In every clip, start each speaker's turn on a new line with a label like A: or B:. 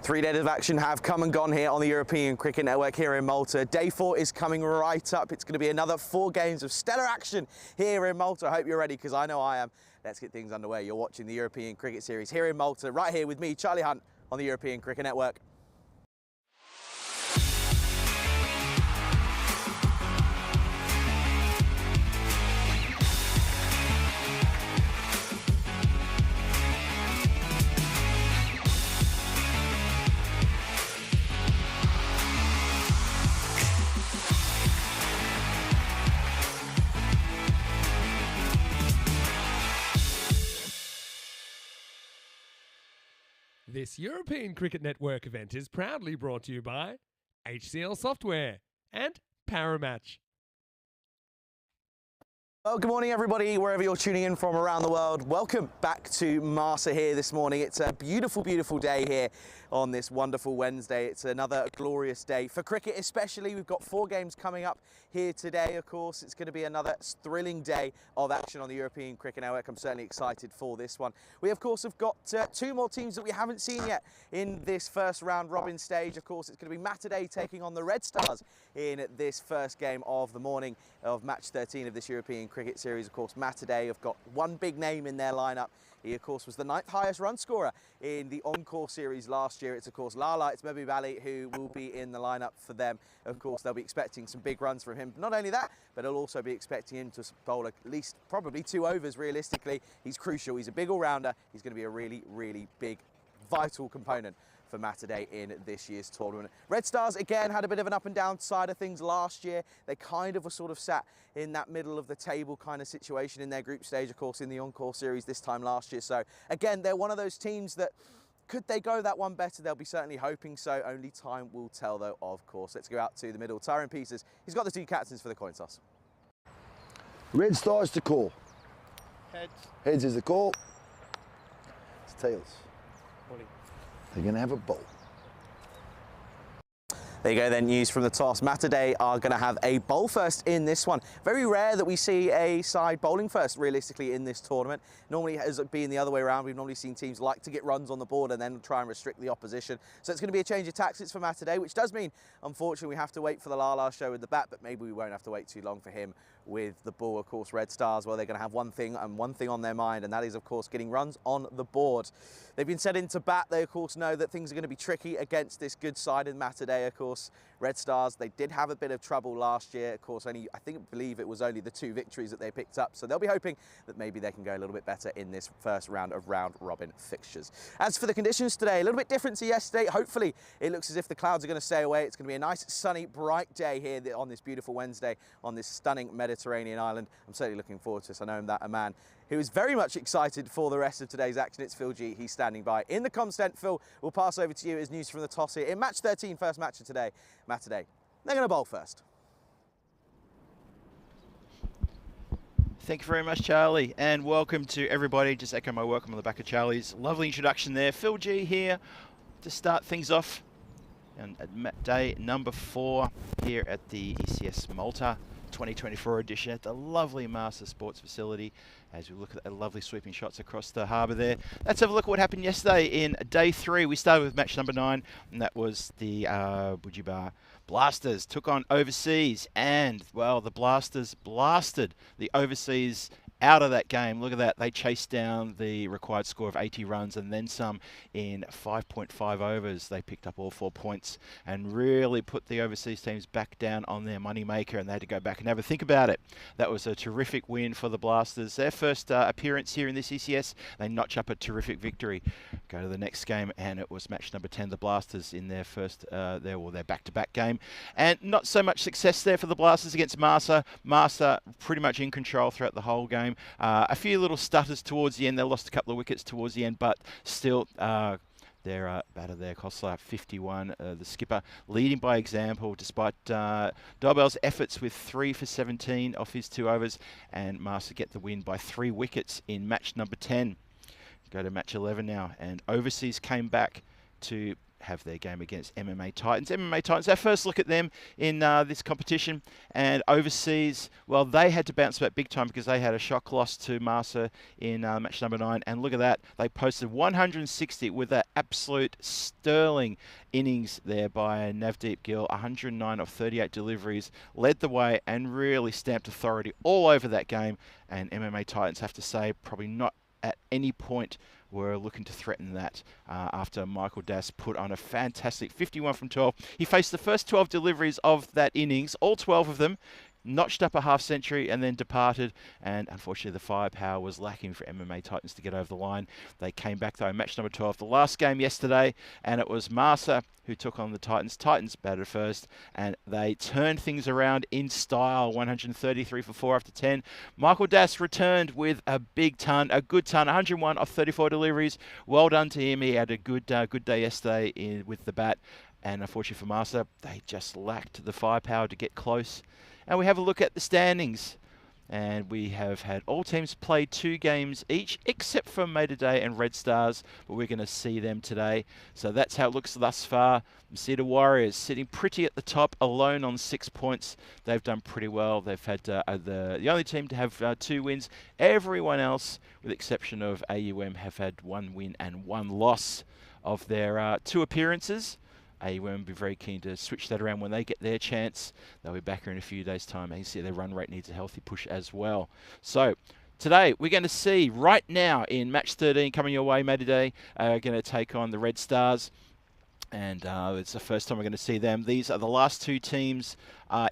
A: 3 days of action have come and gone here on the European Cricket Network here in Malta. Day 4 is coming right up. It's going to be another 4 games of stellar action here in Malta. I hope you're ready, because I know I am. Let's get things underway. You're watching the European Cricket Series here in Malta, right here with me, Charlie Hunt, on the European Cricket Network.
B: This European Cricket Network event is proudly brought to you by HCL Software and Paramatch.
A: Well, good morning everybody, wherever you're tuning in from around the world. Welcome back to Malta here this morning. It's a beautiful, beautiful day here on this wonderful Wednesday. It's another glorious day for cricket especially. We've got 4 games coming up here today, of course. It's going to be another thrilling day of action on the European Cricket Network. I'm certainly excited for this one. We, of course, have got 2 more teams that we haven't seen yet in this first round robin stage. Of course, it's going to be Malta taking on the Red Stars in this first game of the morning of match 13 of this European Cricket Series. Of course, Malta have got one big name in their lineup. He, of course, was the 9th highest run scorer in the Encore series last year. It's, of course, Lala, it's Mehboob Ali who will be in the lineup for them. Of course, they'll be expecting some big runs from him. Not only that, but they'll also be expecting him to bowl at least probably 2 overs realistically. He's crucial. He's a big all-rounder. He's going to be a really, really big, vital component for Malta in this year's tournament. Red Stars, again, had a bit of an up and down side of things last year. They kind of were sort of sat in that middle of the table kind of situation in their group stage, of course, in the Encore series this time last year. So, again, they're one of those teams that, could they go that one better? They'll be certainly hoping so. Only time will tell, though, of course. Let's go out to the middle. Tyrone Pieces, he's got the 2 captains for the coin toss.
C: Red Stars to call.
D: Heads.
C: Heads is the call. It's tails.
D: Body.
C: They're going to have a bowl.
A: There you go then, news from the toss. Malta are going to have a bowl first in this one. Very rare that we see a side bowling first, realistically, in this tournament. Normally, as it being the other way around, we've normally seen teams like to get runs on the board and then try and restrict the opposition. So it's going to be a change of tactics for Malta, which does mean, unfortunately, we have to wait for the Lala show with the bat, but maybe we won't have to wait too long for him with the ball. Of course, Red Stars, well, they're going to have one thing on their mind, and that is, of course, getting runs on the board. They've been set into bat. They, of course, know that things are going to be tricky against this good side in Malta, of course. Red Stars, they did have a bit of trouble last year. Of course, I believe it was only the 2 victories that they picked up. So they'll be hoping that maybe they can go a little bit better in this first round of round robin fixtures. As for the conditions today, a little bit different to yesterday. Hopefully, it looks as if the clouds are going to stay away. It's going to be a nice, sunny, bright day here on this beautiful Wednesday on this stunning Mediterranean island. I'm certainly looking forward to this. I know I'm a man who is very much excited for the rest of today's action. It's Phil G. He's standing by in the comms tent. Phil, we'll pass over to you as news from the toss here in match 13, first match of today. Malta, they're going to bowl first.
D: Thank you very much, Charlie, and welcome to everybody. Just echo my welcome on the back of Charlie's lovely introduction there. Phil G here to start things off and at day number 4 here at the ECS Malta 2024 edition at the lovely Master Sports facility as we look at the lovely sweeping shots across the harbour there. Let's have a look at what happened yesterday in day 3. We started with match number 9, and that was the Bujibar Blasters took on Overseas, and, well, the Blasters blasted the Overseas out of that game. Look at that. They chased down the required score of 80 runs and then some in 5.5 overs. They picked up all 4 points and really put the overseas teams back down on their moneymaker, and they had to go back and have a think about it. That was a terrific win for the Blasters. Their first appearance here in this ECS, they notch up a terrific victory. Go to the next game, and it was match number 10, the Blasters in their first, their back-to-back game. And not so much success there for the Blasters against Marsa. Marsa pretty much in control throughout the whole game. A few little stutters towards the end. They lost a couple of wickets towards the end, but still their batter there, Koslar, 51, the skipper, leading by example despite Dobell's efforts with 3 for 17 off his 2 overs, and Marsa get the win by 3 wickets in match number 10. Go to match 11 now, and Overseas came back to have their game against MMA Titans. MMA Titans, our first look at them in this competition. And overseas, well, they had to bounce back big time because they had a shock loss to Malta in match number 9. And look at that, they posted 160 with an absolute sterling innings there by Navdeep Gill. 109 of 38 deliveries, led the way and really stamped authority all over that game. And MMA Titans, have to say, probably not at any point were looking to threaten that after Michael Das put on a fantastic 51 from 12. He faced the first 12 deliveries of that innings, all 12 of them, notched up a half century and then departed, and unfortunately the firepower was lacking for MMA Titans to get over the line. They came back though, match number 12, the last game yesterday, and it was Marsa who took on the Titans. Titans batted first, and they turned things around in style, 133 for 4 after 10. Michael Das returned with a big ton, a good ton, 101 of 34 deliveries. Well done to him. He had a good day yesterday with the bat, and unfortunately for Marsa, they just lacked the firepower to get close. And we have a look at the standings. And we have had all teams play 2 games each, except for Mater Day and Red Stars, but we're going to see them today. So that's how it looks thus far. Masita Warriors sitting pretty at the top, alone on 6 points. They've done pretty well. They've had the only team to have 2 wins. Everyone else, with the exception of AUM, have had 1 win and 1 loss of their 2 appearances. AUM will be very keen to switch that around when they get their chance. They'll be back here in a few days' time. And you see their run rate needs a healthy push as well. So today we're going to see right now in match 13 coming your way, Mater Day, going to take on the Red Stars. And it's the first time we're going to see them. These are the last 2 teams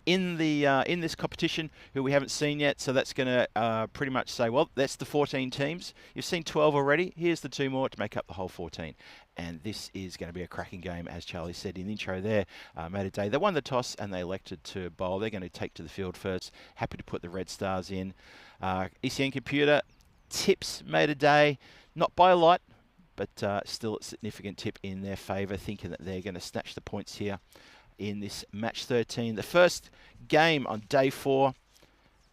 D: in this competition who we haven't seen yet. So that's going to pretty much say, well, that's the 14 teams. You've seen 12 already. Here's the 2 more to make up the whole 14. And this is going to be a cracking game, as Charlie said in the intro there. Mater Day, they won the toss and they elected to bowl. They're going to take to the field first. Happy to put the Red Stars in. ECN Computer tips Mater Day, not by a lot, but still a significant tip in their favour, thinking that they're going to snatch the points here in this match 13. The first game on day 4,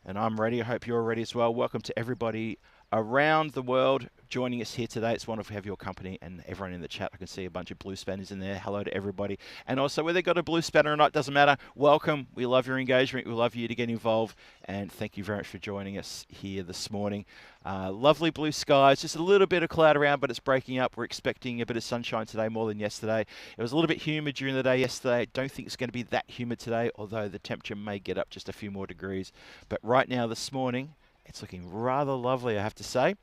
D: and I'm ready. I hope you're ready as well. Welcome to everybody around the world joining us here today. It's wonderful to have your company and everyone in the chat. I can see a bunch of blue spanners in there. Hello to everybody. And also, whether they've got a blue spanner or not, doesn't matter. Welcome. We love your engagement. We love you to get involved. And thank you very much for joining us here this morning. Lovely blue skies. Just a little bit of cloud around, but it's breaking up. We're expecting a bit of sunshine today more than yesterday. It was a little bit humid during the day yesterday. I don't think it's going to be that humid today, although the temperature may get up just a few more degrees. But right now, this morning, it's looking rather lovely, I have to say,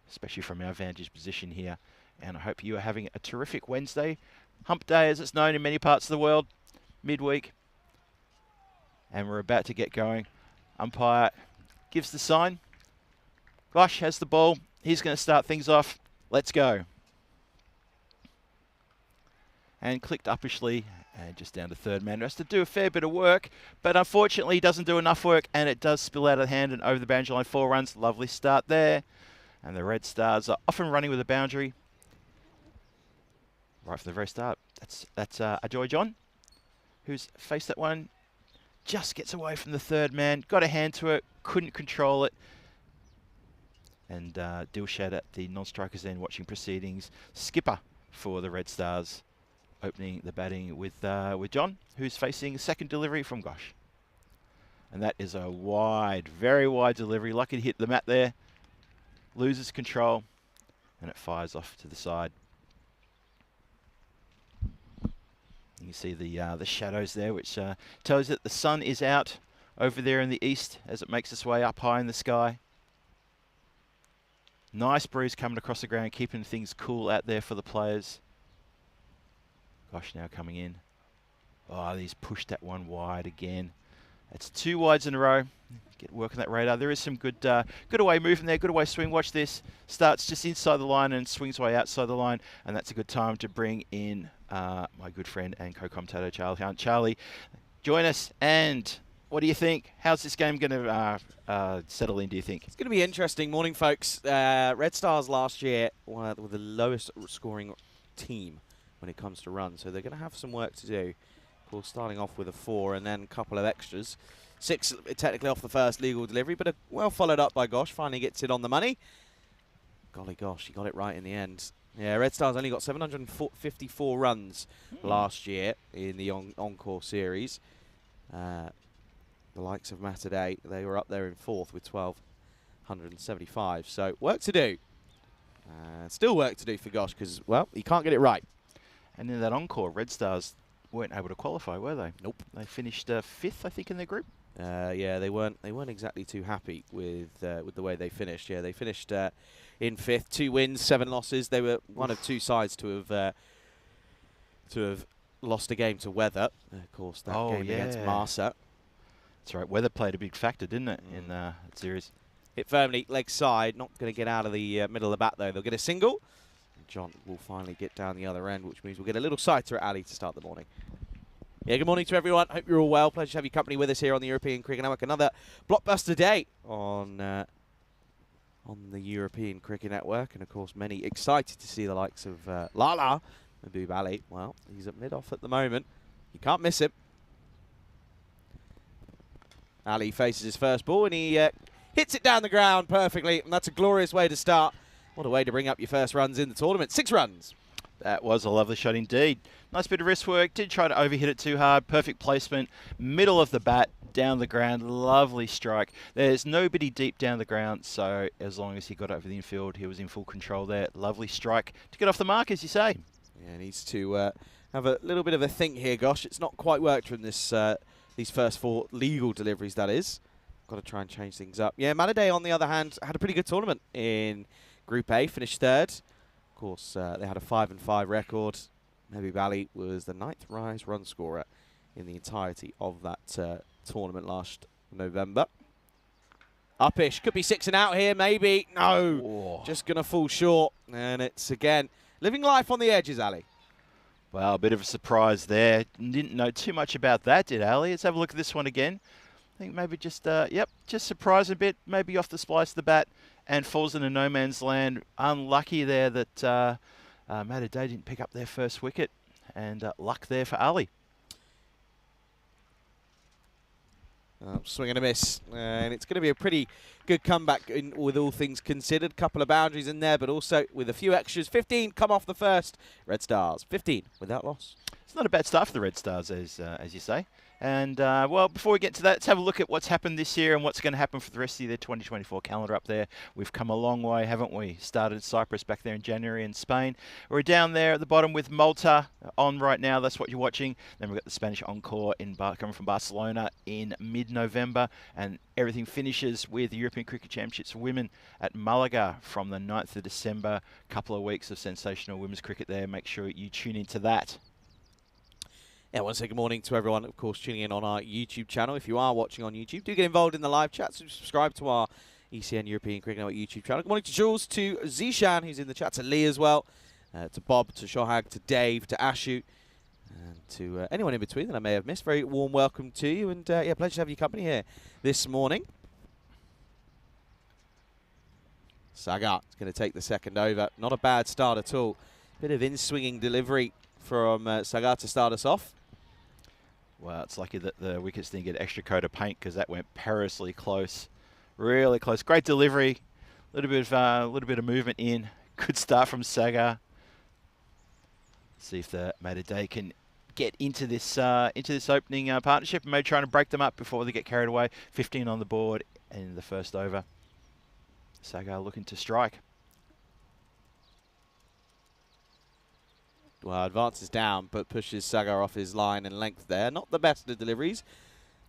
D: especially from our vantage position here. And I hope you are having a terrific Wednesday. Hump Day, as it's known in many parts of the world, midweek. And we're about to get going. Umpire gives the sign. Gosh has the ball. He's going to start things off. Let's go. And clicked uppishly. And just down to third man. Has to do a fair bit of work, but unfortunately he doesn't do enough work, and it does spill out of hand and over the boundary line. 4 runs. Lovely start there. And the Red Stars are off and running with a boundary. Right from the very start. That's Ajoy John, who's faced that one. Just gets away from the third man. Got a hand to it. Couldn't control it. And Dilshad at the non-strikers end watching proceedings. Skipper for the Red Stars, opening the batting with John, who's facing a second delivery from Gosh. And that is a wide, very wide delivery. Lucky to hit the mat there. Loses control, and it fires off to the side. You can see the shadows there, which tells you that the sun is out over there in the east as it makes its way up high in the sky. Nice breeze coming across the ground, keeping things cool out there for the players. Gosh, now coming in. Oh, he's pushed that one wide again. It's 2 wides in a row. Get working that radar. There is some good away movement there, good away swing. Watch this. Starts just inside the line and swings way outside the line, and that's a good time to bring in my good friend and co-commentator Charlie Hunt. Charlie, join us, and what do you think? How's this game going to settle in, do you think?
A: It's going to be interesting. Morning, folks. Red Stars last year were the lowest scoring team when it comes to runs, so they're going to have some work to do. Of course, starting off with a 4 and then a couple of extras. 6 technically off the first legal delivery, but well followed up by Gosh. Finally gets it on the money. Golly gosh, he got it right in the end. Yeah, Red Stars only got 754 runs last year in the Encore series. The likes of Matter, they were up there in 4th with 1,275. So work to do. Still work to do for Gosh because, well, he can't get it right.
D: And in that Encore, Red Stars weren't able to qualify, were they?
A: Nope.
D: They finished 5th, I think, in their group.
A: Yeah, they weren't exactly too happy with the way they finished. Yeah, they finished in 5th, 2 wins, 7 losses. They were one of 2 sides to have lost a game to Weather. Of course, that game against Malta.
D: That's right. Weather played a big factor, didn't it, in that series?
A: Hit firmly, leg side. Not going to get out of the middle of the bat though. They'll get a single. John will finally get down the other end, which means we'll get a little sighter at Ali to start the morning. Yeah, good morning to everyone. Hope you're all well. Pleasure to have your company with us here on the European Cricket Network. Another blockbuster day on the European Cricket Network. And, of course, many excited to see the likes of Lala and Boob Ali. Well, he's at mid-off at the moment. You can't miss him. Ali faces his first ball and he hits it down the ground perfectly. And that's a glorious way to start. What a way to bring up your first runs in the tournament. 6 runs.
D: That was a lovely shot indeed. Nice bit of wrist work. Did try to overhit it too hard. Perfect placement. Middle of the bat, down the ground. Lovely strike. There's nobody deep down the ground, so as long as he got over the infield, he was in full control there. Lovely strike to get off the mark, as you say.
A: Yeah, needs to have a little bit of a think here, Gosh. It's not quite worked from this these first 4 legal deliveries, that is. Got to try and change things up. Yeah, Maladay, on the other hand, had a pretty good tournament in Group A, finished 3rd. Of course, they had a 5-5 record. Maybe Bali was the 9th rise run scorer in the entirety of that tournament last November. Uppish, could be 6 and out here, maybe. No, just going to fall short. And it's, again, living life on the edges, Ali.
D: Well, a bit of a surprise there. Didn't know too much about that, did Ali? Let's have a look at this one again. I think maybe just, just surprise a bit, maybe off the splice of the bat, and falls into no man's land. Unlucky there that Matter didn't pick up their first wicket, and luck there for Ali.
A: Swing and a miss, and it's going to be a pretty good comeback with all things considered. Couple of boundaries in there, but also with a few extras. 15 come off the first. Red Stars, 15 without loss.
D: It's not a bad start for the Red Stars, as you say. And, well, before we get to that, let's have a look at what's happened this year and what's going to happen for the rest of the 2024 calendar up there. We've come a long way, haven't we? Started Cyprus back there in January in Spain. We're down there at the bottom with Malta on right now. That's what you're watching. Then we've got the Spanish Encore coming from Barcelona in mid-November. And everything finishes with the European Cricket Championships for Women at Malaga from the 9th of December. Couple of weeks of sensational women's cricket there. Make sure you tune into that.
A: Yeah, I want to say good morning to everyone, of course, tuning in on our YouTube channel. If you are watching on YouTube, do get involved in the live chat. Subscribe to our ECN European Cricket Network YouTube channel. Good morning to Jules, to Zishan, who's in the chat, to Lee as well, to Bob, to Shohag, to Dave, to Ashu, and to anyone in between that I may have missed. Very warm welcome to you, and yeah, pleasure to have your company here this morning. Sagar is going to take the second over. Not a bad start at all. Bit of in-swinging delivery from Sagar to start us off.
D: Well, it's lucky that the wickets didn't get extra coat of paint because that went perilously close. Really close. Great delivery. A little bit of movement in. Good start from Sagar. See if the Matter can get into this opening partnership and maybe trying to break them up before they get carried away. 15 on the board in the first over. Sagar looking to strike.
A: Well, advances down, but pushes Sagar off his line and length there. Not the best of the deliveries.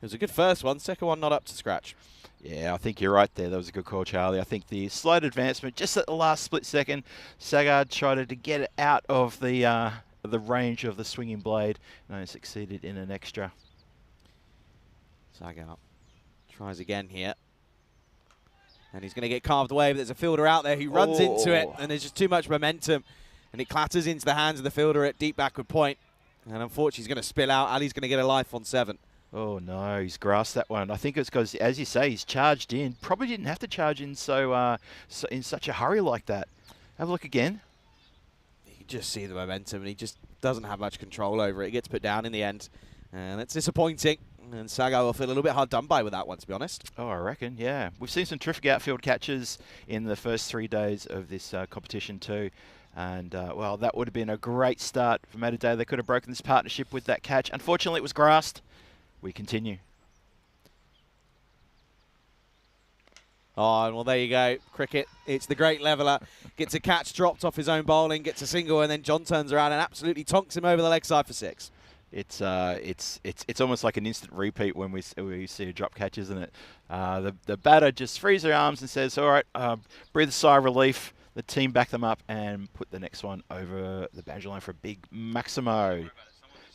A: It was a good first one. Second one not up to scratch.
D: Yeah, I think you're right there. That was a good call, Charlie. I think the slight advancement, just at the last split second, Sagar tried to get it out of the range of the swinging blade, and succeeded in an extra.
A: Sagar tries again here. And he's going to get carved away, but there's a fielder out there who runs into it, and there's just too much momentum. And it clatters into the hands of the fielder at deep backward point. And unfortunately, he's going to spill out. Ali's going to get a life on 7.
D: Oh, no, he's grasped that one. I think it's because, as you say, he's charged in. Probably didn't have to charge in so in such a hurry like that. Have a look again.
A: You can just see the momentum, and he just doesn't have much control over it. He gets put down in the end. And it's disappointing. And Sagar will feel a little bit hard done by with that one, to be honest.
D: Oh, I reckon, yeah. We've seen some terrific outfield catches in the first 3 days of this competition too. And, well, that would have been a great start for Mater Dei. They could have broken this partnership with that catch. Unfortunately, it was grassed. We continue.
A: Oh, well, there you go. Cricket, it's the great leveller. Gets a catch dropped off his own bowling, gets a single, and then John turns around and absolutely tonks him over the leg side for 6.
D: It's almost like an instant repeat when we see a drop catch, isn't it? The batter just frees their arms and says, all right, breathe a sigh of relief. The team back them up and put the next one over the boundary line for a big Maximo.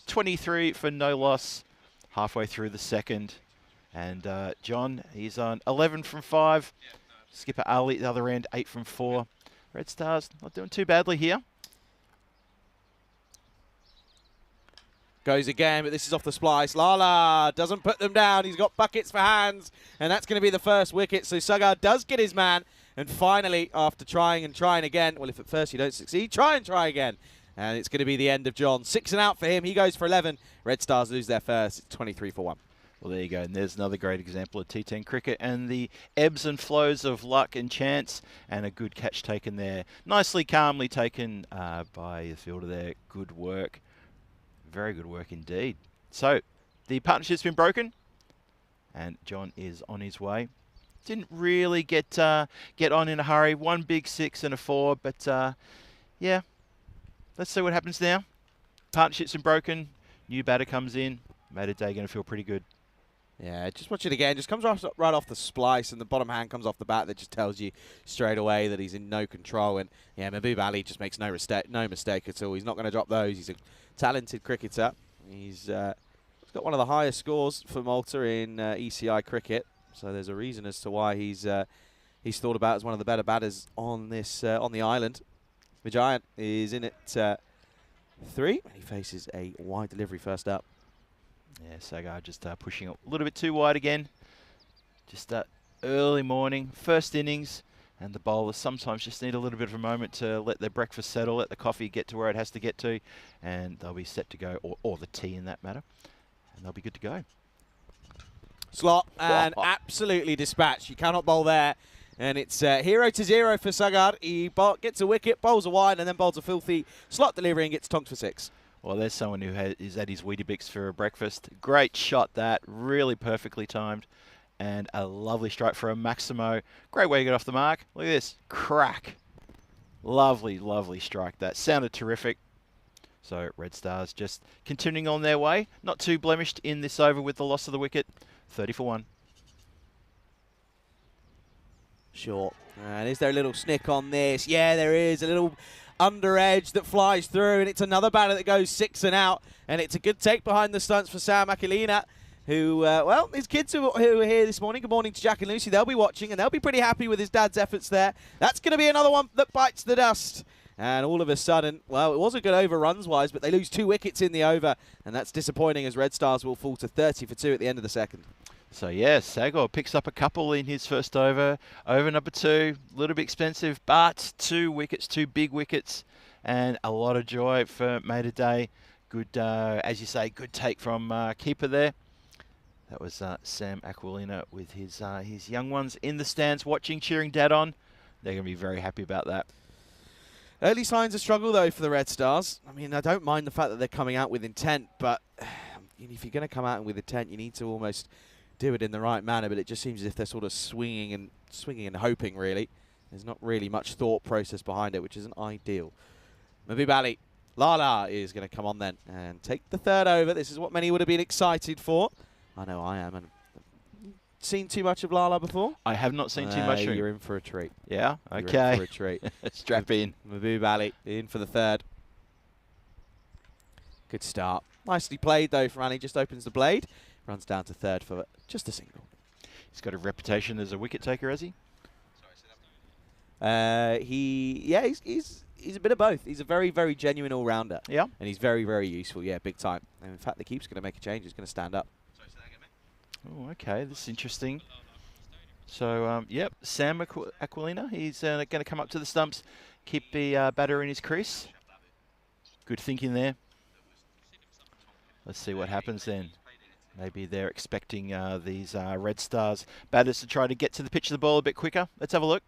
D: 23 for no loss, halfway through the second. And John, he's on 11 from 5. Skipper Ali at the other end, 8 from 4. Red Stars not doing too badly here.
A: Goes again, but this is off the splice. Lala doesn't put them down. He's got buckets for hands, and that's going to be the first wicket. So Sagard does get his man, and finally, after trying and trying again, well, if at first you don't succeed, try and try again. And it's going to be the end of John. 6 and out for him. He goes for 11. Red Stars lose their first. It's 23 for 1.
D: Well, there you go. And there's another great example of T10 cricket and the ebbs and flows of luck and chance, and a good catch taken there. Nicely, calmly taken by the fielder there. Good work. Very good work indeed. So, the partnership's been broken, and John is on his way. Didn't really get on in a hurry. 1 big 6 and a 4, but yeah. Let's see what happens now. Partnership's been broken. New batter comes in. Mater Dei going to feel pretty good.
A: Yeah, just watch it again. Just comes right off the splice, and the bottom hand comes off the bat. That just tells you straight away that he's in no control. And yeah, Mahbub Ali just makes no mistake at all. He's not going to drop those. He's a talented cricketer. He's got one of the highest scores for Malta in ECI cricket. So there's a reason as to why he's thought about as one of the better batters on this on the island. The Giant is in at 3, and he faces a wide delivery first up.
D: Yeah, Sagard just pushing a little bit too wide again. Just early morning, first innings, and the bowlers sometimes just need a little bit of a moment to let their breakfast settle, let the coffee get to where it has to get to, and they'll be set to go, or the tea in that matter, and they'll be good to go.
A: Slot and absolutely dispatched. You cannot bowl there. And it's 0 to 0 for Sagard. He gets a wicket, bowls a wide, and then bowls a filthy slot delivery and gets tonked for 6.
D: Well, there's someone who is at his Weetabix for a breakfast. Great shot that, really perfectly timed. And a lovely strike for a Maximo. Great way to get off the mark. Look at this, crack. Lovely, lovely strike that. Sounded terrific. So Red Stars just continuing on their way. Not too blemished in this over with the loss of the wicket. 30 for 1.
A: Sure. And is there a little snick on this? Yeah, there is. A little under edge that flies through, and it's another batter that goes 6 and out. And it's a good take behind the stunts for Sam Aquilina, who, well, his kids who are here this morning, good morning to Jack and Lucy, they'll be watching, and they'll be pretty happy with his dad's efforts there. That's going to be another one that bites the dust. And all of a sudden, well, it was a good over runs-wise, but they lose 2 wickets in the over, and that's disappointing as Red Stars will fall to 30 for 2 at the end of the second.
D: So, yeah, Sagor picks up a couple in his first over. Over number 2, a little bit expensive, but 2 wickets, 2 big wickets, and a lot of joy for Mater Dei. Good, as you say, good take from keeper there. That was Sam Aquilina with his young ones in the stands watching, cheering Dad on. They're going to be very happy about that.
A: Early signs of struggle, though, for the Red Stars. I mean, I don't mind the fact that they're coming out with intent, but if you're going to come out with intent, you need to almost do it in the right manner, but it just seems as if they're sort of swinging and hoping, really. There's not really much thought process behind it, which isn't ideal. Mahbub Ali, Lala is going to come on then and take the 3rd over. This is what many would have been excited for. I know I am. And seen too much of Lala before?
D: I have not seen too much.
A: You're in for a treat.
D: Yeah?
A: You're
D: Okay.
A: in for a treat.
D: Strap in.
A: Mahbub Ali in for the 3rd. Good start. Nicely played, though, from Ali. Just opens the blade. Runs down to 3rd for just a single.
D: He's got a reputation as a wicket taker, has he?
A: He's a bit of both. He's a very, very genuine all-rounder.
D: Yeah.
A: And he's very, very useful. Yeah, big time. And in fact, the keeper's going to make a change. He's going to stand up.
D: Oh, okay. This is interesting. So, yep, Sam Aquilina. He's going to come up to the stumps, keep the batter in his crease. Good thinking there. Let's see what happens then. Maybe they're expecting these Red Stars batters to try to get to the pitch of the ball a bit quicker. Let's have a look.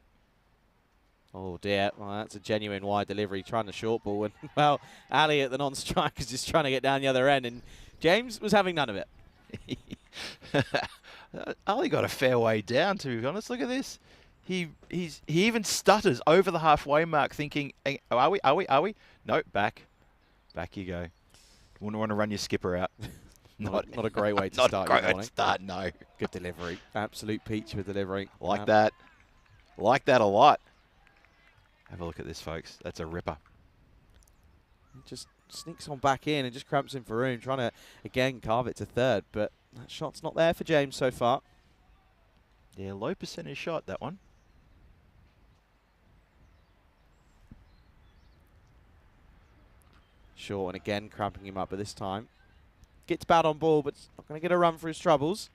A: Oh dear, well, that's a genuine wide delivery, trying to short ball. And, well, Ali at the non-strike is just trying to get down the other end, and James was having none of it.
D: Ali got a fair way down, to be honest. Look at this. He even stutters over the halfway mark, thinking, "Hey, are we? No, back you go. Wouldn't want to run your skipper out."
A: Not a great way to
D: not
A: start
D: a
A: your
D: great
A: morning.
D: start, no.
A: Good delivery. Absolute peach with delivery.
D: Like that a lot. Have a look at this, folks. That's a ripper.
A: Just sneaks on back in and just cramps in for room, trying to, again, carve it to third. But that shot's not there for James so far.
D: Yeah, low percentage shot, that one.
A: Short, and again, cramping him up, but this time gets bad on ball, but not going to get a run for his troubles.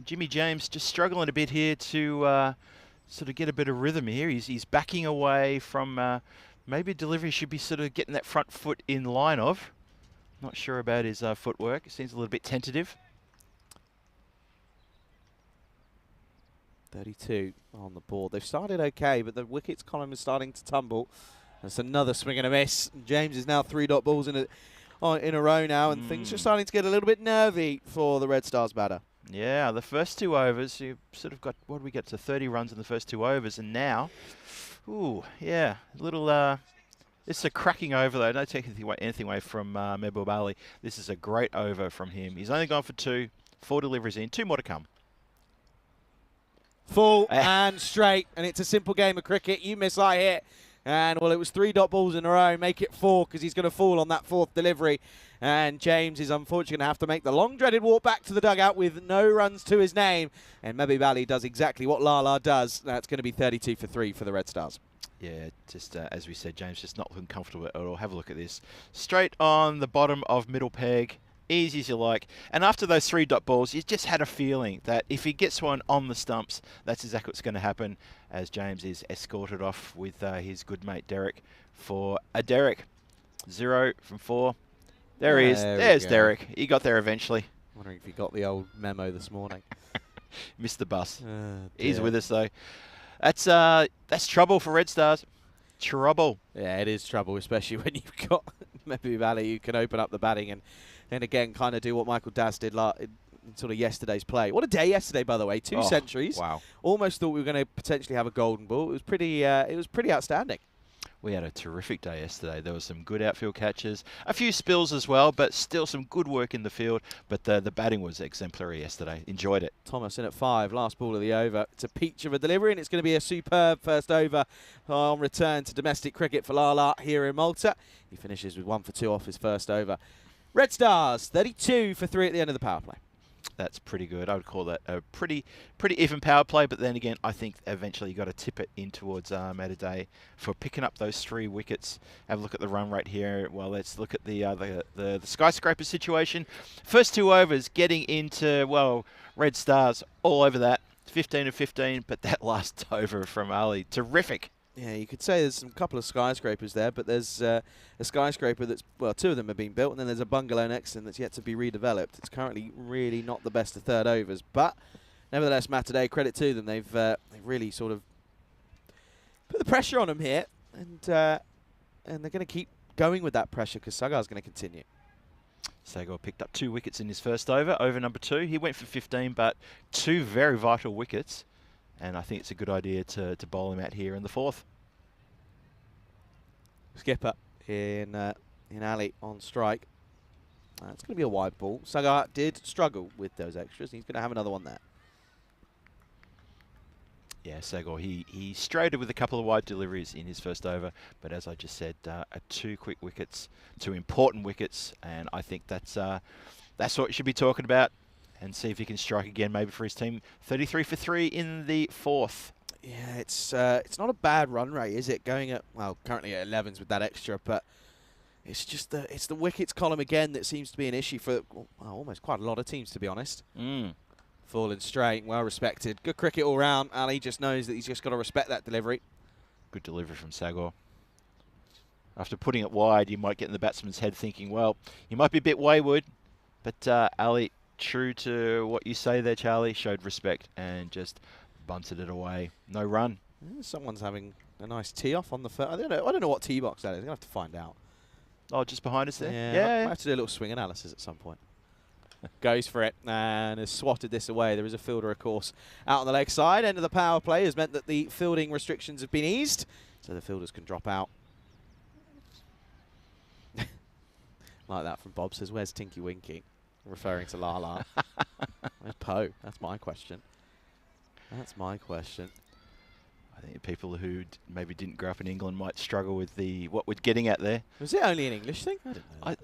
D: Jimmy James just struggling a bit here to sort of get a bit of rhythm here. He's backing away from maybe delivery should be sort of getting that front foot in line of. Not sure about his footwork. It seems a little bit tentative.
A: 32 on the board. They've started okay, but the wickets column is starting to tumble. That's another swing and a miss. James is now 3-dot balls in a row now, and things are starting to get a little bit nervy for the Red Stars batter. Yeah,
D: the first 2 overs, you sort of got, what did we get to, 30 runs in the first 2 overs, and now, ooh, yeah, a little, it's a cracking over though. Don't take anything away from Mehboob Ali. This is a great over from him. He's only gone for 2, 4 deliveries in, 2 more to come.
A: Full and straight, and it's a simple game of cricket. You miss, I hit. And, well, it was 3-dot balls in a row. Make it 4 because he's going to fall on that 4th delivery. And James is unfortunately going to have to make the long-dreaded walk back to the dugout with no runs to his name. And Mehboob Ali does exactly what Lala does. That's going to be 32 for 3 for the Red Stars.
D: Yeah, just as we said, James just not looking comfortable at all. Have a look at this. Straight on the bottom of middle peg. Easy as you like. And after those 3-dot balls, you just had a feeling that if he gets one on the stumps, that's exactly what's going to happen, as James is escorted off with his good mate Derek for a Derek. 0 from 4. There he is. There's Derek. He got there eventually.
A: Wondering if he got the old memo this morning.
D: Missed the bus. He's with us though. That's trouble for Red Stars. Trouble.
A: Yeah, it is trouble, especially when you've got Mehboob Ali who can open up the batting and again kind of do what Michael Das did in sort of yesterday's play. What a day yesterday, by the way. 2 centuries.
D: Wow.
A: Almost thought we were going to potentially have a golden ball. It was pretty outstanding.
D: We had a terrific day yesterday. There was some good outfield catches, a few spills as well, but still some good work in the field. But the batting was exemplary yesterday. Enjoyed it.
A: Thomas in at 5, last ball of the over. It's a peach of a delivery, and it's going to be a superb first over on return to domestic cricket for Lala here in Malta. He finishes with 1 for 2 off his first over. Red Stars, 32 for 3 at the end of the power play.
D: That's pretty good. I would call that a pretty even power play. But then again, I think eventually you got to tip it in towards Day for picking up those 3 wickets. Have a look at the run rate here. Well, let's look at the skyscraper situation. First 2 overs getting into, well, Red Stars all over that. 15 of 15, but that last over from Ali, terrific.
A: Yeah, you could say there's a couple of skyscrapers there, but there's a skyscraper that's, well, 2 of them have been built, and then there's a bungalow next to them that's yet to be redeveloped. It's currently really not the best of third overs, but nevertheless, Day, credit to them. They've really sort of put the pressure on them here, and they're going to keep going with that pressure because Sagar's going to continue.
D: Sagar picked up 2 wickets in his first over number 2. He went for 15, but 2 very vital wickets. And I think it's a good idea to bowl him out here in the 4th.
A: Skipper in Ali on strike. It's going to be a wide ball. Sagar did struggle with those extras. He's going to have another one there.
D: Yeah, Sagar, he straighted with a couple of wide deliveries in his first over. But as I just said, 2 quick wickets, 2 important wickets. And I think that's what you should be talking about. And see if he can strike again, maybe for his team. 33 for 3 in the 4th.
A: Yeah, it's not a bad run rate, is it? Going at, well, currently at 11s with that extra, but it's just the wickets column again that seems to be an issue for almost quite a lot of teams, to be honest. Falling straight, well respected, good cricket all round. Ali just knows that he's just got to respect that delivery.
D: Good delivery from Sagar. After putting it wide, you might get in the batsman's head thinking, well, he might be a bit wayward, but Ali, true to what you say there, Charlie, showed respect and just bunted it away. No run.
A: Someone's having a nice tee off on the first. I don't know what tee box that is. I'm gonna have to find out.
D: Oh, just behind us there.
A: Yeah. I have to do a little swing analysis at some point. Goes for it and has swatted this away. There is a fielder, of course, out on the leg side. End of the power play has meant that the fielding restrictions have been eased, so the fielders can drop out. Like that from Bob. Says, where's Tinky Winky? Referring to Lala. Where's Poe? That's my question. That's my question.
D: I think people who maybe didn't grow up in England might struggle with what we're getting at there.
A: Was it only an English thing? I didn't know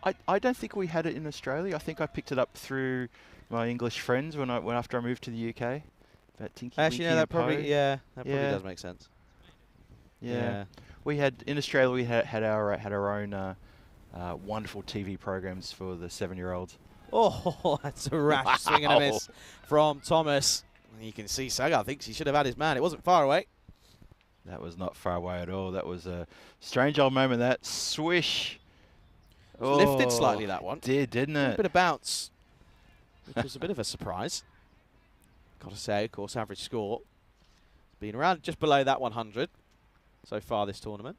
A: that.
D: I don't think we had it in Australia. I think I picked it up through my English friends when after I moved to the UK. But Tinky
A: Actually,
D: Winky
A: no,
D: and
A: that probably
D: Poe.
A: probably does make sense.
D: Yeah. We had in Australia. We had our own wonderful TV programs for the 7-year-olds.
A: Oh, that's a rash swing and a miss from Thomas. You can see Sagar thinks he should have had his man. It wasn't far away.
D: That was not far away at all. That was a strange old moment. That swish.
A: Lifted slightly, that one.
D: Didn't it?
A: A bit of bounce, which was a bit of a surprise. Got to say, of course, average score. Been around just below that 100 so far this tournament.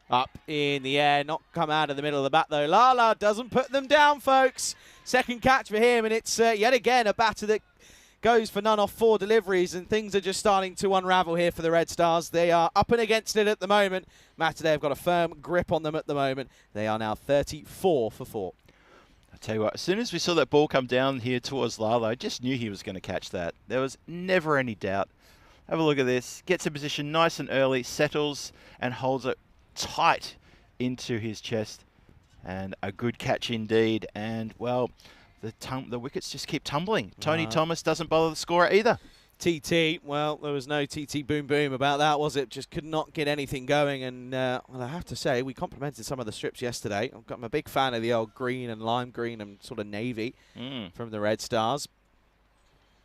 A: Up in the air, not come out of the middle of the bat though. Lala doesn't put them down, folks. Second catch for him, and it's yet again a batter that goes for none off 4 deliveries, and things are just starting to unravel here for the Red Stars. They are up and against it at the moment. Matadei have got a firm grip on them at the moment. They are now 34 for 4.
D: I tell you what, as soon as we saw that ball come down here towards Lala, I just knew he was going to catch that. There was never any doubt. Have a look at this. Gets a position nice and early, settles and holds it tight into his chest. And a good catch indeed. And, well, the wickets just keep tumbling. Tony Thomas doesn't bother the scorer either.
A: TT, well, there was no TT boom boom about that, was it? Just could not get anything going. And, well, I have to say, we complimented some of the strips yesterday. I'm a big fan of the old green and lime green and sort of navy from the Red Stars.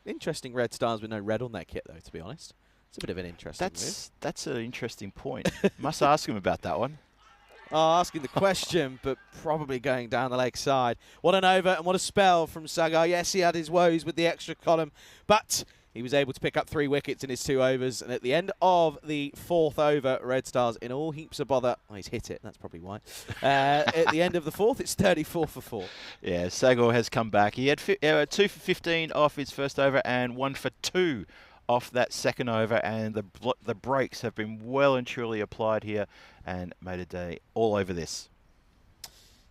A: Interesting Red Stars with no red on their kit, though, to be honest. It's a bit of an interesting move.
D: That's an interesting point. Must ask him about that one.
A: Asking the question, but probably going down the leg side. What an over and what a spell from Sagar. Yes, he had his woes with the extra column, but he was able to pick up 3 wickets in his 2 overs. And at the end of the 4th over, Red Stars in all heaps of bother. Oh, he's hit it. That's probably why. At the end of the 4th, it's 34 for 4.
D: Yeah, Sagar has come back. He had 2 for 15 off his first over and 1 for 2 off that second over, and the brakes have been well and truly applied here and made a day all over this.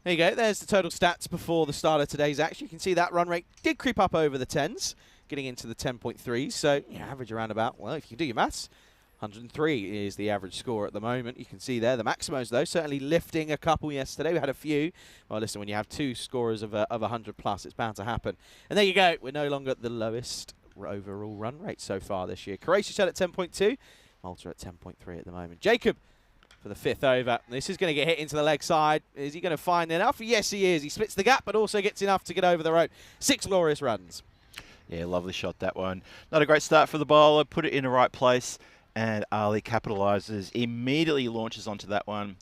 A: There you go. There's the total stats before the start of today's action. You can see that run rate did creep up over the 10s, getting into the 10.3s. So, yeah, average around about, well, if you can do your maths, 103 is the average score at the moment. You can see there the Maximos, though, certainly lifting a couple yesterday. We had a few. Well, listen, when you have 2 scorers of 100 plus, it's bound to happen. And there you go. We're no longer at the lowest overall run rate so far this year. Croatia at 10.2, Malta at 10.3 at the moment. Jacob for the 5th over. This is going to get hit into the leg side. Is he going to find enough? Yes, he is. He splits the gap, but also gets enough to get over the rope. 6 glorious runs.
D: Yeah, lovely shot, that one. Not a great start for the bowler. Put it in the right place, and Ali capitalises. Immediately launches onto that one.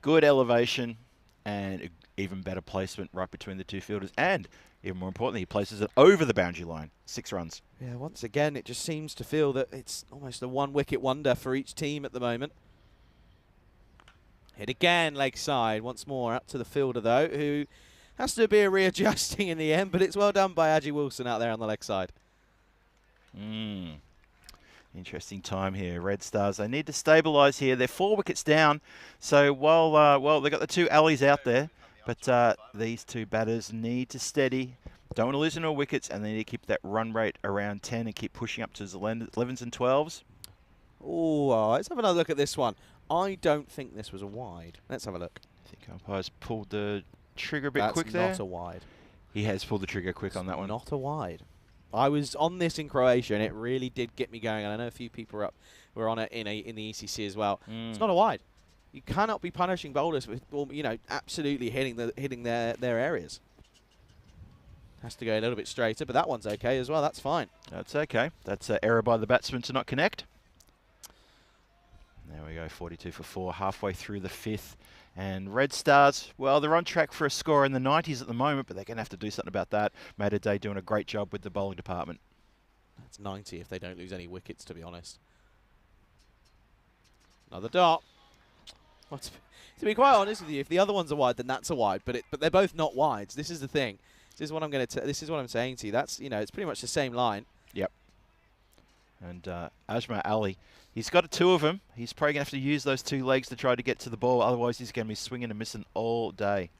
D: Good elevation, and even better placement right between the 2 fielders. And even more importantly, he places it over the boundary line. 6 runs.
A: Yeah, once again, it just seems to feel that it's almost a 1-wicket wonder for each team at the moment. Hit again, leg side. Once more out to the fielder, though, who has to be readjusting in the end, but it's well done by Adji Wilson out there on the leg side.
D: Interesting time here. Red Stars, they need to stabilise here. They're 4 wickets down. So while well, they've got the 2 alleys out there, but these 2 batters need to steady. Don't want to lose any more wickets, and they need to keep that run rate around 10 and keep pushing up to the 11s and 12s.
A: Oh, let's have another look at this one. I don't think this was a wide. Let's have a look.
D: I think umpire's pulled the trigger a bit quick there.
A: That's not a wide.
D: He has pulled the trigger quick on that one.
A: Not a wide. I was on this in Croatia, and it really did get me going. And I know a few people were on it in the ECC as well. It's not a wide. You cannot be punishing bowlers with, absolutely hitting their areas. Has to go a little bit straighter, but that one's okay as well. That's fine.
D: That's okay. That's an error by the batsman to not connect. There we go, 42 for 4, halfway through the 5th. And Red Stars, well, they're on track for a score in the 90s at the moment, but they're going to have to do something about that. Matadei doing a great job with the bowling department.
A: That's 90 if they don't lose any wickets, to be honest. Another dot. Well, to be quite honest with you, if the other ones are wide, then that's a wide. But they're both not wides. This is the thing. This is what I'm going to. This is what I'm saying to you. That's it's pretty much the same line.
D: Yep. And Ajmal Ali, he's got two of them. He's probably going to have to use those two legs to try to get to the ball. Otherwise, he's going to be swinging and missing all day.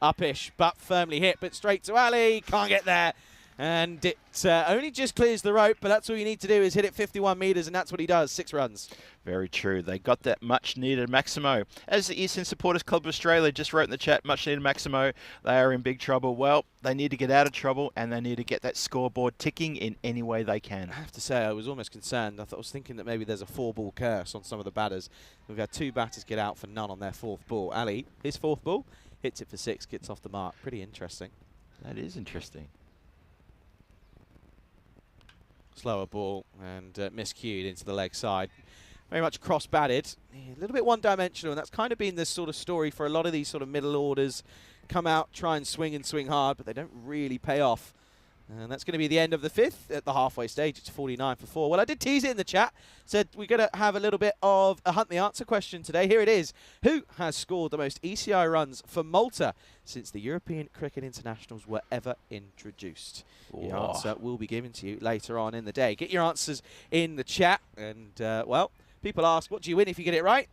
A: Upish, but firmly hit, but straight to Ali. Can't get there. And it only just clears the rope, but that's all you need to do is hit it 51 metres, and that's what he does. 6 runs.
D: Very true. They got that much-needed Maximo. As the Eastern Supporters Club of Australia just wrote in the chat, much-needed Maximo, they are in big trouble. Well, they need to get out of trouble, and they need to get that scoreboard ticking in any way they can.
A: I have to say, I was almost concerned. I was thinking that maybe there's a 4-ball curse on some of the batters. We've had 2 batters get out for none on their 4th ball. Ali, his 4th ball, hits it for 6, gets off the mark. Pretty interesting.
D: That is interesting.
A: Slower ball and miscued into the leg side. Very much cross-batted. A little bit one-dimensional, and that's kind of been the sort of story for a lot of these sort of middle orders. Come out, try and swing hard, but they don't really pay off. And that's going to be the end of the 5th at the halfway stage. It's 49 for 4. Well, I did tease it in the chat. Said we're going to have a little bit of a Hunt the Answer question today. Here it is. Who has scored the most ECI runs for Malta since the European Cricket Internationals were ever introduced? The answer will be given to you later on in the day. Get your answers in the chat. And, well, people ask, what do you win if you get it right?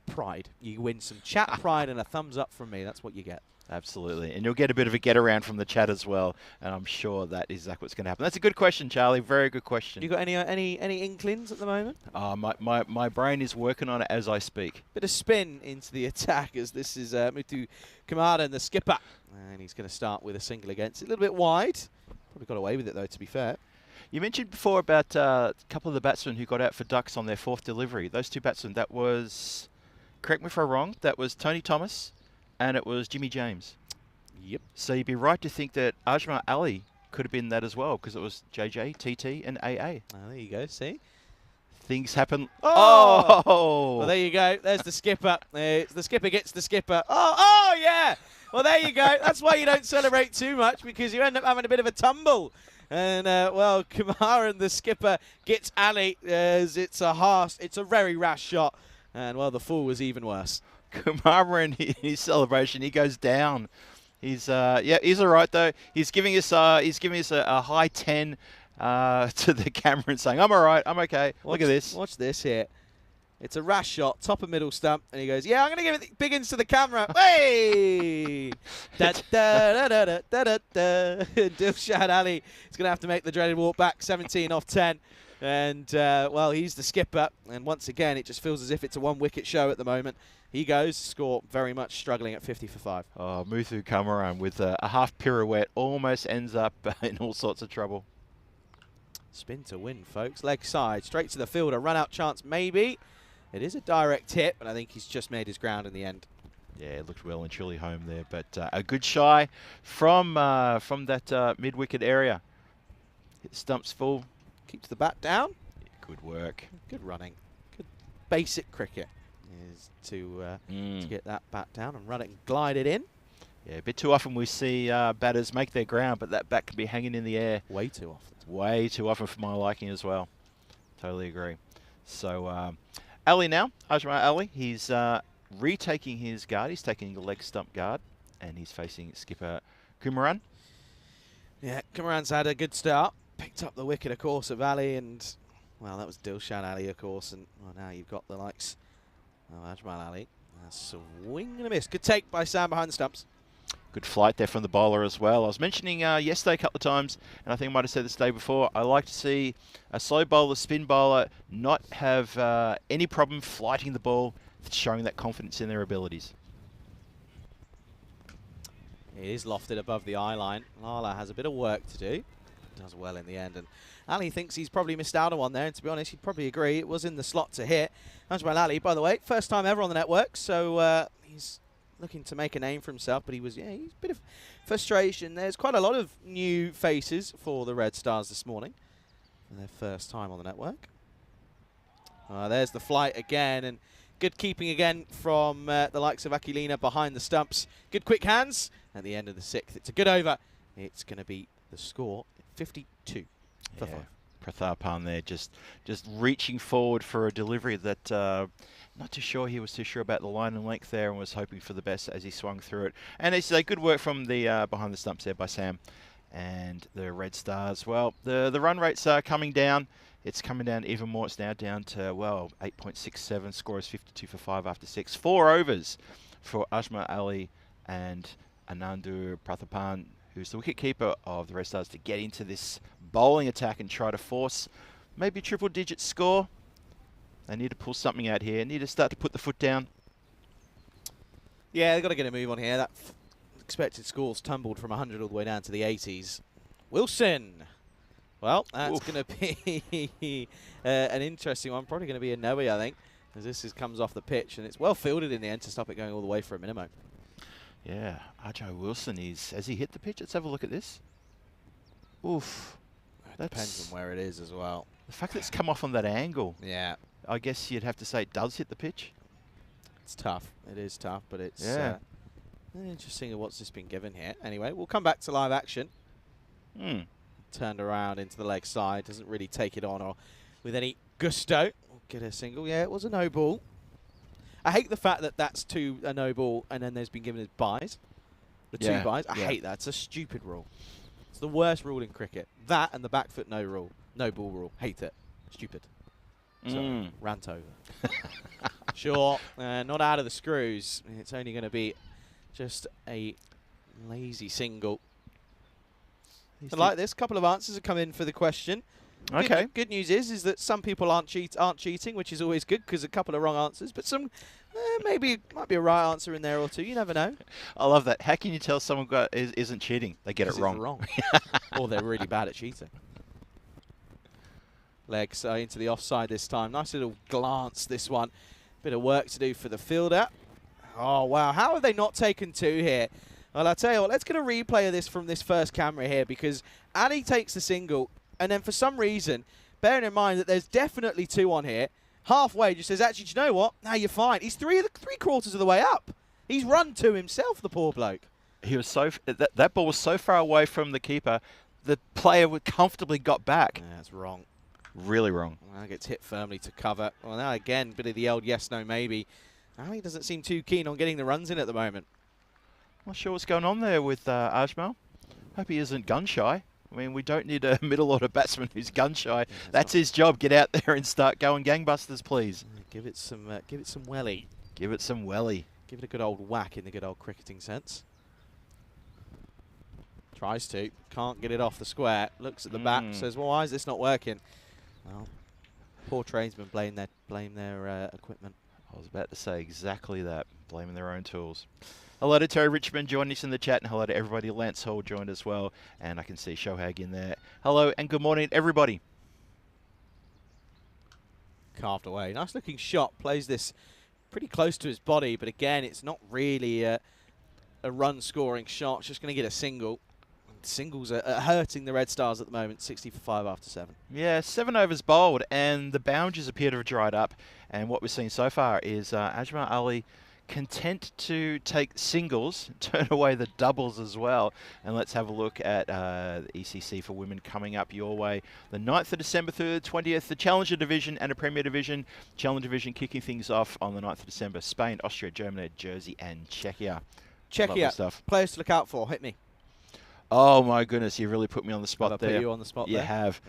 A: Pride. You win some chat pride and a thumbs up from me. That's what you get.
D: Absolutely. And you'll get a bit of a get-around from the chat as well. And I'm sure that is exactly what's going to happen. That's a good question, Charlie. Very good question.
A: You got any inklings at the moment?
D: My brain is working on it as I speak.
A: Bit of spin into the attack as this is Muthu Kamara, the skipper. And he's going to start with a single against it. A little bit wide. Probably got away with it, though, to be fair.
D: You mentioned before about a couple of the batsmen who got out for ducks on their 4th delivery. Those 2 batsmen, that was, correct me if I'm wrong, that was Tony Thomas and it was Jimmy James.
A: Yep.
D: So you'd be right to think that Ajmal Ali could have been that as well, because it was JJ, TT, and AA.
A: Oh, there you go. See?
D: Things happen.
A: Oh! Well, there you go. There's the skipper. The skipper gets the skipper. Oh, yeah! Well, there you go. That's why you don't celebrate too much, because you end up having a bit of a tumble. And, well, Kamara and the skipper gets Ali as it's a very rash shot. And, well, the fall was even worse.
D: Kamara in his celebration, he goes down. He's he's all right though. He's giving us a high 10 to the camera and saying, "I'm all right, I'm okay." Look at this.
A: Watch this here. It's a rash shot, top of middle stump, and he goes, "Yeah, I'm gonna give it big ins to the camera." Hey! Da da da da da da da. Dilshad Ali is gonna have to make the dreaded walk back. 17 off 10. And, well, he's the skipper. And once again, it just feels as if it's a 1-wicket show at the moment. He goes, score very much struggling at 50 for 5.
D: Oh, Muthu Kamaran with a half pirouette almost ends up in all sorts of trouble.
A: Spin to win, folks. Leg side, straight to the fielder. Run out chance, maybe. It is a direct hit, but I think he's just made his ground in the end.
D: Yeah, it looked well and truly home there. But a good shy from that mid-wicket area. Hit stumps full.
A: Keeps the bat down.
D: Yeah, good work.
A: Good running. Good basic cricket is to get that bat down and run it and glide it in.
D: Yeah, a bit too often we see batters make their ground, but that bat can be hanging in the air.
A: Way too often.
D: Way too often for my liking as well. Totally agree. So Ali now, Ajmal Ali, he's retaking his guard. He's taking the leg stump guard, and he's facing skipper Kumaran.
A: Yeah, Kumaran's had a good start. Picked up the wicket, of course, of Ali, and, well, that was Dilshad Ali, of course, and, well, now you've got the likes of Ajmal Ali. A swing and a miss. Good take by Sam behind the stumps.
D: Good flight there from the bowler as well. I was mentioning yesterday a couple of times, and I think I might have said this day before, I like to see a slow bowler, spin bowler, not have any problem flighting the ball, showing that confidence in their abilities.
A: It is lofted above the eye line. Lala has a bit of work to do. Does well in the end, and Ali thinks he's probably missed out on one there, and to be honest, he'd probably agree. It was in the slot to hit. Ajmal Ali, by the way, first time ever on the network, so he's looking to make a name for himself, but he's a bit of frustration. There's quite a lot of new faces for the Red Stars this morning for their first time on the network. There's the flight again, and good keeping again from the likes of Aquilina behind the stumps. Good quick hands at the end of the 6th. It's a good over. it's going to be the score 52 for 5.
D: Prathapan there just reaching forward for a delivery that not too sure he was too sure about the line and length there and was hoping for the best as he swung through it. And it's good work from the behind the stumps there by Sam and the Red Stars. Well, the run rates are coming down. It's coming down even more. It's now down to, well, 8.67. Score is 52 for 5 after 6. 4 overs for Ajmal Ali and Anandu Prathapan, who's the wicketkeeper of the Red Stars, to get into this bowling attack and try to force maybe a triple-digit score. They need to pull something out here. Need to start to put the foot down.
A: Yeah, they've got to get a move on here. That expected score's tumbled from 100 all the way down to the 80s. Wilson. Well, that's going to be an interesting one. Probably going to be a no-way, I think, as this comes off the pitch, and it's well fielded in the end to stop it going all the way for a minimum.
D: Yeah, Ajay Wilson has he hit the pitch? Let's have a look at this. Oof.
A: It depends on where it is as well.
D: The fact that it's come off on that angle.
A: Yeah.
D: I guess you'd have to say it does hit the pitch.
A: It's tough. It is tough, but it's interesting what's just been given here. Anyway, we'll come back to live action. Turned around into the leg side. Doesn't really take it on or with any gusto. We'll get a single. Yeah, it was a no ball. I hate the fact that that's a no ball and then there's been given as buys. The 2 buys. I hate that. It's a stupid rule. It's the worst rule in cricket. That and the back foot no ball rule. Hate it. Stupid. So, rant over. Sure, not out of the screws. It's only going to be just a lazy single. I like this. A couple of answers have come in for the question.
D: Okay.
A: Good news is that some people aren't cheating, which is always good because a couple of wrong answers. But some maybe might be a right answer in there or two. You never know.
D: I love that. How can you tell someone isn't cheating? They get it wrong.
A: Or they're really bad at cheating. Legs into the offside this time. Nice little glance, this one. Bit of work to do for the fielder. Oh, wow. How have they not taken 2 here? Well, I'll tell you what, let's get a replay of this from this first camera here because Ali takes the single, and then for some reason, bearing in mind that there's definitely 2 on here, halfway just says, actually, do you know what? Now you're fine. He's three quarters of the way up. He's run 2 himself, the poor bloke.
D: He was that ball was so far away from the keeper, the player would comfortably got back.
A: Yeah, that's wrong.
D: Really wrong.
A: Well, gets hit firmly to cover. Well, now again, bit of the old yes, no, maybe. Ali doesn't seem too keen on getting the runs in at the moment.
D: Not sure what's going on there with Ajmal. Hope he isn't gun shy. I mean, we don't need a middle order batsman who's gun shy. Yeah, that's his job. Get out there and start going gangbusters, please.
A: Give it some welly.
D: Give it some welly.
A: Give it a good old whack in the good old cricketing sense. Tries to, can't get it off the square. Looks at the bat, says, "Well, why is this not working?" Well, poor tradesmen blame their equipment.
D: I was about to say exactly that, blaming their own tools. Hello to Terry Richmond joining us in the chat, and hello to everybody. Lance Hall joined as well, and I can see Shohag in there. Hello and good morning, everybody.
A: Carved away. Nice looking shot. Plays this pretty close to his body, but again, it's not really a run-scoring shot. It's just going to get a single. Singles are hurting the Red Stars at the moment, 60 for 5 after 7.
D: Yeah, 7 overs bowled, and the boundaries appear to have dried up. And what we've seen so far is Ajmal Ali content to take singles, turn away the doubles as well. And let's have a look at the ECC for women coming up your way. The 9th of December through the 20th, the Challenger Division and a Premier Division. Challenger Division kicking things off on the 9th of December. Spain, Austria, Germany, Jersey, and Czechia.
A: Czechia, players to look out for. Hit me.
D: Oh my goodness, you really put me on the spot there.
A: Put you on the spot
D: you
A: there?
D: Have.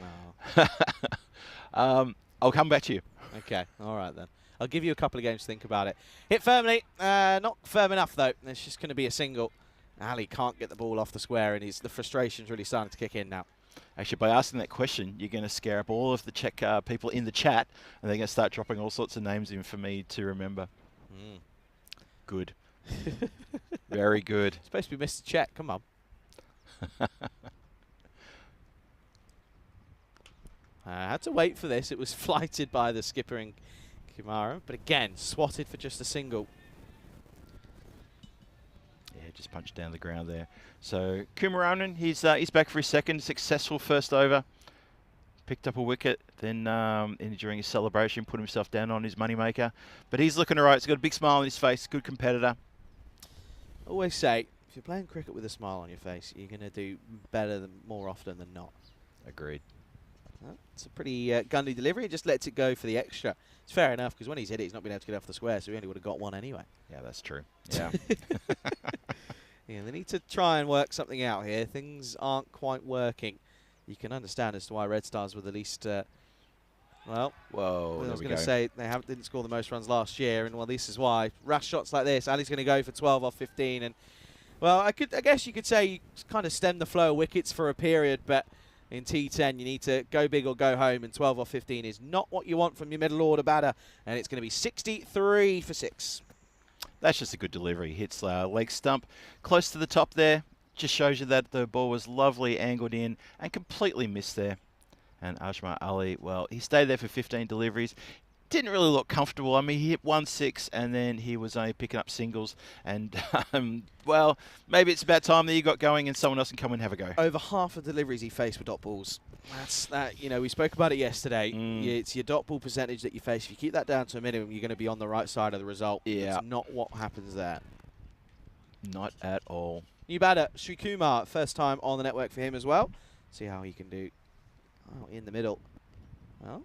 A: Oh.
D: I'll come back to you.
A: Okay, all right then. I'll give you a couple of games to think about it. Hit firmly. Not firm enough, though. It's just going to be a single. Ali can't get the ball off the square, and the frustration's really starting to kick in now.
D: Actually, by asking that question, you're going to scare up all of the Czech people in the chat, and they're going to start dropping all sorts of names in for me to remember. Good. Very good.
A: It's supposed to be Mr. Czech. Come on. I had to wait for this. It was flighted by the skipper in Kumara, but again, swatted for just a single.
D: Yeah, just punched down the ground there. So Kumaranen, he's back for his second successful first over. Picked up a wicket, then during his celebration, put himself down on his moneymaker. But he's looking all right. He's got a big smile on his face. Good competitor.
A: Always say, if you're playing cricket with a smile on your face, you're going to do better than more often than not.
D: Agreed.
A: Well, it's a pretty gundy delivery. It just lets it go for the extra. It's fair enough, because when he's hit it, he's not been able to get off the square, so he only would have got one anyway.
D: Yeah, that's true. Yeah.
A: Yeah, they need to try and work something out here. Things aren't quite working. You can understand as to why Red Stars were the least... well,
D: Whoa,
A: I was going to say they didn't score the most runs last year, and well, this is why. Rash shots like this, Ali's going to go for 12 off 15, and well, I guess you could say you kind of stem the flow of wickets for a period, but in T10 you need to go big or go home, and 12 off 15 is not what you want from your middle order batter, and it's going to be 63 for 6.
D: That's just a good delivery. Hits leg stump close to the top there. Just shows you that the ball was lovely angled in and completely missed there. And Ajmal Ali, well, he stayed there for 15 deliveries. Didn't really look comfortable. I mean, he hit 1-6 and then he was only picking up singles. And, well, maybe it's about time that he got going and someone else can come and have a go.
A: Over half of the deliveries he faced were dot balls. That's that. You know, we spoke about it yesterday. It's your dot ball percentage that you face. If you keep that down to a minimum, you're going to be on the right side of the result.
D: Yeah.
A: It's not what happens there.
D: Not at all.
A: New batter, Sri Kumar, first time on the network for him as well. See how he can do. Oh, in the middle. Well,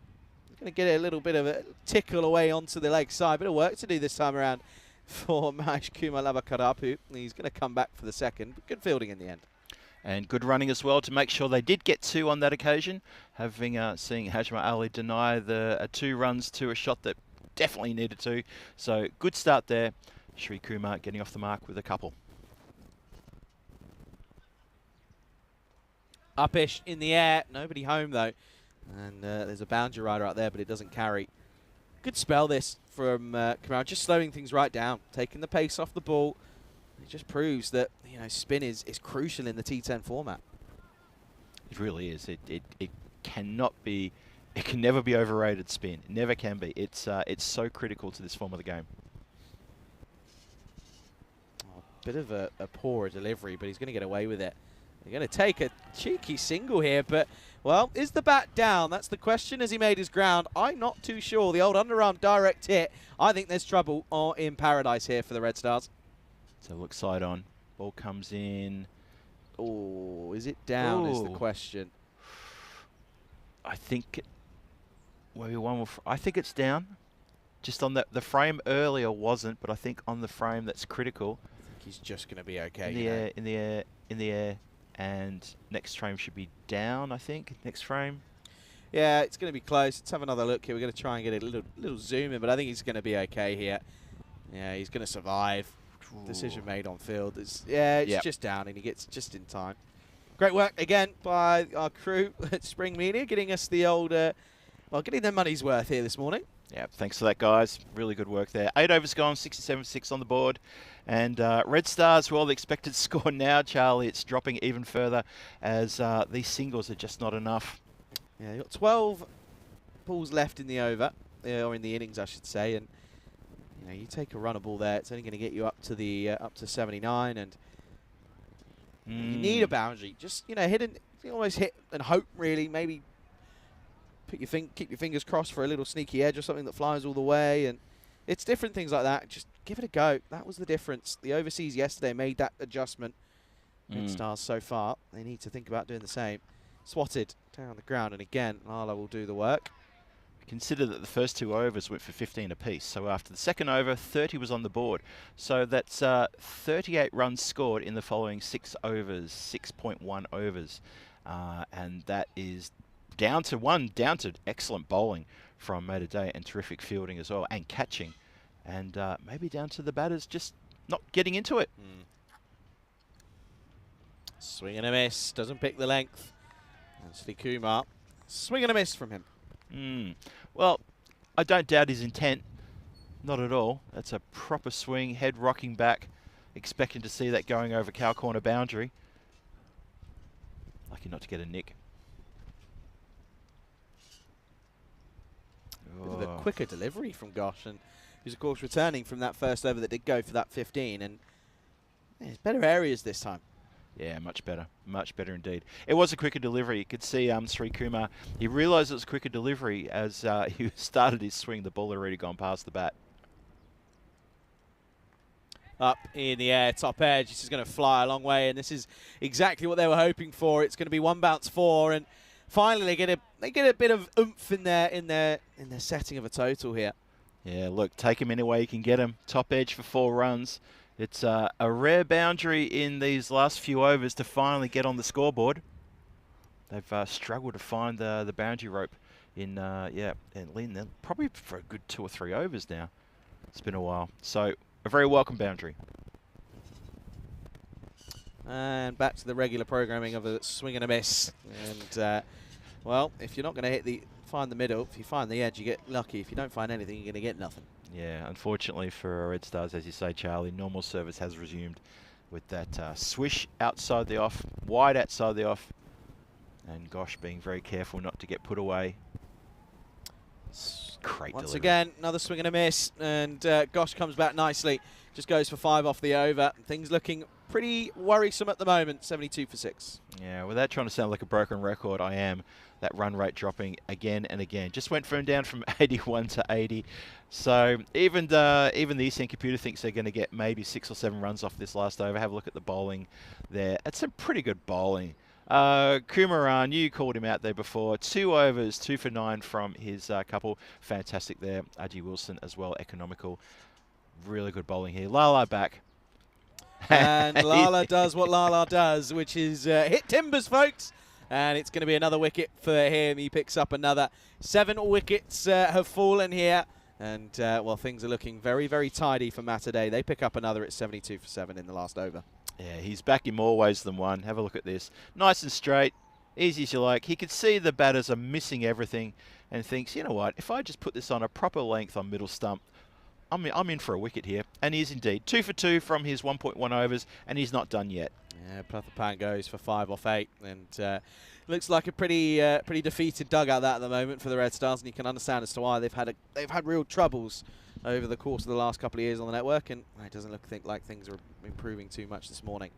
A: he's going to get a little bit of a tickle away onto the leg side. Bit of work to do this time around for Mahesh Kumar Lavakarapu. He's going to come back for the second. But good fielding in the end.
D: And good running as well to make sure they did get 2 on that occasion. Having seeing Ajmal Ali deny the 2 runs to a shot that definitely needed to. So good start there. Sri Kumar getting off the mark with a couple.
A: Upish in the air. Nobody home, though. And there's a boundary rider out there, but it doesn't carry. Good spell, this, from Kumar. Just slowing things right down. Taking the pace off the ball. It just proves that, you know, spin is crucial in the T10 format.
D: It really is. It cannot be... It can never be overrated, spin. It never can be. It's so critical to this form of the game.
A: Oh, bit of a poor delivery, but he's going to get away with it. They're going to take a cheeky single here, but, well, is the bat down? That's the question as he made his ground. I'm not too sure. The old underarm direct hit. I think there's trouble in paradise here for the Red Stars.
D: So look side on. Ball comes in.
A: Oh, is it down is the question.
D: I think... Maybe one more... I think it's down. Just on the frame earlier wasn't, but I think on the frame that's critical.
A: I think he's just going to be okay.
D: In the air. And next frame should be down, I think. Next frame.
A: Yeah, it's going to be close. Let's have another look here. We're going to try and get a little zoom in, but I think he's going to be okay here. Yeah, he's going to survive. Ooh. Decision made on field. It's just down, and he gets just in time. Great work again by our crew at Spring Media, getting us the old, well, getting their money's worth here this morning.
D: Yeah, thanks for that, guys. Really good work there. 8 overs gone, 67-6 on the board. And Red Stars, well, the expected score now, Charlie, it's dropping even further as these singles are just not enough.
A: Yeah, you've got 12 balls left in the over, or in the innings, I should say. And you know, you take a runner ball there, it's only going to get you up to the up to 79, and you need a boundary. Just, you know, almost hit and hope, really. Maybe keep your fingers crossed for a little sneaky edge or something that flies all the way, and it's different things like that. Just give it a go. That was the difference. The overseas yesterday made that adjustment. Red Stars so far, they need to think about doing the same. Swatted down the ground, and again, Lala will do the work.
D: Consider that the first 2 overs went for 15 apiece. So after the second over, 30 was on the board. So that's 38 runs scored in the following 6 overs, 6.1 overs. And that is down to excellent bowling from Mater Day and terrific fielding as well, and catching. And maybe down to the batters just not getting into it.
A: Swing and a miss. Doesn't pick the length. And Sri Kumar. Swing and a miss from him.
D: Well, I don't doubt his intent. Not at all. That's a proper swing, head rocking back, expecting to see that going over cow corner boundary. Lucky not to get a nick.
A: Bit of a quicker delivery from Gosh, and he's of course returning from that first over that did go for that 15, and there's better areas this time.
D: Yeah, much better indeed. It was a quicker delivery. You could see Sri Kumar, he realised it was a quicker delivery as he started his swing. The ball had already gone past the bat.
A: up in the air, top edge. This is going to fly a long way, and this is exactly what they were hoping for. It's going to be 1 bounce 4, and finally they get a bit of oomph in their setting of a total here.
D: Yeah, look, take him any way you can get him. Top edge for 4 runs. It's a rare boundary in these last few overs to finally get on the scoreboard. They've struggled to find the boundary rope in Lynn, probably for a good 2 or 3 overs now. It's been a while. So, a very welcome boundary.
A: And back to the regular programming of a swing and a miss. And, well, if you're not going to find the middle, if you find the edge, you get lucky. If you don't find anything, you're going to get nothing.
D: Yeah, unfortunately for Red Stars, as you say, Charlie, normal service has resumed with that swish outside the off, wide outside the off, and Gosh being very careful not to get put away. Great
A: Once
D: delivery.
A: again, another swing and a miss, and Gosh comes back nicely. Just goes for 5 off the over. Things looking pretty worrisome at the moment, 72 for 6.
D: Yeah, without trying to sound like a broken record, I am. That run rate dropping again and again. Just went down from 81 to 80. So even the ECN computer thinks they're going to get maybe 6 or 7 runs off this last over. Have a look at the bowling there. It's some pretty good bowling. Kumaran, you called him out there before. 2 overs, 2 for 9 from his couple. Fantastic there. Aji Wilson as well, economical. Really good bowling here. Lala back.
A: And Lala does what Lala does, which is hit timbers, folks. And it's going to be another wicket for him. He picks up another. 7 wickets have fallen here. And, well, things are looking very, very tidy for Matterday. They pick up another at 72 for 7 in the last over.
D: Yeah, he's back in more ways than one. Have a look at this. Nice and straight, easy as you like. He could see the batters are missing everything and thinks, you know what, if I just put this on a proper length on middle stump, I'm in for a wicket here. And he is indeed. 2 for 2 from his 1.1 overs, and he's not done yet.
A: Yeah, Prathapan goes for 5 off 8, and looks like a pretty defeated dugout that at the moment for the Red Stars, and you can understand as to why they've had real troubles over the course of the last couple of years on the network, and it doesn't look like things are improving too much this morning.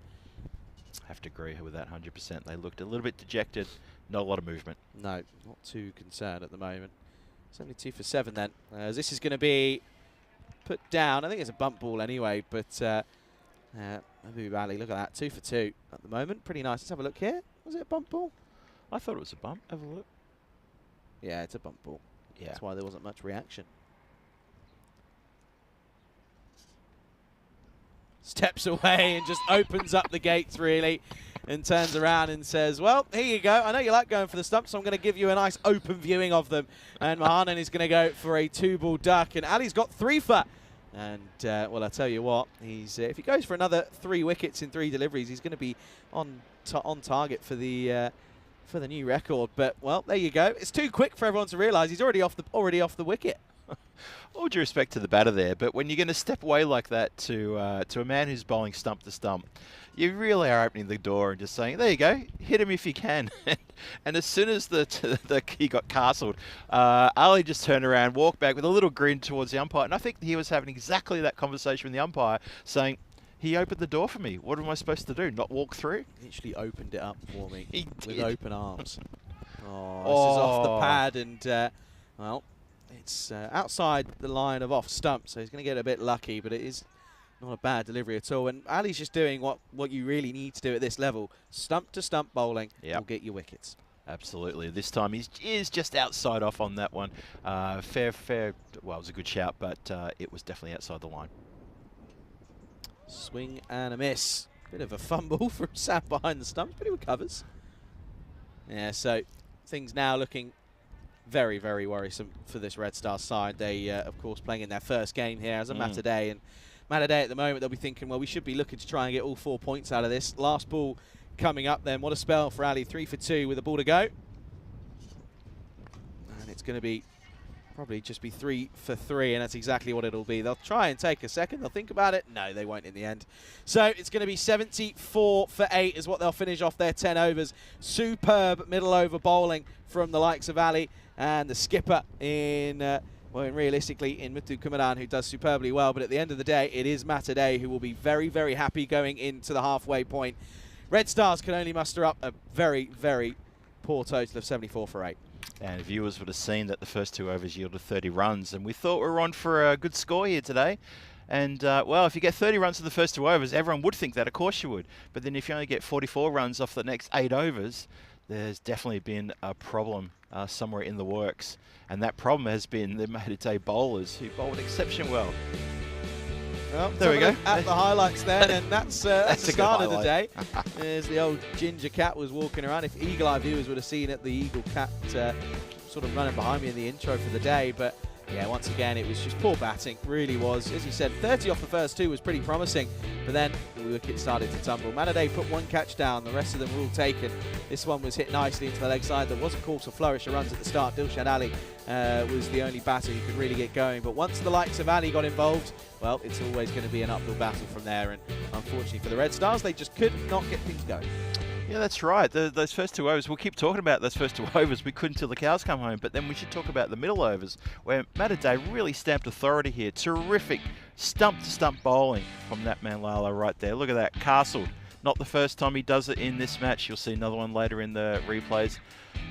D: Have to agree with that 100%. They looked a little bit dejected, not a lot of movement.
A: No, not too concerned at the moment. 72 for 7 then, as this is going to be put down. I think it's a bump ball anyway, but Mahbub Ali, look at that, 2 for 2 at the moment. Pretty nice. Let's have a look here. Was it a bump ball?
D: I thought it was a bump. Have a look.
A: Yeah, it's a bump ball.
D: Yeah.
A: That's why there wasn't much reaction. Steps away and just opens up the gates, really, and turns around and says, well, here you go. I know you like going for the stumps, so I'm going to give you a nice open viewing of them. And Mahanan is going to go for a 2-ball duck, and Ali's got 3 for. And, well, I'll tell you what, he's if he goes for another 3 wickets in 3 deliveries, he's going to be on target for the new record. But, well, there you go. It's too quick for everyone to realise he's already off the wicket.
D: All due respect to the batter there, but when you're going to step away like that to a man who's bowling stump to stump, you really are opening the door and just saying, there you go, hit him if you can. And as soon as he got castled, Ali just turned around, walked back with a little grin towards the umpire, and I think he was having exactly that conversation with the umpire, saying, he opened the door for me. What am I supposed to do, not walk through?
A: He actually opened it up for me with
D: did.
A: open arms. Oh, this is off the pad, and, well, it's outside the line of off stump, so he's going to get a bit lucky, but it is not a bad delivery at all. And Ali's just doing what you really need to do at this level. Stump to stump bowling will get you wickets.
D: Absolutely. This time he is just outside off on that one. Fair. Well, it was a good shout, but it was definitely outside the line.
A: Swing and a miss. Bit of a fumble from Sam behind the stumps, but he recovers. Yeah, so things now looking very, very worrisome for this Red Star side. They, of course, playing in their first game here as a Matterday. And Matterday at the moment, they'll be thinking, well, we should be looking to try and get all 4 points out of this. Last ball coming up then. What a spell for Ali. 3 for 2 with a ball to go. And it's going to be probably just be 3 for 3, and that's exactly what it'll be. They'll try and take a second. They'll think about it. No, they won't in the end. So it's going to be 74 for 8 is what they'll finish off their 10 overs. Superb middle over bowling from the likes of Ali and the skipper realistically in Muthu Kumaran, who does superbly well. But at the end of the day, it is Matterday who will be very, very happy going into the halfway point. Red Stars can only muster up a very, very poor total of 74 for 8.
D: And viewers would have seen that the first 2 overs yielded 30 runs, and we thought we were on for a good score here today. And, well, if you get 30 runs in the first 2 overs, everyone would think that. Of course you would. But then if you only get 44 runs off the next 8 overs, there's definitely been a problem somewhere in the works. And that problem has been the Malta bowlers, who bowled exceptionally well.
A: Well,
D: there we go.
A: At the highlights then, and that's the
D: a
A: start
D: good
A: of the day.
D: highlight.
A: There's the old ginger cat was walking around. If Eagle Eye viewers would have seen it, the Eagle cat sort of running behind me in the intro for the day. But yeah, once again, it was just poor batting, really was. As you said, 30 off the first 2 was pretty promising, but then the wicket started to tumble. Malta put 1 catch down, the rest of them were all taken. This one was hit nicely into the leg side. There was, of course, a flourish of runs at the start. Dilshad Ali was the only batter who could really get going, but once the likes of Ali got involved, well, it's always going to be an uphill battle from there, and unfortunately for the Red Stars, they just could not get things going.
D: Yeah, that's right. Those first 2 overs, we'll keep talking about those first 2 overs. We couldn't till the cows come home, but then we should talk about the middle overs, where Malta really stamped authority here. Terrific stump-to-stump bowling from that man Lala right there. Look at that, castled. Not the first time he does it in this match. You'll see another one later in the replays.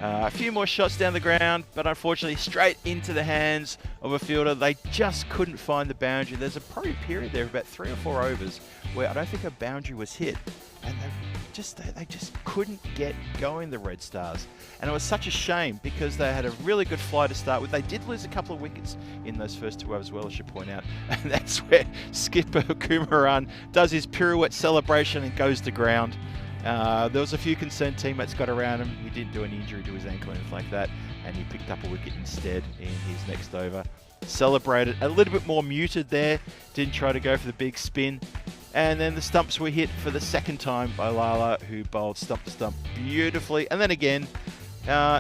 D: A few more shots down the ground, but unfortunately straight into the hands of a fielder. They just couldn't find the boundary. There's a probably period there of about 3 or 4 overs where I don't think a boundary was hit, and they just couldn't get going, the Red Stars. And it was such a shame because they had a really good fly to start with. They did lose a couple of wickets in those first 2 overs as well, I should point out. And that's where skipper Kumaran does his pirouette celebration and goes to ground. There was a few concerned teammates got around him. He didn't do any injury to his ankle or anything like that, and he picked up a wicket instead in his next over. Celebrated a little bit more muted there, didn't try to go for the big spin. And then the stumps were hit for the second time by Lala, who bowled stump to stump beautifully. And then again,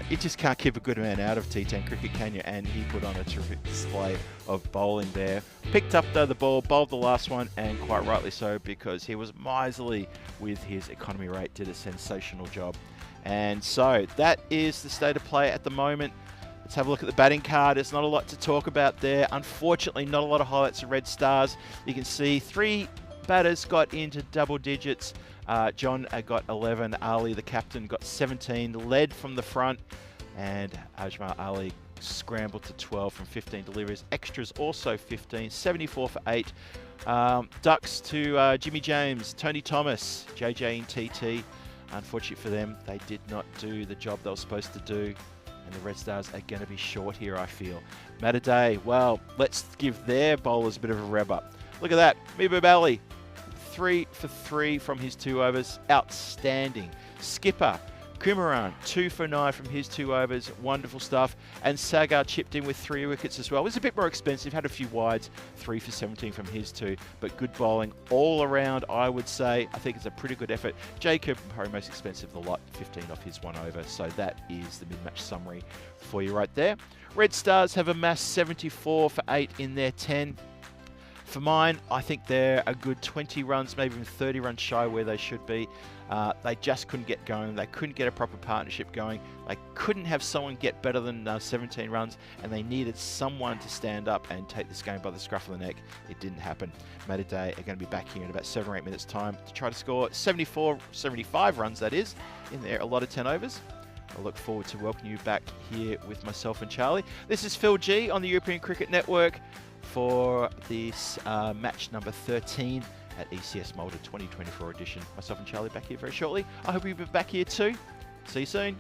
D: you just can't keep a good man out of T10 cricket, can you? And he put on a terrific display of bowling there. Picked up the ball, bowled the last one, and quite rightly so, because he was miserly with his economy rate, did a sensational job. And so that is the state of play at the moment. Let's have a look at the batting card. There's not a lot to talk about there. Unfortunately, not a lot of highlights of Red Stars. You can see 3 batters got into double digits. John got 11. Ali, the captain, got 17. Led from the front. And Ajmal Ali scrambled to 12 from 15 deliveries. Extras also 15. 74 for 8. Ducks to Jimmy James, Tony Thomas, JJ and TT. Unfortunately for them, they did not do the job they were supposed to do. And the Red Stars are going to be short here, I feel. Malta, well, let's give their bowlers a bit of a rev up. Look at that. Mehboob Ali, 3 for 3 from his 2 overs. Outstanding. Skipper Kumaran, 2 for 9 from his 2 overs. Wonderful stuff. And Sagar chipped in with 3 wickets as well. It was a bit more expensive. Had a few wides. 3 for 17 from his 2. But good bowling all around, I would say. I think it's a pretty good effort. Jacob, probably most expensive of the lot, 15 off his 1 over. So that is the mid-match summary for you right there. Red Stars have amassed 74 for 8 in their 10. For mine, I think they're a good 20 runs, maybe even 30 runs shy where they should be. They just couldn't get going. They couldn't get a proper partnership going. They couldn't have someone get better than 17 runs, and they needed someone to stand up and take this game by the scruff of the neck. It didn't happen. Malta are going to be back here in about 7 or 8 minutes' time to try to score 75 runs, that is, in their allotted 10 overs. I look forward to welcoming you back here with myself and Charlie. This is Phil G on the European Cricket Network for this match number 13 at ECS Malta 2024 edition. Myself and Charlie back here very shortly. I hope you'll be back here too. See you soon.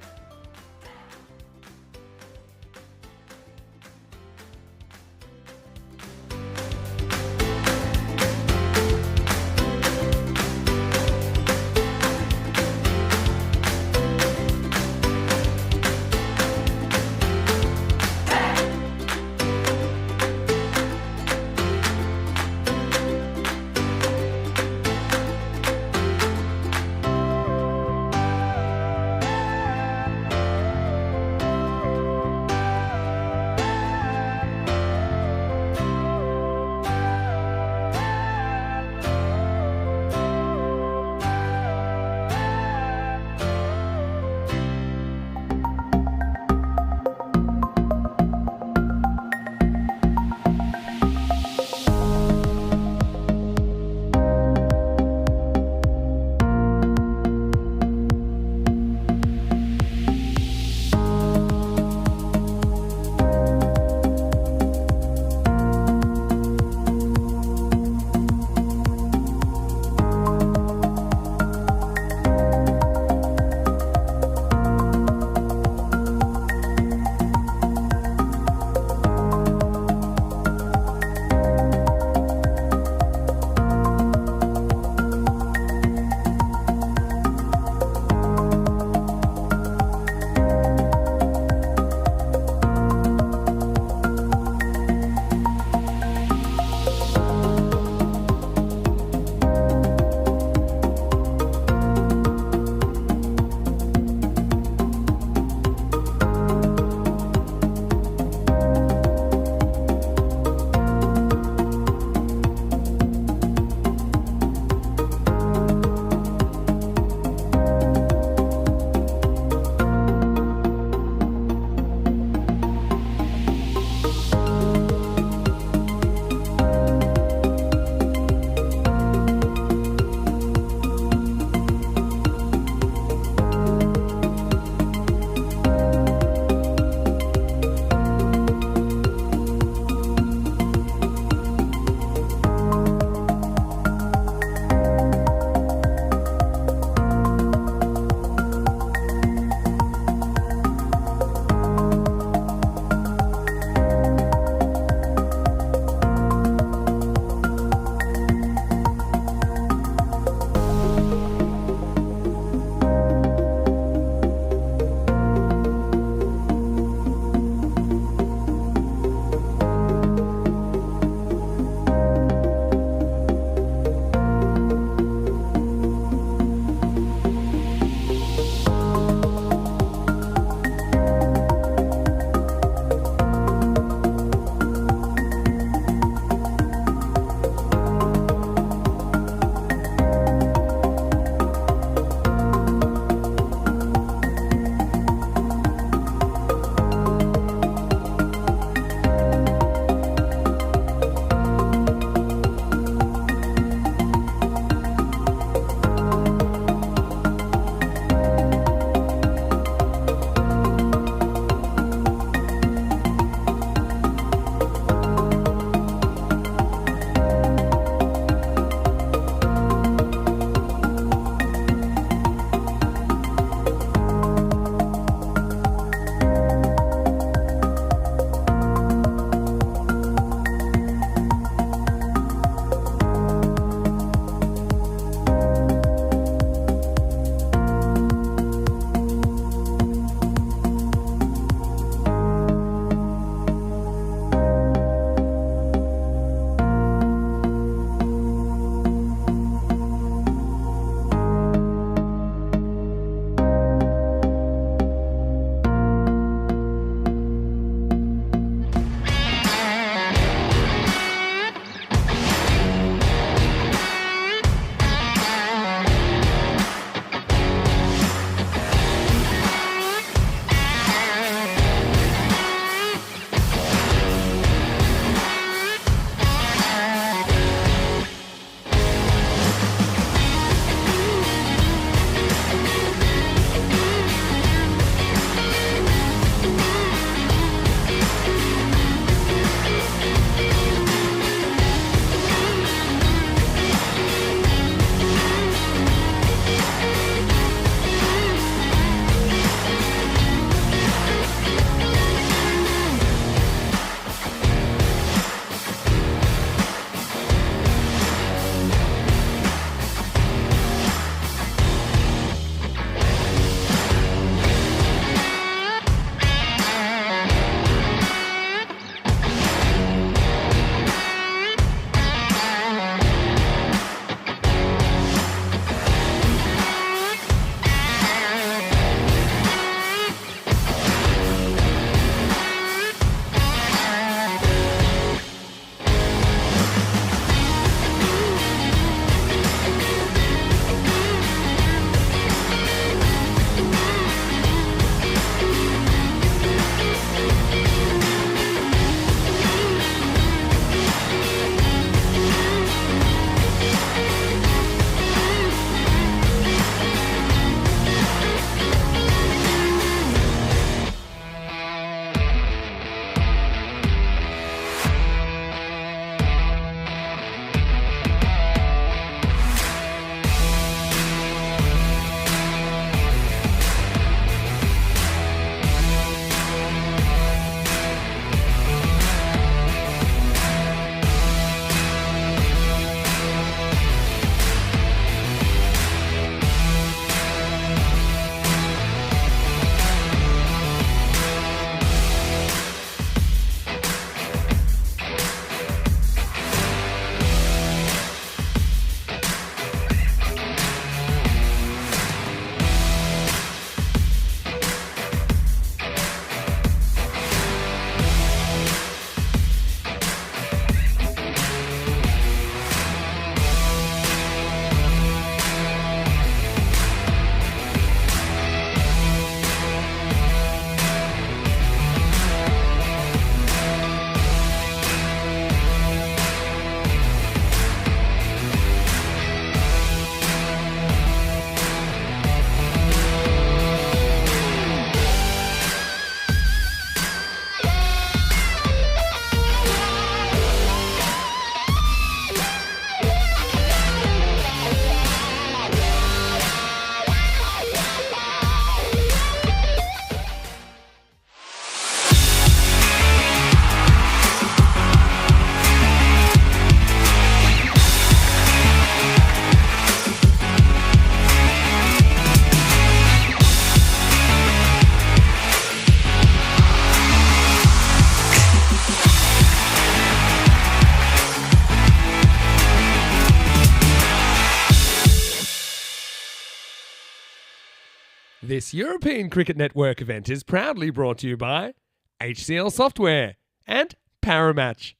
B: This European Cricket Network event is proudly brought to you by HCL Software and Paramatch.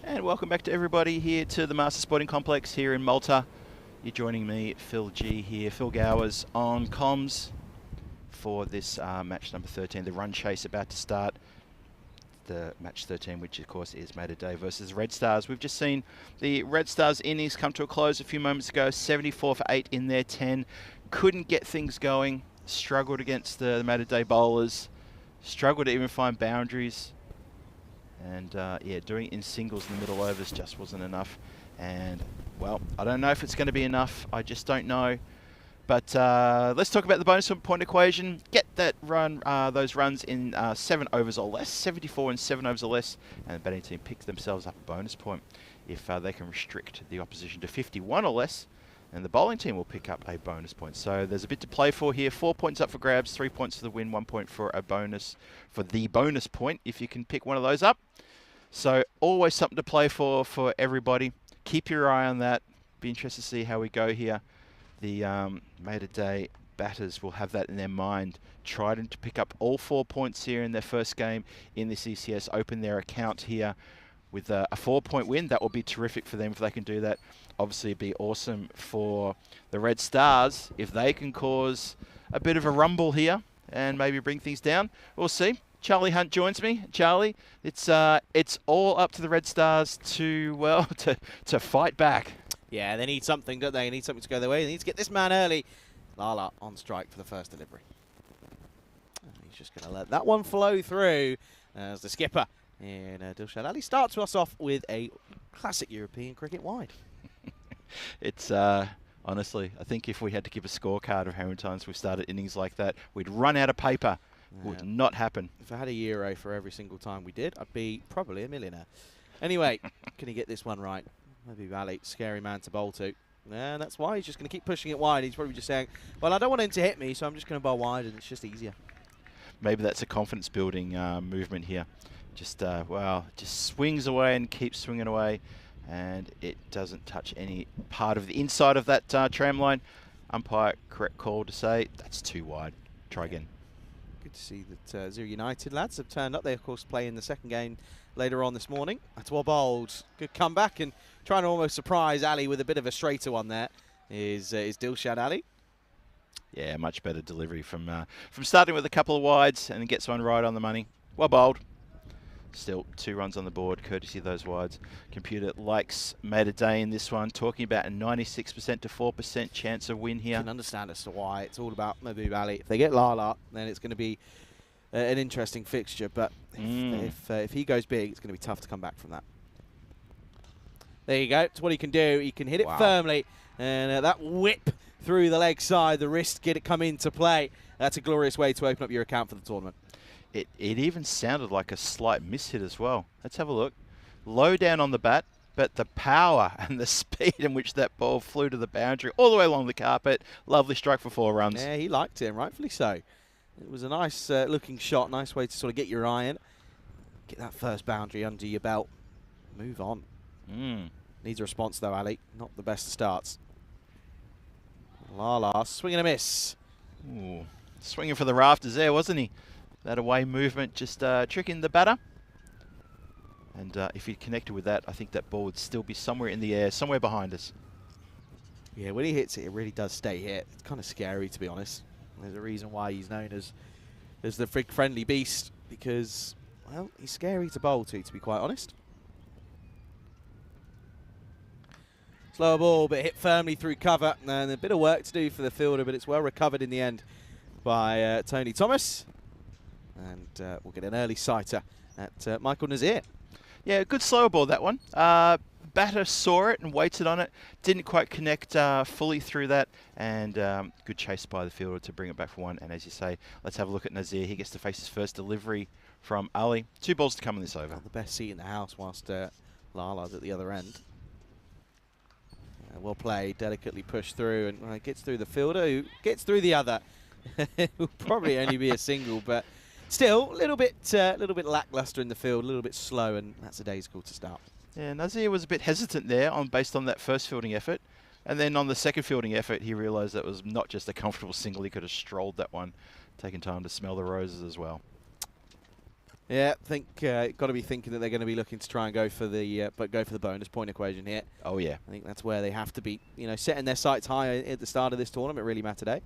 D: And welcome back to everybody here to the Master Sporting Complex here in Malta. You're joining me, Phil G here, Phil Gowers on comms for this match number 13, the run chase about to start. The match 13, which of course is Malta Day versus Red Stars. We've just seen the Red Stars innings come to a close a few moments ago, 74 for 8 in their 10. Couldn't get things going, struggled against the Malta Day bowlers, struggled to even find boundaries. And yeah, doing it in singles in the middle overs just wasn't enough. And well, I don't know if it's going to be enough. I just don't know. But let's talk about the bonus point equation. Get that run, those runs in 7 overs or less, 74 in 7 overs or less, and the batting team picks themselves up a bonus point if they can restrict the opposition to 51 or less, and the bowling team will pick up a bonus point. So there's a bit to play for here. 4 points up for grabs, 3 points for the win, 1 point for a bonus, for the bonus point if you can pick one of those up. So always something to play for everybody. Keep your eye on that. Be interested to see how we go here. The Malta Day batters will have that in their mind. Tried to pick up all 4 points here in their first game in this ECS. Open their account here with a 4-point win. That will be terrific for them if they can do that. Obviously, it'd be awesome for the Red Stars if they can cause a bit of a rumble here and maybe bring things down. We'll see. Charlie Hunt joins me. Charlie, it's all up to the Red Stars to, well, to fight back.
A: Yeah, they need something, don't they? They need something to go their way. They need to get this man early. Lala on strike for the first delivery. He's just going to let that one flow through as the skipper in Dilshad Ali starts us off with a classic European cricket wide.
D: It's honestly, I think if we had to give a scorecard of how many times we started innings like that, we'd run out of paper.
A: Yeah.
D: Would not happen.
A: If I had a Euro for every single time we did, I'd be probably a millionaire. Anyway, can he get this one right? Maybe Valley, scary man to bowl to. And that's why he's just going to keep pushing it wide. He's probably just saying, well, I don't want him to hit me, so I'm just going to bowl wide, and it's just easier.
D: Maybe that's a confidence-building movement here. Just, well, just swings away and keeps swinging away, and it doesn't touch any part of the inside of that tram line. Umpire, correct call to say, that's too wide. Try again.
A: Good to see that Zero United lads have turned up. They, of course, play in the second game later on this morning. That's well bowled. Good comeback and trying to almost surprise Ali with a bit of a straighter one there is Dilshad Ali.
D: Yeah, much better delivery from starting with a couple of wides and gets one right on the money. Well bowled. Still 2 runs on the board, courtesy of those wides. Computer likes Malta Day in this one, talking about a 96% to 4% chance of win here.
A: I can understand as to why. It's all about Mahbub Ali. If they get Lala, then it's going to be an interesting fixture. But if he goes big, it's going to be tough to come back from that. There you go. It's what he can do. He can hit it firmly. And that whip through the leg side, the wrist, get it come into play. That's a glorious way to open up your account for the tournament.
D: It even sounded like a slight miss hit as well. Let's have a look. Low down on the bat, but the power and the speed in which that ball flew to the boundary all the way along the carpet. Lovely strike for 4 runs.
A: Yeah, he liked it, and rightfully so. It was a nice looking shot, nice way to sort of get your eye in. Get that first boundary under your belt. Move on. Needs a response though, Ali. Not the best of starts. Lala, swing and a miss.
D: Ooh, swinging for the rafters there, wasn't he? That away movement just tricking the batter. And if he connected with that, I think that ball would still be somewhere in the air, somewhere behind us.
A: Yeah, when he hits it, it really does stay hit. It's kind of scary, to be honest. There's a reason why he's known as the friendly beast, because, well, he's scary to bowl to be quite honest. Slower ball, but hit firmly through cover. And a bit of work to do for the fielder, but it's well recovered in the end by Tony Thomas. And we'll get an early sighter at Michael Nazir.
D: Yeah, good slower ball, that one. Batter saw it and waited on it. Didn't quite connect fully through that. And good chase by the fielder to bring it back for 1. And as you say, let's have a look at Nazir. He gets to face his first delivery from Ali. 2 balls to come in this over.
A: Got the best seat in the house whilst Lala's at the other end. Well played, delicately pushed through, and gets through the fielder, who gets through the other. It will probably only be a single, but still a little bit lackluster in the field, a little bit slow, and that's a day's call to start.
D: Yeah, Nazir was a bit hesitant there based on that first fielding effort. And then on the second fielding effort, he realised that was not just a comfortable single. He could have strolled that one, taken time to smell the roses as well.
A: Yeah, I think got to be thinking that they're going to be looking to try and go for the bonus point equation here.
D: Oh yeah,
A: I think that's where they have to be, setting their sights high at the start of this tournament. Really matter today.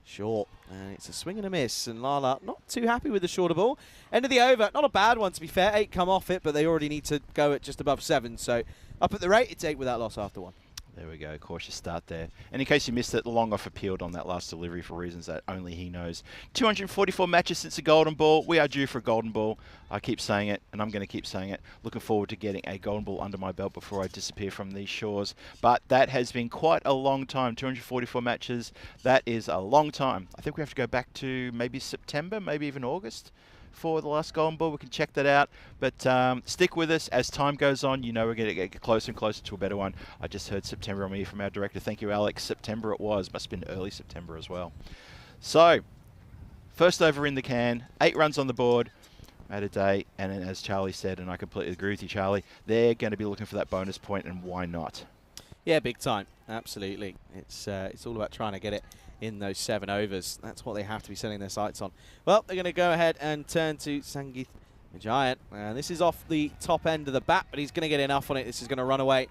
A: Short, and it's a swing and a miss, and Lala not too happy with the shorter ball. End of the over, not a bad one to be fair. 8 come off it, but they already need to go at just above 7. So up at the rate, it's 8 without loss after 1.
D: There we go, cautious start there. And in case you missed it, the long off appealed on that last delivery for reasons that only he knows. 244 matches since the Golden Ball. We are due for a Golden Ball. I keep saying it, and I'm going to keep saying it. Looking forward to getting a Golden Ball under my belt before I disappear from these shores. But that has been quite a long time, 244 matches. That is a long time. I think we have to go back to maybe September, maybe even August for the last Golden Ball. We can check that out. But stick with us as time goes on. You know we're going to get closer and closer to a better one. I just heard September on me from our director. Thank you, Alex. September it was. Must have been early September as well. So, first over in the can. 8 runs on the board at a day. And then as Charlie said, and I completely agree with you, Charlie, they're going to be looking for that bonus point, and why not?
A: Yeah, big time. Absolutely. It's all about trying to get it in those 7 overs. That's what they have to be setting their sights on. Well, they're going to go ahead and turn to Sangeeth the Giant. This is off the top end of the bat, but he's going to get enough on it. This is going to run away.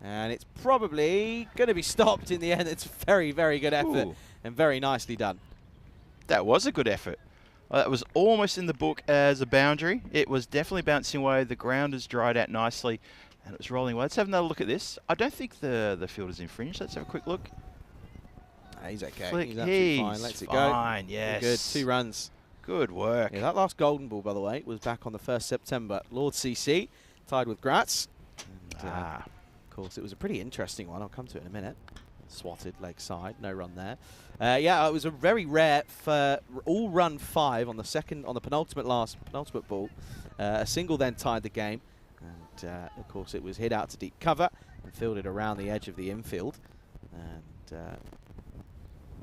A: And it's probably going to be stopped in the end. It's a very, very good effort.
D: Ooh.
A: And very nicely done.
D: That was a good effort. That was almost in the book as a boundary. It was definitely bouncing away. The ground has dried out nicely, and it was rolling away. Let's have another look at this. I don't think the field is infringed. Let's have a quick look.
A: He's okay.
D: Flick,
A: He's absolutely fine. Lets it go.
D: Fine, yes.
A: Good. 2 runs.
D: Good work.
A: Yeah, that last Golden Ball, by the way, was back on the 1st September. Lord CC tied with Gratz. And, of course, it was a pretty interesting one. I'll come to it in a minute. Swatted leg side, no run there. Yeah, it was a very rare for all run 5 on the penultimate ball. A single then tied the game, and of course it was hit out to deep cover and fielded around the edge of the infield. And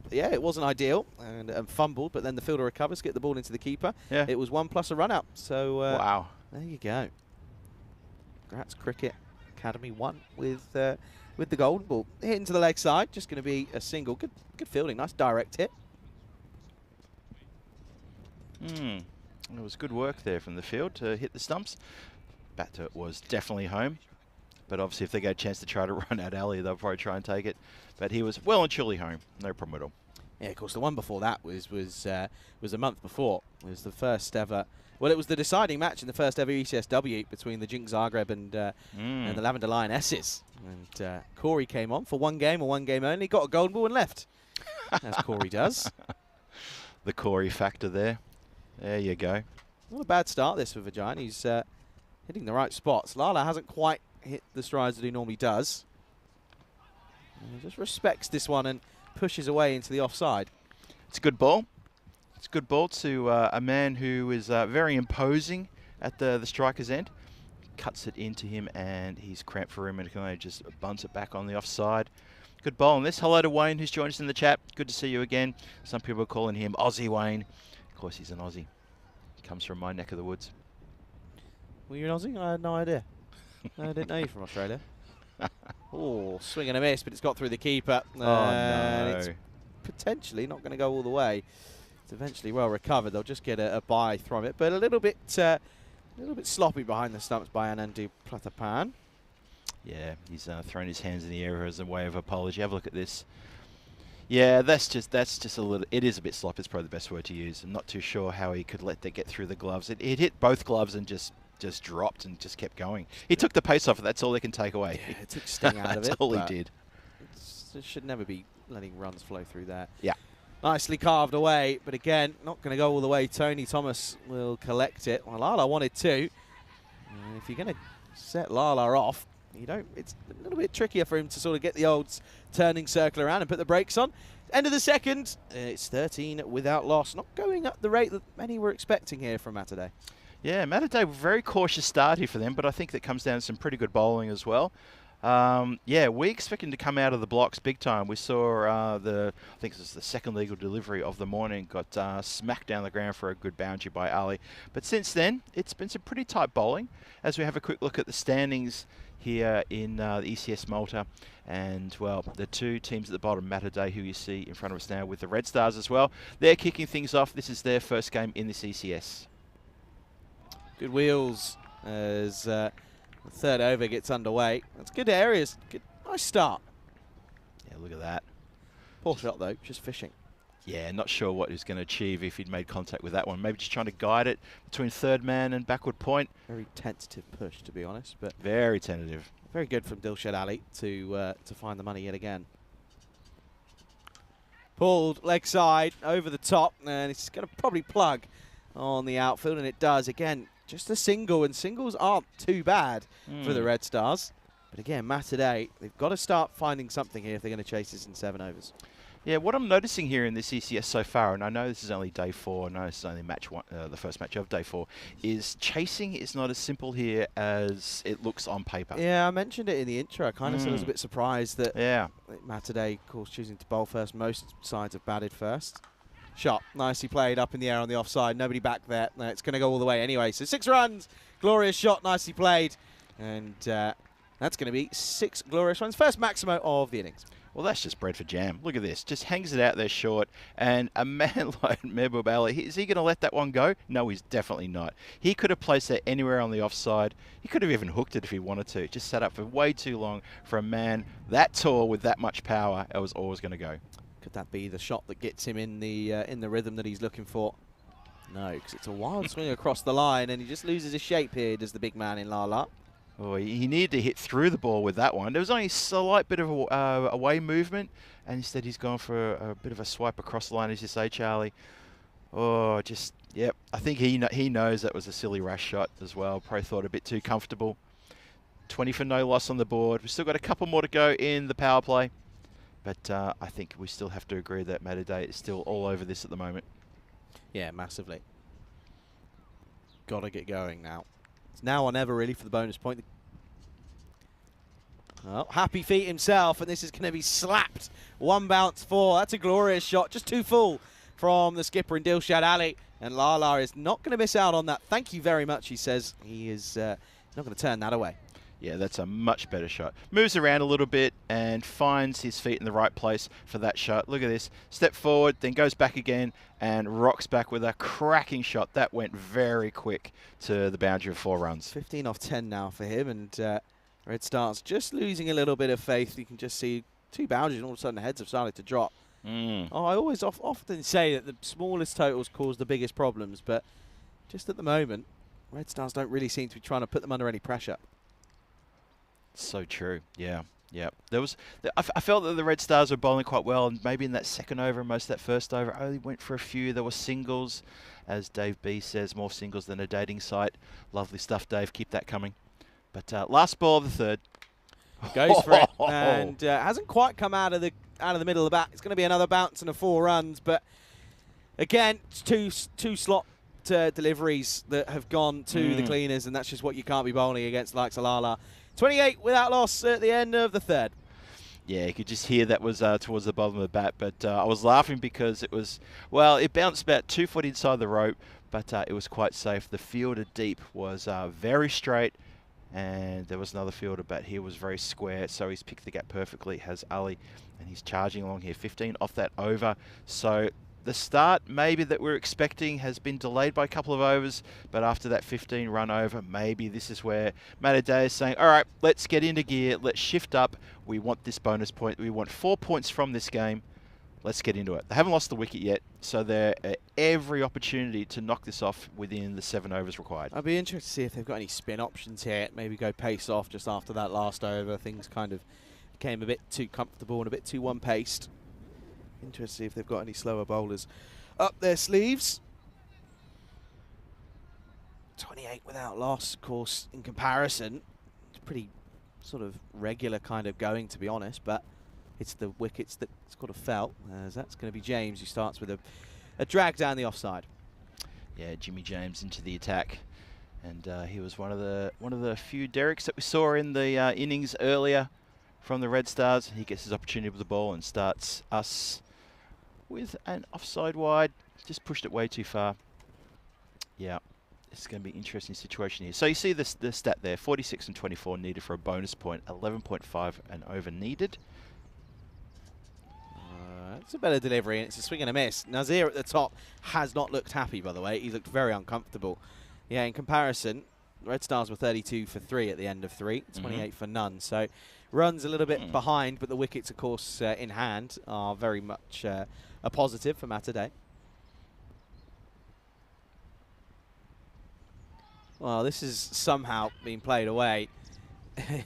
A: yeah, it wasn't ideal and fumbled, but then the fielder recovers, get the ball into the keeper.
D: Yeah.
A: It was 1 plus a run out. So
D: wow.
A: There you go. Gratz Cricket Academy won with the Golden Ball. Hitting to the leg side, just going to be a single. Good fielding, nice direct hit.
D: It was good work there from the field to hit the stumps. Batter was definitely home. But obviously if they get a chance to try to run out alley, they'll probably try and take it. But he was well and truly home. No problem at all.
A: Yeah, of course, the one before that was a month before. It was the first ever... Well, it was the deciding match in the first ever ECSW between the Jink Zagreb and the Lavender Lionesses. And Corey came on for 1 game or 1 game only, got a Golden Ball and left, as Corey does.
D: The Corey factor there. There you go.
A: Not a bad start this for the Giant. He's hitting the right spots. Lala hasn't quite hit the strides that he normally does. And he just respects this one and pushes away into the offside.
D: It's a good ball. It's a good ball to a man who is very imposing at the striker's end. Cuts it into him, and he's cramped for him, and can only just bunts it back on the offside. Good ball on this. Hello to Wayne, who's joined us in the chat. Good to see you again. Some people are calling him Aussie Wayne. Of course, he's an Aussie. He comes from my neck of the woods.
A: Were you an Aussie? I had no idea. I didn't know you from Australia. Oh, swing and a miss, but it's got through the keeper.
D: Oh, no.
A: It's potentially not going to go all the way. It's eventually well recovered. They'll just get a bye from it, but a little bit sloppy behind the stumps by Anandu Platapan.
D: Yeah, he's thrown his hands in the air as a way of apology. Have a look at this. Yeah, that's just a little. It is a bit sloppy. It's probably the best word to use. I'm not too sure how he could let that get through the gloves. It hit both gloves and just dropped and just kept going. He took the pace off it. That's all they can take away.
A: Yeah, it took sting out of it.
D: That's all he did.
A: It should never be letting runs flow through there.
D: Yeah.
A: Nicely carved away, but again, not going to go all the way. Tony Thomas will collect it. Well, Lala wanted to. If you're going to set Lala off, it's a little bit trickier for him to sort of get the old turning circle around and put the brakes on. End of the second, it's 13 without loss. Not going at the rate that many were expecting here from Matadei.
D: Yeah, Matadei, very cautious start here for them, but I think that comes down to some pretty good bowling as well. Yeah, we expect him to come out of the blocks big time. We saw I think this was the second legal delivery of the morning, got smacked down the ground for a good boundary by Ali. But since then, it's been some pretty tight bowling. As we have a quick look at the standings here in the ECS Malta, and well, the two teams at the bottom, Malta Day, who you see in front of us now with the Red Stars as well, they're kicking things off. This is their first game in this ECS.
A: Good wheels as the third over gets underway. That's good areas. Good, nice start.
D: Yeah, look at that.
A: Poor shot though, just fishing.
D: Yeah, not sure what he was going to achieve if he'd made contact with that one. Maybe just trying to guide it between third man and backward point.
A: Very tentative push, to be honest, but
D: Very tentative.
A: very good from Dilshad Ali to find the money yet again. Pulled leg side over the top, and it's going to probably plug on the outfield, and it does again. Just a single, and singles aren't too bad for the Red Stars. But again, Matadei, they've got to start finding something here if they're going to chase this in 7 overs.
D: Yeah, what I'm noticing here in this ECS so far, and I know this is only day 4, I know this is only match one, the first match of day 4, is chasing is not as simple here as it looks on paper.
A: Yeah, I mentioned it in the intro. I kind of said I was a bit surprised that Matadei, of course, choosing to bowl first. Most sides have batted first. Shot, nicely played up in the air on the offside. Nobody back there. No, it's going to go all the way anyway. So 6 runs, glorious shot, nicely played. And that's going to be 6 glorious runs. First maximo of the innings.
D: Well, that's just bread for jam. Look at this. Just hangs it out there short. And a man like Mehboob Ali, is he going to let that one go? No, he's definitely not. He could have placed that anywhere on the offside. He could have even hooked it if he wanted to. Just sat up for way too long for a man that tall with that much power. It was always going to go.
A: Could that be the shot that gets him in the rhythm that he's looking for? No, because it's a wild swing across the line, and he just loses his shape here, does the big man in Lala.
D: Oh, he needed to hit through the ball with that one. There was only a slight bit of away movement, and instead he's gone for a bit of a swipe across the line, as you say, Charlie. Oh, just, yep. I think he knows that was a silly rash shot as well. Probably thought a bit too comfortable. 20 for no loss on the board. We've still got a couple more to go in the power play. But I think we still have to agree that Matadei is still all over this at the moment.
A: Yeah, massively. Got to get going now. It's now or never, really, for the bonus point. Well, happy feet himself, and this is going to be slapped. 1 bounce 4. That's a glorious shot. Just too full from the skipper in Dilshad Ali. And Lala is not going to miss out on that. Thank you very much, he says. He is not going to turn that away.
D: Yeah, that's a much better shot. Moves around a little bit and finds his feet in the right place for that shot. Look at this. Step forward, then goes back again and rocks back with a cracking shot. That went very quick to the boundary of 4 runs.
A: 15 off 10 now for him, and Red Stars just losing a little bit of faith. You can just see 2 boundaries, and all of a sudden the heads have started to drop. Oh, I always often say that the smallest totals cause the biggest problems, but just at the moment, Red Stars don't really seem to be trying to put them under any pressure.
D: So true. Yeah. Yeah. I felt that the Red Stars were bowling quite well, and maybe in that second over and most of that first over, I only went for a few. There were singles, as Dave B says, more singles than a dating site. Lovely stuff, Dave. Keep that coming. But last ball of the third.
A: Goes for it, and hasn't quite come out of the middle of the bat. It's going to be another bounce and 4 runs, but again, it's two slot deliveries that have gone to the cleaners, and that's just what you can't be bowling against like Salala. 28 without loss at the end of the third.
D: Yeah, you could just hear that was towards the bottom of the bat, but I was laughing because it was, well, it bounced about 2 foot inside the rope, but it was quite safe. The fielder deep was very straight, and there was another fielder, but he was very square, so he's picked the gap perfectly, has Ali, and he's charging along here. 15 off that over, so the start maybe that we're expecting has been delayed by a couple of overs, but after that 15 run over, maybe this is where Matadei is saying, all right, let's get into gear, let's shift up. We want this bonus point. We want 4 points from this game. Let's get into it. They haven't lost the wicket yet, so they're every opportunity to knock this off within the 7 overs required.
A: I'd be interested to see if they've got any spin options here. Maybe go pace off just after that last over. Things kind of became a bit too comfortable and a bit too one-paced. Interested to see if they've got any slower bowlers up their sleeves. 28 without loss, of course, in comparison. It's pretty sort of regular kind of going, to be honest, but it's the wickets that's got to fell, as that's going to be James, who starts with a drag down the offside.
D: Yeah, Jimmy James into the attack. And he was one of the few Derricks that we saw in the innings earlier from the Red Stars. He gets his opportunity with the ball and starts us with an offside wide. Just pushed it way too far. Yeah, it's going to be an interesting situation here. So you see the stat there, 46 and 24 needed for a bonus point, 11.5 and over needed.
A: It's a better delivery, and it's a swing and a miss. Nazir at the top has not looked happy, by the way. He looked very uncomfortable. Yeah, in comparison, Red Stars were 32 for 3 at the end of 3, 28 for none. So runs a little bit behind, but the wickets, of course, in hand are very much a positive for Matterday. Well, this is somehow being played away.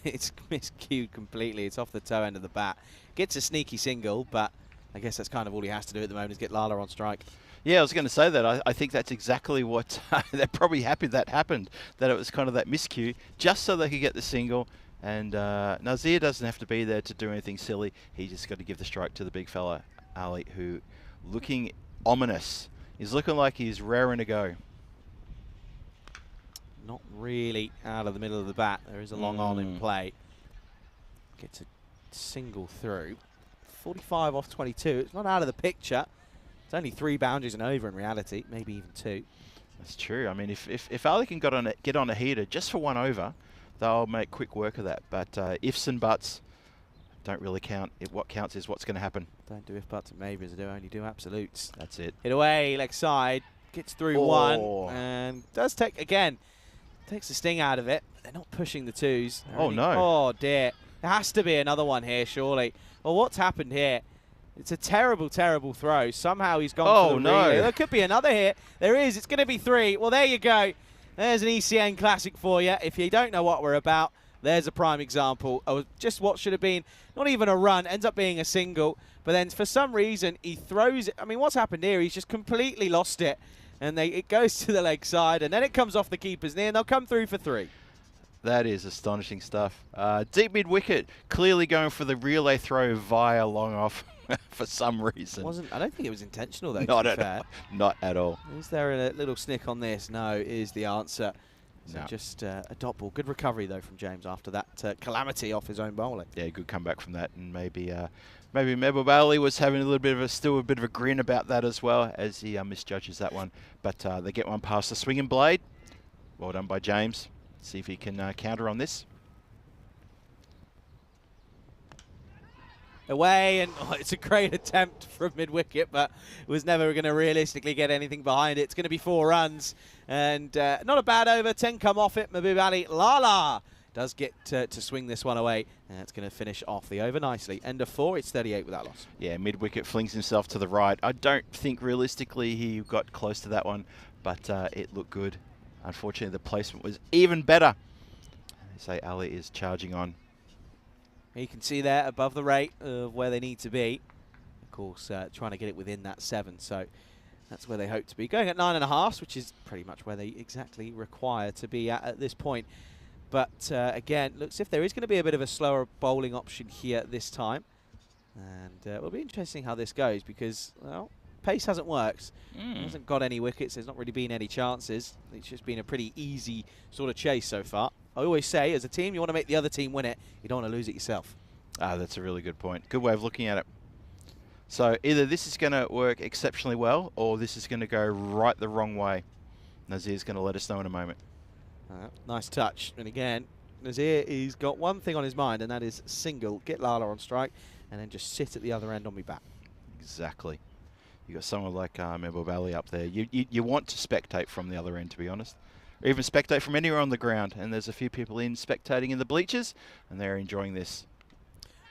A: It's miscued completely. It's off the toe end of the bat. Gets a sneaky single, but I guess that's kind of all he has to do at the moment is get Lala on strike.
D: Yeah, I was going to say that. I think that's exactly what they're probably happy that happened, that it was kind of that miscue, just so they could get the single. And Nazir doesn't have to be there to do anything silly. He just got to give the strike to the big fella, Ali, who looking ominous. He's looking like he's raring to go.
A: Not really out of the middle of the bat. There is a long on in play. Gets a single through. 45 off 22. It's not out of the picture. It's only 3 boundaries and over in reality, maybe even 2.
D: That's true. I mean, if Ali can get on a heater just for 1 over, they'll make quick work of that. But ifs and buts don't really count. What counts is what's going to happen.
A: Don't do if buts and maybes. They only do absolutes.
D: That's it.
A: Hit away, leg side. Gets through 1 and does take, again, takes the sting out of it. They're not pushing the 2s.
D: No.
A: Oh, dear. There has to be another one here, surely. Well, what's happened here? It's a terrible, terrible throw. Somehow he's gone for the relay. There could be another here. There is. It's going to be 3. Well, there you go. There's an ECN classic for you. If you don't know what we're about, there's a prime example of just what should have been not even a run, ends up being a single. But then for some reason, he throws it. I mean, what's happened here? He's just completely lost it. And it goes to the leg side, and then it comes off the keeper's knee, and they'll come through for 3.
D: That is astonishing stuff. Deep mid-wicket, clearly going for the relay throw via long off for some reason.
A: I don't think it was intentional, though,
D: not
A: to be fair.
D: Not at all.
A: Is there a little snick on this? No, is the answer. So
D: no.
A: Just a dot ball. Good recovery, though, from James after that calamity off his own bowling. Yeah,
D: good comeback from that, and maybe Mehboob Ali was having still a bit of a grin about that as well, as he misjudges that one. But they get one past the swinging blade. Well done by James. See if he can counter on this.
A: Away, and it's a great attempt from mid-wicket, but was never going to realistically get anything behind it. It's going to be 4 runs, and not a bad over. 10 come off it. Mehboob Ali Lala does get to swing this one away, and it's going to finish off the over nicely. End of 4, it's 38 without loss.
D: Yeah, mid-wicket flings himself to the right. I don't think realistically he got close to that one, but it looked good. Unfortunately, the placement was even better. Say Ali is charging on.
A: You can see there above the rate of where they need to be. Of course, trying to get it within that 7, so that's where they hope to be. Going at 9.5, which is pretty much where they exactly require to be at this point. But again, looks if there is going to be a bit of a slower bowling option here this time. And it'll be interesting how this goes because, well, pace hasn't worked. Hasn't got any wickets. There's not really been any chances. It's just been a pretty easy sort of chase so far. I always say, as a team, you want to make the other team win it. You don't want to lose it yourself.
D: That's a really good point. Good way of looking at it. So either this is going to work exceptionally well or this is going to go right the wrong way. Nazir's going to let us know in a moment.
A: Nice touch. And again, Nazir, he's got one thing on his mind, and that is single. Get Lala on strike and then just sit at the other end on me bat.
D: Exactly. You got someone like Mehboob Ali up there. You want to spectate from the other end, to be honest. Or even spectate from anywhere on the ground. And there's a few people spectating in the bleachers, and they're enjoying this.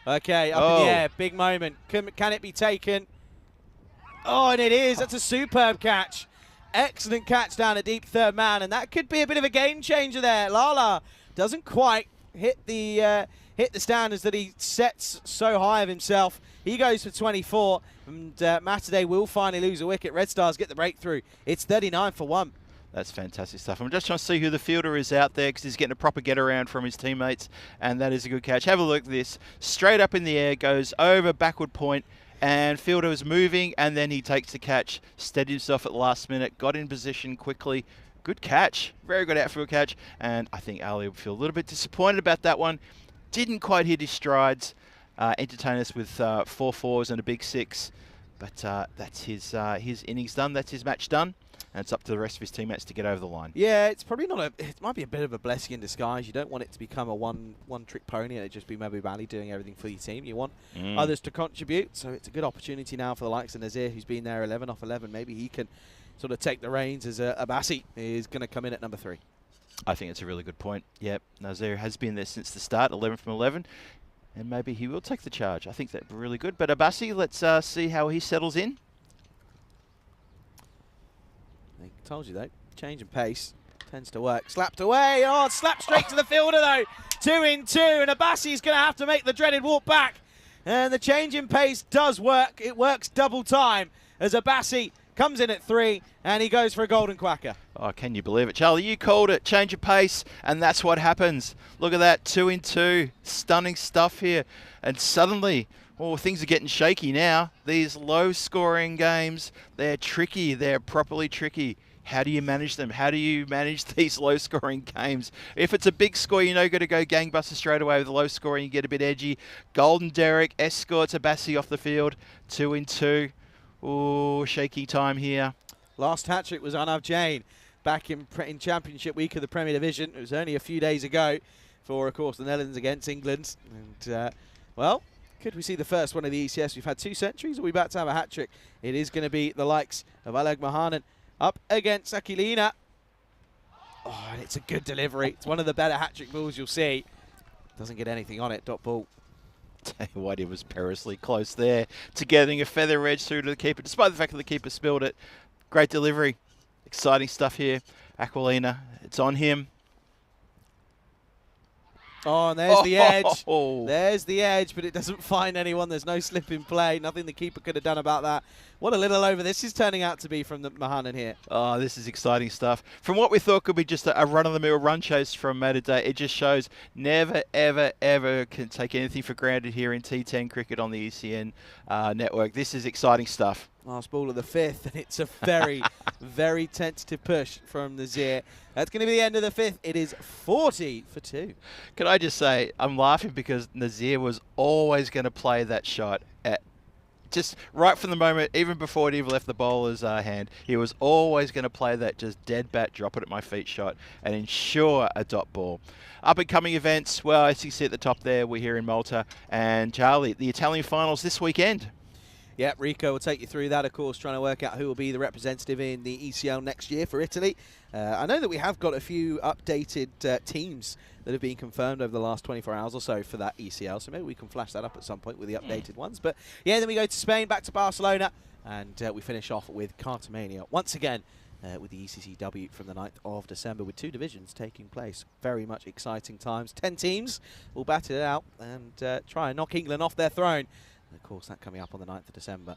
A: Okay, up in the air. Big moment. Can it be taken? Oh, and it is. That's a superb catch. Excellent catch down a deep third man, and that could be a bit of a game changer there. Lala doesn't quite hit the standards that he sets so high of himself. He goes for 24, and Matterday will finally lose a wicket. Red Stars get the breakthrough. It's 39 for 1.
D: That's fantastic stuff. I'm just trying to see who the fielder is out there because he's getting a proper get-around from his teammates, and that is a good catch. Have a look at this. Straight up in the air, goes over backward point, and fielder is moving, and then he takes the catch, steadied himself at the last minute, got in position quickly, Good catch. Very good outfield catch. And I think Ali will feel a little bit disappointed about that one. Didn't quite hit his strides. Entertain us with 4 4s and a big 6. But that's his innings done. That's his match done. And it's up to the rest of his teammates to get over the line.
A: Yeah, it's probably not it might be a bit of a blessing in disguise. You don't want it to become a one-trick pony and it just be Mehboob Ali doing everything for your team. You want others to contribute. So it's a good opportunity now for the likes of Nazir, who's been there 11 off 11. Maybe he can sort of take the reins as Abassi is going to come in at number 3.
D: I think it's a really good point. Yep, Nazir has been there since the start, 11 from 11. And maybe he will take the charge. I think that'd be really good. But Abassi, let's see how he settles in.
A: I told you, though. Change in pace tends to work. Slapped away. Oh, slapped straight to the fielder, though. 2 in 2. And Abassi's going to have to make the dreaded walk back. And the change in pace does work. It works double time as Abassi comes in at 3 and he goes for a golden quacker.
D: Oh, can you believe it? Charlie, you called it. Change of pace, and that's what happens. Look at that, 2 in 2. Stunning stuff here. And suddenly, oh, things are getting shaky now. These low-scoring games, they're tricky. They're properly tricky. How do you manage them? How do you manage these low-scoring games? If it's a big score, you know you've got to go gangbusters straight away. With the low scoring, you get a bit edgy. Golden Derek escorts Abassi off the field. 2 in 2. Oh, shaky time here.
A: Last hat-trick was Arnav Jain back in Championship Week of the Premier Division. It was only a few days ago for, of course, the Netherlands against England. And, well, could we see the first one of the ECS? We've had 2 centuries. Are we about to have a hat-trick? It is going to be the likes of Oleg Mahanen up against Akilina. Oh, and it's a good delivery. It's one of the better hat-trick balls you'll see. Doesn't get anything on it, dot ball.
D: Tell you what, it was perilously close there to getting a feather edge through to the keeper, despite the fact that the keeper spilled it. Great delivery. Exciting stuff here. Aquilina, it's on him.
A: Oh, and there's the edge. There's the edge, but it doesn't find anyone. There's no slip in play. Nothing the keeper could have done about that. What a little over this is turning out to be from the Mahanen here.
D: Oh, this is exciting stuff. From what we thought could be just a run-of-the-mill run chase from Matterday, it just shows never, ever, ever can take anything for granted here in T10 cricket on the ECN network. This is exciting stuff.
A: Last ball of the 5th, and it's a very, very tentative push from Nazir. That's going to be the end of the 5th. It is 40 for 2.
D: Can I just say, I'm laughing because Nazir was always going to play that shot at just right from the moment, even before it even left the bowler's hand. He was always going to play that just dead bat, drop it at my feet shot and ensure a dot ball. Up-and-coming events, well, as you see at the top there, we're here in Malta. And Charlie, the Italian finals this weekend.
A: Yeah, Rico will take you through that, of course, trying to work out who will be the representative in the ECL next year for Italy. I know that we have got a few updated teams that have been confirmed over the last 24 hours or so for that ECL, so maybe we can flash that up at some point with the updated ones. But yeah, then we go to Spain, back to Barcelona, and we finish off with Cartamania once again with the ECCW from the 9th of December with 2 divisions taking place. Very much exciting times. 10 teams will battle it out and try and knock England off their throne. And of course, that coming up on the 9th of December.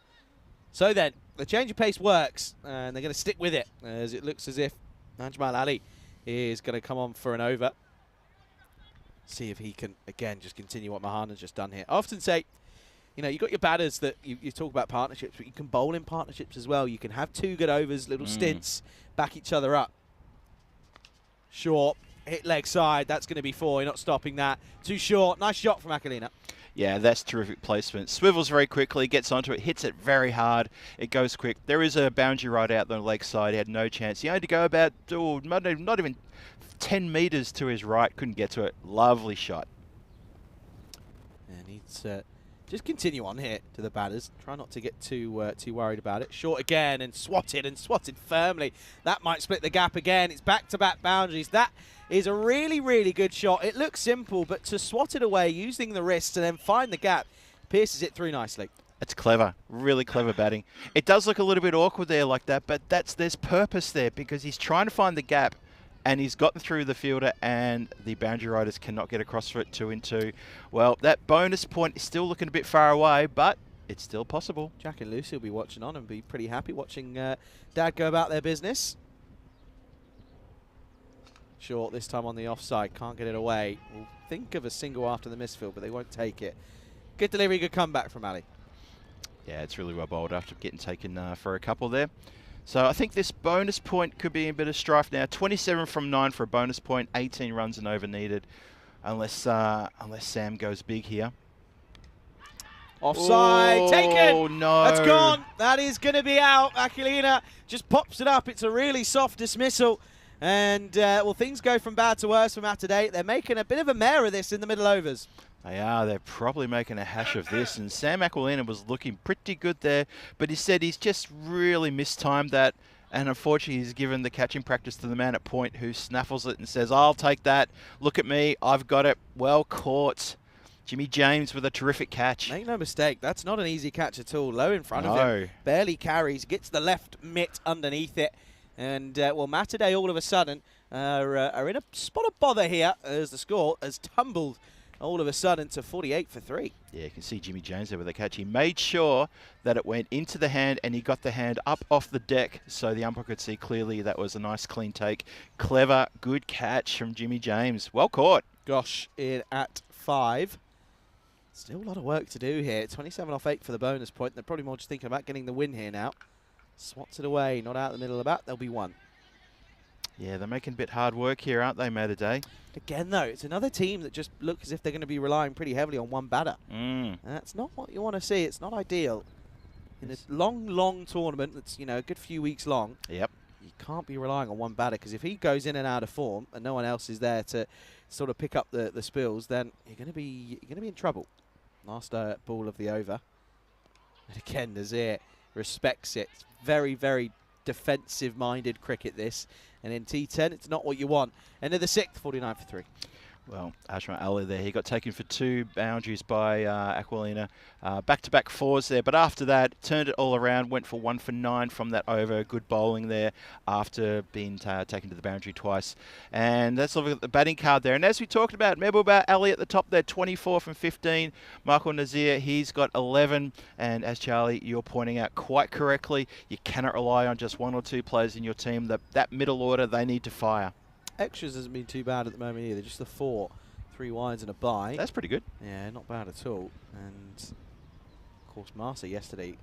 A: So then, the change of pace works, and they're going to stick with it, as it looks as if Najmal Ali is going to come on for an over. See if he can, again, just continue what Mahanen's just done here. I often say, you know, you've got your batters that you talk about partnerships, but you can bowl in partnerships as well. You can have 2 good overs, little stints, back each other up. Short, hit leg side, that's going to be 4. You're not stopping that. Too short, nice shot from Aquilina.
D: Yeah, that's terrific placement. Swivels very quickly, gets onto it, hits it very hard. It goes quick. There is a boundary right out on the leg side. He had no chance. He had to go about, not even 10 metres to his right. Couldn't get to it. Lovely shot.
A: And he's just continue on here to the batters. Try not to get too worried about it. Short again and swatted firmly. That might split the gap again. It's back-to-back boundaries. That is a really, really good shot. It looks simple, but to swat it away using the wrist and then find the gap, pierces it through nicely.
D: It's clever, really clever batting. It does look a little bit awkward there like that, but there's purpose there because he's trying to find the gap and he's gotten through the fielder and the boundary riders cannot get across for it. 2 in 2. Well, that bonus point is still looking a bit far away, but it's still possible.
A: Jack and Lucy will be watching on and be pretty happy watching Dad go about their business. Short this time on the offside, can't get it away. We'll think of a single after the misfield, but they won't take it. Good delivery, good comeback from Ali.
D: Yeah, it's really well bowled after getting taken for a couple there. So I think this bonus point could be a bit of strife now. 27 from 9 for a bonus point, 18 runs and over needed, unless Sam goes big here.
A: Offside,
D: Oh,
A: taken!
D: no.
A: That's gone. That is going to be out. Aquilina just pops it up. It's a really soft dismissal. And, well, things go from bad to worse from today. They're making a bit of a mare of this in the middle overs.
D: They are. They're probably making a hash of this. And Sam Aquilina was looking pretty good there, but he said he's just really mistimed that. And unfortunately, he's given the catching practice to the man at point who snaffles it and says, I'll take that. Look at me. I've got it. Well caught. Jimmy James with a terrific catch.
A: Make no mistake, that's not an easy catch at all. Low in front of him. Barely carries. Gets the left mitt underneath it. And, well, Mataday all of a sudden are in a spot of bother here as the score has tumbled all of a sudden to 48 for 3.
D: Yeah, you can see Jimmy James there with the catch. He made sure that it went into the hand and he got the hand up off the deck so the umpire could see clearly that was a nice clean take. Clever, good catch from Jimmy James. Well caught.
A: Gosh, in at 5. Still a lot of work to do here. 27 off 8 for the bonus point. They're probably more just thinking about getting the win here now. Swats it away, not out the middle of the bat. There'll be 1.
D: Yeah, they're making a bit hard work here, aren't they, Mataday?
A: Again, though, it's another team that just look as if they're going to be relying pretty heavily on one batter.
D: Mm.
A: That's not what you want to see. It's not ideal. In a long tournament that's, you know, a good few weeks long,
D: Yep.
A: you can't be relying on one batter, because if he goes in and out of form and no one else is there to sort of pick up the spills, then you're going to be in trouble. Last ball of the over. And again, Nazir respects it. It's very, very defensive-minded cricket, this. And in T10, it's not what you want. End of the 6th, 49 for 3.
D: Well, Ashram Ali there, he got taken for 2 boundaries by Aquilina. Back-to-back 4s there, but after that, turned it all around, went for 1 for 9 from that over. Good bowling there after being taken to the boundary twice. And that's look at the batting card there. And as we talked about, Mehboob Ali at the top there, 24 from 15. Michael Nazir, he's got 11. And as Charlie, you're pointing out quite correctly, you cannot rely on just 1 or 2 players in your team. That middle order, they need to fire.
A: Extras hasn't been too bad at the moment either. Just the 4, 3 wides and a bye.
D: That's pretty good.
A: Yeah, not bad at all. And of course, Marsa yesterday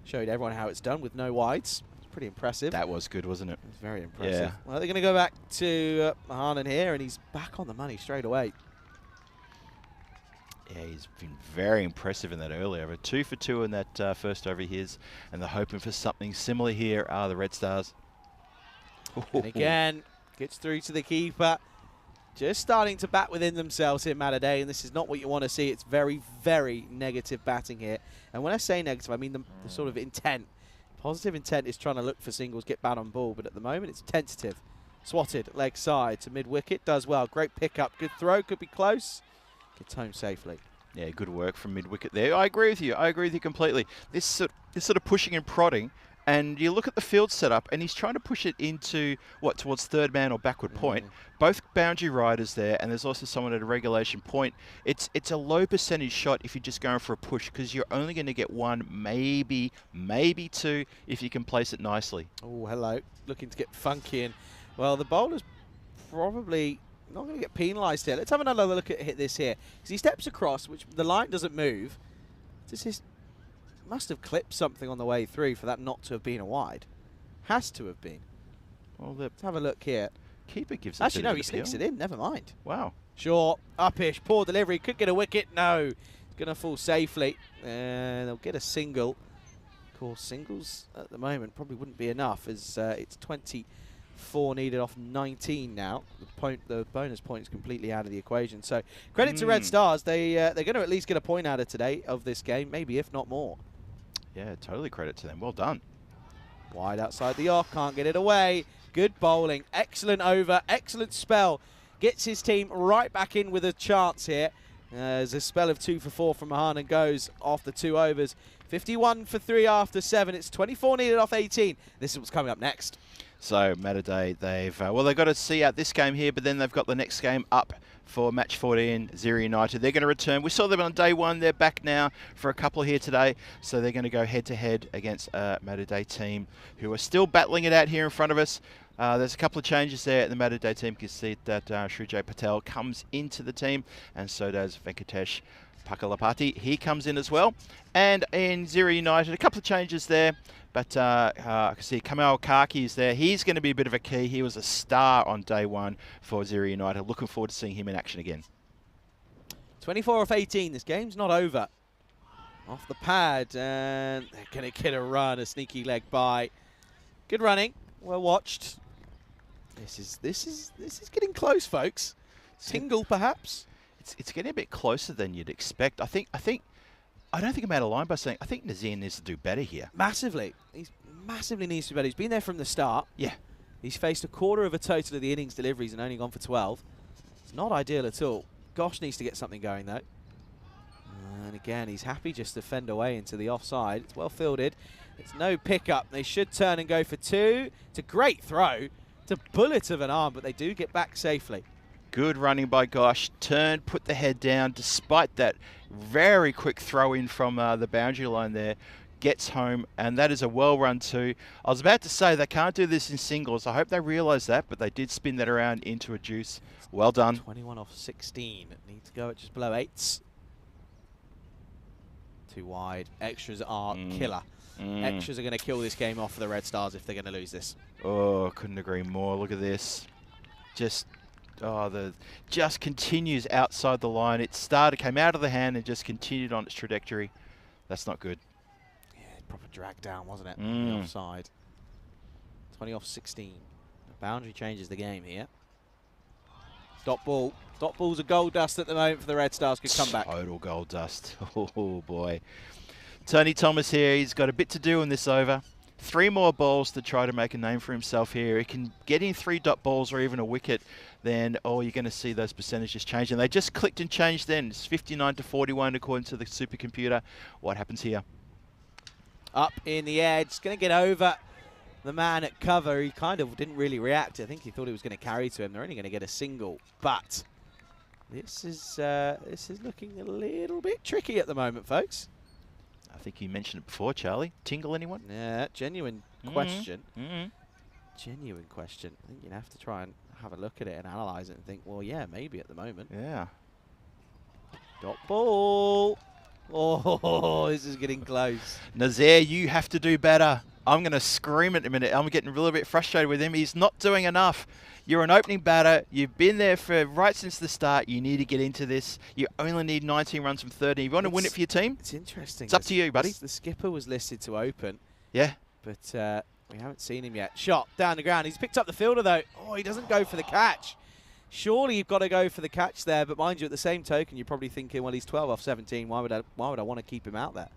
A: showed everyone how it's done with no wides. It's pretty impressive.
D: That was good, wasn't it?
A: It's very impressive.
D: Yeah.
A: Well, they're going to go back to Mahanan here, and he's back on the money straight away.
D: Yeah, he's been very impressive in that early over. 2 for 2 in that first over his, and they're hoping for something similar here are the Red Stars.
A: And again, gets through to the keeper. Just starting to bat within themselves here, Mataday, and this is not what you want to see. It's very, very negative batting here. And when I say negative, I mean the sort of intent. Positive intent is trying to look for singles, get bat on ball, but at the moment it's tentative. Swatted, leg side to mid-wicket, does well. Great pick-up, good throw, could be close. Gets home safely.
D: Yeah, good work from mid-wicket there. I agree with you. I agree with you completely. This sort of pushing and prodding, and you look at the field setup, and he's trying to push it into, towards third man or backward point. Both boundary riders there, and there's also someone at a regulation point. It's a low percentage shot if you're just going for a push, because you're only going to get 1, maybe 2, if you can place it nicely.
A: Oh, hello. Looking to get funky. And, well, the bowler's probably not going to get penalised here. Let's have another look at this here. Because he steps across, which the line doesn't move. Must have clipped something on the way through for that not to have been a wide. Has to have been.
D: Well,
A: let's have a look here.
D: Keeper gives it.
A: Actually, no, he sneaks it in. Never mind.
D: Wow.
A: Short, upish, poor delivery. Could get a wicket. No. It's going to fall safely. And they'll get a single. Of course, singles at the moment probably wouldn't be enough, as it's 24 needed off 19 now. The bonus point is completely out of the equation. So credit to Red Stars. They're going to at least get a point out of today of this game, maybe if not more.
D: Yeah, totally credit to them. Well done.
A: Wide outside the off, can't get it away. Good bowling, excellent over, excellent spell. Gets his team right back in with a chance here. As a spell of 2 for 4 from Mahanan goes off the 2 overs. 51 for 3 after 7. It's 24 needed off 18. This is what's coming up next.
D: So Mataday, they've got to see out this game here, but then they've got the next game up for match 14, Zero United. They're going to return. We saw them on day 1. They're back now for a couple here today. So they're going to go head-to-head against a Mataday team who are still battling it out here in front of us. There's a couple of changes there at the Mataday team. You can see that Shrujay Patel comes into the team, and so does Venkatesh Pakalapati. He comes in as well. And in Zero United, a couple of changes there. But I can see Kamal Kaki is there. He's going to be a bit of a key. He was a star on day one for Zero United. Looking forward to seeing him in action again.
A: 24 off 18. This game's not over. Off the pad, and they're going to get a run, a sneaky leg by. Good running. Well watched. This is getting close, folks. Tingle, perhaps.
D: It's getting a bit closer than you'd expect. I don't think I'm out of line by saying I think Nazir needs to do better here.
A: Massively. He massively needs to be better. He's been there from the start.
D: Yeah.
A: He's faced a quarter of a total of the innings deliveries and only gone for 12. It's not ideal at all. Gosh needs to get something going, though. And again, he's happy just to fend away into the offside. It's well fielded. It's no pickup. They should turn and go for 2. It's a great throw. It's a bullet of an arm, but they do get back safely.
D: Good running by Gosh. Turned, put the head down, despite that very quick throw in from the boundary line there. Gets home, and that is a well-run 2. I was about to say they can't do this in singles. I hope they realise that, but they did spin that around into a deuce. Well done.
A: 21 off 16. Need to go at just below 8s. Too wide. Extras are killer. Extras are going to kill this game off for the Red Stars if they're going to lose this.
D: Oh, couldn't agree more. Look at this. Just continues outside the line. It came out of the hand and just continued on its trajectory. That's not good.
A: Yeah, proper drag down, wasn't it? On the offside. 20 off 16. The boundary changes the game here. Dot ball. Dot ball's a gold dust at the moment for the Red Stars. Could come back.
D: Total gold dust. Oh, boy. Tony Thomas here. He's got a bit to do in this over. 3 more balls to try to make a name for himself here. He can get in 3 dot balls or even a wicket, then, you're going to see those percentages change. And they just clicked and changed then. It's 59 to 41 according to the supercomputer. What happens here?
A: Up in the air. Just going to get over the man at cover. He kind of didn't really react. I think he thought he was going to carry to him. They're only going to get a single. But this is looking a little bit tricky at the moment, folks.
D: I think you mentioned it before, Charlie. Tingle anyone?
A: Yeah, genuine question. Genuine question. I think you'd have to try and have a look at it and analyse it and think, well, yeah, maybe at the moment.
D: Yeah.
A: Dot ball. Oh, this is getting close.
D: Nazir, you have to do better. I'm going to scream at him in a minute. I'm getting a little bit frustrated with him. He's not doing enough. You're an opening batter. You've been there for right since the start. You need to get into this. You only need 19 runs from 30. You want to win it for your team?
A: It's interesting.
D: It's up to you, buddy.
A: The skipper was listed to open.
D: Yeah.
A: But we haven't seen him yet. Shot down the ground. He's picked up the fielder, though. Oh, he doesn't go for the catch. Surely you've got to go for the catch there. But mind you, at the same token, you're probably thinking, well, he's 12 off 17. Why would I want to keep him out there?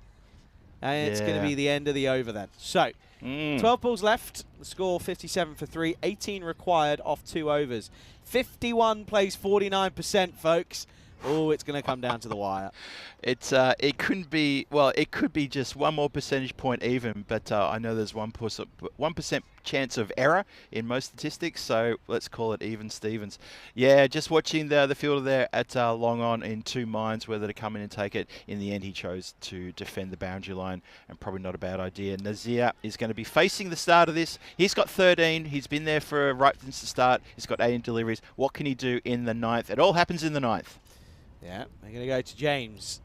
A: And it's going to be the end of the over then. So, 12 balls left. The score 57 for 3. 18 required off 2 overs. 51 plays 49%, folks. Oh, it's going to come down to the wire.
D: It couldn't be, well, it could be just 1 more percentage point even, but I know there's 1% chance of error in most statistics, so let's call it even Stevens. Yeah, just watching the fielder there at long on in 2 minds whether to come in and take it. In the end, he chose to defend the boundary line, and probably not a bad idea. Nazir is going to be facing the start of this. He's got 13. He's been there for right since the start. He's got 18 deliveries. What can he do in the 9th? It all happens in the 9th.
A: Yeah, they're going to go to James.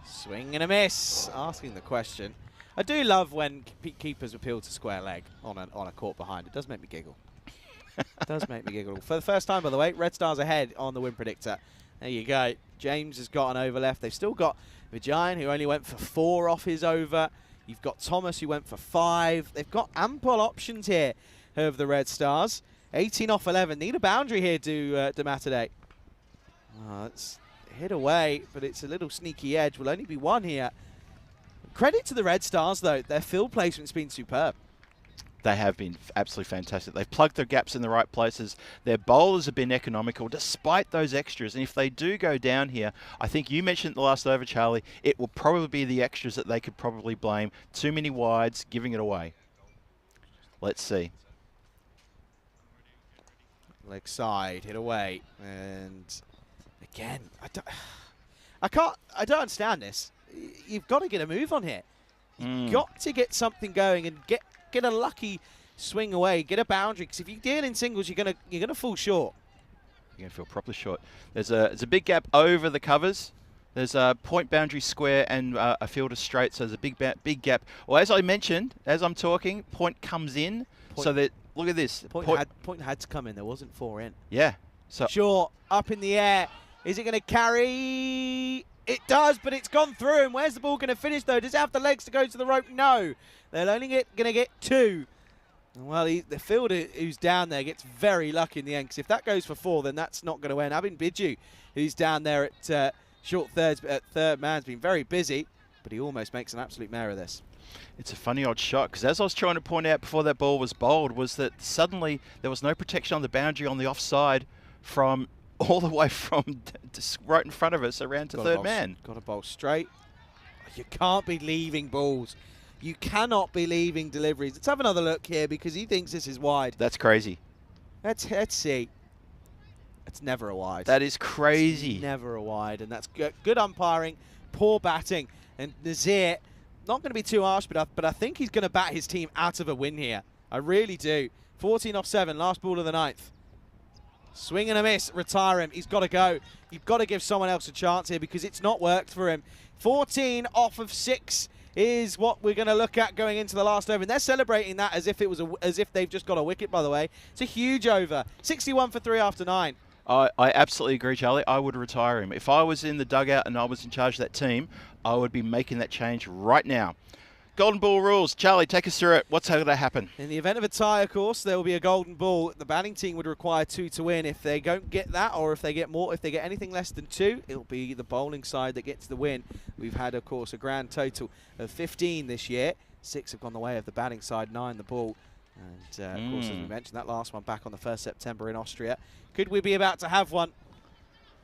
A: Swing and a miss. Asking the question. I do love when keepers appeal to square leg on a court behind. It does make me giggle. It does make me giggle. For the first time, by the way, Red Stars ahead on the win predictor. There you go. James has got an over left. They've still got Vijayan, who only went for 4 off his over. You've got Thomas, who went for 5. They've got ample options here of the Red Stars. 18 off 11. Need a boundary here to Matadei. It's hit away, but it's a little sneaky edge. Will only be 1 here. Credit to the Red Stars, though. Their field placement's been superb.
D: They have been absolutely fantastic. They've plugged their gaps in the right places. Their bowlers have been economical despite those extras. And if they do go down here, I think you mentioned the last over, Charlie, it will probably be the extras that they could probably blame. Too many wides, giving it away. Let's see.
A: Leg side, hit away, and again, I don't understand this. You've got to get a move on here. You've got to get something going and get a lucky swing away, get a boundary. Because if you deal in singles, you're gonna fall short.
D: You're gonna feel properly short. There's a big gap over the covers. There's a point boundary square and a fielder straight, so there's a big gap. Well, as I mentioned, as I'm talking, point comes in, so that, look at this.
A: Point had to come in, there wasn't 4 in.
D: Yeah. So
A: Short, up in the air. Is it going to carry? It does, but it's gone through. And where's the ball going to finish, though? Does it have the legs to go to the rope? No. They're only going to get 2. Well, the fielder who's down there gets very lucky in the end, because if that goes for 4, then that's not going to win. Abin Biju, who's down there at short thirds, at third man's been very busy, but he almost makes an absolute mare of this.
D: it's a funny odd shot, because as I was trying to point out before that ball was bowled, was that suddenly there was no protection on the boundary on the offside from all the way from right in front of us around to third man.
A: Got to bowl straight. You can't be leaving balls. You cannot be leaving deliveries. Let's have another look here, because he thinks this is wide.
D: That's crazy.
A: Let's see. It's never a wide.
D: That is crazy.
A: It's never a wide, and that's good umpiring, poor batting, and Nazir, not going to be too harsh, but I think he's going to bat his team out of a win here. I really do. 14 off 7, last ball of the 9th. Swing and a miss, retire him. He's got to go. You've got to give someone else a chance here, because it's not worked for him. 14 off of 6 is what we're going to look at going into the last over, and they're celebrating that as if it was as if they've just got a wicket. By the way, it's a huge over. 61 for 3 after 9.
D: I absolutely agree, Charlie. I would retire him. If I was in the dugout and I was in charge of that team, I would be making that change right now. Golden ball rules. Charlie, take us through it. What's going to happen?
A: In the event of a tie, of course, there will be a golden ball. The batting team would require 2 to win. If they don't get that, or if they get more, if they get anything less than 2, it'll be the bowling side that gets the win. We've had, of course, a grand total of 15 this year. 6 have gone the way of the batting side, 9 the ball. And, of course, as we mentioned, that last one back on the 1st September in Austria. Could we be about to have one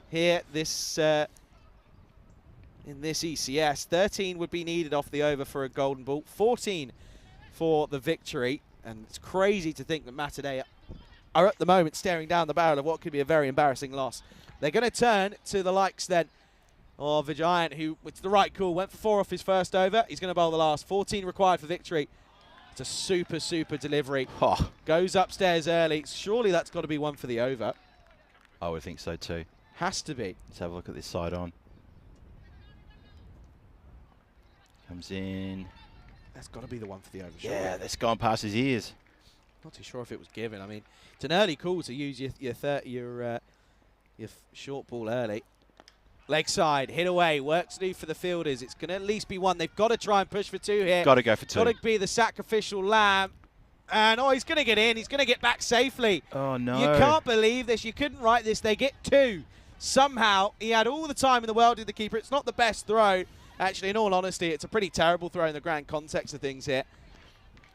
A: here this in this ECS? 13 would be needed off the over for a golden ball. 14 for the victory. And it's crazy to think that Matadei are at the moment staring down the barrel of what could be a very embarrassing loss. They're going to turn to the likes then of a Giant who, it's the right call, went for 4 off his first over. He's going to bowl the last. 14 required for victory. It's a super, super delivery.
D: Oh.
A: Goes upstairs early. Surely that's got to be one for the over.
D: I would think so too.
A: Has to be.
D: Let's have a look at this side on. Comes in.
A: That's got to be the one for the over. Surely.
D: Yeah, that's gone past his ears.
A: Not too sure if it was given. I mean, it's an early call to use your short ball early. Leg side, hit away, work to do for the fielders. It's going to at least be 1. They've got to try and push for 2 here.
D: Got to go for 2.
A: Got to be the sacrificial lamb. And, oh, he's going to get in. He's going to get back safely.
D: Oh, no.
A: You can't believe this. You couldn't write this. They get 2. Somehow, he had all the time in the world, did the keeper. It's not the best throw. Actually, in all honesty, it's a pretty terrible throw in the grand context of things here.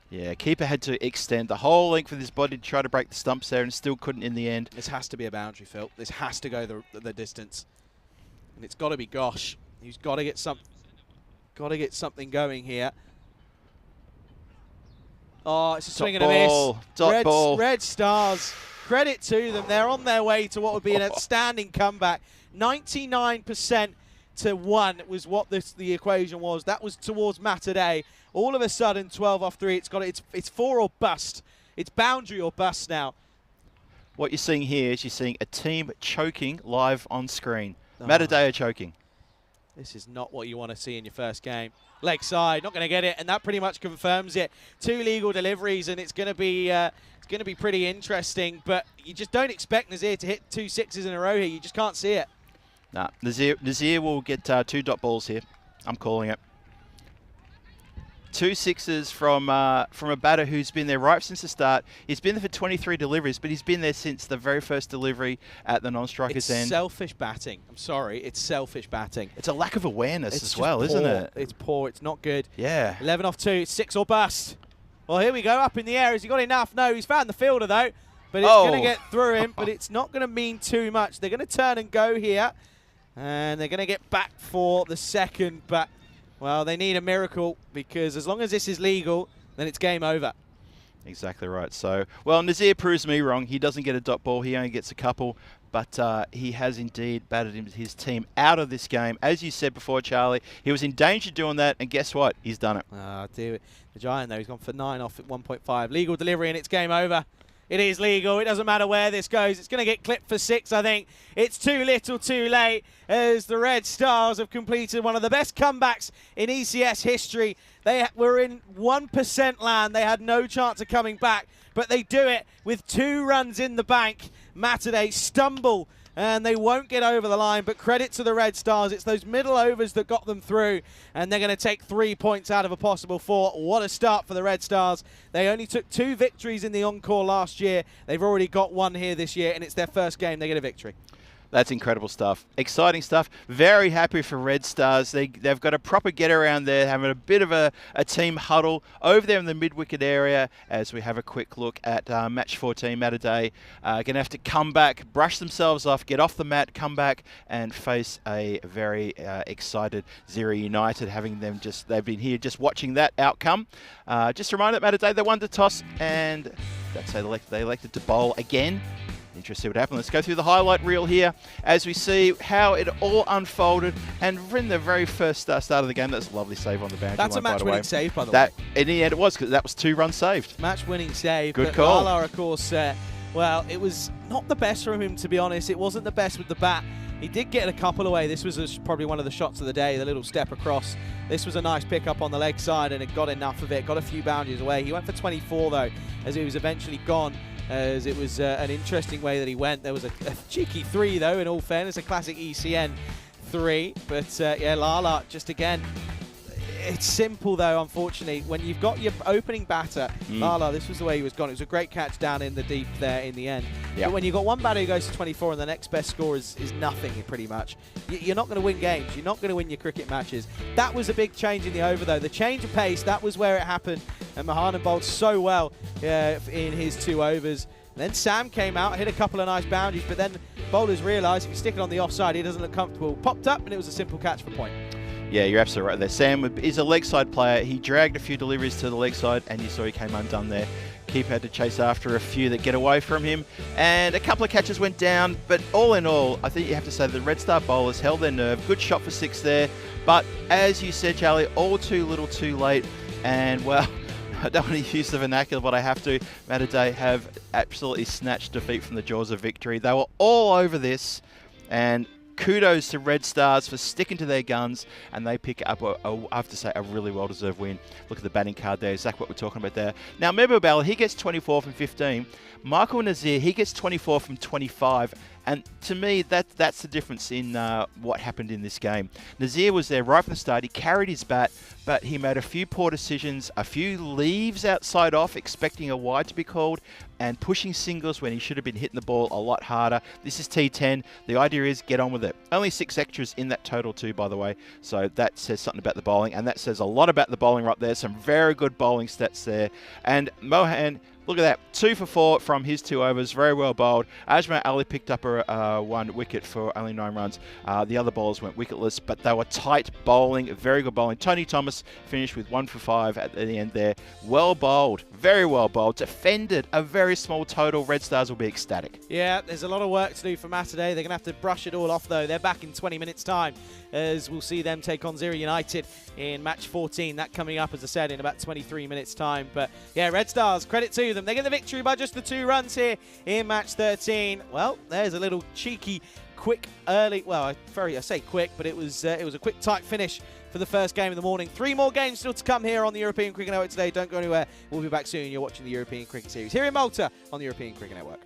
D: Yeah, keeper had to extend the whole length of his body to try to break the stumps there and still couldn't in the end.
A: This has to be a boundary, Phil. This has to go the distance. And it's got to be Gosh. He's got to get something going here. Oh, it's a swing and a miss. Red Stars, credit to them. They're on their way to what would be an outstanding comeback. 99% to 1 was what the equation was. That was towards Matadei. All of a sudden, 12 off 3. It's 4 or bust. It's boundary or bust now.
D: What you're seeing here is you're seeing a team choking live on screen. Matadei are choking.
A: This is not what you want to see in your first game. Leg side, not going to get it, and that pretty much confirms it. 2 legal deliveries, and it's going to be pretty interesting. But you just don't expect Nazir to hit 2 6s in a row here. You just can't see it.
D: Nah, Nazir will get 2 dot balls here. I'm calling it. 2 6s from a batter who's been there right since the start. He's been there for 23 deliveries, but he's been there since the very first delivery at the non-striker's end.
A: It's selfish batting. I'm sorry, it's selfish batting.
D: It's a lack of awareness
A: as
D: well, isn't it?
A: It's poor. It's not good.
D: Yeah.
A: 11 off 2. 6 or bust. Well, here we go. Up in the air. Has he got enough? No, he's found the fielder though. But it's going to get through him. But it's not going to mean too much. They're going to turn and go here, and they're going to get back for the second. But well, they need a miracle, because as long as this is legal, then it's game over.
D: Exactly right. So, well, Nazir proves me wrong. He doesn't get a dot ball. He only gets a couple. But he has indeed batted his team out of this game. As you said before, Charlie, he was in danger doing that, and guess what? He's done it.
A: Dear. The Giant, though, he's gone for 9 off at 1.5. Legal delivery, and it's game over. It is legal. It doesn't matter where this goes. It's going to get clipped for 6, I think. It's too little too late as the Red Stars have completed one of the best comebacks in ECS history. They were in 1% land. They had no chance of coming back, but they do it with 2 runs in the bank. Matadei stumble and they won't get over the line, but credit to the Red Stars. It's those middle overs that got them through, and they're going to take 3 points out of a possible 4. What a start for the Red Stars. They only took 2 victories in the encore last year. They've already got 1 here this year, and it's their first game. They get a victory.
D: That's incredible stuff. Exciting stuff. Very happy for Red Stars. They've got a proper get around there, having a bit of a team huddle over there in the mid-wicket area as we have a quick look at match 14, Matadei. Going to have to come back, brush themselves off, get off the mat, come back and face a very excited Zero United, having them they've been here just watching that outcome. Just a reminder that Matadei, they won the toss and that's they elected to bowl again. Interesting to see what happened. Let's go through the highlight reel here as we see how it all unfolded. And in the very first start of the game, that's a lovely save on the boundary line.
A: That's a match-winning save, by the way.
D: In the end, it was, because that was 2 runs saved.
A: Match-winning save.
D: Good call.
A: Lala, of course, well, it was not the best from him, to be honest. It wasn't the best with the bat. He did get a couple away. This was probably one of the shots of the day, the little step across. This was a nice pick-up on the leg side, and it got enough of it. Got a few boundaries away. He went for 24, though, as he was eventually gone. As it was an interesting way that he went. There was a cheeky 3, though, in all fairness, a classic ECN 3. But, yeah, Lala, just again, it's simple, though, unfortunately. When you've got your opening batter, Lala, this was the way he was gone. It was a great catch down in the deep there in the end. Yep. But when you've got one batter who goes to 24 and the next best score is nothing, pretty much, you're not going to win games. You're not going to win your cricket matches. That was a big change in the over, though. The change of pace, that was where it happened. And Mahanan bowled so well in his 2 overs. And then Sam came out, hit a couple of nice boundaries, but then bowlers realised if you stick it on the offside, he doesn't look comfortable. Popped up, and it was a simple catch for point.
D: Yeah, you're absolutely right there. Sam is a leg side player. He dragged a few deliveries to the leg side, and you saw he came undone there. Keeper had to chase after a few that get away from him, and a couple of catches went down. But all in all, I think you have to say the Red Star bowlers held their nerve. Good shot for 6 there. But as you said, Charlie, all too little too late. And, well, I don't want to use the vernacular, but I have to. Matadei have absolutely snatched defeat from the jaws of victory. They were all over this, and kudos to Red Stars for sticking to their guns, and they pick up, I have to say, a really well-deserved win. Look at the batting card there, exactly what we're talking about there. Now, Mebel, he gets 24 from 15. Michael Nazir, he gets 24 from 25. And to me, that's the difference in what happened in this game. Nazir was there right from the start. He carried his bat, but he made a few poor decisions, a few leaves outside off, expecting a wide to be called, and pushing singles when he should have been hitting the ball a lot harder. This is T10. The idea is get on with it. Only 6 extras in that total too, by the way. So that says something about the bowling, and that says a lot about the bowling right there. Some very good bowling stats there. And Mohan, look at that, 2 for 4 from his 2 overs, very well bowled. Ajmal Ali picked up a 1 wicket for only 9 runs. The other bowlers went wicketless, but they were tight bowling, very good bowling. Tony Thomas finished with 1 for 5 at the end there. Well bowled, very well bowled. Defended a very small total. Red Stars will be ecstatic.
A: Yeah, there's a lot of work to do for Matadei. They're going to have to brush it all off, though. They're back in 20 minutes' time, as we'll see them take on Zero United in match 14. That coming up, as I said, in about 23 minutes' time. But yeah, Red Stars, credit to them. They get the victory by just the 2 runs here in match 13. Well, there's a little cheeky, quick, early. Well, I say quick, but it was a quick, tight finish for the first game of the morning. 3 more games still to come here on the European Cricket Network today. Don't go anywhere. We'll be back soon. You're watching the European Cricket Series here in Malta on the European Cricket Network.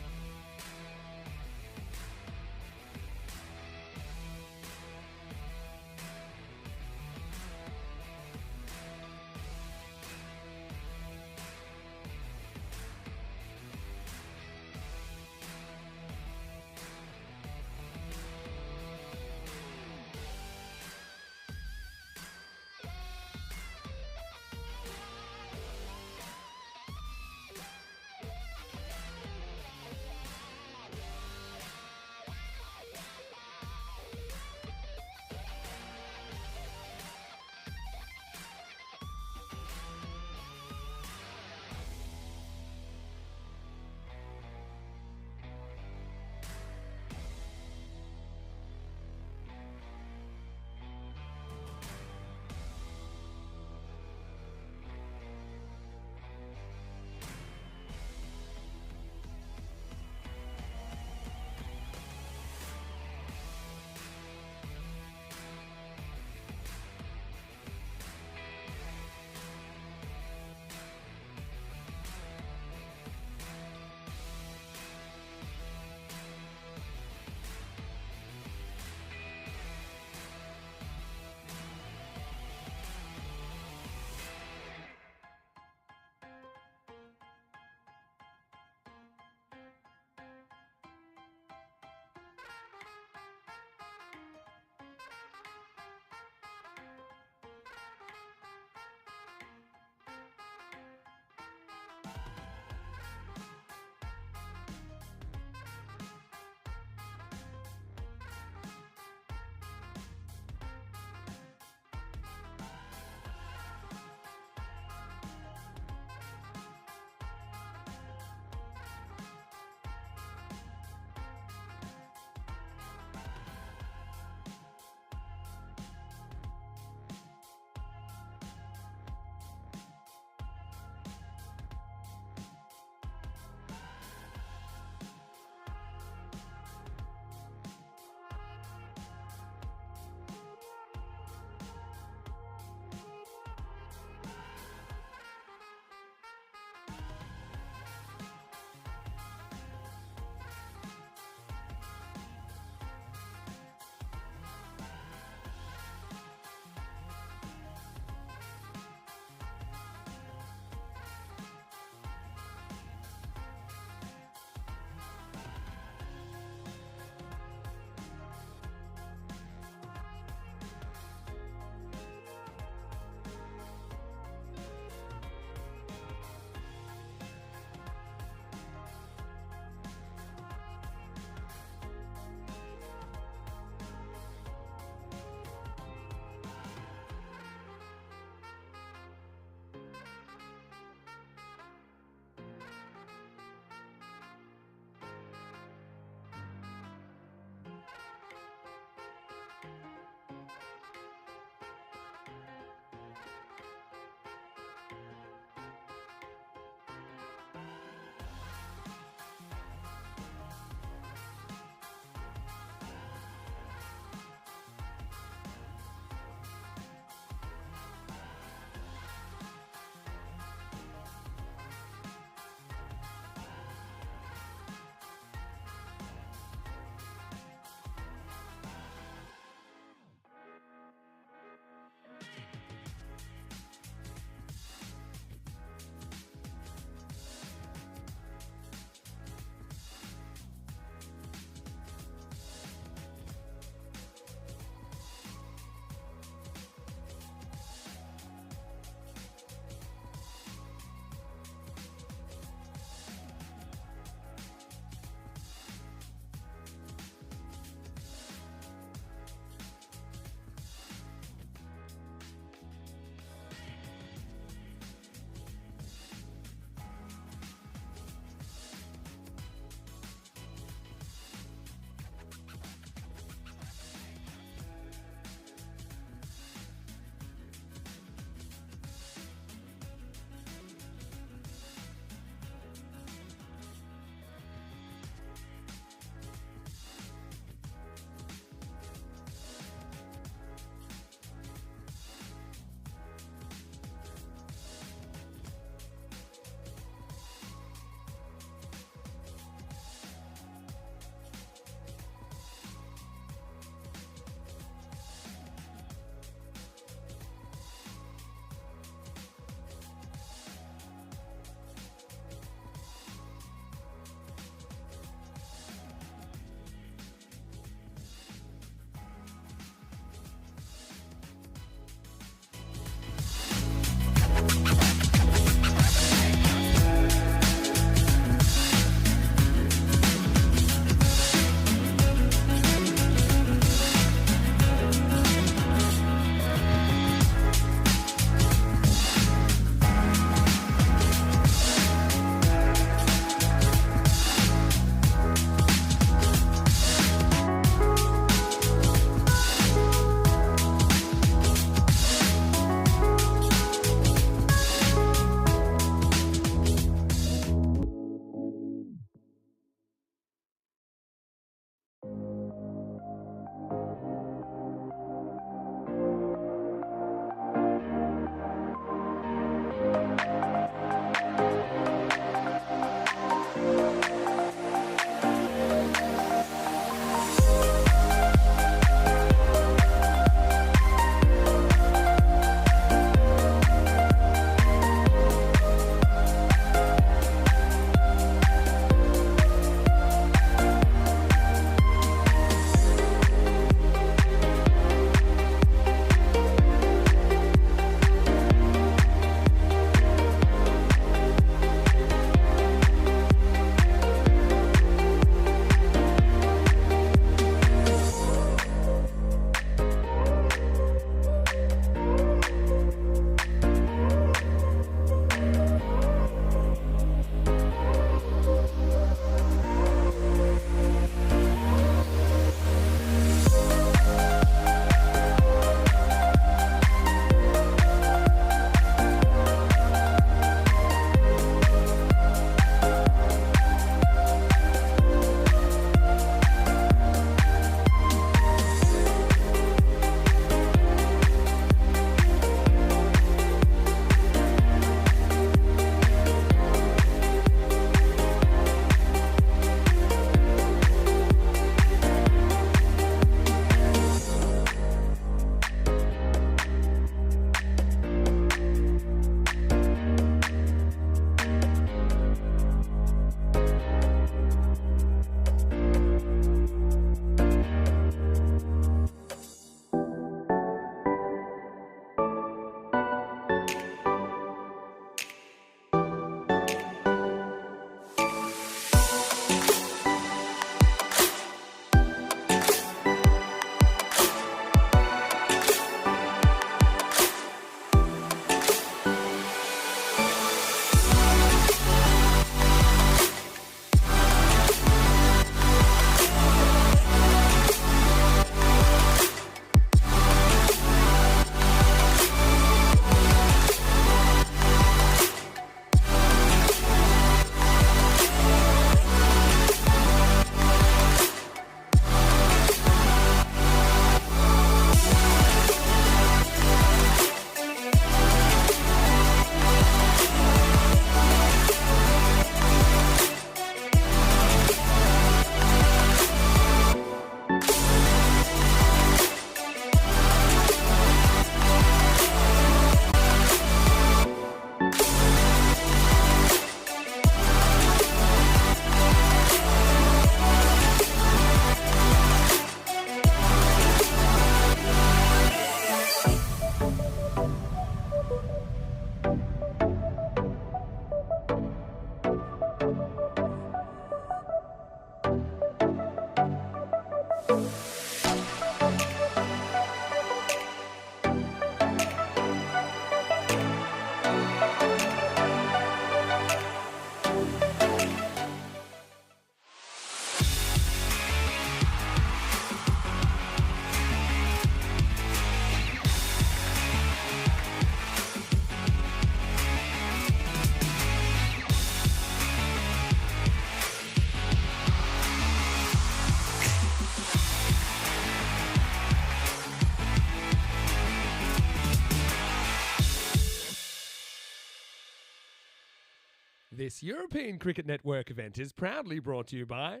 B: This European Cricket Network event is proudly brought to you by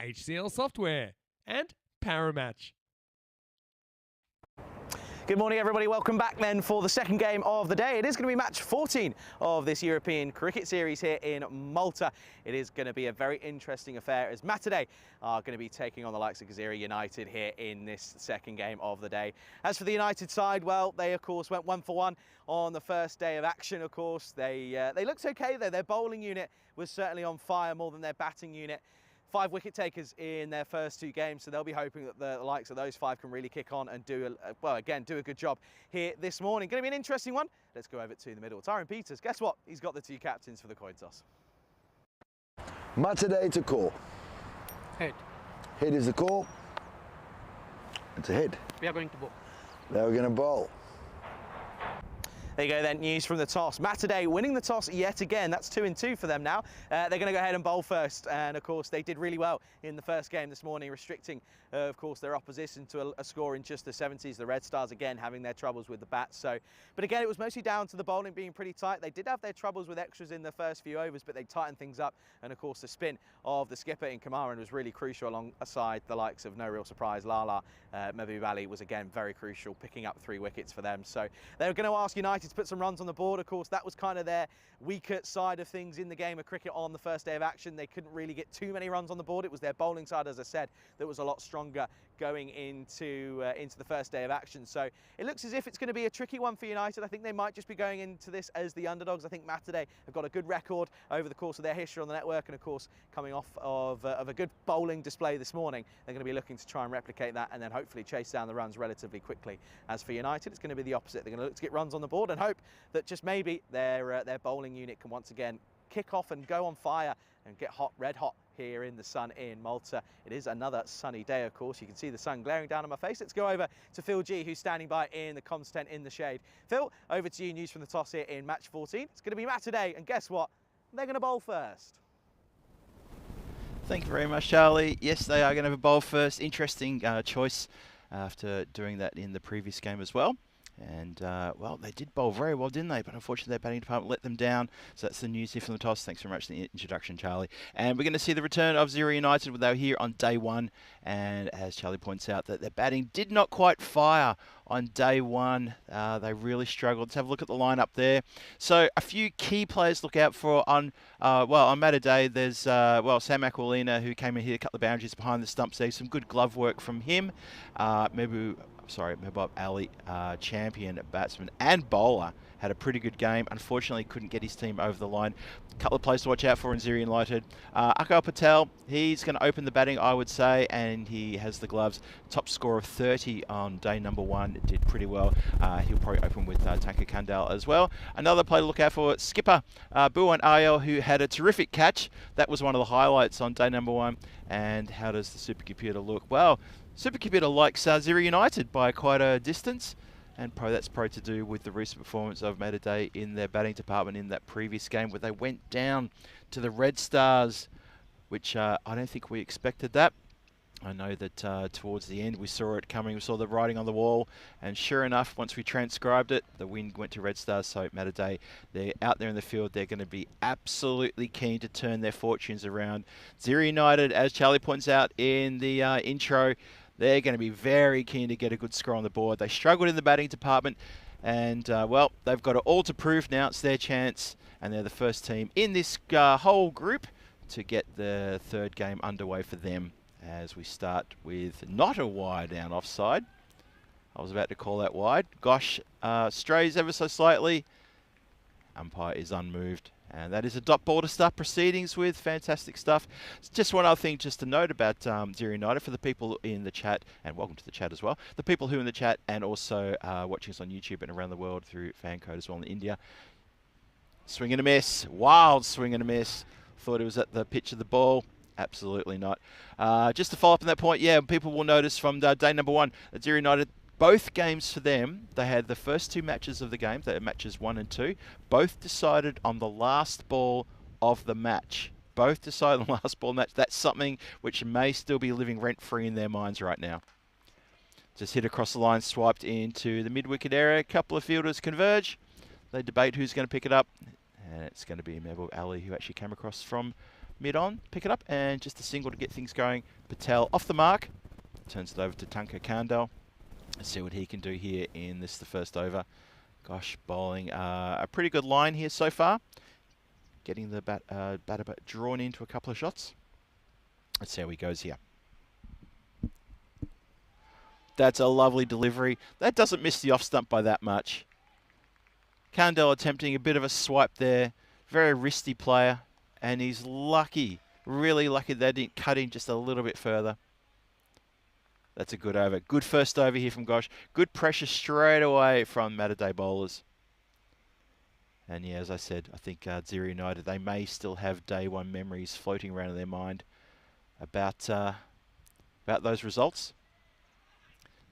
B: HCL Software and Paramatch.
A: Good morning, everybody. Welcome back then for the second game of the day. It is going to be match 14 of this European Cricket Series here in Malta. It is going to be a very interesting affair as Matadei are going to be taking on the likes of Gazira United here in this second game of the day. As for the United side, well, they of course went 1 for 1 on the first day of action. Of course, they looked okay there. Their bowling unit was certainly on fire more than their batting unit. 5 wicket takers in their first 2 games, so they'll be hoping that the likes of those 5 can really kick on and do a good job here this morning. Going to be an interesting one. Let's go over to the middle. Tyrone Peters, guess what? He's got the 2 captains for the coin toss.
C: Matadei to call.
E: Head.
C: Head is the call. It's a head.
E: We are going to bowl.
C: Now we're going to bowl.
A: There you go then, news from the toss. Matadei winning the toss yet again. That's 2-2 for them now. They're going to go ahead and bowl first. And of course, they did really well in the first game this morning, restricting, of course, their opposition to a score in just the 70s. The Red Stars, again, having their troubles with the bat. But again, it was mostly down to the bowling being pretty tight. They did have their troubles with extras in the first few overs, but they tightened things up. And of course, the spin of the skipper in Kamaran was really crucial alongside the likes of, no real surprise, Lala. Mabubali was again very crucial, picking up 3 wickets for them. So they're going to ask United to put some runs on the board. Of course, that was kind of their weaker side of things in the game of cricket on the first day of action. They couldn't really get too many runs on the board. It was their bowling side, as I said, that was a lot stronger going into the first day of action. So it looks as if it's going to be a tricky one for United. I think they might just be going into this as the underdogs. I think Matadei have got a good record over the course of their history on the network, and of course, coming off of a good bowling display this morning, they're going to be looking to try and replicate that and then hopefully chase down the runs relatively quickly. As for United, it's going to be the opposite. They're going to look to get runs on the board and hope that just maybe their bowling unit can once again kick off and go on fire and get hot, red hot here in the sun in Malta. It is another sunny day, of course. You can see the sun glaring down on my face. Let's go over to Phil G, who's standing by in the comms tent in the shade. Phil, over to you. News from the toss here in match 14. It's going to be Matadei, and guess what? They're going to bowl first.
D: Thank you very much, Charlie. Yes, they are going to have a bowl first. Interesting choice after doing that in the previous game as well. And, well, they did bowl very well, didn't they? But unfortunately, their batting department let them down. So that's the news here from the toss. Thanks very much for the introduction, Charlie. And we're going to see the return of Gazira United. They were here on day 1. And as Charlie points out, that their batting did not quite fire on day 1. They really struggled. Let's have a look at the lineup there. So a few key players to look out for on Matadei. There's, Sam Aquilina, who came in here, cut the boundaries behind the stumps there. Some good glove work from him. Mabub Ali, champion batsman and bowler, had a pretty good game. Unfortunately, couldn't get his team over the line. A couple of players to watch out for in Gazira United. Akal Patel, he's going to open the batting, I would say, and he has the gloves. Top score of 30 on day number 1. Did pretty well. He'll probably open with Tanka Kandal as well. Another player to look out for, skipper Buwan Ayel, who had a terrific catch. That was one of the highlights on day number 1. And how does the supercomputer look? Well, supercomputer likes Gazira United by quite a distance, and that's probably to do with the recent performance of Matadei in their batting department in that previous game where they went down to the Red Stars, which I don't think we expected that. I know that towards the end we saw it coming, we saw the writing on the wall, and sure enough, once we transcribed it, the wind went to Red Stars. So Matadei, they're out there in the field, they're going to be absolutely keen to turn their fortunes around. Gazira United, as Charlie points out in the intro, they're going to be very keen to get a good score on the board. They struggled in the batting department, and well, they've got it all to prove now. It's their chance, and they're the first team in this whole group to get the third game underway for them. As we start with not a wide down offside. I was about to call that wide. Gosh strays ever so slightly. Umpire is unmoved. And that is a dot ball to start proceedings with. Fantastic stuff. Just one other thing just to note about Gazira United for the people in the chat, and welcome to the chat as well. The people who are in the chat and also watching us on YouTube and around the world through fan code as well in India. Swing and a miss. Wild swing and a miss. Thought it was at the pitch of the ball. Absolutely not. Just to follow up on that point, yeah, people will notice from day number 1, Gazira United, both games for them, they had the first 2 matches of the game, they had matches 1 and 2, both decided on the last ball of the match. Both decided on the last ball of the match. That's something which may still be living rent-free in their minds right now. Just hit across the line, swiped into the mid-wicket area. A couple of fielders converge. They debate who's going to pick it up. And it's going to be Mehboob Ali who actually came across from mid-on, pick it up, and just a single to get things going. Patel off the mark, turns it over to Tunka Kandel. Let's see what he can do here in this, the first over. Gosh, bowling a pretty good line here so far. Getting the batter drawn into a couple of shots. Let's see how he goes here. That's a lovely delivery. That doesn't miss the off stump by that much. Kandel attempting a bit of a swipe there. Very wristy player. And he's lucky, really lucky they didn't cut in just a little bit further. That's a good over. Good first over here from Gosh. Good pressure straight away from Matter bowlers. And yeah, as I said, I think Zero United, they may still have day one memories floating around in their mind about those results.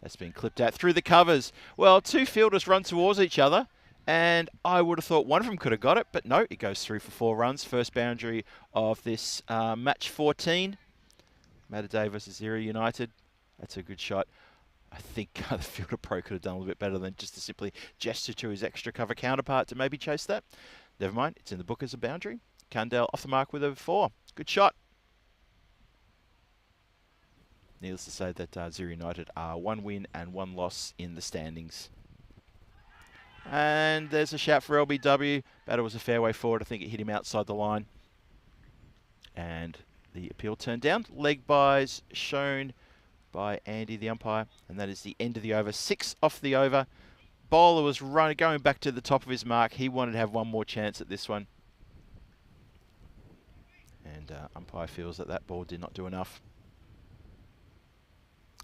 D: That's been clipped out through the covers. Well, two fielders run towards each other, and I would have thought one of them could have got it, but no, it goes through for 4 runs. First boundary of this match 14. Matter versus Zero United. That's a good shot. I think the fielder pro could have done a little bit better than just to simply gesture to his extra cover counterpart to maybe chase that. Never mind, it's in the book as a boundary. Kandel off the mark with a 4. Good shot. Needless to say that Zero United are 1 win and 1 loss in the standings. And there's a shout for LBW. Batter was a fairway forward. I think it hit him outside the line. And the appeal turned down. Leg byes shown by Andy, the umpire. And that is the end of the over. 6 off the over. Bowler was going back to the top of his mark. He wanted to have one more chance at this one. And umpire feels that that ball did not do enough.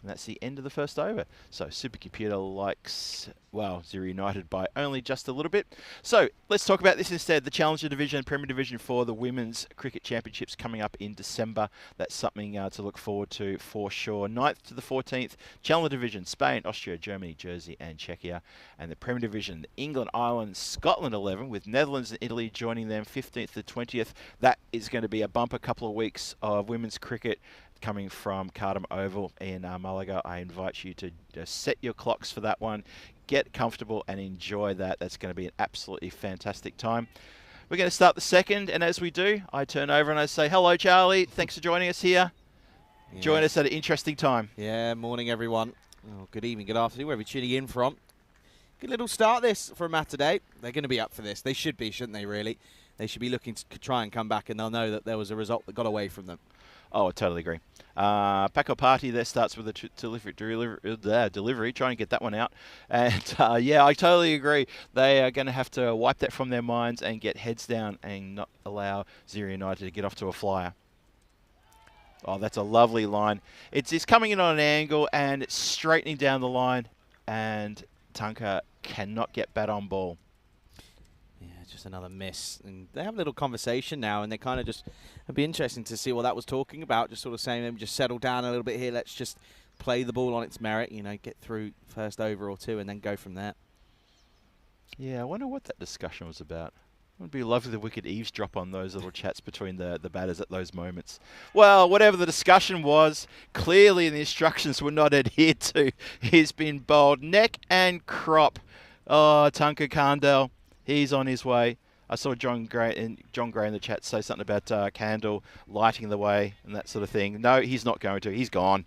D: And that's the end of the first over. So Supercomputer likes, well, Zero United by only just a little bit. So let's talk about this instead. The Challenger Division, Premier Division for the Women's Cricket Championships coming up in December. That's something to look forward to for sure. 9th to the 14th, Challenger Division, Spain, Austria, Germany, Jersey and Czechia. And the Premier Division, England, Ireland, Scotland 11, with Netherlands and Italy joining them 15th to 20th. That is going to be a bumper couple of weeks of women's cricket coming from Cardam Oval in Malaga. I invite you to set your clocks for that one, get comfortable and enjoy that. That's going to be an absolutely fantastic time. We're going to start the second, and as we do, I turn over and I say, hello, Charlie. Thanks for joining us here. Yes. Join us at an interesting time.
A: Yeah, morning, everyone. Oh, good evening, good afternoon, wherever you're tuning in from. Good little start this for a match today. They're going to be up for this. They should be, shouldn't they, really? They should be looking to try and come back, and they'll know that there was a result that got away from them.
D: Oh, I totally agree. Paco Party there starts with a delivery, trying to get that one out. And yeah, I totally agree. They are going to have to wipe that from their minds and get heads down and not allow Zero United to get off to a flyer. Oh, that's a lovely line. It's coming in on an angle and it's straightening down the line, and Tunka cannot get bat on ball.
A: Just another miss. And they have a little conversation now, and they kind of just, it'd be interesting to see what that was talking about, just sort of saying, just settle down a little bit here, let's just play the ball on its merit, you know, get through first over or two and then go from there.
D: Yeah, I wonder what that discussion was about. It would be lovely if we could eavesdrop on those little chats between the batters at those moments. Well, whatever the discussion was, clearly the instructions were not adhered to. He's been bowled neck and crop. Oh, Tunka Kandel. He's on his way. I saw John Gray in the chat say something about Candle lighting the way and that sort of thing. No, he's not going to. He's gone.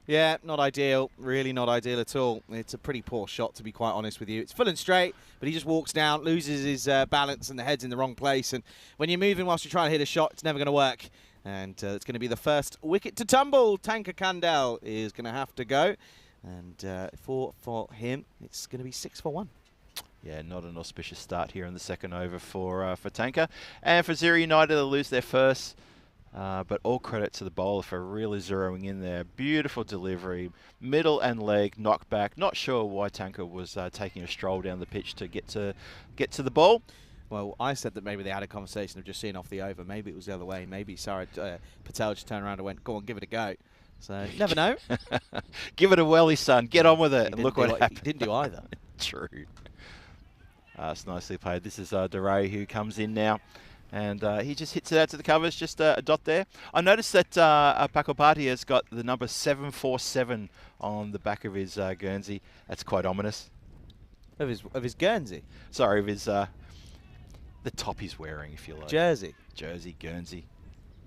A: Yeah, not ideal. Really not ideal at all. It's a pretty poor shot, to be quite honest with you. It's full and straight, but he just walks down, loses his balance, and the head's in the wrong place. And when you're moving whilst you're trying to hit a shot, it's never going to work. And it's going to be the first wicket to tumble. Tunka Kandel is going to have to go. And for him, it's going to be 6 for 1.
D: Yeah, not an auspicious start here in the second over for Tanker. And for Zero United, they'll lose their first. But all credit to the bowler for really zeroing in there. Beautiful delivery, middle and leg knockback. Not sure why Tanker was taking a stroll down the pitch to get to the ball.
A: Well, I said that maybe they had a conversation of just seeing off the over. Maybe it was the other way. Maybe Patel just turned around and went, go on, give it a go. So, you never know.
D: Give it a welly, son. Get on with it. And look what happened.
A: He didn't do either.
D: True. It's nicely played. This is DeRay who comes in now. And he just hits it out to the covers, just a dot there. I noticed that Paco Party has got the number 747 on the back of his Guernsey. That's quite ominous.
A: Of his Guernsey?
D: Sorry, of his The top he's wearing, if you like.
A: Jersey.
D: Jersey, Guernsey.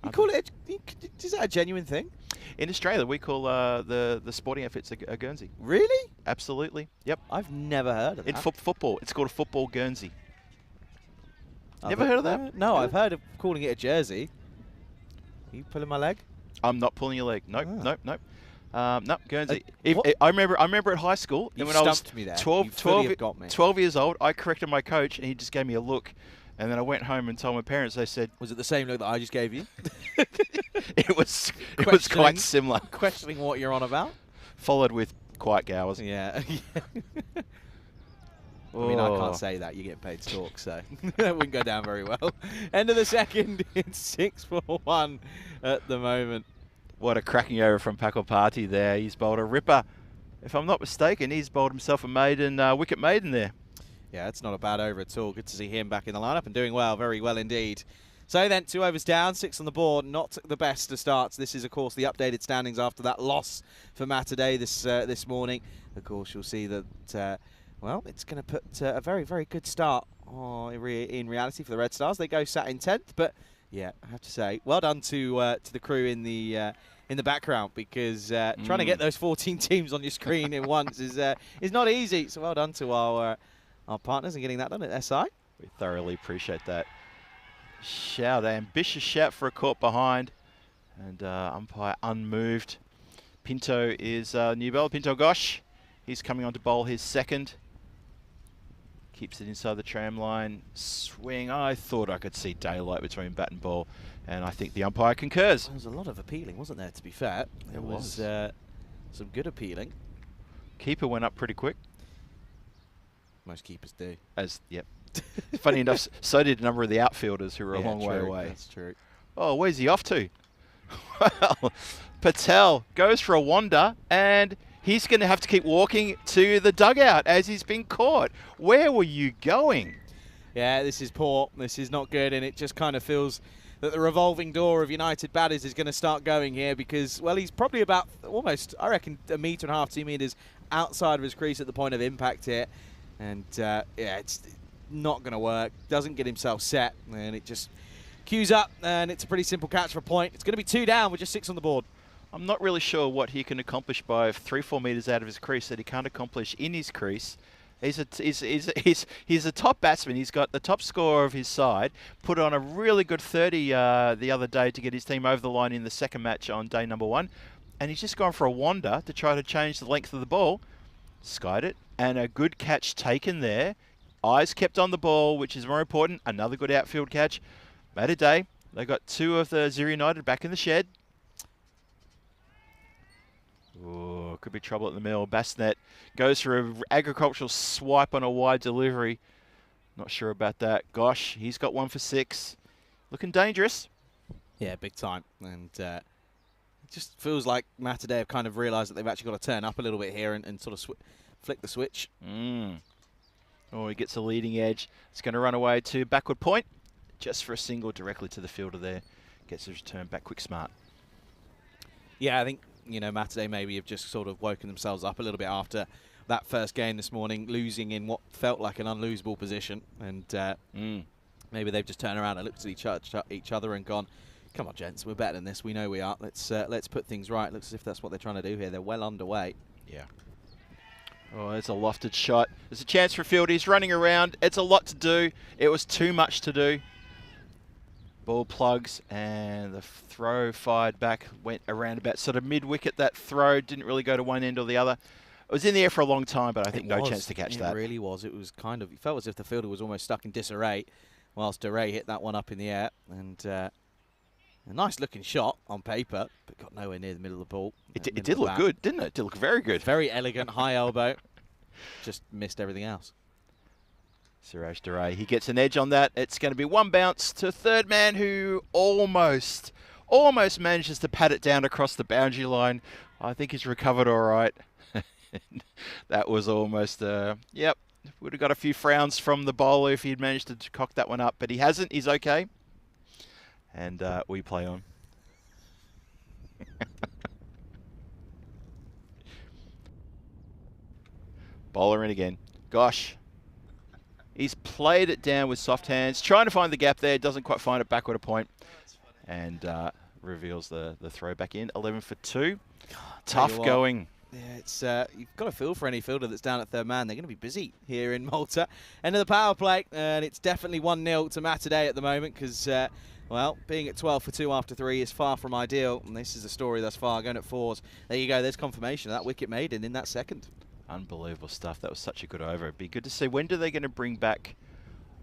A: You call it? Is that a genuine thing?
D: In Australia, we call the sporting outfits a Guernsey.
A: Really?
D: Absolutely. Yep.
A: I've never heard of that.
D: In football, it's called a football Guernsey. Never heard of that?
A: No, I've heard of calling it a jersey. Are you pulling my leg?
D: I'm not pulling your leg. Nope,
A: Ah.
D: nope. No, Guernsey.
A: What?
D: I remember at high school,
A: You
D: when I was
A: stumped me there.
D: 12,
A: You fully
D: 12,
A: have got me.
D: 12 years old, I corrected my coach, and he just gave me a look. And then I went home and told my parents. They said
A: Was it the same look that I just gave you?
D: it was
A: Questioning-
D: quite similar.
A: Questioning what you're on about?
D: Followed with quiet gowers.
A: Yeah. I mean, I
D: Oh.
A: can't say that. You get paid to talk, so that wouldn't go down very well. End of the second. It's 6-1 at the moment.
D: What a cracking over from Paco Party there. He's bowled a ripper. If I'm not mistaken, he's bowled himself a maiden, wicket maiden there.
A: Yeah, it's not a bad over at all. Good to see him back in the lineup and doing well, very well indeed. So then, 2 overs down, 6 on the board. Not the best of starts. This is, of course, the updated standings after that loss for Matterday this morning. Of course, you'll see that, well, it's going to put a very, very good start in reality for the Red Stars. They go sat in 10th, but yeah, I have to say, well done to the crew in the background, because trying to get those 14 teams on your screen in once is not easy. So well done to our partners in getting that done at SI.
D: We thoroughly appreciate that. Shout, ambitious shout for a caught behind, and umpire unmoved. Pinto is new bowler, Pinto Gosh. He's coming on to bowl his second. Keeps it inside the tram line. Swing. I thought I could see daylight between bat and ball, and I think the umpire concurs.
A: There was a lot of appealing, wasn't there, to be fair?
D: There was.
A: Some good appealing.
D: Keeper went up pretty quick.
A: Most keepers do.
D: Yep. Funny enough, so did a number of the outfielders who were a long way
A: true,
D: away.
A: That's true.
D: Oh, where's he off to? Well, Patel goes for a wander, and he's going to have to keep walking to the dugout as he's been caught. Where were you going?
A: Yeah, this is poor. This is not good, and it just kind of feels that the revolving door of United batters is going to start going here, because, well, he's probably about almost, I reckon, 1.5 meters, 2 meters outside of his crease at the point of impact here. And, yeah, it's not going to work. Doesn't get himself set, and it just queues up, and it's a pretty simple catch for a point. It's going to be 2 down with just 6 on the board.
D: I'm not really sure what he can accomplish by 3-4 meters out of his crease that he can't accomplish in his crease. He's a top batsman. He's got the top score of his side. Put on a really good 30 the other day to get his team over the line in the second match on day number 1. And he's just gone for a wander to try to change the length of the ball. Skied it. And a good catch taken there. Eyes kept on the ball, which is more important. Another good outfield catch. Made a day. They got 2 of the Zero United back in the shed. Oh, could be trouble at the middle. Bassnet goes for an agricultural swipe on a wide delivery. Not sure about that. Gosh, he's got 1 for 6. Looking dangerous.
A: Yeah, big time. And it just feels like Matterday have kind of realised that they've actually got to turn up a little bit here and sort of flick the switch.
D: Oh, he gets a leading edge. It's going to run away to backward point. Just for a single directly to the fielder there. Gets his return back quick smart.
A: Yeah, I think, you know, Matterday maybe have just sort of woken themselves up a little bit after that first game this morning, losing in what felt like an unlosable position. And maybe they've just turned around and looked at each other and gone, come on, gents, we're better than this. We know we are. Let's put things right. Looks as if that's what they're trying to do here. They're well underway.
D: Yeah. Oh, there's a lofted shot. There's a chance for a field. He's running around. It's a lot to do. It was too much to do. Ball plugs, and the throw fired back, went around about sort of mid-wicket. That throw didn't really go to one end or the other. It was in the air for a long time, but I think no chance to catch that.
A: It really was. It was kind of, it felt as if the fielder was almost stuck in disarray whilst DeRay hit that one up in the air. And a nice looking shot on paper, but got nowhere near the middle of the ball.
D: It did look good, didn't it? It did look very good.
A: Very elegant, high elbow. Just missed everything else.
D: Suraj DeRay, he gets an edge on that. It's going to be 1 bounce to third man, who almost manages to pat it down across the boundary line. I think he's recovered all right. That was almost, yep, would have got a few frowns from the bowler if he'd managed to cock that one up, but he hasn't. He's okay. And we play on. Bowler in again. Gosh. He's played it down with soft hands, trying to find the gap there, doesn't quite find it, backward a point, and reveals the throw back in. 11 for 2. Tough going.
A: Yeah, it's you've got to feel for any fielder that's down at third man. They're going to be busy here in Malta. End of the power play, and it's definitely 1-0 to Matadei at the moment because, well, being at 12 for 2 after 3 is far from ideal, and this is the story thus far, going at 4s. There you go, there's confirmation of that wicket maiden in that second.
D: Unbelievable stuff. That was such a good over. It'd be good to see. When are they going to bring back?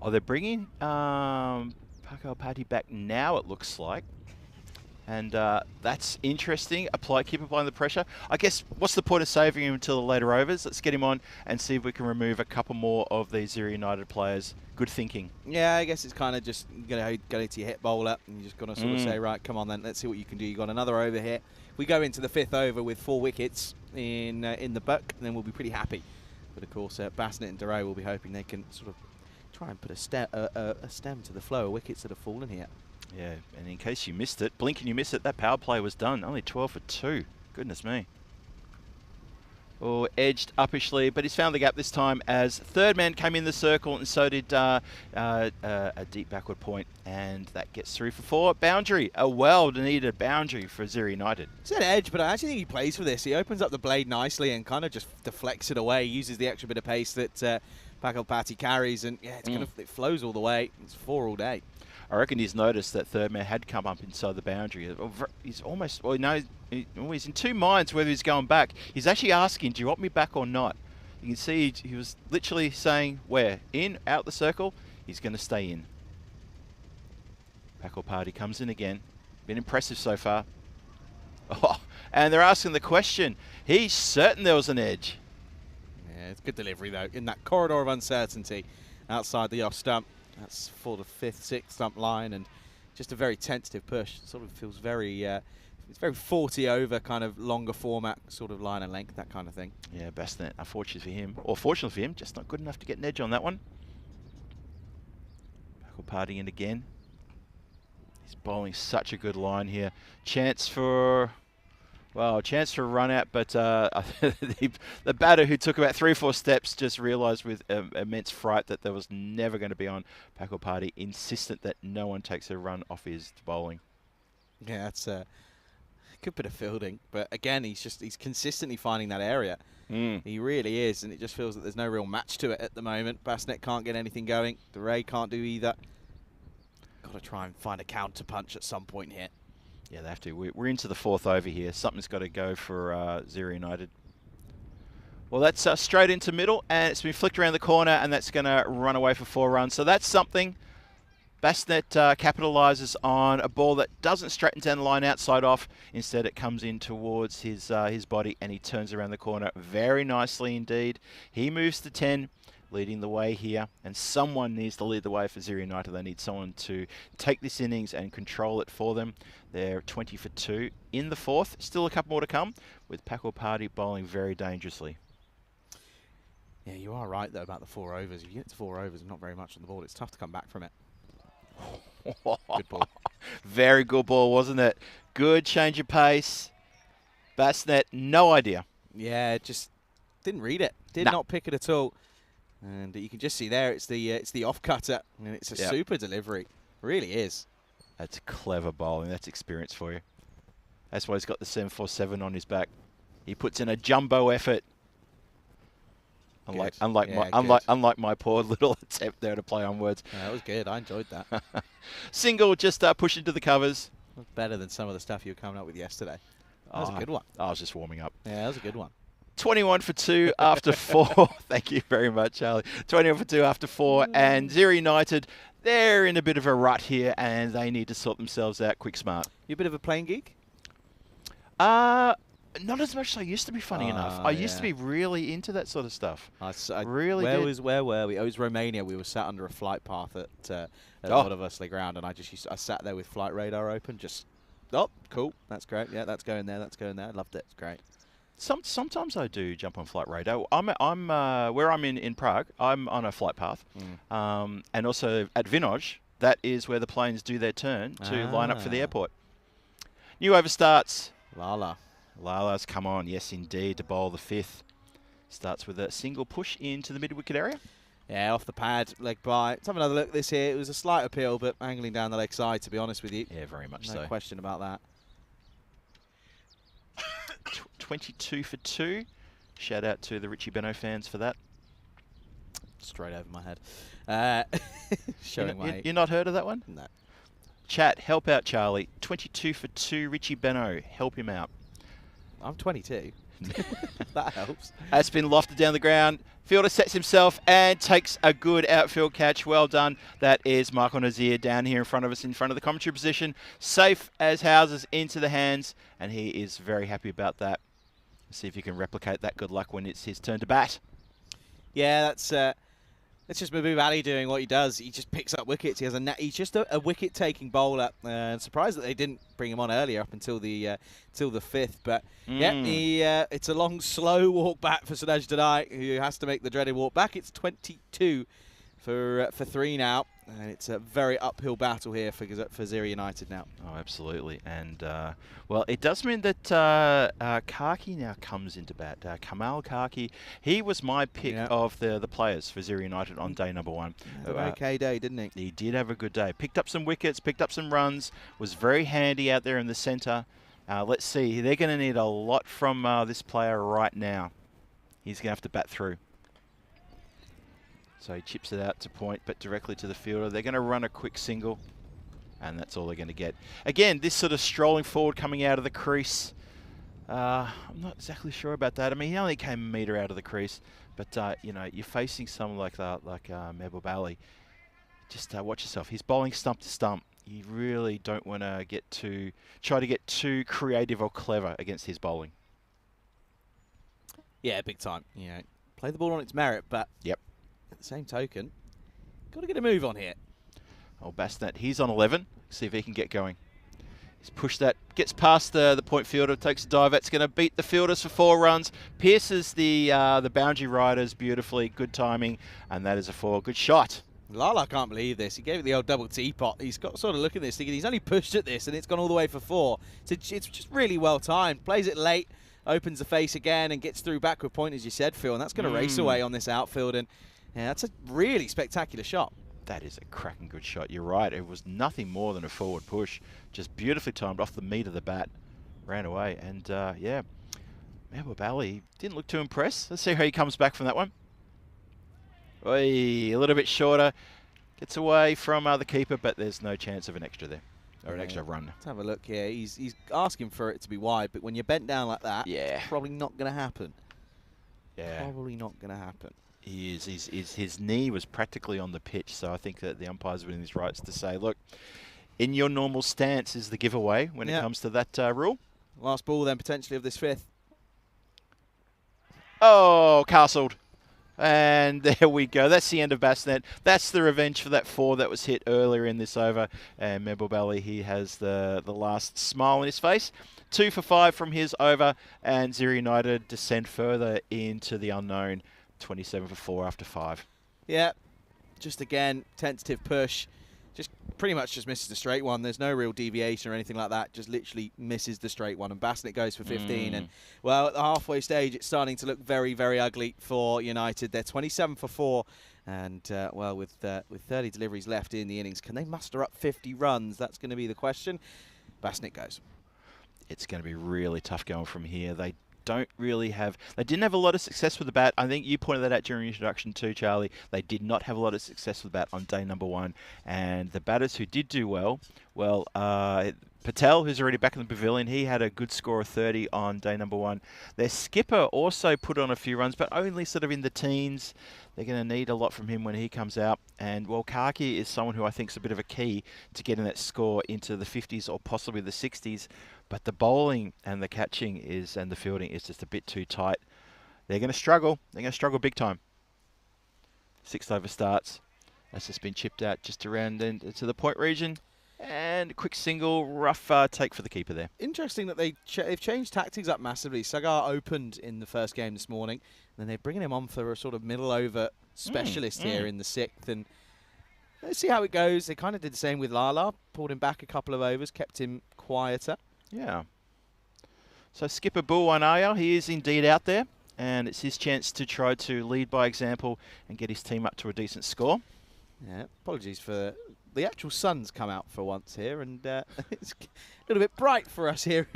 D: Oh, they're bringing Paco Patti back now, it looks like. And that's interesting. Keep applying the pressure. I guess, what's the point of saving him until the later overs? Let's get him on and see if we can remove a couple more of these Zero United players. Good thinking.
A: Yeah, I guess it's kind of just going to go to your hit bowler, and you just got to sort of say, right, come on then, let's see what you can do. You got another over here. If we go into the 5th over with 4 wickets in the buck, then we'll be pretty happy. But of course, Basnet and Duray will be hoping they can sort of try and put a stem to the flow of wickets that have fallen here.
D: Yeah, and in case you missed it, blink and you missed it, that power play was done. Only 12 for 2. Goodness me. Oh, edged uppishly, but he's found the gap this time as third man came in the circle, and so did a deep backward point, and that gets through for 4. Boundary, a well-needed boundary for Zero United.
A: It's an edge, but I actually think he plays for this. He opens up the blade nicely and kind of just deflects it away, uses the extra bit of pace that Paco Patti carries, and yeah, it flows all the way. It's 4 all day.
D: I reckon he's noticed that third man had come up inside the boundary. He's almost, well, no, he's in two minds whether he's going back. He's actually asking, do you want me back or not? You can see he was literally saying, where? In, out the circle? He's going to stay in. Paco Patti comes in again. Been impressive so far. Oh, and they're asking the question. He's certain there was an edge.
A: Yeah, it's good delivery, though, in that corridor of uncertainty outside the off stump. That's for the 5th, 6th stump line, and just a very tentative push. It sort of feels very, it's very 40 over kind of longer format sort of line and length, that kind of thing.
D: Yeah, Basnet, unfortunately for him, or fortunately for him, just not good enough to get an edge on that one. Paco Patti in again. He's bowling such a good line here. Chance for a run out, but the batter who took about 3 or 4 steps just realised with immense fright that there was never going to be on. Paco Patti insistent that no one takes a run off his bowling.
A: Yeah, that's a good bit of fielding, but again, he's consistently finding that area. He really is, and it just feels that there's no real match to it at the moment. Basnet can't get anything going. Duray can't do either. Got to try and find a counter punch at some point here.
D: Yeah, they have to. We're into the 4th over here. Something's got to go for Zero United. Well, that's straight into middle, and it's been flicked around the corner, and that's going to run away for 4 runs. So that's something. Basnet capitalises on a ball that doesn't straighten down the line outside off. Instead, it comes in towards his body, and he turns around the corner very nicely indeed. He moves to 10. Leading the way here, and someone needs to lead the way for Zero United. They need someone to take this innings and control it for them. They're 20 for 2 in the 4th. Still a couple more to come, with Paco Patti bowling very dangerously.
A: Yeah, you are right, though, about the 4 overs. If you get to 4 overs and not very much on the ball, it's tough to come back from it. Good ball.
D: Very good ball, wasn't it? Good change of pace. Basnet, no idea.
A: Yeah, just didn't read it. Did not pick it at all. And you can just see there, it's the off cutter, and it's a super delivery. Really is.
D: That's clever bowling. That's experience for you. That's why he's got the 747 on his back. He puts in a jumbo effort. Unlike my poor little attempt there to play on words.
A: Yeah, that was good. I enjoyed that.
D: Single, just push into the covers.
A: Better than some of the stuff you were coming up with yesterday. That was a good one.
D: I was just warming up.
A: Yeah, that was a good one.
D: 21 for 2 after 4. Thank you very much, Charlie. 21 for 2 after 4. And Zero United, they're in a bit of a rut here, and they need to sort themselves out quick smart.
A: You a bit of a playing geek?
D: Not as much as I used to be, funny enough. I used to be really into that sort of stuff. Where
A: were we? It was Romania. We were sat under a flight path at Lord Ground, and I sat there with Flight Radar open, just, cool, that's great. Yeah, that's going there, that's going there. I loved it. It's great.
D: Sometimes I do jump on flight radar. I'm where I'm in Prague. I'm on a flight path, and also at Vinoj. That is where the planes do their turn to line up for the airport. New over starts. Lala's come on. Yes, indeed, to bowl the 5th. Starts with a single push into the mid wicket area.
A: Yeah, off the pad, leg by. Let's have another look at this here. It was a slight appeal, but angling down the leg side, to be honest with you.
D: Yeah, very much
A: no
D: so.
A: No question about that.
D: 22 for 2. Shout out to the Richie Benno fans for that.
A: Straight over my head. Showing my...
D: You're not heard of that one?
A: No.
D: Chat, help out Charlie. 22 for 2, Richie Benno. Help him out.
A: I'm 22. That helps.
D: That's been lofted down the ground. Fielder sets himself and takes a good outfield catch. Well done. That is Michael Nazir down here in front of us, in front of the commentary position. Safe as houses into the hands, and he is very happy about that. Let's see if he can replicate that good luck when it's his turn to bat.
A: Yeah, that's just Mahbub Ali doing what he does. He just picks up wickets. He's just a wicket-taking bowler. Surprised that they didn't bring him on earlier up until the fifth. But yeah, it's a long, slow walk back for Suraj Dadai, who has to make the dreaded walk back. It's 22 for 3 now, and it's a very uphill battle here for Ziri United now.
D: Oh, absolutely. And well, it does mean that Karki now comes into bat. Kamal Karki, he was my pick of the players for Ziri United on day number 1.
A: An okay day, didn't he?
D: He did have a good day. Picked up some wickets, picked up some runs, was very handy out there in the centre. Let's see, they're going to need a lot from this player right now. He's going to have to bat through. So he chips it out to point, but directly to the fielder. They're going to run a quick single, and that's all they're going to get. Again, this sort of strolling forward coming out of the crease. I'm not exactly sure about that. I mean, he only came a metre out of the crease, but you know, you're facing someone like Mahbub Ali. Just watch yourself. He's bowling stump to stump. You really don't want to try to get too creative or clever against his bowling.
A: Yeah, big time. Play the ball on its merit, but
D: yep.
A: At the same token, got to get a move on here.
D: Oh, Basnet, he's on 11. See if he can get going. He's pushed that, gets past the point fielder, takes a dive. That's going to beat the fielders for 4 runs. Pierces the boundary riders beautifully. Good timing, and that is a 4. Good shot.
A: Lala can't believe this. He gave it the old double teapot. He's got sort of look at this, thinking he's only pushed at this, and it's gone all the way for 4. So it's just really well timed. Plays it late, opens the face again, and gets through backward point, as you said, Phil. And that's going to race away on this outfield. And yeah, that's a really spectacular shot.
D: That is a cracking good shot. You're right. It was nothing more than a forward push. Just beautifully timed off the meat of the bat. Ran away. And, yeah, Mahbub Ali didn't look too impressed. Let's see how he comes back from that one. Oy, a little bit shorter. Gets away from the keeper, but there's no chance of an extra there. Or an extra run.
A: Let's have a look here. He's asking for it to be wide, but when you're bent down like that,
D: it's
A: probably not going to happen.
D: Yeah.
A: Probably not going to happen.
D: He is. His knee was practically on the pitch, so I think that the umpire's within his rights to say, look, in your normal stance is the giveaway when it comes to that rule.
A: Last ball then potentially of this 5th.
D: Oh, castled. And there we go. That's the end of Basnet. That's the revenge for that 4 that was hit earlier in this over. And Mahbub Ali, he has the last smile on his face. 2 for 5 from his over, and Ziri United descend further into the unknown. 27 for 4 after 5.
A: Yeah, just again, tentative push. Just pretty much just misses the straight one. There's no real deviation or anything like that. Just literally misses the straight one. And Basnet goes for 15. And, well, at the halfway stage, it's starting to look very, very ugly for United. They're 27 for 4. And, well, with 30 deliveries left in the innings, can they muster up 50 runs? That's going to be the question. Basnet goes.
D: It's going to be really tough going from here. They didn't have a lot of success with the bat. I think you pointed that out during introduction too, Charlie. They did not have a lot of success with the bat on day number 1. And the batters who did do well, Patel, who's already back in the pavilion, he had a good score of 30 on day number 1. Their skipper also put on a few runs, but only sort of in the teens. They're going to need a lot from him when he comes out. And, well, Karki is someone who I think is a bit of a key to getting that score into the 50s or possibly the 60s. But the bowling and the catching and the fielding is just a bit too tight. They're going to struggle. They're going to struggle big time. 6th over starts. That's just been chipped out just around into the point region. And a quick single, rough take for the keeper there.
A: Interesting that they've changed tactics up massively. Sagar opened in the first game this morning, and then they're bringing him on for a sort of middle over specialist here in the 6th. And let's see how it goes. They kind of did the same with Lala, pulled him back a couple of overs, kept him quieter.
D: Yeah. So skipper Buwanaya, he is indeed out there. and it's his chance to try to lead by example and get his team up to a decent score.
A: Yeah, apologies for the actual sun's come out for once here, and it's a little bit bright for us here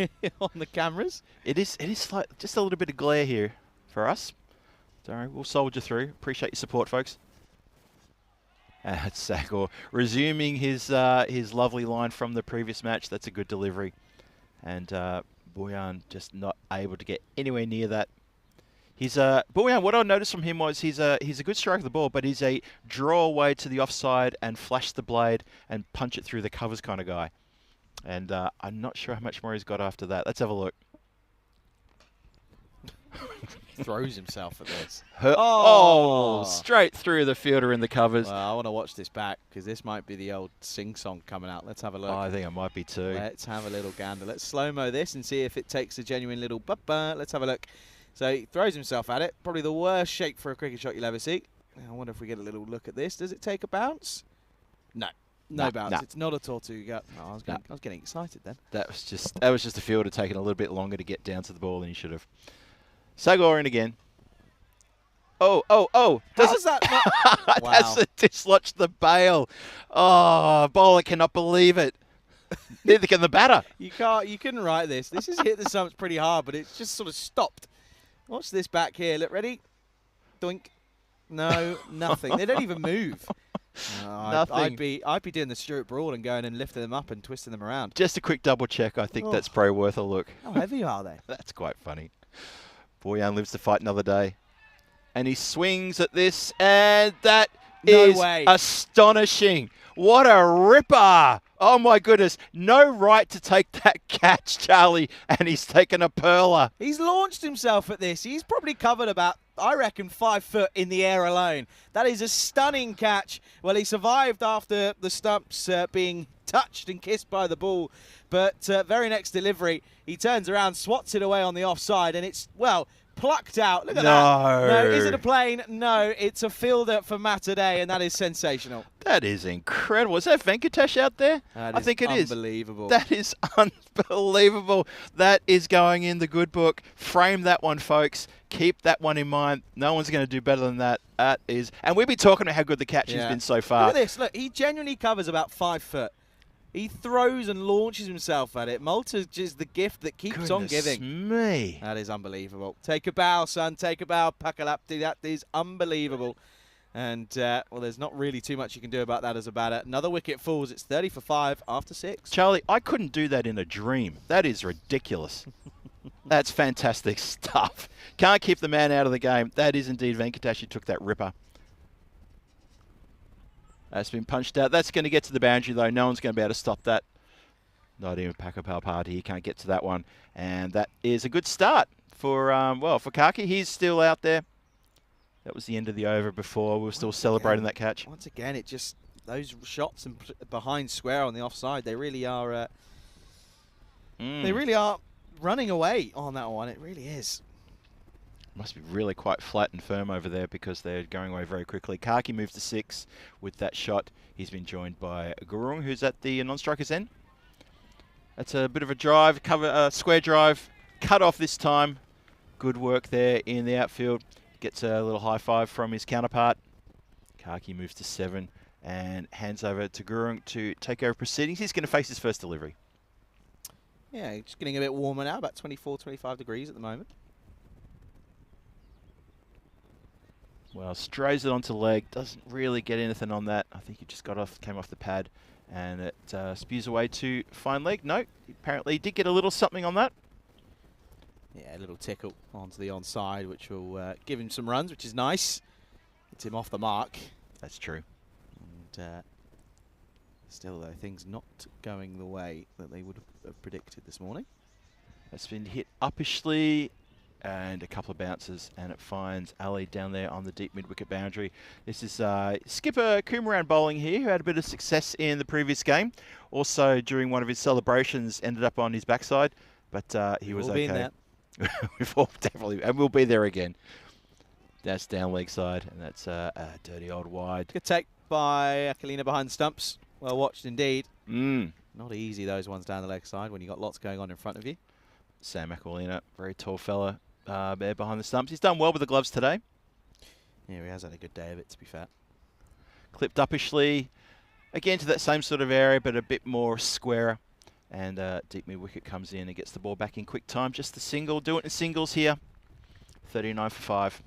A: on the cameras.
D: It is like just a little bit of glare here for us. Sorry, we'll soldier through. Appreciate your support, folks. Sagor resuming his lovely line from the previous match. That's a good delivery. And Boyan just not able to get anywhere near that. Boyan, what I noticed from him was he's a good striker of the ball, but he's a draw away to the offside and flash the blade and punch it through the covers kind of guy. And I'm not sure how much more he's got after that. Let's have a look.
A: Throws himself at this.
D: Oh, straight through the fielder in the covers.
A: Well, I want to watch this back because this might be the old sing-song coming out. Let's have a look.
D: Oh, I think it might be too.
A: Let's have a little gander. Let's slow-mo this and see if it takes a genuine little ba-ba. Let's have a look. So he throws himself at it. Probably the worst shape for a cricket shot you'll ever see. I wonder if we get a little look at this. Does it take a bounce? No. No bounce.
D: Nah.
A: It's not a Tortuga. Oh, I was getting excited then.
D: That was just a fielder taking a little bit longer to get down to the ball than he should have. Sagor in again. Oh.
A: How's that not? Wow.
D: That's dislodged the bail. Oh, bowler cannot believe it. Neither can the batter.
A: You couldn't write this. This has hit the stumps pretty hard, but it's just sort of stopped. Watch this back here. Look, ready? Doink. No, nothing. They don't even move.
D: Nothing.
A: I'd be doing the Stuart Broad and going and lifting them up and twisting them around.
D: Just a quick double check. I think that's probably worth a look.
A: How heavy are they?
D: That's quite funny. Boyan lives to fight another day. And he swings at this, and that is astonishing. What a ripper. Oh, my goodness. No right to take that catch, Charlie, and he's taken a perler.
A: He's launched himself at this. He's probably covered about, I reckon, 5 foot in the air alone. That is a stunning catch. Well, he survived after the stumps being touched and kissed by the ball. But very next delivery, he turns around, swats it away on the offside, and it's, well, plucked out. Look at that. No, is it a plane? No, it's a fielder for Matterday, and that is sensational.
D: That is incredible. Is that Venkatesh out there?
A: I think it is. Unbelievable.
D: That is unbelievable. That is going in the good book. Frame that one, folks. Keep that one in mind. No one's going to do better than that. That is, and we've been talking about how good the catch has been so far.
A: Look at this. Look, he genuinely covers about 5 foot. He throws and launches himself at it. Malta's just the gift that keeps on giving.
D: Me.
A: That is unbelievable. Take a bow, son. Take a bow. Pakalapti. That is unbelievable. And, well, there's not really too much you can do about that as a batter. Another wicket falls. It's 30 for 5 after 6.
D: Charlie, I couldn't do that in a dream. That is ridiculous. That's fantastic stuff. Can't keep the man out of the game. That is indeed Venkatesh who took that ripper. That's been punched out. That's going to get to the boundary, though. No one's going to be able to stop that. Not even Pakapal Party. He can't get to that one. And that is a good start for, for Kaki. He's still out there. That was the end of the over before. We were still celebrating that catch.
A: Once again, it just, those shots and behind square on the offside, they really are, running away on that one. It really is.
D: Must be really quite flat and firm over there because they're going away very quickly. Kaki moves to 6 with that shot. He's been joined by Gurung, who's at the non-striker's end. That's a bit of a drive, square drive, cut off this time. Good work there in the outfield. Gets a little high five from his counterpart. Kaki moves to 7 and hands over to Gurung to take over proceedings. He's going to face his first delivery.
A: Yeah, it's getting a bit warmer now, about 24, 25 degrees at the moment.
D: Well, strays it onto leg, doesn't really get anything on that. I think he just came off the pad, and it spews away to fine leg. No, apparently he did get a little something on that.
A: Yeah, a little tickle onto the onside, which will give him some runs, which is nice. Gets him off the mark.
D: That's true.
A: And still, though, things not going the way that they would have predicted this morning.
D: It's been hit uppishly. And a couple of bounces, and it finds Ali down there on the deep mid-wicket boundary. This is skipper Kumaran bowling here, who had a bit of success in the previous game. Also, during one of his celebrations, ended up on his backside, but he was okay. We've all definitely, and we'll be there again. That's down leg side, and that's a dirty old wide.
A: Good take by Akalina behind the stumps. Well watched indeed.
D: Mm.
A: Not easy, those ones down the leg side when you've got lots going on in front of you.
D: Sam Aquilina, very tall fella, there behind the stumps. He's done well with the gloves today.
A: Yeah, he has had a good day of it, to be fair.
D: Clipped uppishly. Again to that same sort of area, but a bit more squarer. And deep mid wicket comes in and gets the ball back in quick time. Just the single. Do it in singles here. 39 for 5.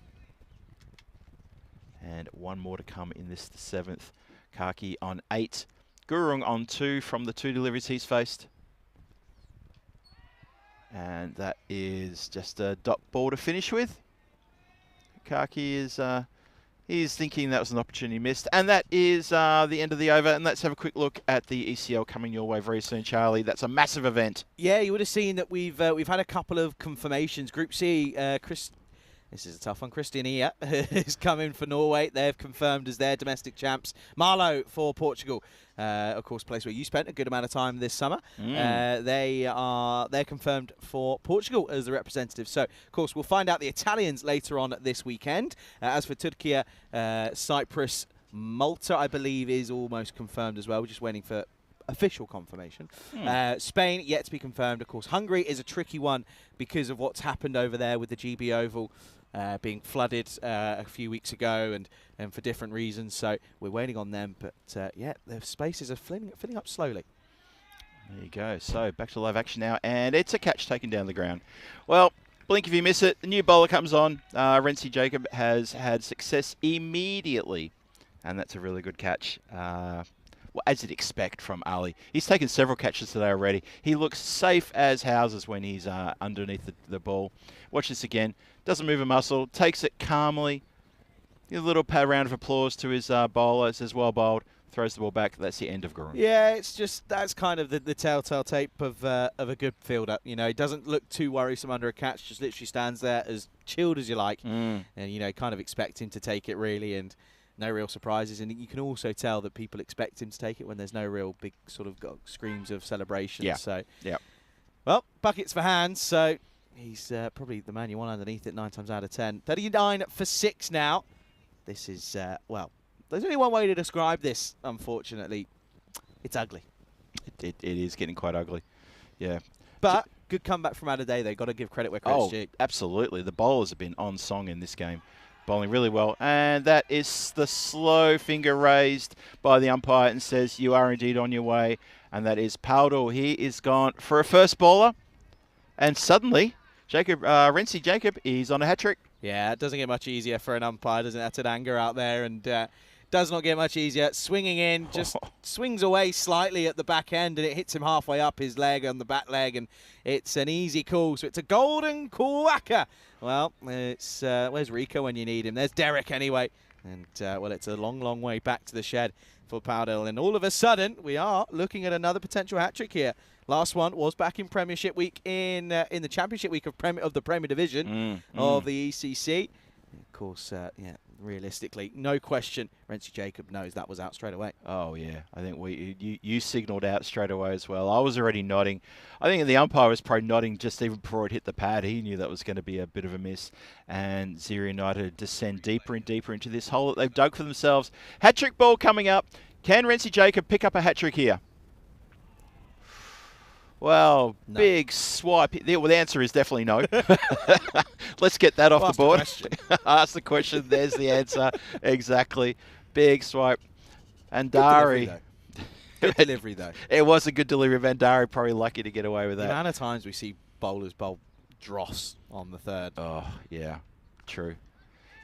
D: And one more to come in this, the 7th. Kaki on 8. Gurung on 2 from the 2 deliveries he's faced. And that is just a dot ball to finish with. Kaki is he's thinking that was an opportunity missed. And that is the end of the over. And let's have a quick look at the ECL coming your way very soon, Charlie. That's a massive event.
A: Yeah, you would have seen that we've had a couple of confirmations. Group C, this is a tough one. Christiania is coming for Norway. They've confirmed as their domestic champs. Marlow for Portugal, of course, place where you spent a good amount of time this summer. They're confirmed for Portugal as the representative. So, of course, we'll find out the Italians later on this weekend. As for Turkey, Cyprus, Malta, I believe, is almost confirmed as well. We're just waiting for official confirmation. Spain, yet to be confirmed. Of course, Hungary is a tricky one because of what's happened over there with the GB Oval being flooded a few weeks ago and for different reasons. So we're waiting on them. But, yeah, the spaces are filling up slowly.
D: There you go. So back to live action now. And it's a catch taken down the ground. Well, blink if you miss it. The new bowler comes on. Renzi Jacob has had success immediately. And that's a really good catch. Well, as you'd expect from Ali. He's taken several catches today already. He looks safe as houses when he's underneath the ball. Watch this again. Doesn't move a muscle. Takes it calmly. Give a little round of applause to his bowler. Says, well bowled. Throws the ball back. That's the end of Gurung.
A: Yeah, it's just that's kind of the telltale tape of a good fielder. You know, he doesn't look too worrisome under a catch. Just literally stands there as chilled as you like. And, you know, kind of expect him to take it really. And no real surprises, and you can also tell that people expect him to take it when there's no real big sort of screams of celebration.
D: Yeah.
A: So,
D: yeah.
A: Well, buckets for hands, so he's probably the man you want underneath it 9 times out of 10. 39 for 6 now. This is, well, there's only one way to describe this, unfortunately. It's ugly.
D: It is getting quite ugly. Yeah.
A: But good comeback from Adade. They've got to give credit where credit's due.
D: Absolutely. The bowlers have been on song in this game. Bowling really well, and that is the slow finger raised by the umpire and says you are indeed on your way, and that is Powdell. He is gone for a first bowler, and suddenly Renzi Jacob is on a hat-trick.
A: Yeah, it doesn't get much easier for an umpire, doesn't it? Anger out there, and does not get much easier. Swinging in, just swings away slightly at the back end, and it hits him halfway up his leg on the back leg, and it's an easy call. So it's a golden quacker. Well, it's where's Rico when you need him? There's Derek anyway. And, well, it's a long, long way back to the shed for Powdell. And all of a sudden, we are looking at another potential hat-trick here. Last one was back in Premiership Week in the Championship Week of the Premier Division of the ECC. Of course, yeah, realistically, no question, Renzi Jacob knows that was out straight away.
D: Oh, yeah. I think you signalled out straight away as well. I was already nodding. I think the umpire was probably nodding just even before it hit the pad. He knew that was going to be a bit of a miss. And Ziri United descend deeper and deeper into this hole that they've dug for themselves. Hat-trick ball coming up. Can Renzi Jacob pick up a hat-trick here? Well, no. Big swipe. Well, the answer is definitely no. Let's get that off the board. Ask the question. There's the answer. Exactly. Big swipe. And Dari.
A: Good delivery, though.
D: It was a good delivery. Vandari probably lucky to get away with that.
A: The amount of times we see bowlers bowl dross on the third.
D: Oh, yeah. True.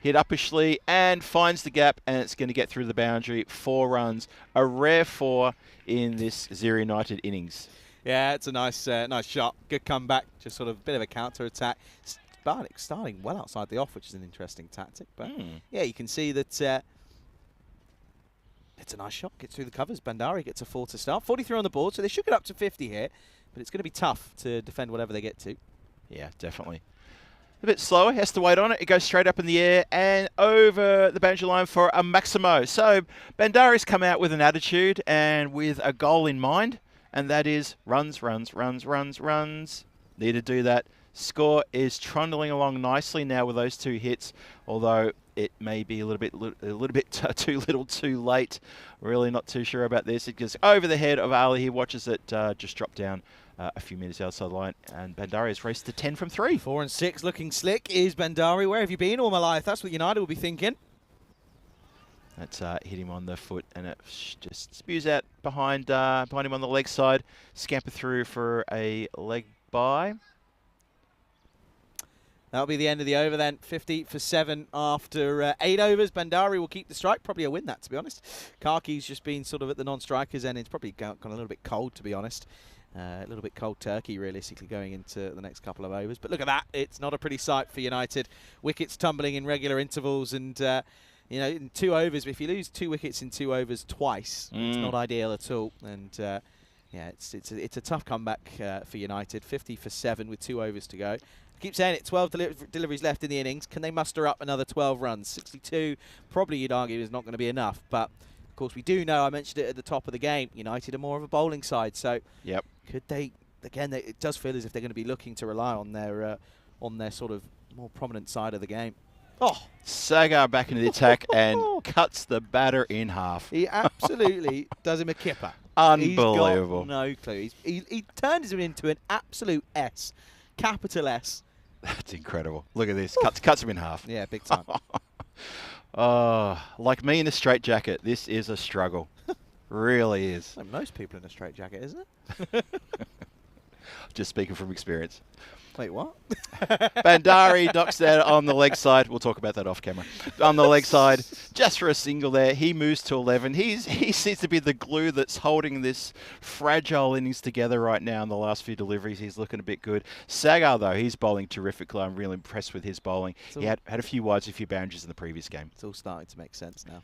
D: Hit uppishly and finds the gap, and it's going to get through the boundary. 4 runs. A rare 4 in this Ziri United innings.
A: Yeah, it's a nice nice shot. Good comeback. Just sort of a bit of a counter-attack. Starting well outside the off, which is an interesting tactic. But, yeah, you can see that it's a nice shot. Gets through the covers. Bandari gets a 4 to start. 43 on the board, so they should get up to 50 here. But it's going to be tough to defend whatever they get to.
D: Yeah, definitely. A bit slower. Has to wait on it. It goes straight up in the air and over the boundary line for a Maximo. So Bandari's come out with an attitude and with a goal in mind. And that is runs, runs, runs, runs, runs. Need to do that. Score is trundling along nicely now with those 2 hits, although it may be a little bit too little too late. Really not too sure about this. It goes over the head of Ali. He watches it just drop down a few metres outside the line, and Bandari has raced to 10 from 3.
A: 4 and 6 looking slick is Bandari. Where have you been all my life? That's what United will be thinking.
D: That's hit him on the foot, and it just spews out behind him on the leg side. Scamper through for a leg bye.
A: That'll be the end of the over then. 50 for 7 after 8 overs. Bandari will keep the strike. Probably a win that, to be honest. Karki's just been sort of at the non-strikers end. It's probably gone a little bit cold, to be honest. A little bit cold turkey, realistically, going into the next couple of overs. But look at that. It's not a pretty sight for United. Wickets tumbling in regular intervals, and you know, in 2 overs, if you lose 2 wickets in 2 overs twice, it's not ideal at all. And yeah, it's a tough comeback for United. 50 for 7 with 2 overs to go. I keep saying it, 12 deliveries left in the innings. Can they muster up another 12 runs? 62, probably you'd argue, is not going to be enough. But, of course, we do know, I mentioned it at the top of the game, United are more of a bowling side. So could they, again, it does feel as if they're going to be looking to rely on their sort of more prominent side of the game. Oh,
D: Sagar back into the attack and cuts the batter in half.
A: He absolutely does him a kipper.
D: Unbelievable.
A: He's got no clue. He turns him into an absolute S, capital S.
D: That's incredible. Look at this. Cuts him in half.
A: Yeah, big time.
D: Like me in a straitjacket, this is a struggle. Really is.
A: Like most people in a straitjacket, isn't it?
D: Just speaking from experience.
A: Wait, what?
D: Bandari knocks that on the leg side. We'll talk about that off camera. On the leg side, just for a single there. He moves to 11. He seems to be the glue that's holding this fragile innings together right now in the last few deliveries. He's looking a bit good. Sagar, though, he's bowling terrifically. I'm really impressed with his bowling. He had a few wides, a few boundaries in the previous game.
A: It's all starting to make sense now.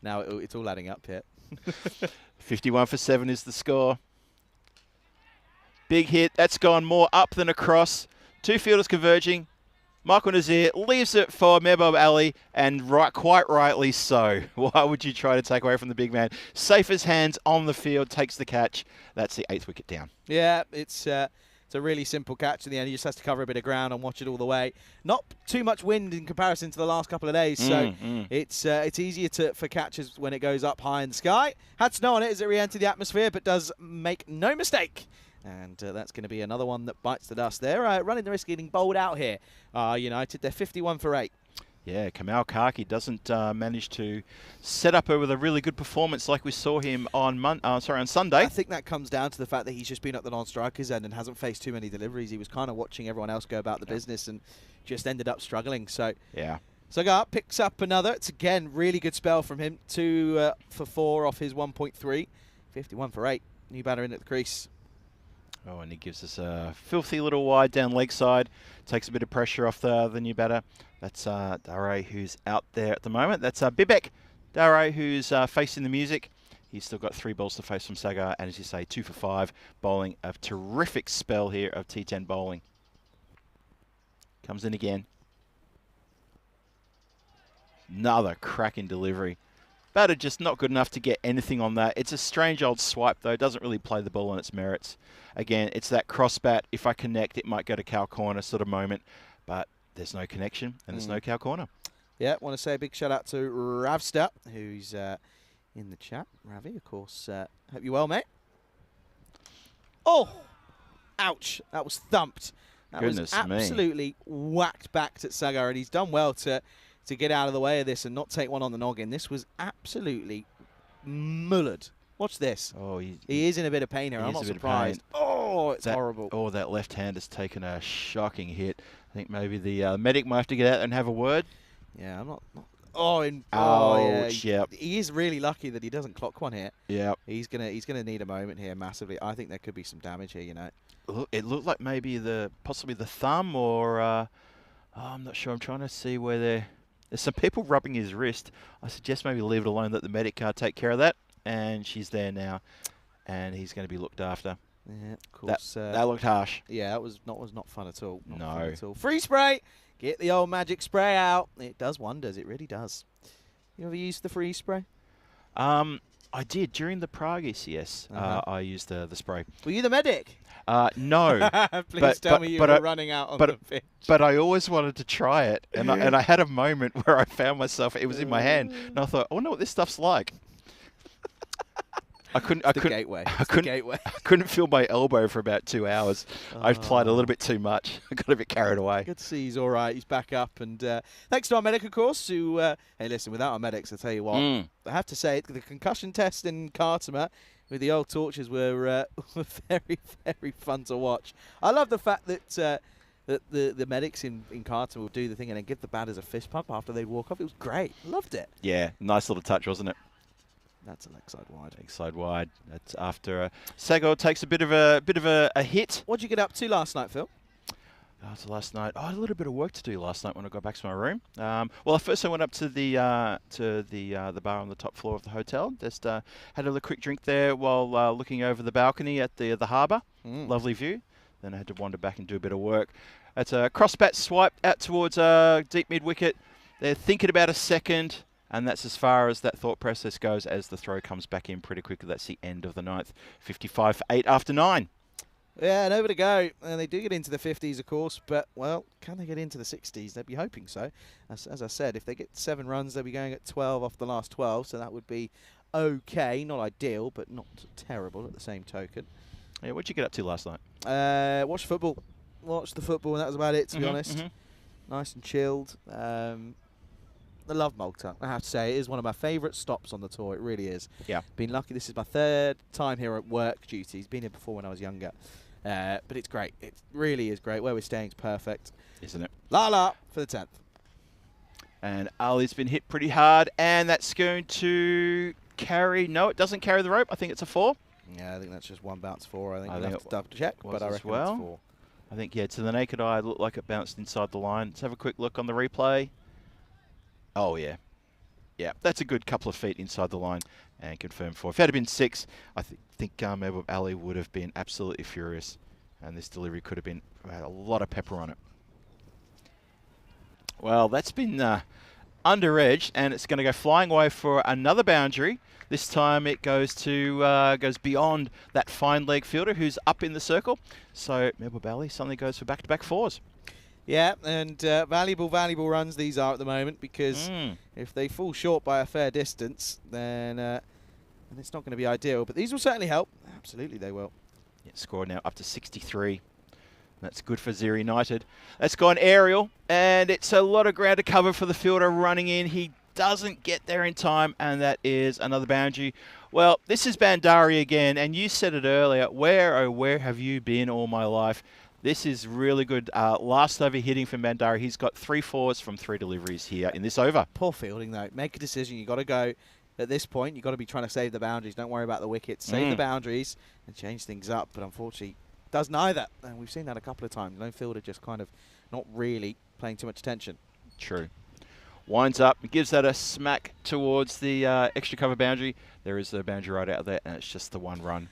A: Now it's all adding up here.
D: 51 for 7 is the score. Big hit. That's gone more up than across. 2 fielders converging. Michael Nazir leaves it for Mehboob Ali, and quite rightly so. Why would you try to take away from the big man? Safe as hands on the field, takes the catch. That's the 8th wicket down.
A: Yeah, it's a really simple catch in the end. He just has to cover a bit of ground and watch it all the way. Not too much wind in comparison to the last couple of days, so it's easier for catches when it goes up high in the sky. Had snow on it as it re-entered the atmosphere, but does make no mistake. And that's going to be another one that bites the dust. They're running the risk of getting bowled out here. United, they're 51 for 8.
D: Yeah, Kamal Karki doesn't manage to set up with a really good performance like we saw him on Sunday.
A: I think that comes down to the fact that he's just been at the non-strikers end and hasn't faced too many deliveries. He was kind of watching everyone else go about the business and just ended up struggling. So
D: yeah,
A: Sagar picks up another. It's again really good spell from him. 2 for 4 off his 1.3. 51 for 8. New batter in at the crease.
D: Oh, and he gives us a filthy little wide down leg side. Takes a bit of pressure off the new batter. That's Dare, who's out there at the moment. That's Bibek Dare, who's facing the music. He's still got 3 balls to face from Sagar, and as you say, 2 for 5, bowling a terrific spell here of T10 bowling. Comes in again. Another cracking delivery. Batter just not good enough to get anything on that. It's a strange old swipe, though. Doesn't really play the ball on its merits. Again, it's that cross bat. If I connect, it might go to cow corner sort of moment. But there's no connection, and there's no cow corner.
A: Yeah, want to say a big shout out to Ravsta, who's in the chat. Ravi, of course. Hope you're well, mate. Oh! Ouch. That was thumped. That was absolutely whacked back at Sagar, and he's done well to get out of the way of this and not take one on the noggin. This was absolutely mullered. Watch this. Oh, he is in a bit of pain here. I'm not surprised. Oh, it's horrible.
D: Oh, that left hand has taken a shocking hit. I think maybe the medic might have to get out and have a word.
A: Yeah, I'm not. Oh,
D: ouch,
A: yeah. He is really lucky that he doesn't clock one here.
D: Yeah.
A: He's gonna need a moment here massively. I think there could be some damage here.
D: It looked like maybe possibly the thumb or I'm not sure. I'm trying to see where there's some people rubbing his wrist. I suggest maybe leave it alone, let the medic take care of that. And she's there now, and he's going to be looked after.
A: Yeah, of course.
D: That looked harsh.
A: Yeah, that was not fun at all. Not
D: no.
A: Fun at all. Free spray. Get the old magic spray out. It does wonders. It really does. You ever used the free spray?
D: I did during the Prague ECS. I used the spray.
A: Were you the medic?
D: No.
A: Please tell me you were running out on the pitch.
D: But I always wanted to try it, and I had a moment where I found myself. It was in my hand, and I thought, I wonder what this stuff's like. I couldn't.
A: It's the gateway.
D: I couldn't feel my elbow for about 2 hours. I applied a little bit too much. I got a bit carried away.
A: Good to see he's all right. He's back up. And thanks to our medic, of course, who, hey, listen, without our medics, I'll tell you what, I have to say, the concussion test in Cartimer with the old torches were very, very fun to watch. I love the fact that the medics in Cartimer would do the thing and then give the batters a fist pump after they'd walk off. It was great. Loved it.
D: Yeah, nice little touch, wasn't it?
A: That's a leg side wide.
D: Leg side wide. That's after Sagor takes a bit of a hit.
A: What did you get up to last night, Phil?
D: After last night, I had a little bit of work to do last night when I got back to my room. Well, first I went up to the bar on the top floor of the hotel. Just had a little quick drink there while looking over the balcony at the harbour. Lovely view. Then I had to wander back and do a bit of work. It's a cross bat swipe out towards deep mid wicket. They're thinking about a second. And that's as far as that thought process goes as the throw comes back in pretty quickly. That's the end of the ninth. 55 for 8 after 9.
A: Yeah, and over to go. And they do get into the 50s, of course, but, well, can they get into the 60s? They'd be hoping so. As I said, if they get 7 runs, they'll be going at 12 off the last 12, so that would be okay. Not ideal, but not terrible at the same token.
D: Yeah, what did you get up to last night?
A: Watched football. Watched the football, and that was about it, to be honest. Nice and chilled. I love Malta, I have to say. It is one of my favourite stops on the tour. It really is.
D: Yeah.
A: Been lucky. This is my 3rd time here at work duties. Been here before when I was younger. But it's great. It really is great. Where we're staying is perfect.
D: Isn't it?
A: La for the 10th.
D: And Ali's been hit pretty hard, and that's going to carry... No, it doesn't carry the rope. I think it's a 4.
A: Yeah, I think that's just one bounce 4. I think we'll have to double check, but I reckon
D: well.
A: it's 4.
D: I think, yeah, to the naked eye, it looked like it bounced inside the line. Let's have a quick look on the replay. Oh, yeah. Yeah, that's a good couple of feet inside the line and confirmed 4. If it had been 6, I think Mehboob Ali would have been absolutely furious. And this delivery could have been had a lot of pepper on it. Well, that's been under-edged, and it's going to go flying away for another boundary. This time it goes beyond that fine leg fielder who's up in the circle. So Mehboob Ali suddenly goes for back-to-back 4s.
A: Yeah, and valuable runs these are at the moment, because if they fall short by a fair distance, then it's not going to be ideal. But these will certainly help. Absolutely, they will.
D: Yeah, score now up to 63. That's good for Zero United. That's gone aerial, and it's a lot of ground to cover for the fielder running in. He doesn't get there in time, and that is another boundary. Well, this is Bandari again, and you said it earlier. Where have you been all my life? This is really good last over hitting from Bandari. He's got 3 4s from 3 deliveries here in this over.
A: Poor fielding, though. Make a decision. You've got to go. At this point, you've got to be trying to save the boundaries. Don't worry about the wickets. Save the boundaries and change things up. But unfortunately, does neither. And we've seen that a couple of times. No fielder just kind of not really paying too much attention. True.
D: Winds up, gives that a smack towards the extra cover boundary. There is a boundary right out there, and it's just the 1 run.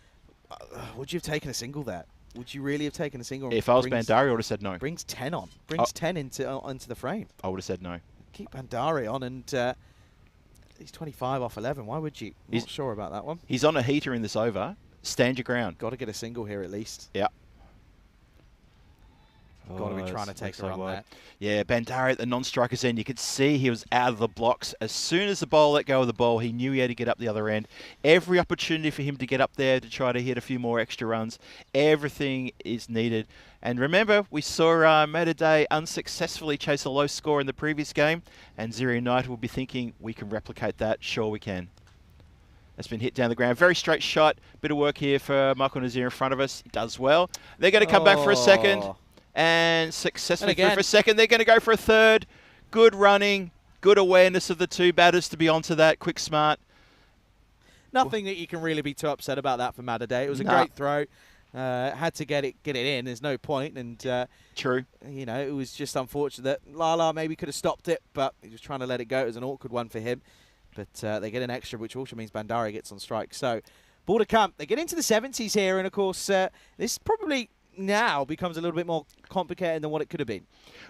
A: Would you have taken a single there? Would you really have taken a single?
D: If I was Bandari, I would have said no.
A: Brings 10 on. Brings 10 into the frame.
D: I would have said no.
A: Keep Bandari on, and he's 25 off 11. Why would you? Not sure about that one.
D: He's on a heater in this over. Stand your ground.
A: Got to get a single here at least.
D: Yeah.
A: Got to be trying to take a run there.
D: Yeah, Bandari at the non-striker's end. You could see he was out of the blocks. As soon as the ball let go of the ball, he knew he had to get up the other end. Every opportunity for him to get up there to try to hit a few more extra runs. Everything is needed. And remember, we saw Day unsuccessfully chase a low score in the previous game, and Zero United will be thinking, we can replicate that. Sure we can. That's been hit down the ground. Very straight shot. Bit of work here for Michael Nazir in front of us. He does well. They're going to come back for a second. And successfully through for a second. They're going to go for a third. Good running. Good awareness of the 2 batters to be onto that. Quick, smart.
A: Nothing that you can really be too upset about that for Day. It was a great throw. Had to get it in. There's no point. And
D: true.
A: You know, it was just unfortunate that Lala maybe could have stopped it, but he was trying to let it go. It was an awkward one for him. But they get an extra, which also means Bandari gets on strike. So, ball to come. They get into the 70s here, and of course, this probably now becomes a little bit more complicated than what it could have been.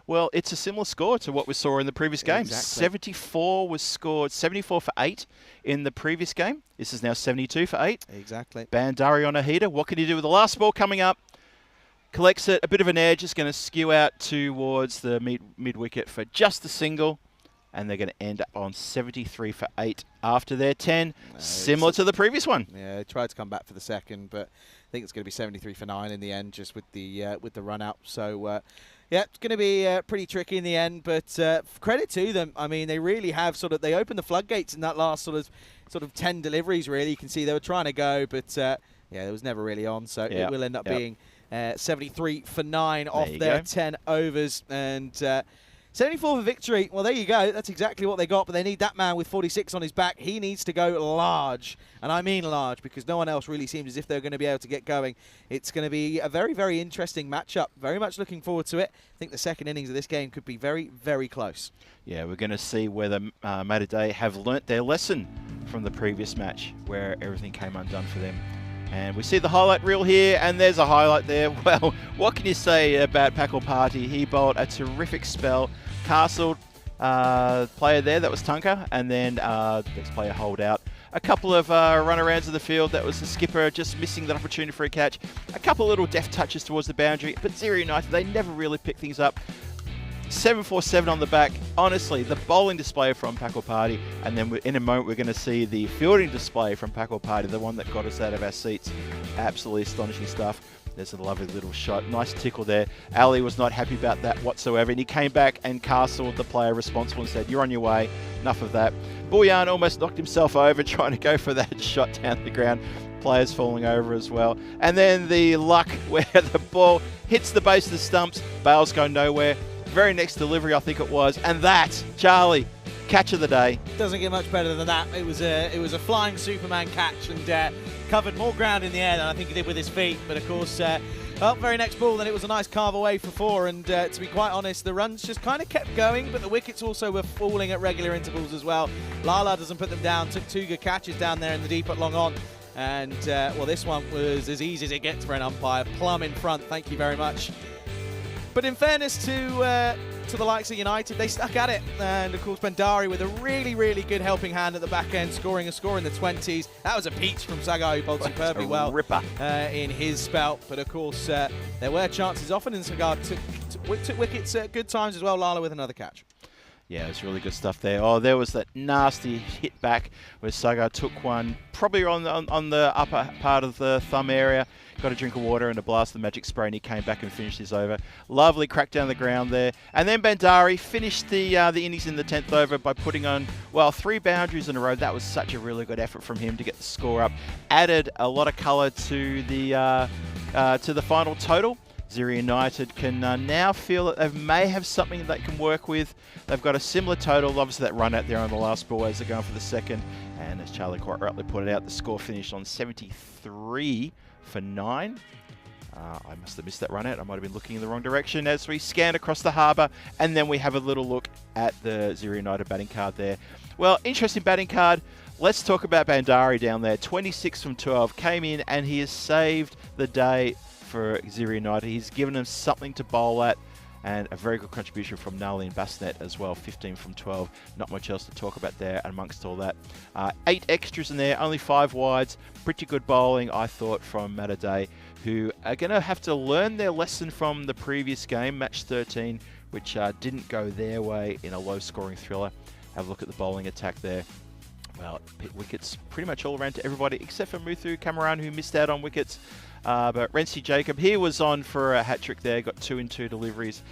D: Well, it's a similar score to what we saw in the previous game.
A: Exactly.
D: 74 was scored, 74 for 8 in the previous game. This is now 72 for 8.
A: Exactly.
D: Bandari on a heater. What can he do with the last ball coming up? Collects it, a bit of an edge. It's going to skew out towards the mid-wicket for just a single. and they're going to end up on 73 for 8 after their 10, similar to the previous one.
A: Yeah, they tried to come back for the second, but I think it's going to be 73 for 9 in the end, just with the run out. So, yeah, it's going to be pretty tricky in the end, but credit to them. I mean, they really have they opened the floodgates in that last sort of 10 deliveries, really. You can see they were trying to go, but yeah, it was never really on. So it will end up being 73 for 9 off their 10 overs, and 74 for victory. Well, there you go. That's exactly what they got, but they need that man with 46 on his back. He needs to go large, and I mean large, because no one else really seems as if they're going to be able to get going. It's going to be a very, very interesting matchup. Very much looking forward to it. I think the second innings of this game could be very, very close.
D: Yeah, we're going to see whether Mater have learnt their lesson from the previous match, where everything came undone for them. And we see the highlight reel here, and there's a highlight there. Well, what can you say about Packle Party? He bowled a terrific spell. Castled player there, that was Tunker, and then next player holed out. A couple of runarounds of the field, that was the skipper just missing that opportunity for a catch. A couple of little deft touches towards the boundary, but Zero United, they never really pick things up. 747 on the back. Honestly, the bowling display from Packle Party, and then in a moment we're going to see the fielding display from Packle Party, the one that got us out of our seats. Absolutely astonishing stuff. There's a lovely little shot. Nice tickle there. Ali was not happy about that whatsoever, and he came back and castled the player responsible and said, "You're on your way. Enough of that." Bullion almost knocked himself over trying to go for that shot down the ground. Players falling over as well. And then the luck where the ball hits the base of the stumps. Bales go nowhere. Very next delivery, I think it was. And that, Charlie, catch of the day.
A: Doesn't get much better than that. It was a flying Superman catch, and covered more ground in the air than I think he did with his feet. But of course, well, very next ball, then it was a nice carve away for 4. And to be quite honest, the runs just kind of kept going, but the wickets also were falling at regular intervals as well. Lala doesn't put them down. Took 2 good catches down there in the deep at long on. And well, this one was as easy as it gets for an umpire. Plumb in front. Thank you very much. But in fairness to the likes of United, they stuck at it. And of course, Bandari with a really, really good helping hand at the back end, scoring a score in the 20s. That was a peach from Sagar, who bowled superbly well in his spell. But of course, there were chances often, and Sagar took wickets at good times as well. Lala with another catch.
D: Yeah, it's really good stuff there. Oh, there was that nasty hit back where Sagar took one, probably on the upper part of the thumb area. Got a drink of water and a blast of the magic spray, and he came back and finished his over. Lovely crack down the ground there. And then Bandari finished the innings in the 10th over by putting on, well, 3 boundaries in a row. That was such a really good effort from him to get the score up. Added a lot of colour to the final total. Zero United can now feel that they may have something that they can work with. They've got a similar total. Obviously, that run out there on the last ball as they're going for the second. And as Charlie quite rightly put it out, the score finished on 73 for 9. I must have missed that run out. I might have been looking in the wrong direction as we scan across the harbour. And then we have a little look at the Zero United batting card there. Well, interesting batting card. Let's talk about Bandari down there. 26 from 12. Came in and he has saved the day for Zero United. He's given them something to bowl at, and a very good contribution from Nali and Basnet as well. 15 from 12. Not much else to talk about there amongst all that. 8 extras in there, only 5 wides. Pretty good bowling, I thought, from Mater, who are going to have to learn their lesson from the previous game, match 13, which didn't go their way in a low-scoring thriller. Have a look at the bowling attack there. Well, hit wickets pretty much all around to everybody except for Muthu Cameron, who missed out on wickets. But Renzi Jacob, he was on for a hat-trick there, got 2 in 2 deliveries,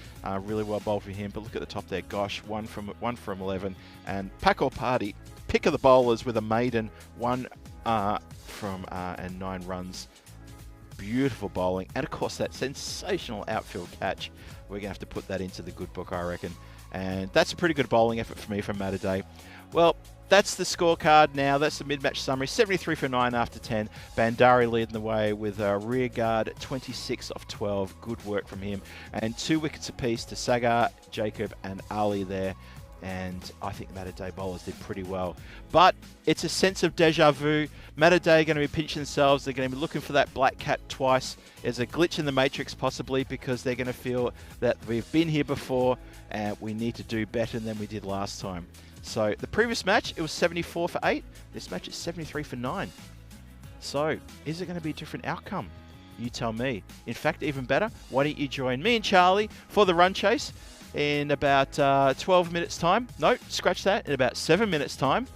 D: really well bowled for him. But look at the top there, gosh, 1 from 11. And Packle Party, pick of the bowlers with a maiden, 1 and 9 runs. Beautiful bowling, and of course that sensational outfield catch. We're going to have to put that into the good book, I reckon. And that's a pretty good bowling effort for me from Mater. Well, that's the scorecard now. That's the mid-match summary. 73 for 9 after 10. Bandari leading the way with a rear guard, 26 off 12. Good work from him. And 2 wickets apiece to Sagar, Jacob and Ali there. And I think Mater bowlers did pretty well. But it's a sense of deja vu. Mater are going to be pinching themselves. They're going to be looking for that black cat twice. There's a glitch in the matrix possibly, because they're going to feel that we've been here before and we need to do better than we did last time. So the previous match, it was 74 for 8. This match is 73 for 9. So is it going to be a different outcome? You tell me. In fact, even better, why don't you join me and Charlie for the run chase? in about 12 minutes time. No, scratch that, in about 7 minutes time.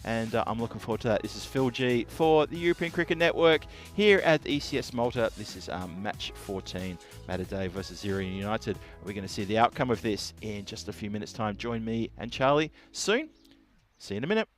D: And I'm looking forward to that. This is Phil G for the European Cricket Network here at the ECS Malta. This is match 14, Matter Day versus Zero United. We're going to see the outcome of this in just a few minutes time. Join me and Charlie soon. See you in a minute.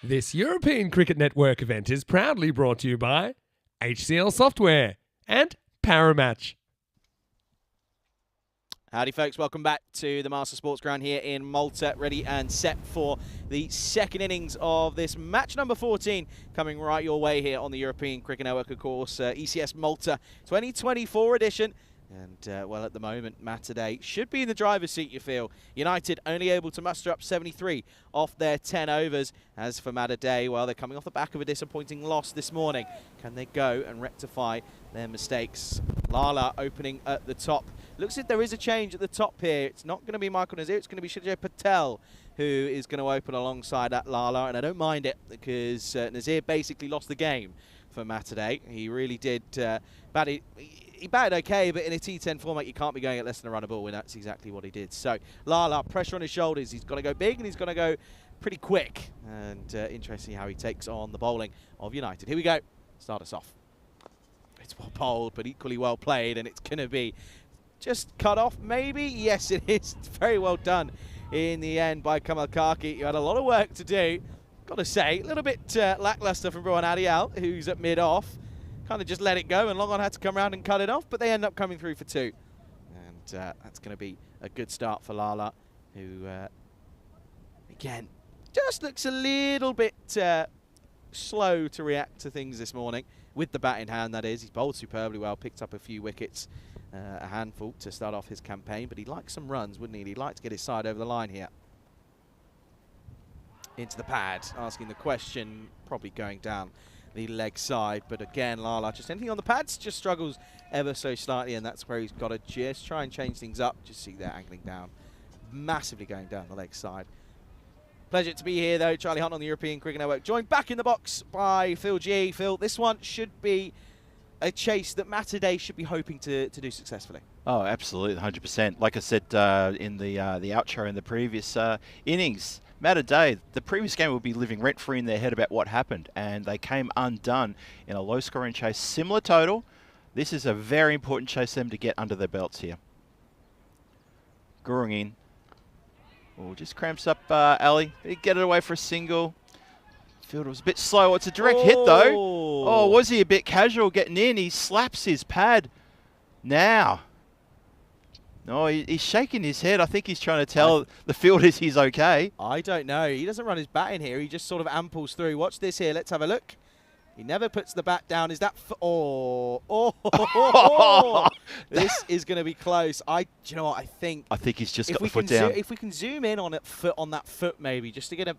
B: This European Cricket Network event is proudly brought to you by HCL Software and Paramatch.
A: Howdy folks, welcome back to the Master Sports Ground here in Malta, ready and set for the second innings of this match number 14, coming right your way here on the European Cricket Network, of course, ECS Malta 2024 edition. And, well, at the moment, Matterday should be in the driver's seat, you feel. United only able to muster up 73 off their 10 overs. As for Matterday, well, they're coming off the back of a disappointing loss this morning. Can they go and rectify their mistakes? Lala opening at the top. Looks like there is a change at the top here. It's not going to be Michael Nazir. It's going to be Shajay Patel who is going to open alongside that Lala. And I don't mind it because Nazir basically lost the game for Matterday. He really did he batted okay, but in a T10 format, you can't be going at less than a run a ball, and that's exactly what he did. So, Lala, pressure on his shoulders. He's got to go big, and he's got to go pretty quick. And interesting how he takes on the bowling of United. Here we go. Start us off. It's well bowled, but equally well played, and it's going to be just cut off, maybe? Yes, it is. It's very well done in the end by Kamal Kaki. You had a lot of work to do. Got to say, a little bit lackluster from Rohan Adial, who's at mid-off. Kind of just let it go, and Longon had to come around and cut it off, but they end up coming through for 2. And that's going to be a good start for Lala, who, again, just looks a little bit slow to react to things this morning. With the bat in hand, that is. He's bowled superbly well, picked up a few wickets, a handful to start off his campaign, but he'd like some runs, wouldn't he? He'd like to get his side over the line here. Into the pad, asking the question, probably going down the leg side, but again, Lala, just anything on the pads, just struggles ever so slightly, and that's where he's got to just try and change things up. Just see there angling down, massively going down the leg side. Pleasure to be here, though. Charlie Hunt on the European Cricket Network, joined back in the box by Phil G. Phil, this one should be a chase that Matterday should be hoping to do successfully.
D: Oh, absolutely, 100%. Like I said in the outro in the previous innings, Matterday, the previous game would be living rent-free in their head about what happened, and they came undone in a low-scoring chase. Similar total. This is a very important chase for them to get under their belts here. Gurung in. Oh, just cramps up Ali. Get it away for a single. Fielder was a bit slow. It's a direct hit, though. Oh, was he a bit casual getting in? He slaps his pad now. No, he's shaking his head. I think he's trying to tell the fielders he's okay.
A: I don't know. He doesn't run his bat in here. He just sort of amples through. Watch this here. Let's have a look. He never puts the bat down. Is that... This is going to be close. Do you know what? I think
D: he's just got the foot down.
A: If we can zoom in on that foot maybe, just to get a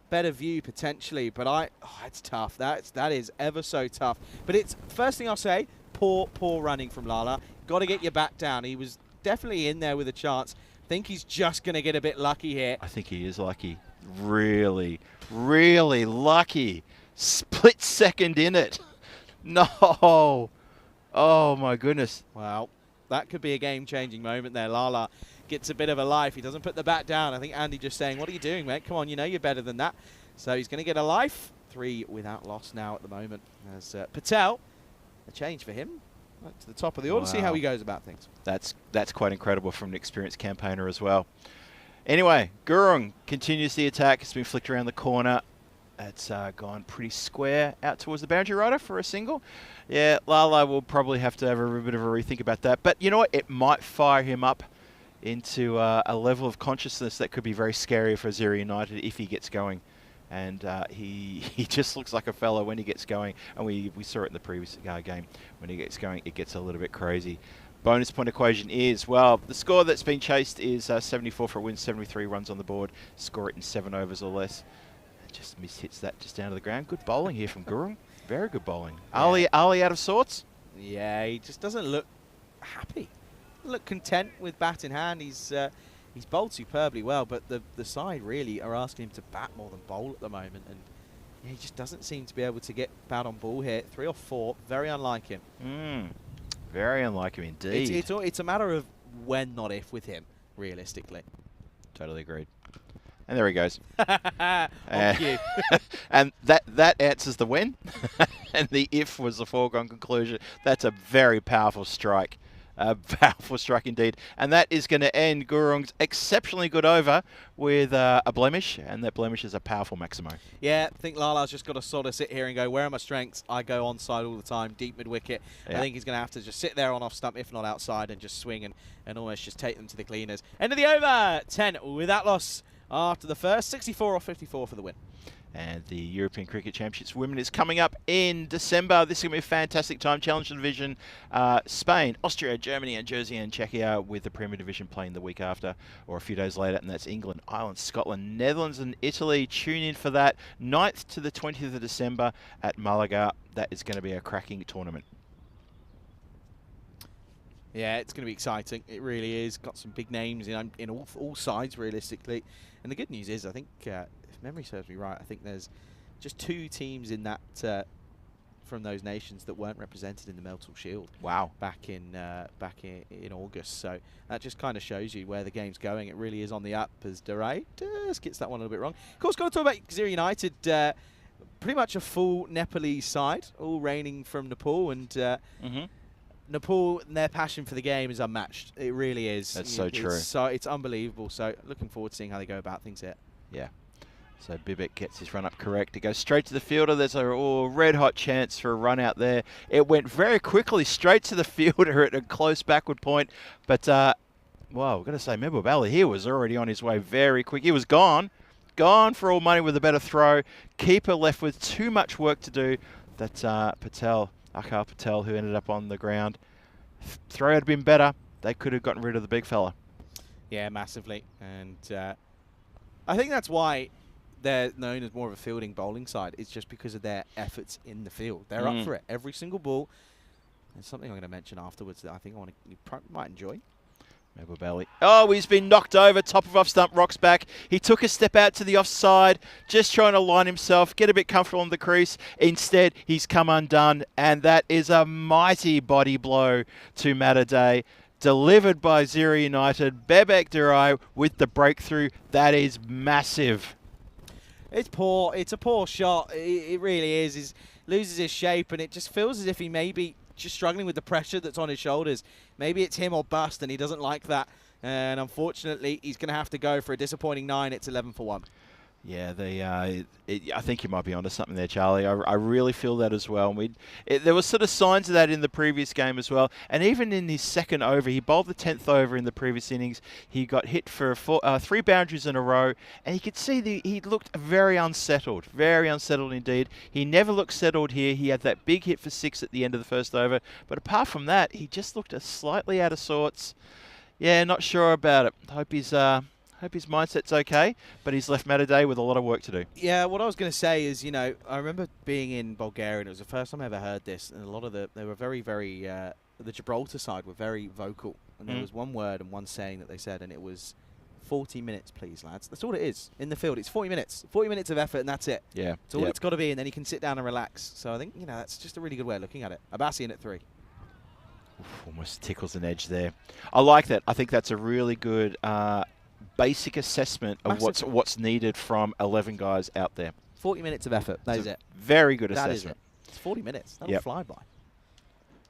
A: better view potentially. But it's tough. That is ever so tough. But it's, first thing I'll say, poor running from Lala. Got to get your bat down. He was definitely in there with a chance. I think he's just going to get a bit lucky here.
D: I think he is lucky. Really, really lucky. Split second in it. No. Oh, my goodness.
A: Well, that could be a game-changing moment there. Lala gets a bit of a life. He doesn't put the bat down. I think Andy just saying, what are you doing, mate? Come on, you know you're better than that. So he's going to get a life. 3 without loss now at the moment. As Patel, a change for him. Right to the top of the order, see how he goes about things.
D: That's quite incredible from an experienced campaigner as well. Anyway, Gurung continues the attack. It's been flicked around the corner. It's gone pretty square out towards the boundary rider for a single. Yeah, Lala will probably have to have a bit of a rethink about that. But you know what? It might fire him up into a level of consciousness that could be very scary for Zero United if he gets going. And he just looks like a fellow when he gets going. And we saw it in the previous game. When he gets going, it gets a little bit crazy. Bonus point equation is, well, the score that's been chased is 74 for a win, 73 runs on the board. Score it in 7 overs or less. Just mishits that just down to the ground. Good bowling here from Gurung. Very good bowling. Yeah. Ali out of sorts?
A: Yeah, he just doesn't look happy. Look content with bat in hand. He's bowled superbly well, but the side really are asking him to bat more than bowl at the moment, and yeah, he just doesn't seem to be able to get bat on ball here. 3 or 4, very unlike him.
D: Very unlike him indeed.
A: It's a matter of when, not if, with him, realistically.
D: Totally agreed. And there he goes.
A: On cue.
D: And that answers the when. And the if was the foregone conclusion. That's a very powerful strike. A powerful strike indeed. And that is going to end Gurung's exceptionally good over with a blemish. And that blemish is a powerful Maximo.
A: Yeah, I think Lala's just got to sort of sit here and go, where are my strengths? I go onside all the time, deep mid-wicket. Yeah. I think he's going to have to just sit there on off-stump, if not outside, and just swing and almost just take them to the cleaners. End of the over, 10 without loss after the first, 64 or 54 for the win.
D: And the European Cricket Championships Women is coming up in December. This is going to be a fantastic time. Challenger Division, Spain, Austria, Germany, and Jersey and Czechia, with the Premier Division playing the week after or a few days later. And that's England, Ireland, Scotland, Netherlands, and Italy. Tune in for that. 9th to the 20th of December at Malaga. That is going to be a cracking tournament.
A: Yeah, it's going to be exciting. It really is. Got some big names in all sides, realistically. And the good news is, I think, if memory serves me right, I think there's just 2 teams in that from those nations that weren't represented in the Melton Shield.
D: Wow!
A: Back in August. So that just kind of shows you where the game's going. It really is on the up, as Durai just gets that one a little bit wrong. Of course, got to talk about Xeri United. Pretty much a full Nepalese side, all reigning from Nepal, and Nepal, their passion for the game is unmatched. It really is.
D: That's so true.
A: It's unbelievable. So looking forward to seeing how they go about things here.
D: Yeah. So Bibek gets his run up correct. It goes straight to the fielder. There's a red hot chance for a run out there. It went very quickly straight to the fielder at a close backward point. But, well, we've got to say, Mehboob Ali here was already on his way very quick. He was gone. Gone for all money with a better throw. Keeper left with too much work to do. That's Akar Patel, who ended up on the ground. Throw had been better. They could have gotten rid of the big fella.
A: Yeah, massively. And I think that's why they're known as more of a fielding bowling side. It's just because of their efforts in the field. They're up for it. Every single ball. There's something I'm going to mention afterwards that I think you might enjoy.
D: Mehboob Ali. Oh, he's been knocked over. Top of off stump, rocks back. He took a step out to the offside, just trying to line himself, get a bit comfortable on the crease. Instead, he's come undone, and that is a mighty body blow to Mataday. Delivered by Xeri United. Bebek Durai with the breakthrough. That is massive.
A: It's poor. It's a poor shot. It really is. He loses his shape, and it just feels as if he may be just struggling with the pressure that's on his shoulders. Maybe it's him or bust, and he doesn't like that. And unfortunately, he's going to have to go for a disappointing 9. It's 11 for 1.
D: Yeah, I think you might be onto something there, Charlie. I really feel that as well. There were sort of signs of that in the previous game as well. And even in his second over, he bowled the 10th over in the previous innings. He got hit for 3 boundaries in a row. And you could see he looked very unsettled indeed. He never looked settled here. He had that big hit for 6 at the end of the first over. But apart from that, he just looked slightly out of sorts. Yeah, not sure about it. Hope his mindset's okay, but he's left Mataday with a lot of work to do.
A: Yeah, what I was going to say is, I remember being in Bulgaria, and it was the first time I ever heard this, and a lot of they were very, very, the Gibraltar side were very vocal, and there was one word and one saying that they said, and it was 40 minutes, please, lads. That's all it is in the field. It's 40 minutes. 40 minutes of effort, and that's it.
D: Yeah.
A: It's all it's got to be, and then you can sit down and relax. So I think, that's just a really good way of looking at it. Abassi in at 3.
D: Oof, almost tickles an edge there. I like that. I think that's a really good basic assessment of what's needed from 11 guys out there.
A: 40 minutes of effort. That is it.
D: Very good
A: assessment.
D: assessment.
A: It's 40 minutes. That'll fly by.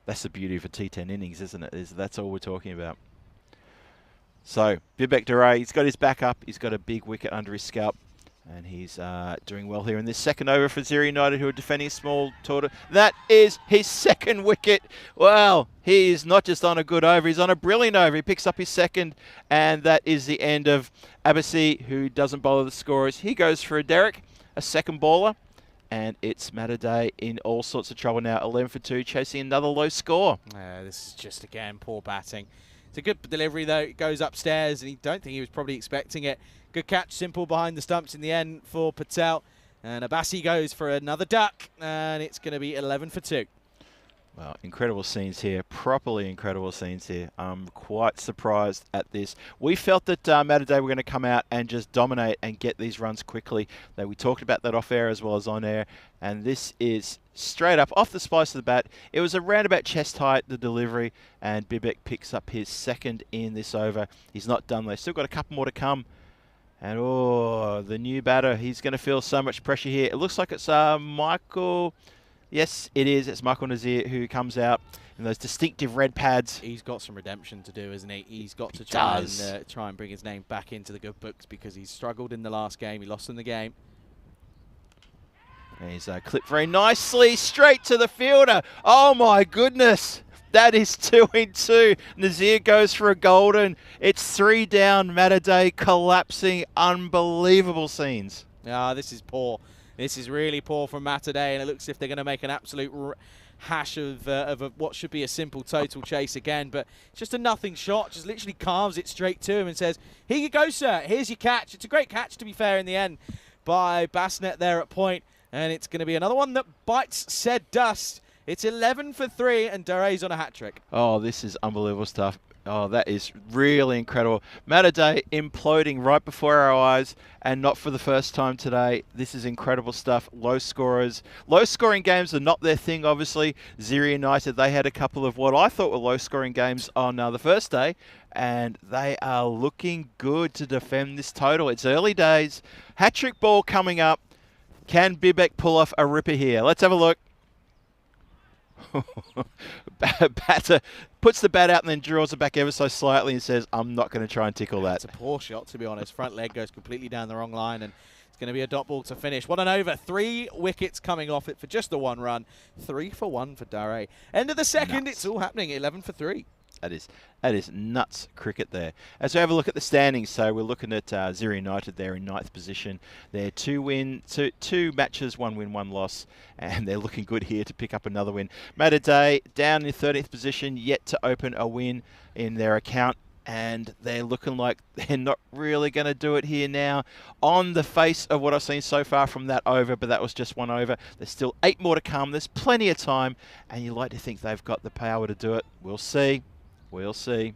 D: That's the beauty of a T10 innings, isn't it? That's all we're talking about. So, Bibek Durai, he's got his back up. He's got a big wicket under his scalp. And he's doing well here in this second over for Xeri United, who are defending a small total. That is his second wicket. Well, he is not just on a good over, he's on a brilliant over. He picks up his second, and that is the end of Abassi, who doesn't bother the scorers. He goes for a Derek, a second bowler, and it's Mataday in all sorts of trouble now. 11 for 2, chasing another low score.
A: This is just, again, poor batting. It's a good delivery, though. It goes upstairs, and don't think he was probably expecting it. Good catch, simple behind the stumps in the end for Patel. And Abassi goes for another duck, and it's going to be 11 for 2.
D: Well, incredible scenes here. Properly incredible scenes here. I'm quite surprised at this. We felt that Malta were going to come out and just dominate and get these runs quickly. We talked about that off air as well as on air. And this is straight up off the splice of the bat. It was around about chest height, the delivery, and Bibek picks up his second in this over. He's not done though. Still got a couple more to come. And oh, the new batter, he's going to feel so much pressure here. It looks like it's Michael. Yes, it is. It's Michael Nazir who comes out in those distinctive red pads.
A: He's got some redemption to do, isn't he? He's got to try and bring his name back into the good books because he's struggled in the last game. He lost in the game.
D: And he's clipped very nicely straight to the fielder. Oh my goodness. That is 2 in 2. Nazir goes for a golden. It's 3 down. Malta collapsing. Unbelievable scenes.
A: Ah, this is poor. This is really poor from Malta, and it looks as if they're going to make an absolute hash of what should be a simple total chase again. But it's just a nothing shot. Just literally carves it straight to him and says, "Here you go, sir. Here's your catch." It's a great catch, to be fair, in the end by Basnet there at point. And it's going to be another one that bites said dust. It's 11 for 3, and Dare's on a hat-trick.
D: Oh, this is unbelievable stuff. Oh, that is really incredible. Malta imploding right before our eyes, and not for the first time today. This is incredible stuff. Low scorers. Low-scoring games are not their thing, obviously. Ziri United, they had a couple of what I thought were low-scoring games on the first day, and they are looking good to defend this total. It's early days. Hat-trick ball coming up. Can Bibek pull off a ripper here? Let's have a look. Batter puts the bat out and then draws it back ever so slightly and says, "I'm not going to try and tickle that."
A: It's a poor shot, to be honest. Front leg goes completely down the wrong line, and it's going to be a dot ball to finish. What an over. 3 wickets coming off it for just the 1 run. 3 for 1 for Dare. End of the second,
D: Nuts.
A: It's all happening. 11 for 3.
D: That is nuts cricket there. As we have a look at the standings, so we're looking at Ziri United there in 9th position. They're 2 matches, 1 win, 1 loss, and they're looking good here to pick up another win. Malta down in 13th position, yet to open a win in their account, and they're looking like they're not really going to do it here now on the face of what I've seen so far from that over, but that was just 1 over. There's still 8 more to come. There's plenty of time, and you like to think they've got the power to do it. We'll see. We'll see.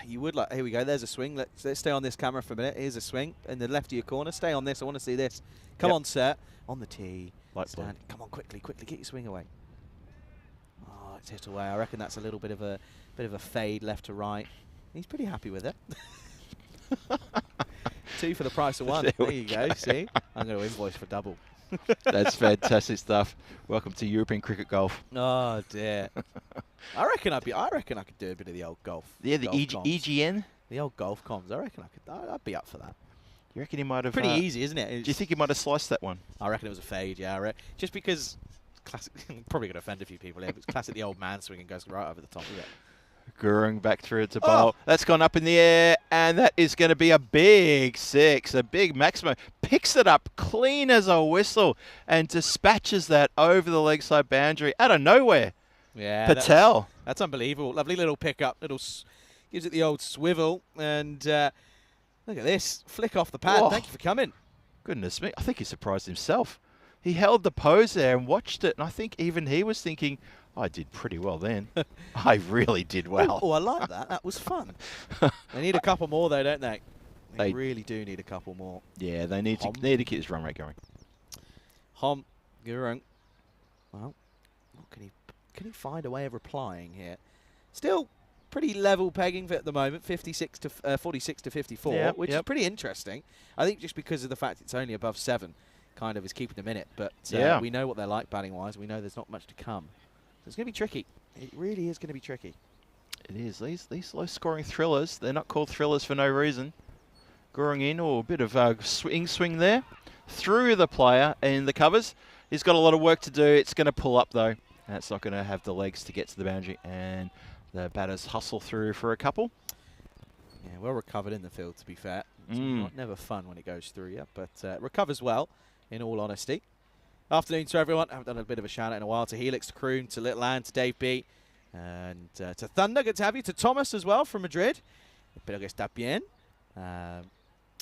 A: You would like. Here we go. There's a swing. Let's stay on this camera for a minute. Here's a swing in the left of your corner. Stay on this. I want to see this. Come on, sir. On the tee. Stand. Come on, quickly. Get your swing away. Oh, it's hit away. I reckon that's a little bit of a fade left to right. He's pretty happy with it. 2 for the price of 1. There you go. See, I'm going to invoice for double.
D: That's fantastic stuff. Welcome to European cricket golf.
A: Oh dear. I reckon I could do a bit of the old golf.
D: Yeah, the
A: golf comms.
D: EGN.
A: The old golf comms. I reckon I'd be up for that.
D: You reckon he might have?
A: Pretty easy, isn't it?
D: Do you think he might have sliced that one?
A: I reckon it was a fade. Yeah, just because classic. Probably going to offend a few people here, but it's classic. The old man swing and goes right over the top of it.
D: Gurung back through to bowl. That's gone up in the air, and that is going to be a big 6. A big Maximo picks it up clean as a whistle and dispatches that over the leg side boundary out of nowhere.
A: Yeah,
D: Patel.
A: That's unbelievable. Lovely little pickup. Gives it the old swivel, and look at this flick off the pad.
D: Whoa.
A: Thank you for coming.
D: Goodness me, I think he surprised himself. He held the pose there and watched it, and I think even he was thinking, I did pretty well then. I really did well.
A: Oh, I like that. That was fun. They need a couple more, though, don't they? They really do need a couple more.
D: Yeah, they need to keep this run rate going.
A: Hom Gurung. Well, can he find a way of replying here? Still pretty level pegging at the moment, 46 to 46 to 54, which is pretty interesting. I think just because of the fact it's only above 7, kind of is keeping them in it. But we know what they're like batting wise. We know there's not much to come. It's going to be tricky. It really is going to be tricky.
D: It is. These low-scoring thrillers, they're not called thrillers for no reason. Gurung in, or a bit of swing there. Through the player in the covers. He's got a lot of work to do. It's going to pull up, though. That's not going to have the legs to get to the boundary. And the batters hustle through for a couple.
A: Yeah, well recovered in the field, to be fair. It's never fun when it goes through you, but recovers well, in all honesty. Afternoon to everyone. I haven't done a bit of a shout out in a while. To Helix, to Kroon, to Little Ann, to Dave B, and to Thunder. Good to have you. To Thomas as well from Madrid. Pero que está bien. Yeah,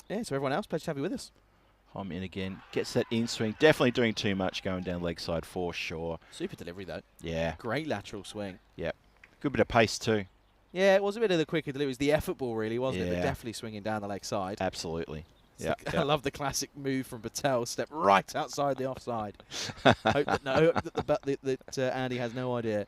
A: so everyone else, pleasure to have you with us.
D: Tom in again. Gets that in swing. Definitely doing too much going down leg side for sure.
A: Super delivery, though.
D: Yeah.
A: Great lateral swing.
D: Yep. Good bit of pace too.
A: Yeah, it was a bit of the quicker delivery. It was the effort ball, really, wasn't it? But
D: Yeah.
A: definitely swinging down the leg side.
D: Absolutely.
A: It's
D: Yeah.
A: I love the classic move from Patel. Step right outside the offside. Hope that Andy has no idea.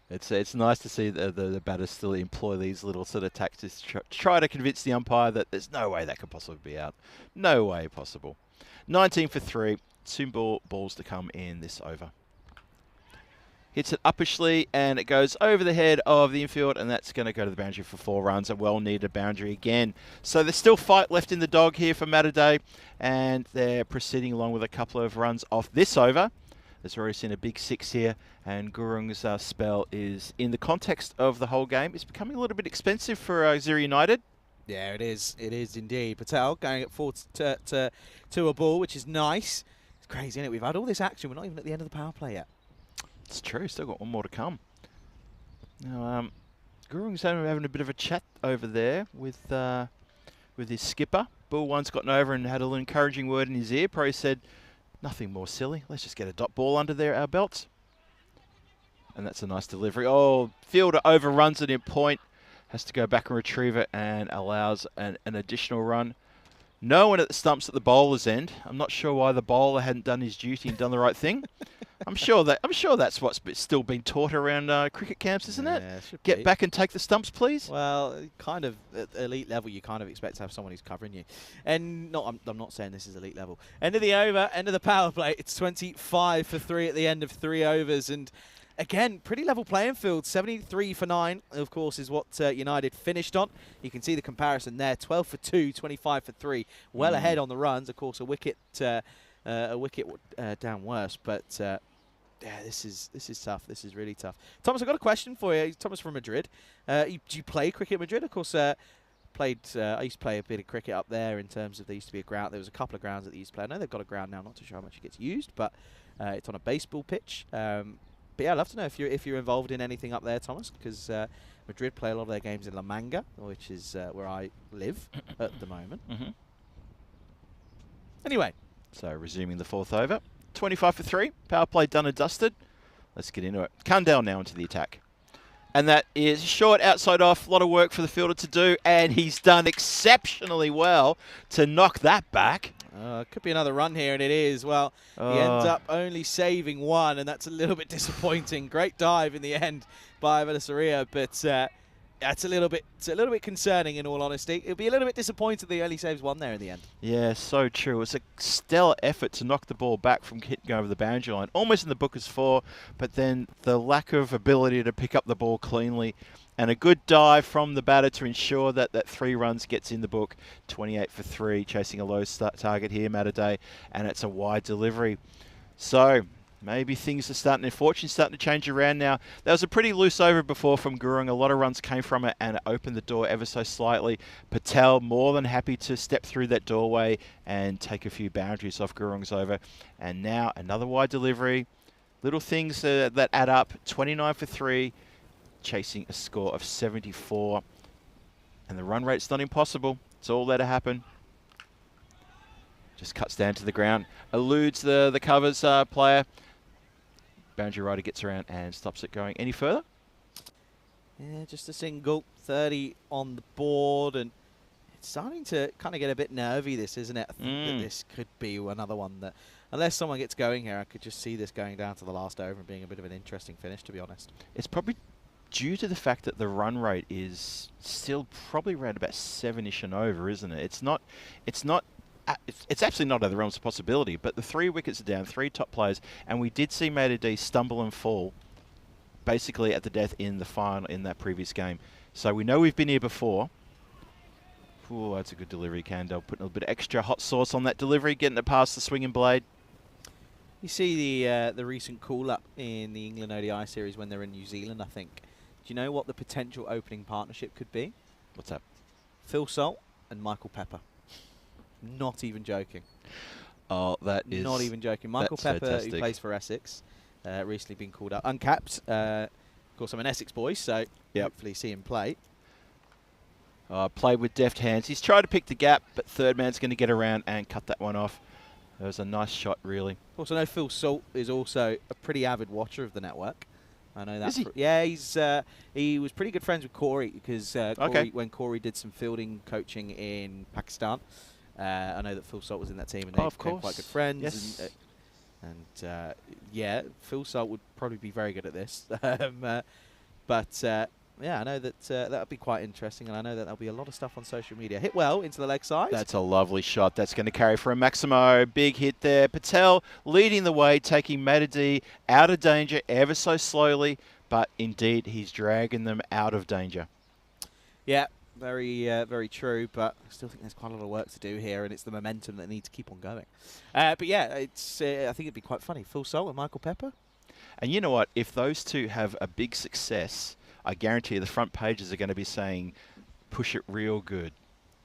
D: It's nice to see the batters still employ these little sort of tactics to try to convince the umpire that there's no way that could possibly be out. No way possible. 19 for 3. 2 balls to come in this over. Hits it uppishly, and it goes over the head of the infield, and that's going to go to the boundary for 4 runs. A well-needed boundary again. So there's still fight left in the dog here for Matter and they're proceeding along with a couple of runs off this over. There's already seen a big 6 here, and Gurung's spell is, in the context of the whole game, is becoming a little bit expensive for Ziri United.
A: Yeah, it is. It is indeed. Patel going at 4 to a ball, which is nice. It's crazy, isn't it? We've had all this action. We're not even at the end of the power play yet.
D: It's true. Still got one more to come. Now, Gurung's having a bit of a chat over there with his skipper. Bull one's gotten over and had a little encouraging word in his ear. Probably said, nothing more silly. Let's just get a dot ball under our belts. And that's a nice delivery. Oh, fielder overruns it in point. Has to go back and retrieve it and allows an additional run. No one at the stumps at the bowler's end. I'm not sure why the bowler hadn't done his duty and done the right thing. I'm sure that's what's still being taught around cricket camps, isn't it? Get back and take the stumps, please.
A: Well, kind of at elite level, you kind of expect to have someone who's covering you. And I'm not saying this is elite level. End of the over, end of the power play. It's 25 for 3 at the end of 3 overs, and again, pretty level playing field. 73 for 9, of course, is what United finished on. You can see the comparison there. 12 for 2, 25 for 3. Well ahead on the runs. Of course, a wicket down worse, but yeah, this is tough. This is really tough. Thomas, I've got a question for you. Thomas from Madrid. Do you play cricket in Madrid? Of course, I used to play a bit of cricket up there in terms of there used to be a ground. There was a couple of grounds that they used to play. I know they've got a ground now. Not too sure how much it gets used, but it's on a baseball pitch. But yeah, I'd love to know if you're involved in anything up there, Thomas, because Madrid play a lot of their games in La Manga, which is where I live at the moment. Anyway.
D: So resuming the 4th over. 25 for 3. Power play done and dusted. Let's get into it. Cundell now into the attack. And that is short, outside off. A lot of work for the fielder to do. And he's done exceptionally well to knock that back.
A: Could be another run here, and it is. Well, he ends up only saving 1, and that's a little bit disappointing. Great dive in the end by Venezuela, but it's a little bit concerning, in all honesty. It'll be a little bit disappointing that he only saves 1 there in the end. Yeah,
D: so true. It's a stellar effort to knock the ball back from going over the boundary line. Almost in the book as 4, but then the lack of ability to pick up the ball cleanly. And a good dive from the batter to ensure that 3 runs gets in the book. 28 for 3, chasing a low target here, Matter, and it's a wide delivery. So maybe things are starting, their fortune's starting to change around now. That was a pretty loose over before from Gurung. A lot of runs came from it, and it opened the door ever so slightly. Patel more than happy to step through that doorway and take a few boundaries off Gurung's over. And now another wide delivery. Little things that add up. 29 for 3. Chasing a score of 74, and the run rate's not impossible. It's all there to happen. Just cuts down to the ground, eludes the covers player. Boundary rider gets around and stops it going any further.
A: Yeah, just a single. 30 on the board, and it's starting to kind of get a bit nervy, this, isn't it? I think that this could be another one that, unless someone gets going here, I could just see this going down to the last over and being a bit of an interesting finish, to be honest.
D: It's probably due to the fact that the run rate is still probably around about 7-ish and over, isn't it? It's absolutely not out of the realms of possibility, but the 3 wickets are down, 3 top players, and we did see Mater stumble and fall basically at the death in the final in that previous game. So we know we've been here before. Ooh, that's a good delivery, Candle. Putting a little bit of extra hot sauce on that delivery, getting it past the swinging blade.
A: You see the recent call-up in the England ODI series when they're in New Zealand, I think. Do you know what the potential opening partnership could be?
D: What's that?
A: Phil Salt and Michael Pepper. Not even joking.
D: Oh, that is...
A: Not even joking. Michael Pepper,
D: fantastic.
A: who plays for Essex, recently been called up. Uncapped. Of course, I'm an Essex boy, so hopefully see him play.
D: Played with deft hands. He's tried to pick the gap, but third man's going to get around and cut that one off. It was a nice shot, really.
A: Also, I know Phil Salt is also a pretty avid watcher of the network. I know that.
D: Is he?
A: Yeah, he was pretty good friends with Corey because
D: Okay.
A: when Corey did some fielding coaching in Pakistan, I know that Phil Salt was in that team and they
D: of
A: became
D: course.
A: quite good friends.
D: Yes.
A: And yeah, Phil Salt would probably be very good at this. Yeah, I know that that'll be quite interesting, and I know that there'll be a lot of stuff on social media. Hit well into the leg side.
D: That's a lovely shot. That's going to carry for a Maximo. Big hit there. Patel leading the way, taking Matadi out of danger ever so slowly, but indeed he's dragging them out of danger.
A: Yeah, very true, but I still think there's quite a lot of work to do here, and it's the momentum that needs to keep on going. But yeah, it's I think it'd be quite funny. Phil Salt and Michael Pepper.
D: And you know what? If those two have a big success, I guarantee you the front pages are going to be saying, push it real good.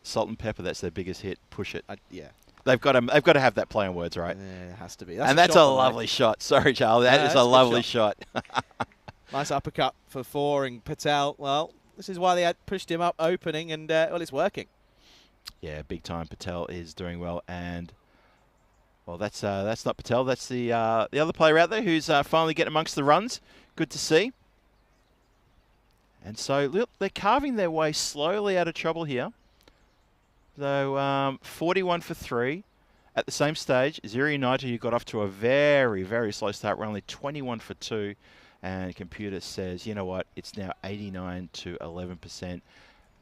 D: Salt and Pepper, that's their biggest hit. Push it.
A: Yeah.
D: They've got to have that play on words, right?
A: Yeah, it has to be.
D: That's a lovely shot. Sorry, Charlie. That is a lovely shot.
A: Nice uppercut for 4, and Patel, well, this is why they had pushed him up opening, and, well, it's working.
D: Yeah, big time. Patel is doing well, and well, that's not Patel. That's the other player out there who's finally getting amongst the runs. Good to see. And so, look, they're carving their way slowly out of trouble here. So, 41 for 3. At the same stage, Zero United, who got off to a very, very slow start, were only 21 for 2. And the computer says, you know what, it's now 89 to 11%.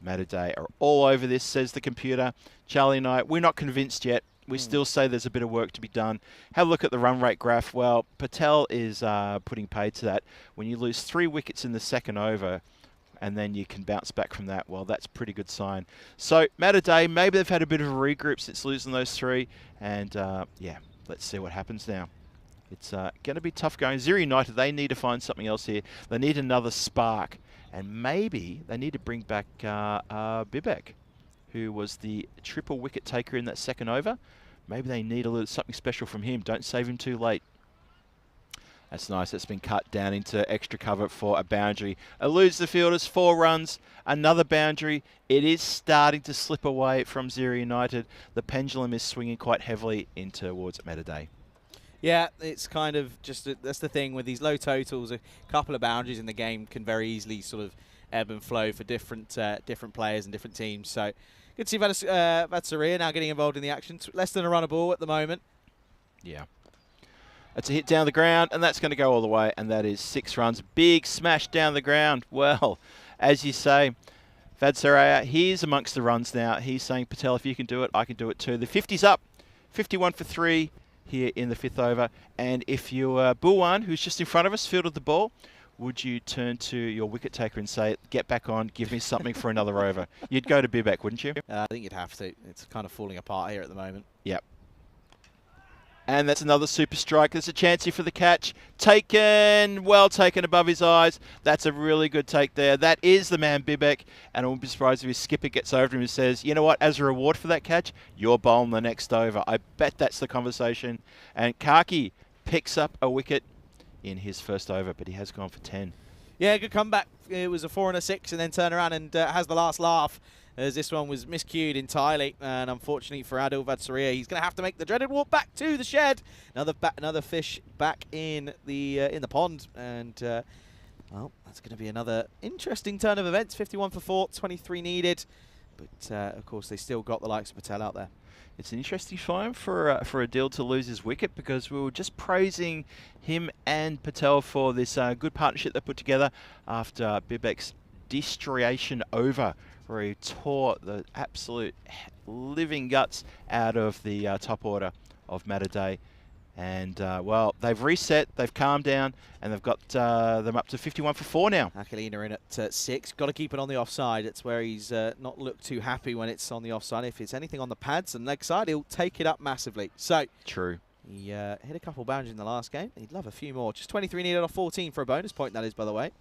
D: Matterday are all over this, says the computer. Charlie and I, we're not convinced yet. We still say there's a bit of work to be done. Have a look at the run rate graph. Well, Patel is putting paid to that. When you lose 3 wickets in the second over, and then you can bounce back from that, well, that's a pretty good sign. So, Matterday, maybe they've had a bit of a regroup since losing those 3. And, yeah, let's see what happens now. It's going to be tough going. Zero United, they need to find something else here. They need another spark. And maybe they need to bring back Bibek, who was the triple wicket taker in that second over. Maybe they need a little something special from him. Don't save him too late. That's nice. It's been cut down into extra cover for a boundary. Eludes the fielders, 4 runs, another boundary. It is starting to slip away from Zero United. The pendulum is swinging quite heavily in towards Matterday.
A: Yeah, it's kind of just that's the thing with these low totals. A couple of boundaries in the game can very easily sort of ebb and flow for different players and different teams. So good to see Vatsaria now getting involved in the action. Less than a run a ball at the moment.
D: Yeah. That's a hit down the ground, and that's going to go all the way, and that is 6 runs. Big smash down the ground. Well, as you say, Vatsaria, he's amongst the runs now. He's saying, Patel, if you can do it, I can do it too. The 50's up. 51 for 3 here in the 5th over. And if you're Bulwan, who's just in front of us, fielded the ball, would you turn to your wicket taker and say, get back on, give me something for another over? You'd go to Bibek, wouldn't you?
A: I think you'd have to. It's kind of falling apart here at the moment.
D: Yep. And that's another super strike. There's a chance here for the catch. Taken, well taken above his eyes. That's a really good take there. That is the man, Bibek. And I wouldn't be surprised if his skipper gets over to him and says, you know what, as a reward for that catch, you're bowling the next over. I bet that's the conversation. And Kaki picks up a wicket in his first over, but he has gone for 10.
A: Yeah, good comeback. It was a 4 and a 6, and then turn around and has the last laugh, as this one was miscued entirely. And unfortunately for Adil Vatsaria, he's going to have to make the dreaded walk back to the shed. Another fish back in the pond, and well, that's going to be another interesting turn of events. 51 for 4, 23 needed, but of course they still got the likes of Patel out there.
D: It's an interesting time for Adil to lose his wicket, because we were just praising him and Patel for this good partnership they put together after Bibek's destriation over, where he tore the absolute living guts out of the top order of Matterday. And, well, they've reset, they've calmed down, and they've got them up to 51 for 4 now.
A: Aquilina in at 6. Got to keep it on the offside. It's where he's not looked too happy when it's on the offside. If it's anything on the pads and leg side, he'll take it up massively. So
D: True.
A: he hit a couple boundaries in the last game. He'd love a few more. Just 23 needed off 14 for a bonus point, that is, by the way.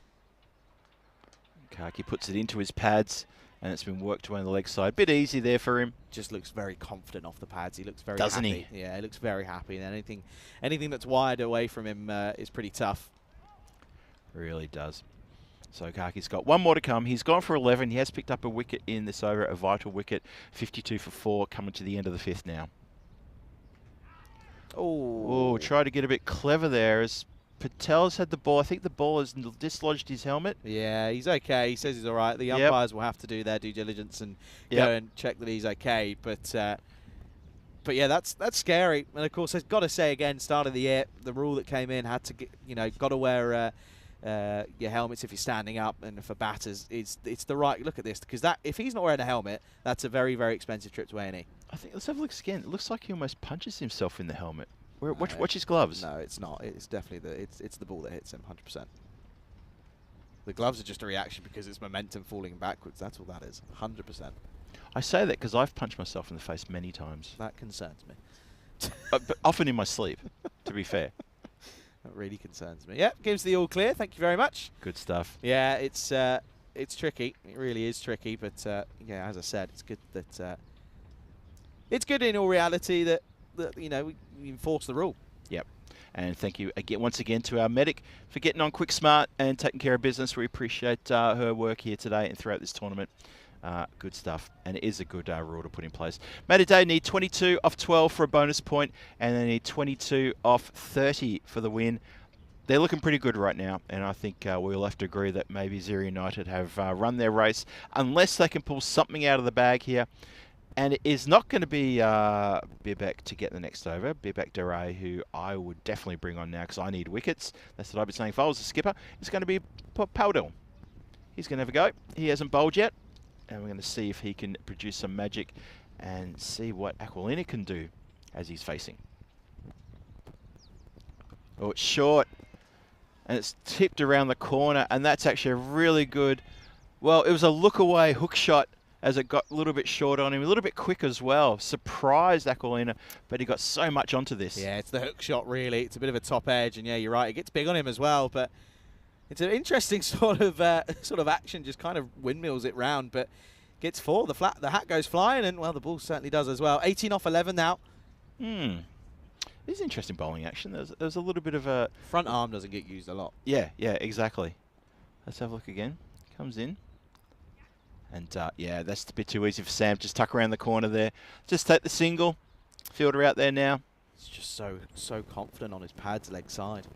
D: Kaki puts it into his pads, and it's been worked away on the leg side. Bit easy there for him.
A: Just looks very confident off the pads. He looks very
D: Doesn't
A: happy.
D: he?
A: Yeah, he looks very happy. And anything that's wired away from him is pretty tough.
D: Really does. So Kaki's got one more to come. He's gone for 11. He has picked up a wicket in this over, a vital wicket. 52 for 4, coming to the end of the 5th now. Oh, try to get a bit clever there as Patel's had the ball. I think the ball has dislodged his helmet.
A: Yeah, he's okay. He says he's all right. The umpires will have to do their due diligence and go and check that he's okay. But yeah, that's scary. And of course, I've got to say again, start of the year, the rule that came in had to get, got to wear your helmets if you're standing up, and for batters, it's the right look at this, because that if he's not wearing a helmet, that's a very, very expensive trip to A&E.
D: I think let's have a look again. It looks like he almost punches himself in the helmet. Watch his gloves.
A: No, it's not. It's definitely it's the ball that hits him, 100%. The gloves are just a reaction because it's momentum falling backwards. That's all that is, 100%.
D: I say that because I've punched myself in the face many times.
A: That concerns me.
D: But often in my sleep, to be fair.
A: That really concerns me. Yep, gives the all clear. Thank you very much.
D: Good stuff.
A: Yeah, it's tricky. It really is tricky. But yeah, as I said, it's good that it's good in all reality that we enforce the rule.
D: Yep. And thank you again, once again, to our medic for getting on quick, smart, and taking care of business. We appreciate her work here today and throughout this tournament. Good stuff, and it is a good rule to put in place. Matty Day need 22 off 12 for a bonus point, and they need 22 off 30 for the win. They're looking pretty good right now, and I think we'll have to agree that maybe Zero United have run their race, unless they can pull something out of the bag here. And it is not going to be Bibek to get the next over. Bibek Dere, who I would definitely bring on now because I need wickets. That's what I've been saying. If I was a skipper, it's going to be Powdell. He's going to have a go. He hasn't bowled yet. And we're going to see if he can produce some magic and see what Aquilina can do as he's facing. Oh, it's short. And it's tipped around the corner. And that's actually a really good... Well, it was a look-away hook shot as it got a little bit short on him. A little bit quick as well. Surprised Aquilina, but he got so much onto this.
A: Yeah, it's the hook shot, really. It's a bit of a top edge. And yeah, you're right. It gets big on him as well. But it's an interesting sort of action, just kind of windmills it round, but gets 4. The hat goes flying, and well, the ball certainly does as well. 18 off 11 now.
D: This is interesting bowling action. There's a little bit of a
A: front arm doesn't get used a lot.
D: Yeah, exactly. Let's have a look again. Comes in, and yeah, that's a bit too easy for Sam. Just tuck around the corner there. Just take the single. Fielder out there now.
A: He's just so confident on his pads leg side.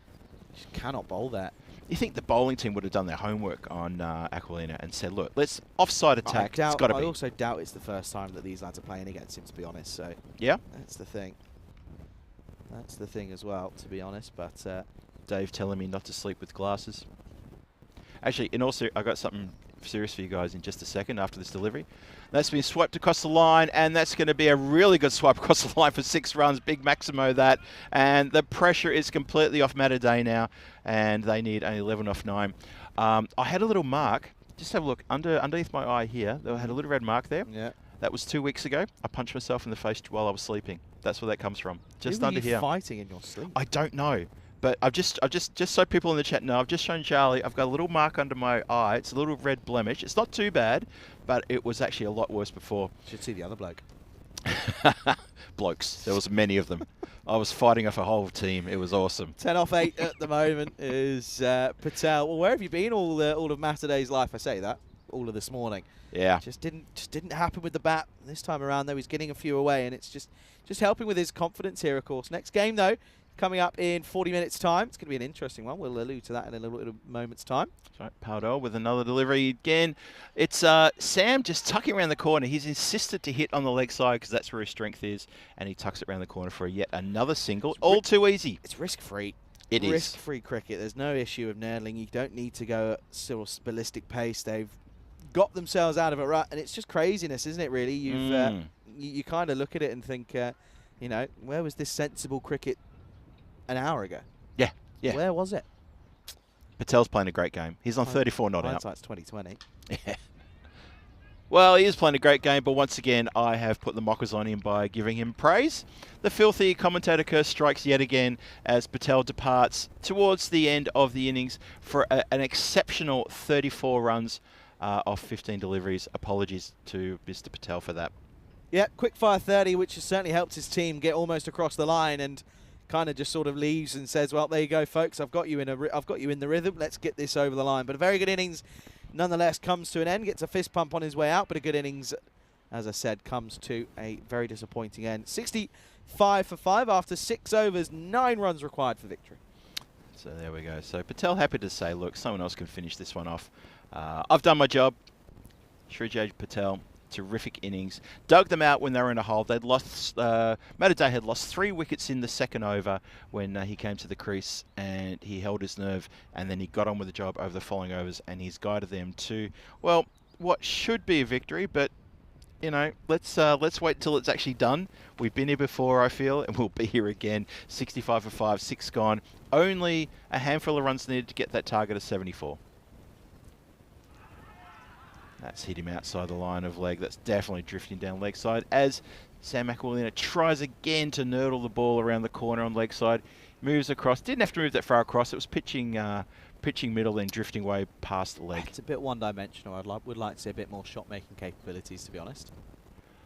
A: He just cannot bowl that.
D: You think the bowling team would have done their homework on Aquilina and said, look, let's offside attack. It's got to be.
A: I also doubt it's the first time that these lads are playing against him, to be honest. So
D: yeah,
A: that's the thing. That's the thing as well, to be honest. But
D: Dave telling me not to sleep with glasses. Actually, in all I got something serious for you guys in just a second after this delivery. That's been swiped across the line, and that's going to be a really good swipe across the line for 6 runs. Big Maximo that. And the pressure is completely off Mataday now, and they need only 11 off 9. I had a little mark. Just have a look. Underneath my eye here, I had a little red mark there.
A: Yeah.
D: That was 2 weeks ago. I punched myself in the face while I was sleeping. That's where that comes from. Just under here.
A: Who were you fighting in your sleep?
D: I don't know. But I've just so people in the chat know, I've just shown Charlie, I've got a little mark under my eye. It's a little red blemish. It's not too bad, but it was actually a lot worse before.
A: Should see the other bloke.
D: Blokes. There was many of them. I was fighting off a whole team. It was awesome.
A: 10 off 8 at the moment is Patel. Well, where have you been all of Mataday's life? I say that all of this morning.
D: Yeah.
A: Just didn't happen with the bat this time around. Though he's getting a few away, and it's just helping with his confidence here. Of course, next game though, coming up in 40 minutes time. It's going to be an interesting one. We'll allude to that in a little moment's time.
D: That's right. Powdell with another delivery again. It's Sam just tucking around the corner. He's insisted to hit on the leg side because that's where his strength is, and he tucks it around the corner for yet another single. All too easy.
A: It's risk-free.
D: It is.
A: Risk-free cricket. There's no issue of nailing. You don't need to go at sort of ballistic pace. They've got themselves out of a rut, and it's just craziness, isn't it, really? You kind of look at it and think, where was this sensible cricket an hour ago?
D: Yeah.
A: Where was it?
D: Patel's playing a great game. He's on 34 not out.
A: Hindsight's 2020.
D: Yeah. Well, he is playing a great game, but once again, I have put the mockers on him by giving him praise. The filthy commentator curse strikes yet again as Patel departs towards the end of the innings for an exceptional 34 runs off 15 deliveries. Apologies to Mr. Patel for that.
A: Yeah, quick fire 30, which has certainly helped his team get almost across the line and kind of just sort of leaves and says, well, there you go, folks. I've got you in the rhythm. Let's get this over the line. But a very good innings, nonetheless, comes to an end. Gets a fist pump on his way out, but a good innings, as I said, comes to a very disappointing end. 65 for 5 after 6 overs, 9 runs required for victory.
D: So there we go. So Patel happy to say, look, someone else can finish this one off. I've done my job. Srijay Patel, terrific innings. Dug them out when they were in a hole. They'd lost. Matadei had lost 3 wickets in the second over when he came to the crease, and he held his nerve, and then he got on with the job over the following overs, and he's guided them to, well, what should be a victory, but you know, let's wait till it's actually done. We've been here before, I feel, and we'll be here again. 65 for 5, 6 gone. Only a handful of runs needed to get that target of 74. That's hit him outside the line of leg. That's definitely drifting down leg side as Sam McElwain tries again to nurdle the ball around the corner on leg side. Moves across. Didn't have to move that far across. It was pitching middle, then drifting way past the leg.
A: It's a bit one-dimensional. Would like to see a bit more shot-making capabilities, to be honest.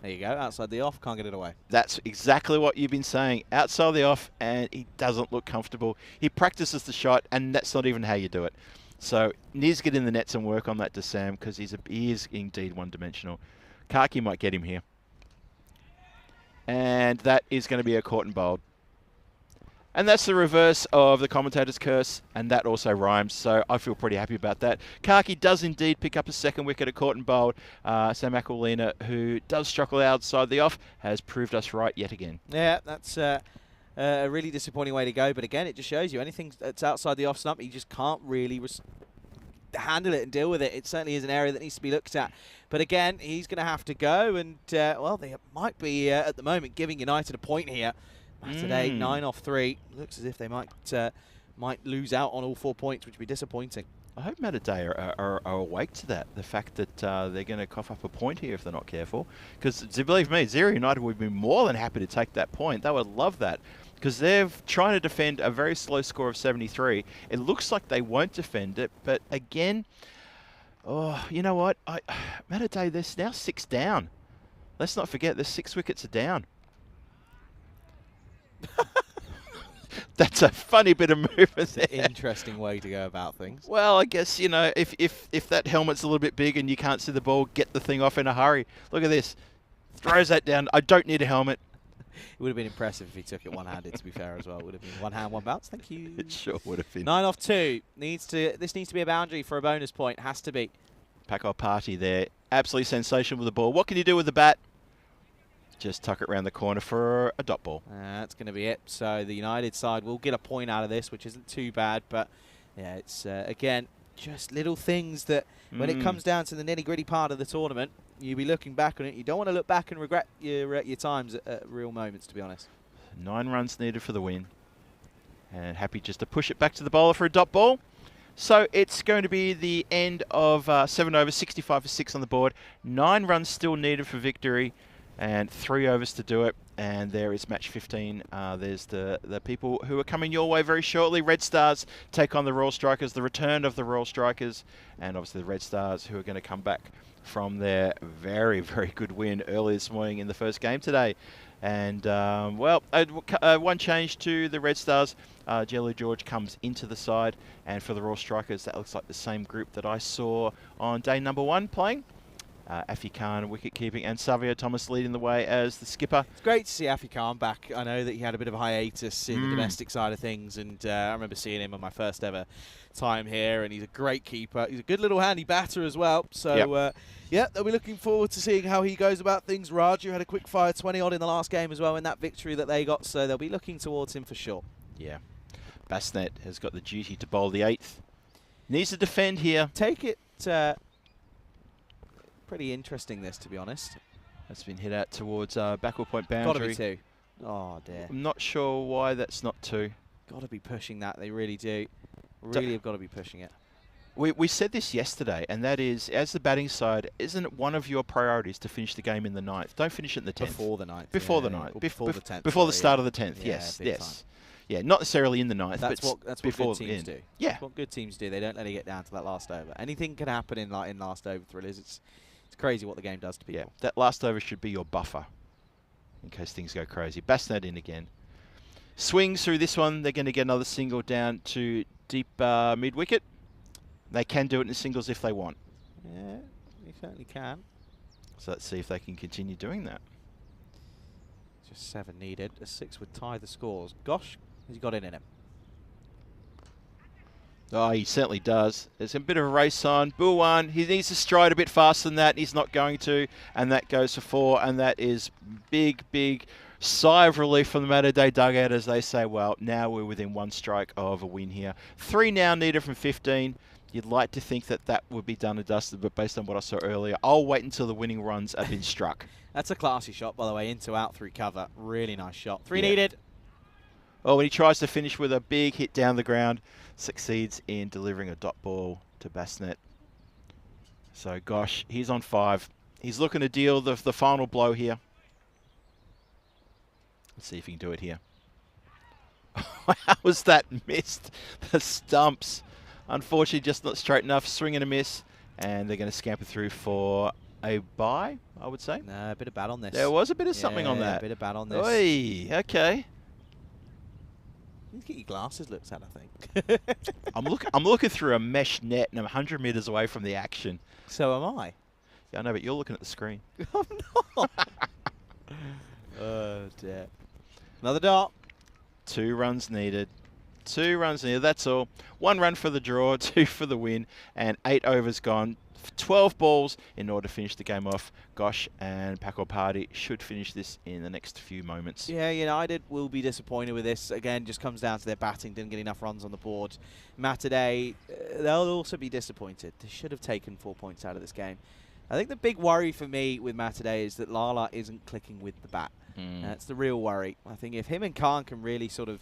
A: There you go, outside the off, can't get it away.
D: That's exactly what you've been saying. Outside the off, and he doesn't look comfortable. He practices the shot, and that's not even how you do it. So needs to get in the nets and work on that to Sam, because he is indeed one-dimensional. Kaki might get him here. And that is going to be a caught and bowled. And that's the reverse of the commentator's curse, and that also rhymes, so I feel pretty happy about that. Kaki does indeed pick up a second wicket at caught and bowled. Sam McElwain, who does struggle outside the off, has proved us right yet again.
A: Yeah, that's a really disappointing way to go, but again, it just shows you anything that's outside the off stump, you just can't really handle it and deal with it. It certainly is an area that needs to be looked at. But again, he's going to have to go, and, well, they might be, at the moment, giving United a point here. Today, 9 off 3. Looks as if they might lose out on all 4 points, which would be disappointing.
D: I hope Matadei are awake to that, the fact that they're going to cough up a point here if they're not careful. Because, believe me, Zero United would be more than happy to take that point. They would love that. Because they're trying to defend a very slow score of 73. It looks like they won't defend it, but again, oh, you know what? Matadei, they're now 6 down. Let's not forget, there's 6 wickets are down. That's a funny bit of movement there.
A: Interesting way to go about things.
D: Well, I guess, you know, if that helmet's a little bit big and you can't see the ball, get the thing off in a hurry. Look at this. Throws that down. I don't need a helmet.
A: It would have been impressive if he took it one-handed, to be fair, as well. It would have been 1 hand, 1 bounce. Thank you.
D: It sure would have been.
A: 9 off 2. This needs to be a boundary for a bonus point. Has to be.
D: Paco Party there. Absolutely sensational with the ball. What can you do with the bat? Just tuck it around the corner for a dot ball.
A: That's going to be it. So the United side will get a point out of this, which isn't too bad. But, yeah, it's, again, just little things that when it comes down to the nitty-gritty part of the tournament, you'll be looking back on it. You don't want to look back and regret your times at real moments, to be honest. 9
D: runs needed for the win. And happy just to push it back to the bowler for a dot ball. So it's going to be the end of 7 overs, 65 for 6 on the board. 9 runs still needed for victory. And 3 overs to do it, and there is match 15. There's the people who are coming your way very shortly. Red Stars take on the Royal Strikers, the return of the Royal Strikers, and obviously the Red Stars who are going to come back from their very, very good win early this morning in the first game today. And, well, one change to the Red Stars. Jelly George comes into the side, and for the Royal Strikers, that looks like the same group that I saw on day number 1 playing. Afi Khan wicket keeping, and Savio Thomas leading the way as the skipper.
A: It's great to see Afi Khan back. I know that he had a bit of a hiatus in the domestic side of things, and I remember seeing him on my first ever time here, and he's a great keeper. He's a good little handy batter as well. So, yeah, they'll be looking forward to seeing how he goes about things. Raju had a quick fire 20-odd in the last game as well in that victory that they got, so they'll be looking towards him for sure.
D: Yeah. Basnet has got the duty to bowl the 8th. Needs to defend here.
A: Take it... pretty interesting, this, to be honest.
D: That's been hit out towards backward point boundary.
A: Got to be 2. Oh, dear.
D: I'm not sure why that's not 2.
A: Got to be pushing that. They really do. Really have got to be pushing it.
D: We said this yesterday, and that is, as the batting side, isn't it one of your priorities to finish the game in the 9th? Don't finish it in the 10th.
A: Before the 9th.
D: Before the 9th.
A: Before the 10th.
D: Before the start of the 10th, yes. Yes. Yeah, not necessarily in the 9th,
A: that's
D: but
A: what
D: before
A: good teams do.
D: Yeah.
A: That's what good teams do. They don't let it get down to that last over. Anything can happen in last over thrillers. It's crazy what the game does to people.
D: Yeah, that last over should be your buffer in case things go crazy. Basnet in again. swings through this one, they're going to get another single down to deep mid-wicket. They can do it in singles if they want.
A: Yeah, you certainly can.
D: So let's see if they can continue doing that.
A: Just 7 needed. A 6 would tie the scores. Gosh, he's got in him.
D: Oh, he certainly does. There's a bit of a race on. Bulwan, he needs to stride a bit faster than that. He's not going to. And that goes for 4. And that is big, big sigh of relief from the Matter Day dugout as they say, well, now we're within 1 strike of a win here. 3 now needed from 15. You'd like to think that that would be done and dusted, but based on what I saw earlier, I'll wait until the winning runs have been struck.
A: That's a classy shot, by the way, into out through cover. Really nice shot. 3 needed.
D: Oh, when he tries to finish with a big hit down the ground, succeeds in delivering a dot ball to Bassnet. So, gosh, he's on 5. He's looking to deal the final blow here. Let's see if he can do it here. How was that missed? The stumps. Unfortunately, just not straight enough. Swing and a miss. And they're going to scamper through for a bye, I would say.
A: No, a bit of bat on this.
D: There was a bit of something on that.
A: A bit of bat on this.
D: Oi, okay.
A: You need to get your glasses looked at, I think.
D: I'm looking through a mesh net and I'm 100 metres away from the action.
A: So am I.
D: Yeah, I know, but you're looking at the screen.
A: I'm not. Oh, dear. Another dot.
D: 2 runs needed. 2 runs needed, that's all. 1 run for the draw, 2 for the win, and 8 overs gone. 12 balls in order to finish the game off. Gosh and Paco Party should finish this in the next few moments.
A: Yeah, United will be disappointed with this. Again, just comes down to their batting. Didn't get enough runs on the board. Matterday, they'll also be disappointed. They should have taken 4 points out of this game. I think the big worry for me with Matterday is that Lala isn't clicking with the bat. That's the real worry. I think if him and Khan can really sort of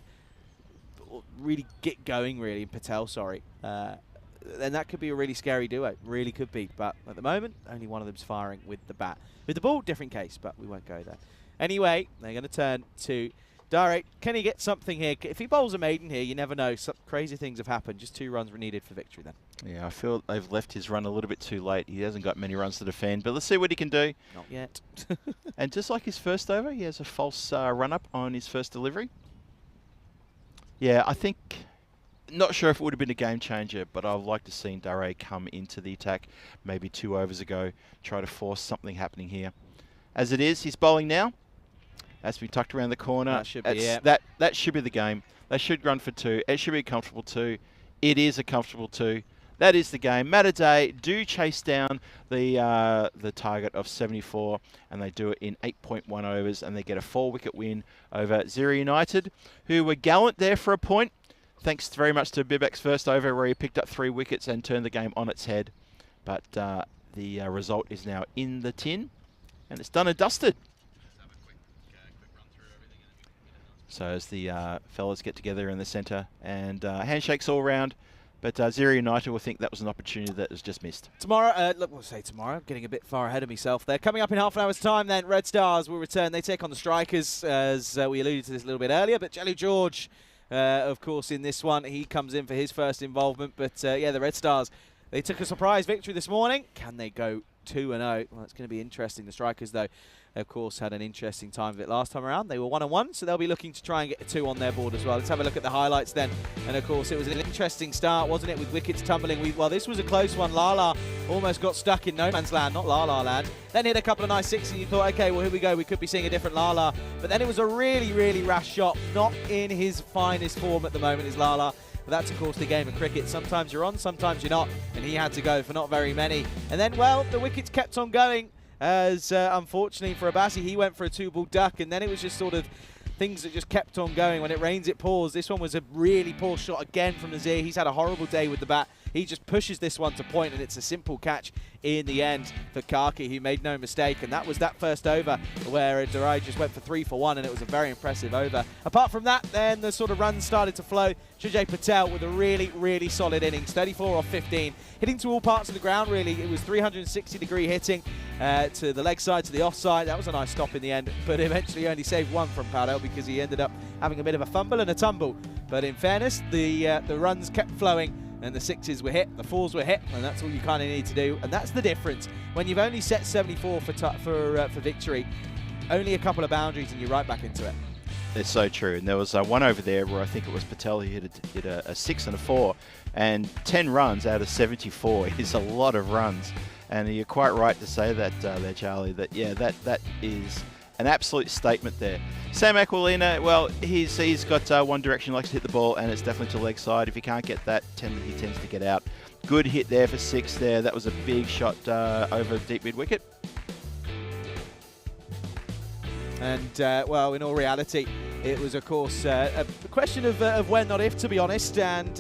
A: really get going, really, Patel, sorry, then that could be a really scary duo. Really could be. But at the moment, only one of them's firing with the bat. With the ball, different case, but we won't go there. Anyway, they're going to turn to Dare. Can he get something here? If he bowls a maiden here, you never know. Some crazy things have happened. Just 2 runs were needed for victory then.
D: Yeah, I feel they've left his run a little bit too late. He hasn't got many runs to defend, but let's see what he can do.
A: Not yet.
D: And just like his first over, he has a false run-up on his first delivery. Yeah, I think... Not sure if it would have been a game changer, but I'd like to see Dare come into the attack maybe 2 overs ago, try to force something happening here. As it is, he's bowling now. Has to be tucked around the corner.
A: That should be, yeah.
D: That should be the game. They should run for 2. It should be a comfortable 2. It is a comfortable 2. That is the game. Matterday do chase down the target of 74, and they do it in 8.1 overs, and they get a 4-wicket win over Zira United, who were gallant there for a point. Thanks very much to Bibek's first over where he picked up 3 wickets and turned the game on its head. But the result is now in the tin, and it's done and dusted. So as the fellas get together in the centre, and handshakes all round, but Zira United will think that was an opportunity that was just missed.
A: Tomorrow, look, we'll say tomorrow, I'm getting a bit far ahead of myself there. Coming up in half an hour's time then, Red Stars will return. They take on the Strikers, as we alluded to this a little bit earlier, but Jelly George... of course, in this one, he comes in for his first involvement. But, yeah, the Red Stars, they took a surprise victory this morning. Can they go 2-0? Well, it's going to be interesting. The Strikers, though, of course, had an interesting time of it last time around. They were 1-1, so they'll be looking to try and get a 2 on their board as well. Let's have a look at the highlights then. And, of course, it was an interesting start, wasn't it, with wickets tumbling. Well, this was a close one. Lala almost got stuck in no man's land, not Lala land. Then hit a couple of nice 6s, and you thought, OK, well, here we go. We could be seeing a different Lala. But then it was a really, really rash shot. Not in his finest form at the moment is Lala. But that's, of course, the game of cricket. Sometimes you're on, sometimes you're not. And he had to go for not very many. And then, well, the wickets kept on going. As unfortunately for Abassi, he went for a 2-ball duck, and then it was just sort of things that just kept on going. When it rains, it pours. This one was a really poor shot again from Nazir. He's had a horrible day with the bat. He just pushes this one to point, and it's a simple catch in the end for Kaki, who made no mistake. And that was that first over where Durai just went for 3 for 1, and it was a very impressive over. Apart from that, then the sort of runs started to flow. Shujay Patel with a really, really solid innings, 34 off 15. Hitting to all parts of the ground, really. It was 360-degree hitting to the leg side, to the offside. That was a nice stop in the end, but eventually only saved 1 from Patel because he ended up having a bit of a fumble and a tumble. But in fairness, the runs kept flowing, and the 6s were hit, the 4s were hit, and that's all you kind of need to do. And that's the difference. When you've only set 74 for victory, only a couple of boundaries and you're right back into it.
D: It's so true. And there was one over there where I think it was Patel who hit a 6 and a 4, and 10 runs out of 74 is a lot of runs. And you're quite right to say that there, Charlie, that yeah, that is an absolute statement there. Sam Aquilina, well, he's got one direction, he likes to hit the ball, and it's definitely to leg side. If he can't get that, he tends to get out. Good hit there for 6 there. That was a big shot over deep mid wicket.
A: And, well, in all reality, it was, of course, a question of when, not if, to be honest. And,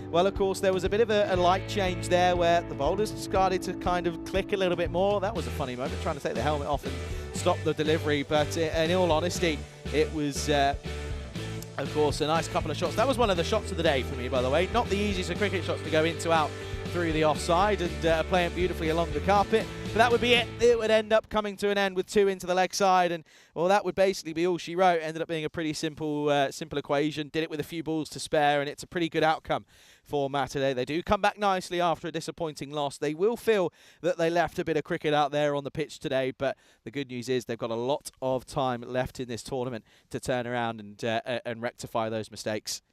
A: well, of course, there was a bit of a light change there where the bowlers started to kind of click a little bit more. That was a funny moment, trying to take the helmet off and stop the delivery. But in all honesty, it was, of course, a nice couple of shots. That was one of the shots of the day for me, by the way. Not the easiest of cricket shots to go into out through the offside and playing beautifully along the carpet. But that would be it. It would end up coming to an end with 2 into the leg side, and well, that would basically be all she wrote. Ended up being a pretty simple equation. Did it with a few balls to spare, and it's a pretty good outcome for Malta today. They do come back nicely after a disappointing loss. They will feel that they left a bit of cricket out there on the pitch today, but the good news is they've got a lot of time left in this tournament to turn around and rectify those mistakes.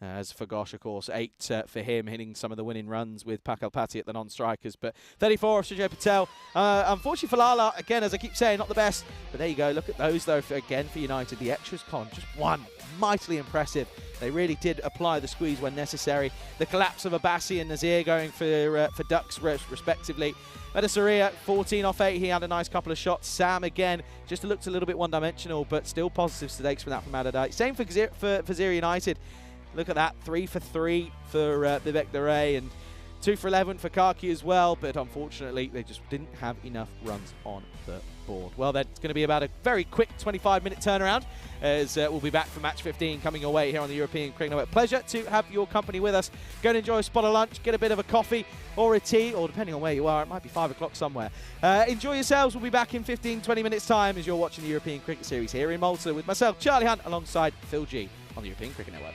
A: As for Gosh, of course, 8 for him, hitting some of the winning runs with Pakal Pati at the non-strikers. But 34 of Sujay Patel. Unfortunately for Lala, again, as I keep saying, not the best. But there you go. Look at those, though, again, for United. The extras con, just one. Mightily impressive. They really did apply the squeeze when necessary. The collapse of Abbasi and Nazir going for ducks, respectively. Medasaria, 14 off 8. He had a nice couple of shots. Sam, again, just looked a little bit one-dimensional, but still positive stakes from that from Adadai. Same for Zira United. Look at that, 3 for 3 for Vivek Duray and 2 for 11 for Karki as well, but unfortunately they just didn't have enough runs on the board. Well then, it's going to be about a very quick 25-minute turnaround as we'll be back for match 15 coming your way here on the European Cricket Network. Pleasure to have your company with us. Go and enjoy a spot of lunch, get a bit of a coffee or a tea, or depending on where you are, it might be 5 o'clock somewhere. Enjoy yourselves. We'll be back in 15-20 minutes time as you're watching the European Cricket Series here in Malta with myself, Charlie Hunt, alongside Phil G on the European Cricket Network.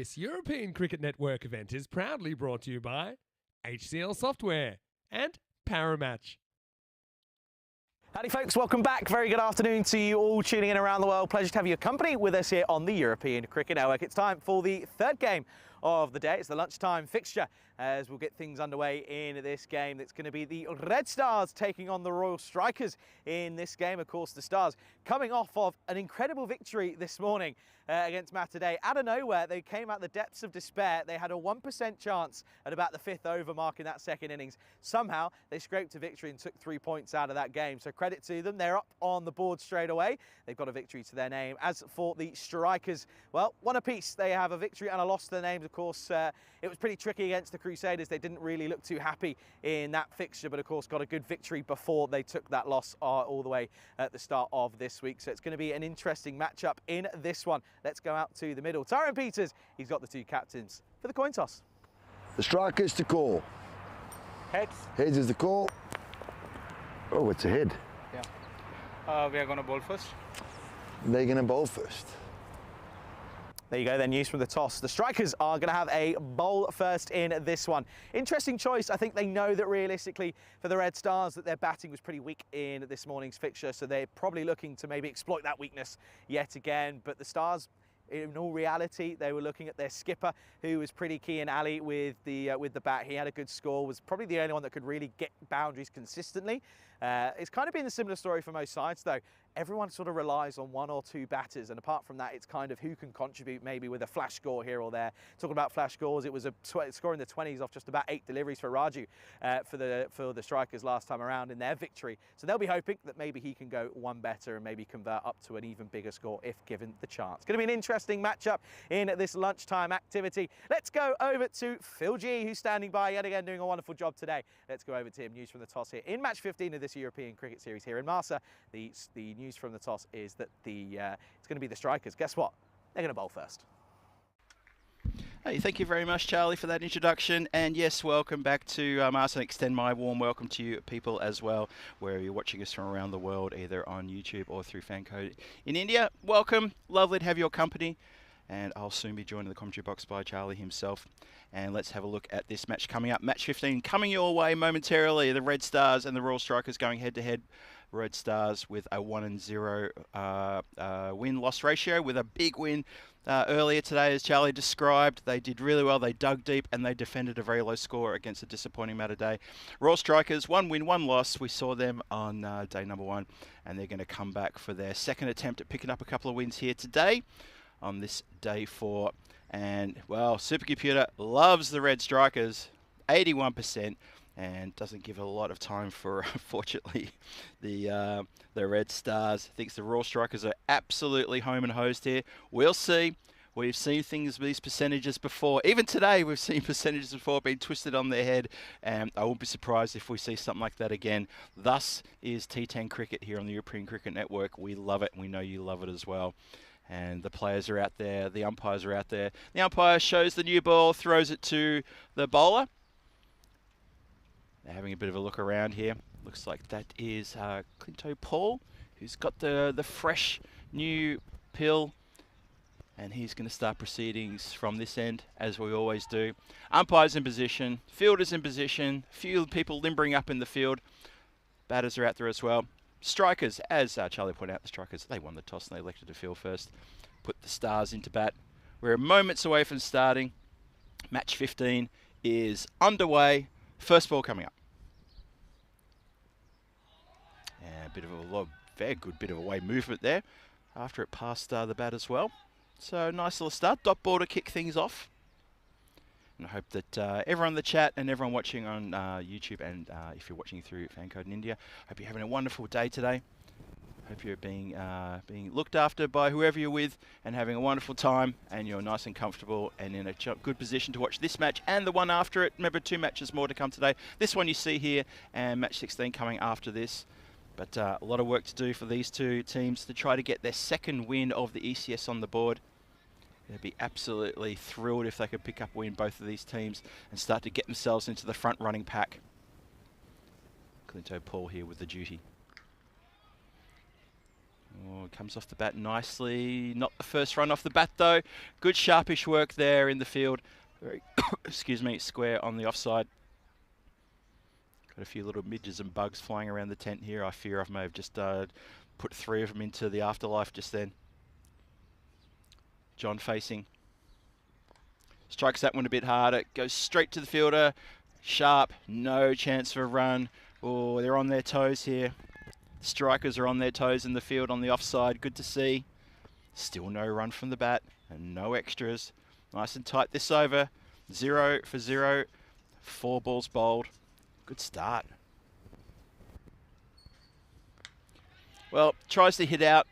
B: This European Cricket Network event is proudly brought to you by HCL Software and Paramatch.
A: Howdy folks, welcome back. Very good afternoon to you all tuning in around the world. Pleasure to have your company with us here on the European Cricket Network. It's time for the third game of the day. It's the lunchtime fixture as we'll get things underway in this game. It's going to be the Red Stars taking on the Royal Strikers in this game. Of course, the Stars coming off of an incredible victory this morning against Malta. Out of nowhere, they came out the depths of despair. They had a 1% chance at about the 5th over mark in that second innings. Somehow, they scraped a victory and took 3 points out of that game. So credit to them. They're up on the board straight away. They've got a victory to their name. As for the Strikers, well, one apiece. They have a victory and a loss to their names. Of course, it was pretty tricky against the Crusaders. They didn't really look too happy in that fixture, but of course got a good victory before they took that loss all the way at the start of this week. So it's going to be an interesting matchup in this one. Let's go out to the middle. Tyrone Peters, he's got the two captains for the coin toss.
C: The Strikers to call.
E: Heads.
C: Heads is the call. Oh, it's a head.
E: Yeah. We are going to bowl first.
C: They're going to bowl first.
A: There you go, then news from the toss. The Strikers are going to have a bowl first in this one. Interesting choice. I think they know that realistically for the Red Stars that their batting was pretty weak in this morning's fixture, so they're probably looking to maybe exploit that weakness yet again. But the Stars, in all reality, they were looking at their skipper, who was pretty key in Ali with the bat. He had a good score, was probably the only one that could really get boundaries consistently. It's kind of been a similar story for most sides, though. Everyone sort of relies on one or two batters, and apart from that, it's kind of who can contribute maybe with a flash score here or there. Talking about flash scores, it was a score in the 20s off just about 8 deliveries for Raju for the Strikers last time around in their victory. So they'll be hoping that maybe he can go one better and maybe convert up to an even bigger score if given the chance. Going to be an interesting matchup in this lunchtime activity. Let's go over to Phil G, who's standing by yet again doing a wonderful job today. Let's go over to him. News from the toss here in match 15 of this European Cricket Series here in Marsa. The news from the toss is that it's going to be the Strikers. Guess what? They're going to bowl first.
D: Hey, thank you very much, Charlie, for that introduction. And yes, welcome back to Marsa, and extend my warm welcome to you people as well, where you're watching us from around the world, either on YouTube or through Fancode in India. Welcome. Lovely to have your company. And I'll soon be joined in the commentary box by Charlie himself. And let's have a look at this match coming up. Match 15 coming your way momentarily. The Red Stars and the Royal Strikers going head-to-head. Red Stars with a 1-0 win-loss ratio, with a big win earlier today, as Charlie described. They did really well. They dug deep and they defended a very low score against a disappointing Malta Day. Royal Strikers, 1 win, 1 loss. We saw them on day number 1, and they're going to come back for their second attempt at picking up a couple of wins here today on this day 4. And, well, Supercomputer loves the Red Strikers, 81%. And doesn't give a lot of time for, unfortunately, the Red Stars. Thinks the Royal Strikers are absolutely home and hosed here. We'll see. We've seen things with these percentages before. Even today, we've seen percentages before being twisted on their head. And I won't be surprised if we see something like that again. Thus is T10 cricket here on the European Cricket Network. We love it. We know you love it as well. And the players are out there. The umpires are out there. The umpire shows the new ball, throws it to the bowler. They're having a bit of a look around here. Looks like that is Clinto Paul, who's got the fresh new pill. And he's going to start proceedings from this end, as we always do. Umpires in position, fielders in position, few people limbering up in the field. Batters are out there as well. Strikers, as Charlie pointed out, the Strikers, they won the toss and they elected to field first. Put the Stars into bat. We're moments away from starting. Match 15 is underway. First ball coming up. And a bit of a very good bit of away movement there after it passed the bat as well. So nice little start. Dot ball to kick things off. And I hope that everyone in the chat and everyone watching on YouTube, and if you're watching through Fancode in India, hope you're having a wonderful day today. Hope you're being looked after by whoever you're with and having a wonderful time, and you're nice and comfortable and in a good position to watch this match and the one after it. Remember, 2 matches more to come today. This one you see here, and match 16 coming after this. But a lot of work to do for these two teams to try to get their second win of the ECS on the board. They'd be absolutely thrilled if they could pick up a win, both of these teams, and start to get themselves into the front running pack. Clinto Paul here with the duty. Oh, comes off the bat nicely. Not the first run off the bat, though. Good sharpish work there in the field. Very, excuse me, square on the offside. Got a few little midges and bugs flying around the tent here. I fear I may have just put 3 of them into the afterlife just then. John facing. Strikes that one a bit harder. Goes straight to the fielder. Sharp. No chance for a run. Oh, they're on their toes here. Strikers are on their toes in the field on the offside. Good to see. Still no run from the bat and no extras. Nice and tight this over. 0 for 0. 4 balls bowled. Good start. Well, tries to hit out.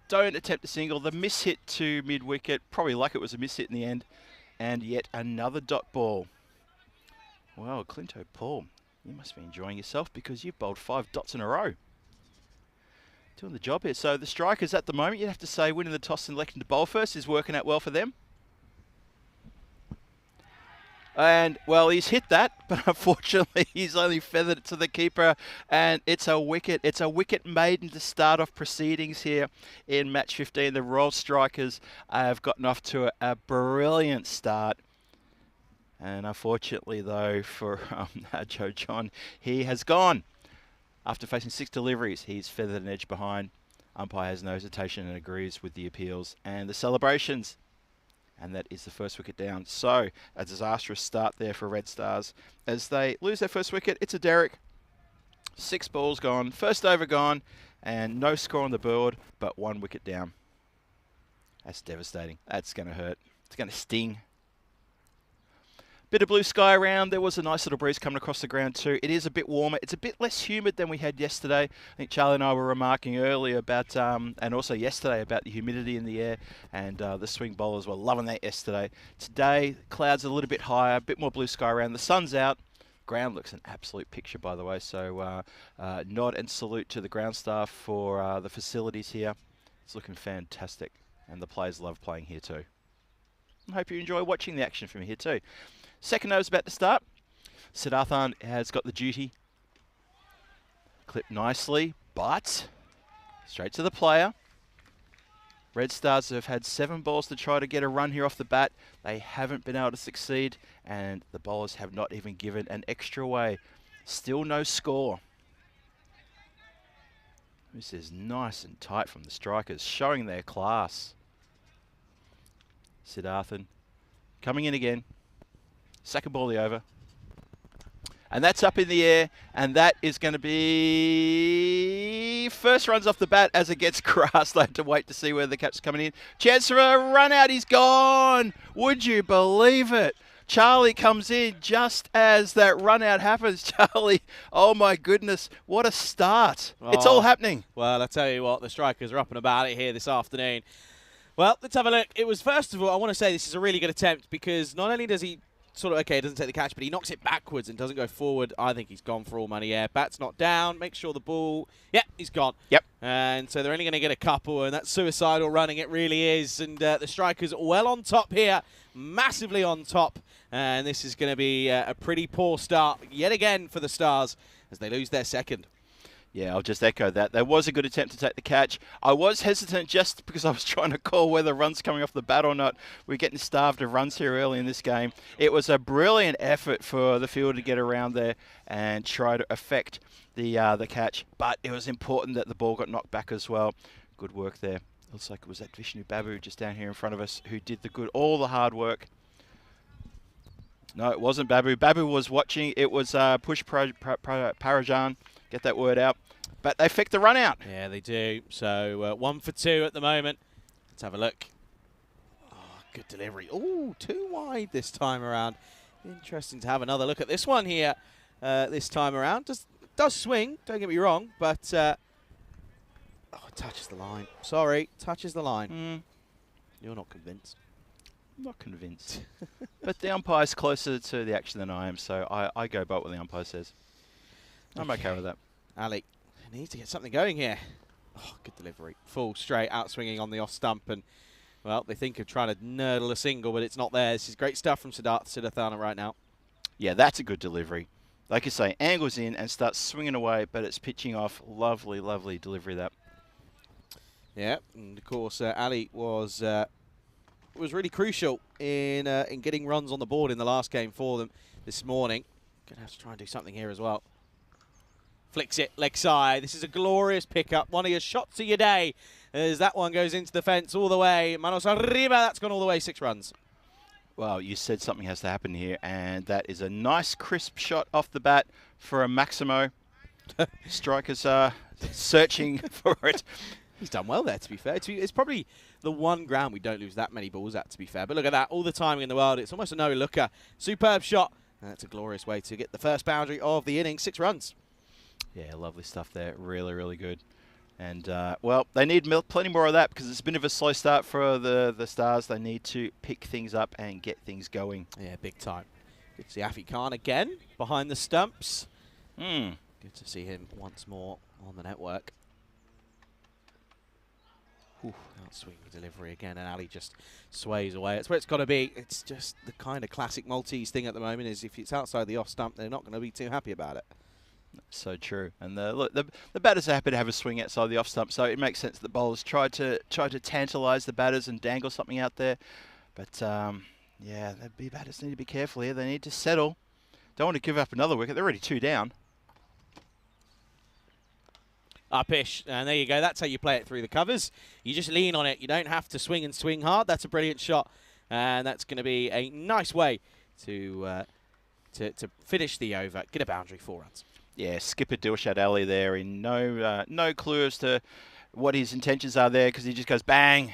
D: Don't attempt a single. The miss hit to mid-wicket. Probably like it was a miss hit in the end. And yet another dot ball. Well, Clinto Paul, you must be enjoying yourself because you've bowled 5 dots in a row. Doing the job here. So the strikers at the moment, you'd have to say winning the toss and electing to bowl first is working out well for them. And, well, he's hit that, but unfortunately he's only feathered it to the keeper, and it's a wicket. It's a wicket maiden to start off proceedings here in match 15. The Royal Strikers have gotten off to a brilliant start. And unfortunately, though, for Joe John, he has gone. After facing 6 deliveries, he's feathered an edge behind. Umpire has no hesitation and agrees with the appeals and the celebrations. And that is the first wicket down. So, a disastrous start there for Red Stars. As they lose their first wicket, it's a derrick. 6 balls gone, first over gone, and no score on the board, but 1 wicket down. That's devastating. That's going to hurt. It's going to sting. Bit of blue sky around. There was a nice little breeze coming across the ground too. It is a bit warmer. It's a bit less humid than we had yesterday. I think Charlie and I were remarking earlier about, and also yesterday, about the humidity in the air, and the swing bowlers were loving that yesterday. Today, clouds are a little bit higher, a bit more blue sky around. The sun's out. Ground looks an absolute picture, by the way. So nod and salute to the ground staff for the facilities here. It's looking fantastic, and the players love playing here too. I hope you enjoy watching the action from here too. Second over's about to start. Siddharthan has got the duty. Clipped nicely, but straight to the player. Red Stars have had 7 balls to try to get a run here off the bat. They haven't been able to succeed, and the bowlers have not even given an extra away. Still no score. This is nice and tight from the strikers, showing their class. Siddharthan coming in again. Second ball of the over. And that's up in the air, and that is going to be first runs off the bat as it gets grass. They have to wait to see where the cat's coming in. Chance for a run out. He's gone. Would you believe it? Charlie comes in just as that run out happens. Charlie, oh my goodness, what a start. Oh, it's all happening.
A: Well, I tell you what, the strikers are up and about it here this afternoon. Well, let's have a look. It was, first of all, I want to say this is a really good attempt because not only does he doesn't take the catch, but he knocks it backwards and doesn't go forward. I think he's gone for all money. Yeah, bat's not down. Make sure the ball... Yep, he's gone.
D: Yep.
A: And so they're only going to get a couple, and that's suicidal running. It really is. And the strikers well on top here, massively on top. And this is going to be a pretty poor start yet again for the Stars as they lose their second.
D: Yeah, I'll just echo that. There was a good attempt to take the catch. I was hesitant just because I was trying to call whether runs coming off the bat or not. We're getting starved of runs here early in this game. It was a brilliant effort for the fielder to get around there and try to affect the catch. But it was important that the ball got knocked back as well. Good work there. Looks like it was that Vishnu Babu just down here in front of us who did all the hard work. No, it wasn't Babu. Babu was watching. It was Push Parajan. Get that word out. But they effect the run out.
A: Yeah, they do. So 1 for 2 at the moment. Let's have a look. Oh, good delivery. Oh, 2 wide this time around. Interesting to have another look at this one here this time around. Does swing, don't get me wrong, but oh, it touches the line. Sorry, touches the line. You're not convinced.
D: I'm not convinced. But the umpire's closer to the action than I am, so I go by what the umpire says. I'm okay with that.
A: Ali needs to get something going here. Oh, good delivery. Full straight out swinging on the off stump. And, well, they think of trying to nurdle a single, but it's not there. This is great stuff from Siddharthana right now.
D: Yeah, that's a good delivery. Like you say, angles in and starts swinging away, but it's pitching off. Lovely, lovely delivery that.
A: Yeah, and of course Ali was really crucial in getting runs on the board in the last game for them this morning. Gonna have to try and do something here as well. Flicks it leg side. This is a glorious pickup. One of your shots of your day as that one goes into the fence all the way. Manos arriba. That's gone all the way. 6 runs.
D: Well, you said something has to happen here, and that is a nice crisp shot off the bat for a Maximo. Strikers are searching for it.
A: He's done well there, to be fair. It's probably the one ground we don't lose that many balls at, to be fair. But look at that. All the timing in the world. It's almost a no-looker. Superb shot. And that's a glorious way to get the first boundary of the inning. 6 runs.
D: Yeah, lovely stuff there. Really, really good. And, well, they need plenty more of that because it's a bit of a slow start for the Stars. They need to pick things up and get things going.
A: Yeah, big time. Good to see Afi Khan again behind the stumps. Good to see him once more on the network. Outswing delivery again, and Ali just sways away. That's where it's got to be. It's just the kind of classic Maltese thing at the moment is if it's outside the off stump, they're not going to be too happy about it.
D: So true. And look, the batters are happy to have a swing outside the off stump, so it makes sense that the bowlers try to tantalise the batters and dangle something out there. But yeah, the batters need to be careful here. They need to settle. Don't want to give up another wicket. They're already 2 down.
A: Upish, and there you go. That's how you play it through the covers. You just lean on it. You don't have to swing and swing hard. That's a brilliant shot, and that's going to be a nice way to finish the over. Get a boundary, 4 runs.
D: Yeah, skipper Dilshad Ali there in no clue as to what his intentions are there because he just goes bang.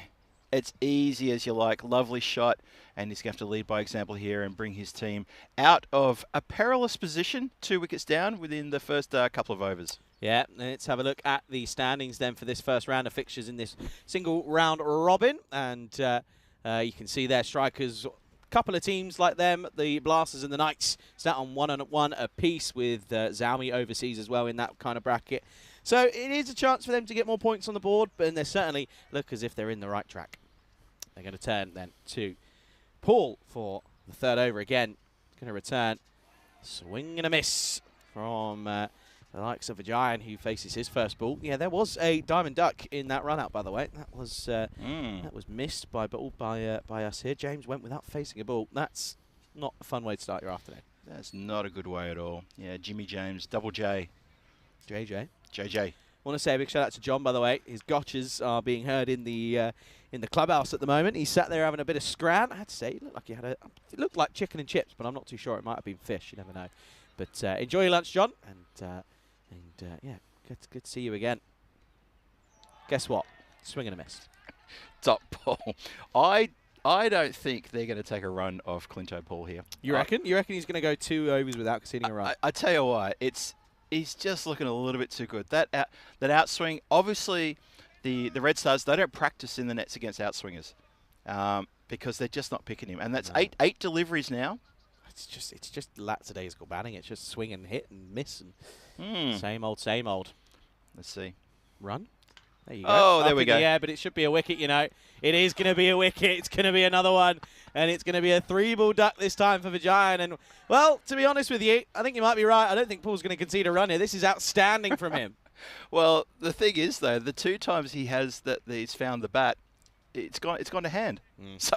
D: It's easy as you like. Lovely shot, and he's going to have to lead by example here and bring his team out of a perilous position. 2 wickets down within the first couple of overs.
A: Yeah, let's have a look at the standings then for this first round of fixtures in this single round robin. And you can see there, strikers, a couple of teams like them, the Blasters and the Knights, sat on 1-1 apiece with Zalmi overseas as well in that kind of bracket. So it is a chance for them to get more points on the board, but they certainly look as if they're in the right track. They're going to turn then to Paul for the 3rd over again. Going to return. Swing and a miss from the likes of a Giant who faces his first ball. Yeah, there was a diamond duck in that run out, by the way. That was missed by us here. James went without facing a ball. That's not a fun way to start your afternoon.
D: That's not a good way at all. Yeah, Jimmy James, double J.
A: JJ.
D: JJ.
A: Want to say a big shout out to John, by the way. His gotchas are being heard in the clubhouse at the moment. He sat there having a bit of scran. I had to say, it looked like it looked like chicken and chips, but I'm not too sure. It might have been fish. You never know. But enjoy your lunch, John, and yeah, good to see you again. Guess what? Swing and a miss.
D: Top ball. I don't think they're going to take a run off Clinto Paul here.
A: You reckon? You reckon he's going to go 2 overs without conceding a run?
D: I tell you what, he's just looking a little bit too good. That outswing, obviously, the Red Stars, they don't practice in the nets against outswingers because they're just not picking him. And that's eight deliveries now.
A: It's just lackadaisical batting. It's just swing and hit and miss and same old, same old.
D: Let's see.
A: Run. There you go.
D: Oh,
A: Up
D: there we go.
A: Yeah, but it should be a wicket, you know. It is going to be a wicket. It's going to be another one. And it's going to be a 3-ball duck this time for Vagian. And, well, to be honest with you, I think you might be right. I don't think Paul's going to concede a run here. This is outstanding from him.
D: Well, the thing is, though, the 2 times he's found the bat, it's gone to hand. So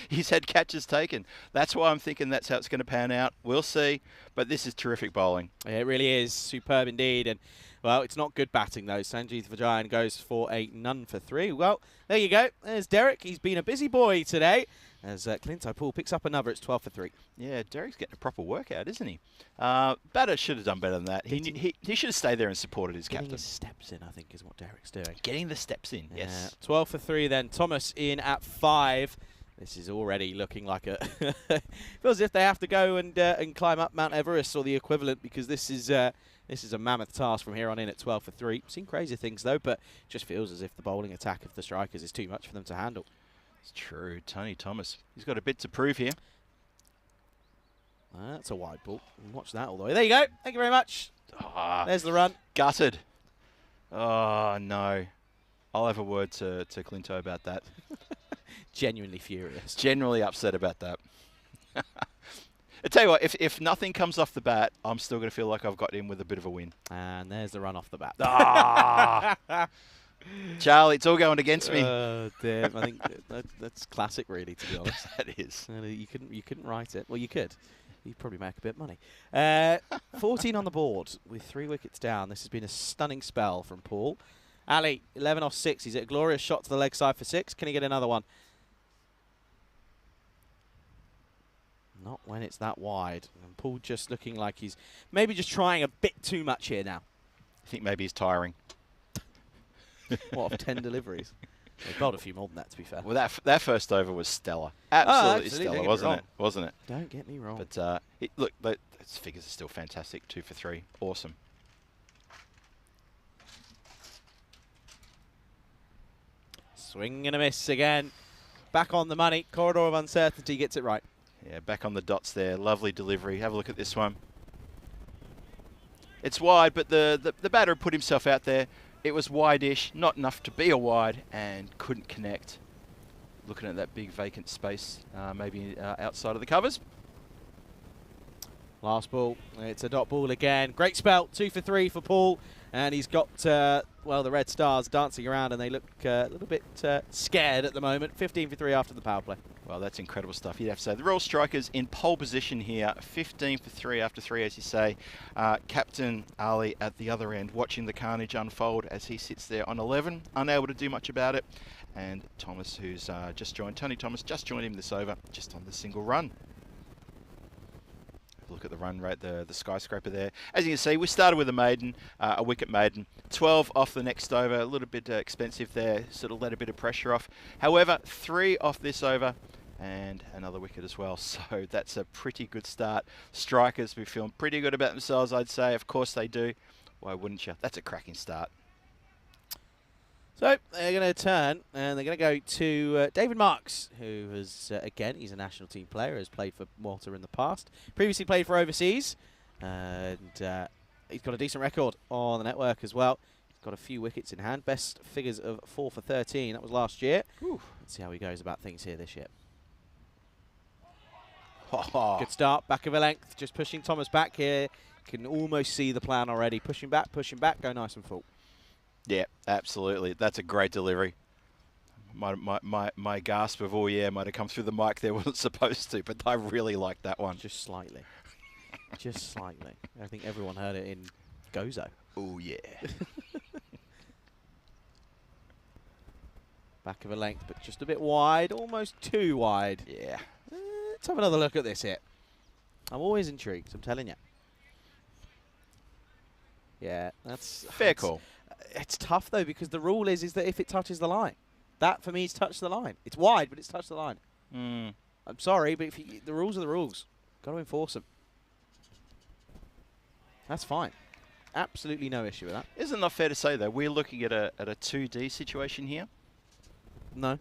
D: he's had catches taken. That's why I'm thinking that's how it's going to pan out. We'll see. But this is terrific bowling.
A: Yeah, it really is. Superb indeed. And, well, it's not good batting, though. Sanjeev Vagian goes for a none for 3. Well, there you go. There's Derek. He's been a busy boy today. As Clinto Paul picks up another, it's 12 for 3.
D: Yeah, Derek's getting a proper workout, isn't he? Batter should have done better than that. He should have stayed there and supported his captain.
A: Getting his steps in, I think, is what Derek's doing.
D: Getting the steps in, yes.
A: 12 for 3 then. Thomas in at 5. This is already looking like a... feels as if they have to go and climb up Mount Everest or the equivalent, because this is a mammoth task from here on in at 12 for 3. Seen crazy things, though, but it just feels as if the bowling attack of the strikers is too much for them to handle.
D: It's true. Tony Thomas. He's got a bit to prove here.
A: That's a wide ball. Watch that all the way. There you go. Thank you very much. There's the run.
D: Gutted. Oh, no. I'll have a word to Clinto about that.
A: Genuinely furious.
D: Genuinely upset about that. I tell you what, if nothing comes off the bat, I'm still going to feel like I've got in with a bit of a win.
A: And there's the run off the bat.
D: Charlie, it's all going against me.
A: Damn, I think that's classic, really, to be honest.
D: That is.
A: You couldn't write it. Well, you could. You'd probably make a bit of money. 14 on the board with 3 wickets down. This has been a stunning spell from Paul. Ali, 11 off 6. He's at a glorious shot to the leg side for 6. Can he get another one? Not when it's that wide. And Paul just looking like he's maybe just trying a bit too much here now.
D: I think maybe he's tiring.
A: What, of 10 deliveries? They bowled a few more than that, to be fair.
D: Well, that first over was stellar. Absolutely stellar,
A: don't
D: wasn't
A: get
D: it? Wasn't it?
A: Don't get me wrong.
D: But look, those figures are still fantastic. 2 for 3. Awesome.
A: Swing and a miss again. Back on the money. Corridor of uncertainty gets it right.
D: Yeah, back on the dots there. Lovely delivery. Have a look at this one. It's wide, but the batter put himself out there. It was wide-ish, not enough to be a wide, and couldn't connect. Looking at that big vacant space, maybe outside of the covers.
A: Last ball. It's a dot ball again. Great spell. 2 for 3 for Paul. And he's got, well, the Red Stars dancing around, and they look a little bit scared at the moment. 15 for 3 after the power play.
D: Well, that's incredible stuff. You'd have to say the Royal Strikers in pole position here. 15 for 3 after 3, as you say. Captain Ali at the other end, watching the carnage unfold as he sits there on 11, unable to do much about it. And Thomas, who's just joined, Tony Thomas, just joined him this over, just on the single run. Look at the run rate, the skyscraper there. As you can see, we started with a maiden, a wicket maiden. 12 off the next over, a little bit expensive there, sort of let a bit of pressure off. However, 3 off this over and another wicket as well. So that's a pretty good start. Strikers be feeling pretty good about themselves, I'd say. Of course they do. Why wouldn't you? That's a cracking start.
A: So they're going to turn, and they're going to go to David Marks, who has, again, he's a national team player, has played for Malta in the past. Previously played for overseas, and he's got a decent record on the network as well. He's got a few wickets in hand. Best figures of 4 for 13. That was last year. Ooh. Let's see how he goes about things here this year. Good start, back of a length, just pushing Thomas back here. Can almost see the plan already. Pushing back, go nice and full.
D: Yeah, absolutely. That's a great delivery. My gasp of "oh yeah" might have come through the mic there. Wasn't supposed to, but I really like that one.
A: Just slightly. Just slightly. I think everyone heard it in Gozo.
D: Oh yeah.
A: Back of a length, but just a bit wide, almost too wide.
D: Yeah.
A: Let's have another look at this hit. I'm always intrigued, I'm telling you. Yeah, that's
D: fair call.
A: It's tough, though, because the rule is that if it touches the line. That, for me, is touch the line. It's wide, but it's touched the line.
D: Mm.
A: I'm sorry, but the rules are the rules. Got to enforce them. That's fine. Absolutely no issue with that.
D: Isn't that fair to say, though? We're looking at a 2D situation here.
A: No.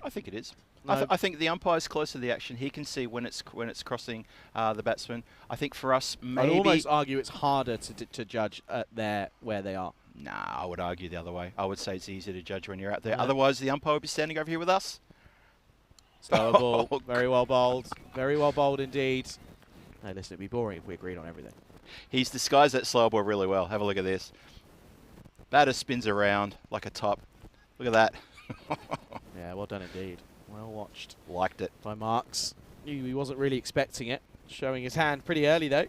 D: I think it is.
A: No.
D: I think the umpire's close to the action. He can see when it's crossing the batsman. I think for us, maybe...
A: I'd almost argue it's harder to judge where they are.
D: Nah, I would argue the other way. I would say it's easier to judge when you're out there. Otherwise, the umpire would be standing over here with us.
A: Slower ball. Very well bowled. Very well bowled indeed. No, listen, it'd be boring if we agreed on everything.
D: He's disguised that slow ball really well. Have a look at this. Batter spins around like a top. Look at that.
A: Yeah, well done indeed. Well watched.
D: Liked it.
A: By Marks. Knew he wasn't really expecting it. Showing his hand pretty early, though.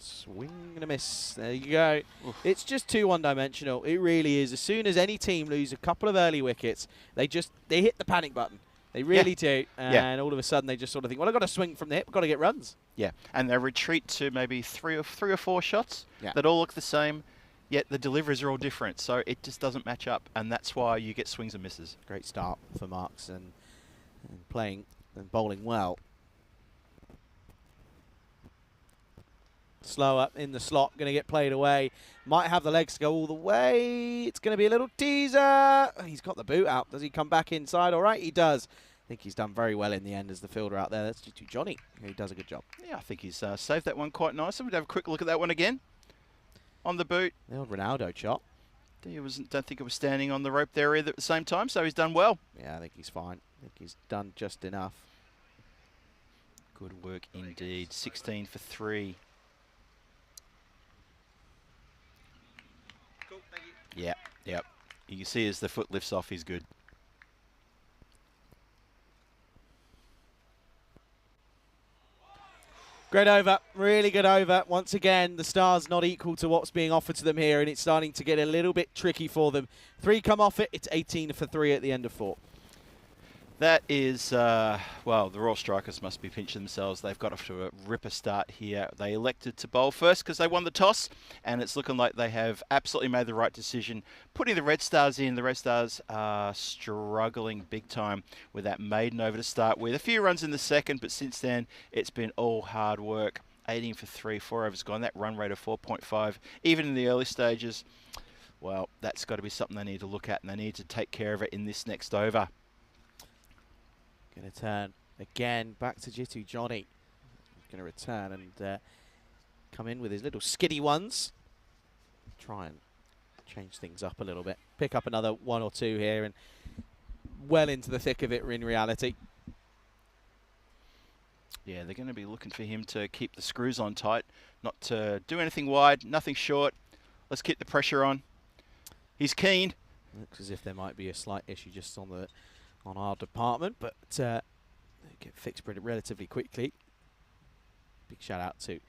A: Swing and a miss. There you go. Oof. It's just too one-dimensional. It really is. As soon as any team lose a couple of early wickets, they hit the panic button. They really do. And all of a sudden they just sort of think, well, I've got to swing from the hip. I've got to get runs.
D: Yeah. And they retreat to maybe three or four shots that all look the same, yet the deliveries are all different. So it just doesn't match up. And that's why you get swings and misses.
A: Great start for Marks and playing and bowling well. Slower in the slot, going to get played away. Might have the legs to go all the way. It's going to be a little teaser. He's got the boot out. Does he come back inside? All right, he does. I think he's done very well in the end as the fielder out there. That's to Johnny. He does a good job.
D: Yeah, I think he's saved that one quite nicely. We'll have a quick look at that one again. On the boot.
A: The old Ronaldo chop.
D: Don't think it was standing on the rope there either at the same time, so he's done well.
A: Yeah, I think he's fine. I think he's done just enough.
D: Good work indeed. 16 for 3. Yeah, yep. You can see as the foot lifts off, he's good.
A: Great over, really good over. Once again, the stars not equal to what's being offered to them here, and it's starting to get a little bit tricky for them. 3 come off it, it's 18 for 3 at the end of 4.
D: That is, well, the Royal Strikers must be pinching themselves. They've got off to a ripper start here. They elected to bowl first because they won the toss, and it's looking like they have absolutely made the right decision. Putting the Red Stars in, the Red Stars are struggling big time with that maiden over to start with. A few runs in the second, but since then, it's been all hard work. 18 for 3, 4 overs gone. That run rate of 4.5, even in the early stages, well, that's got to be something they need to look at, and they need to take care of it in this next over.
A: Going to turn again back to Jitu Johnny. Going to return and come in with his little skiddy ones. Try and change things up a little bit. Pick up another 1 or 2 here and well into the thick of it in reality.
D: Yeah, they're going to be looking for him to keep the screws on tight, not to do anything wide, nothing short. Let's keep the pressure on. He's keen.
A: Looks as if there might be a slight issue just on our department, but they get fixed pretty relatively quickly. Big shout out to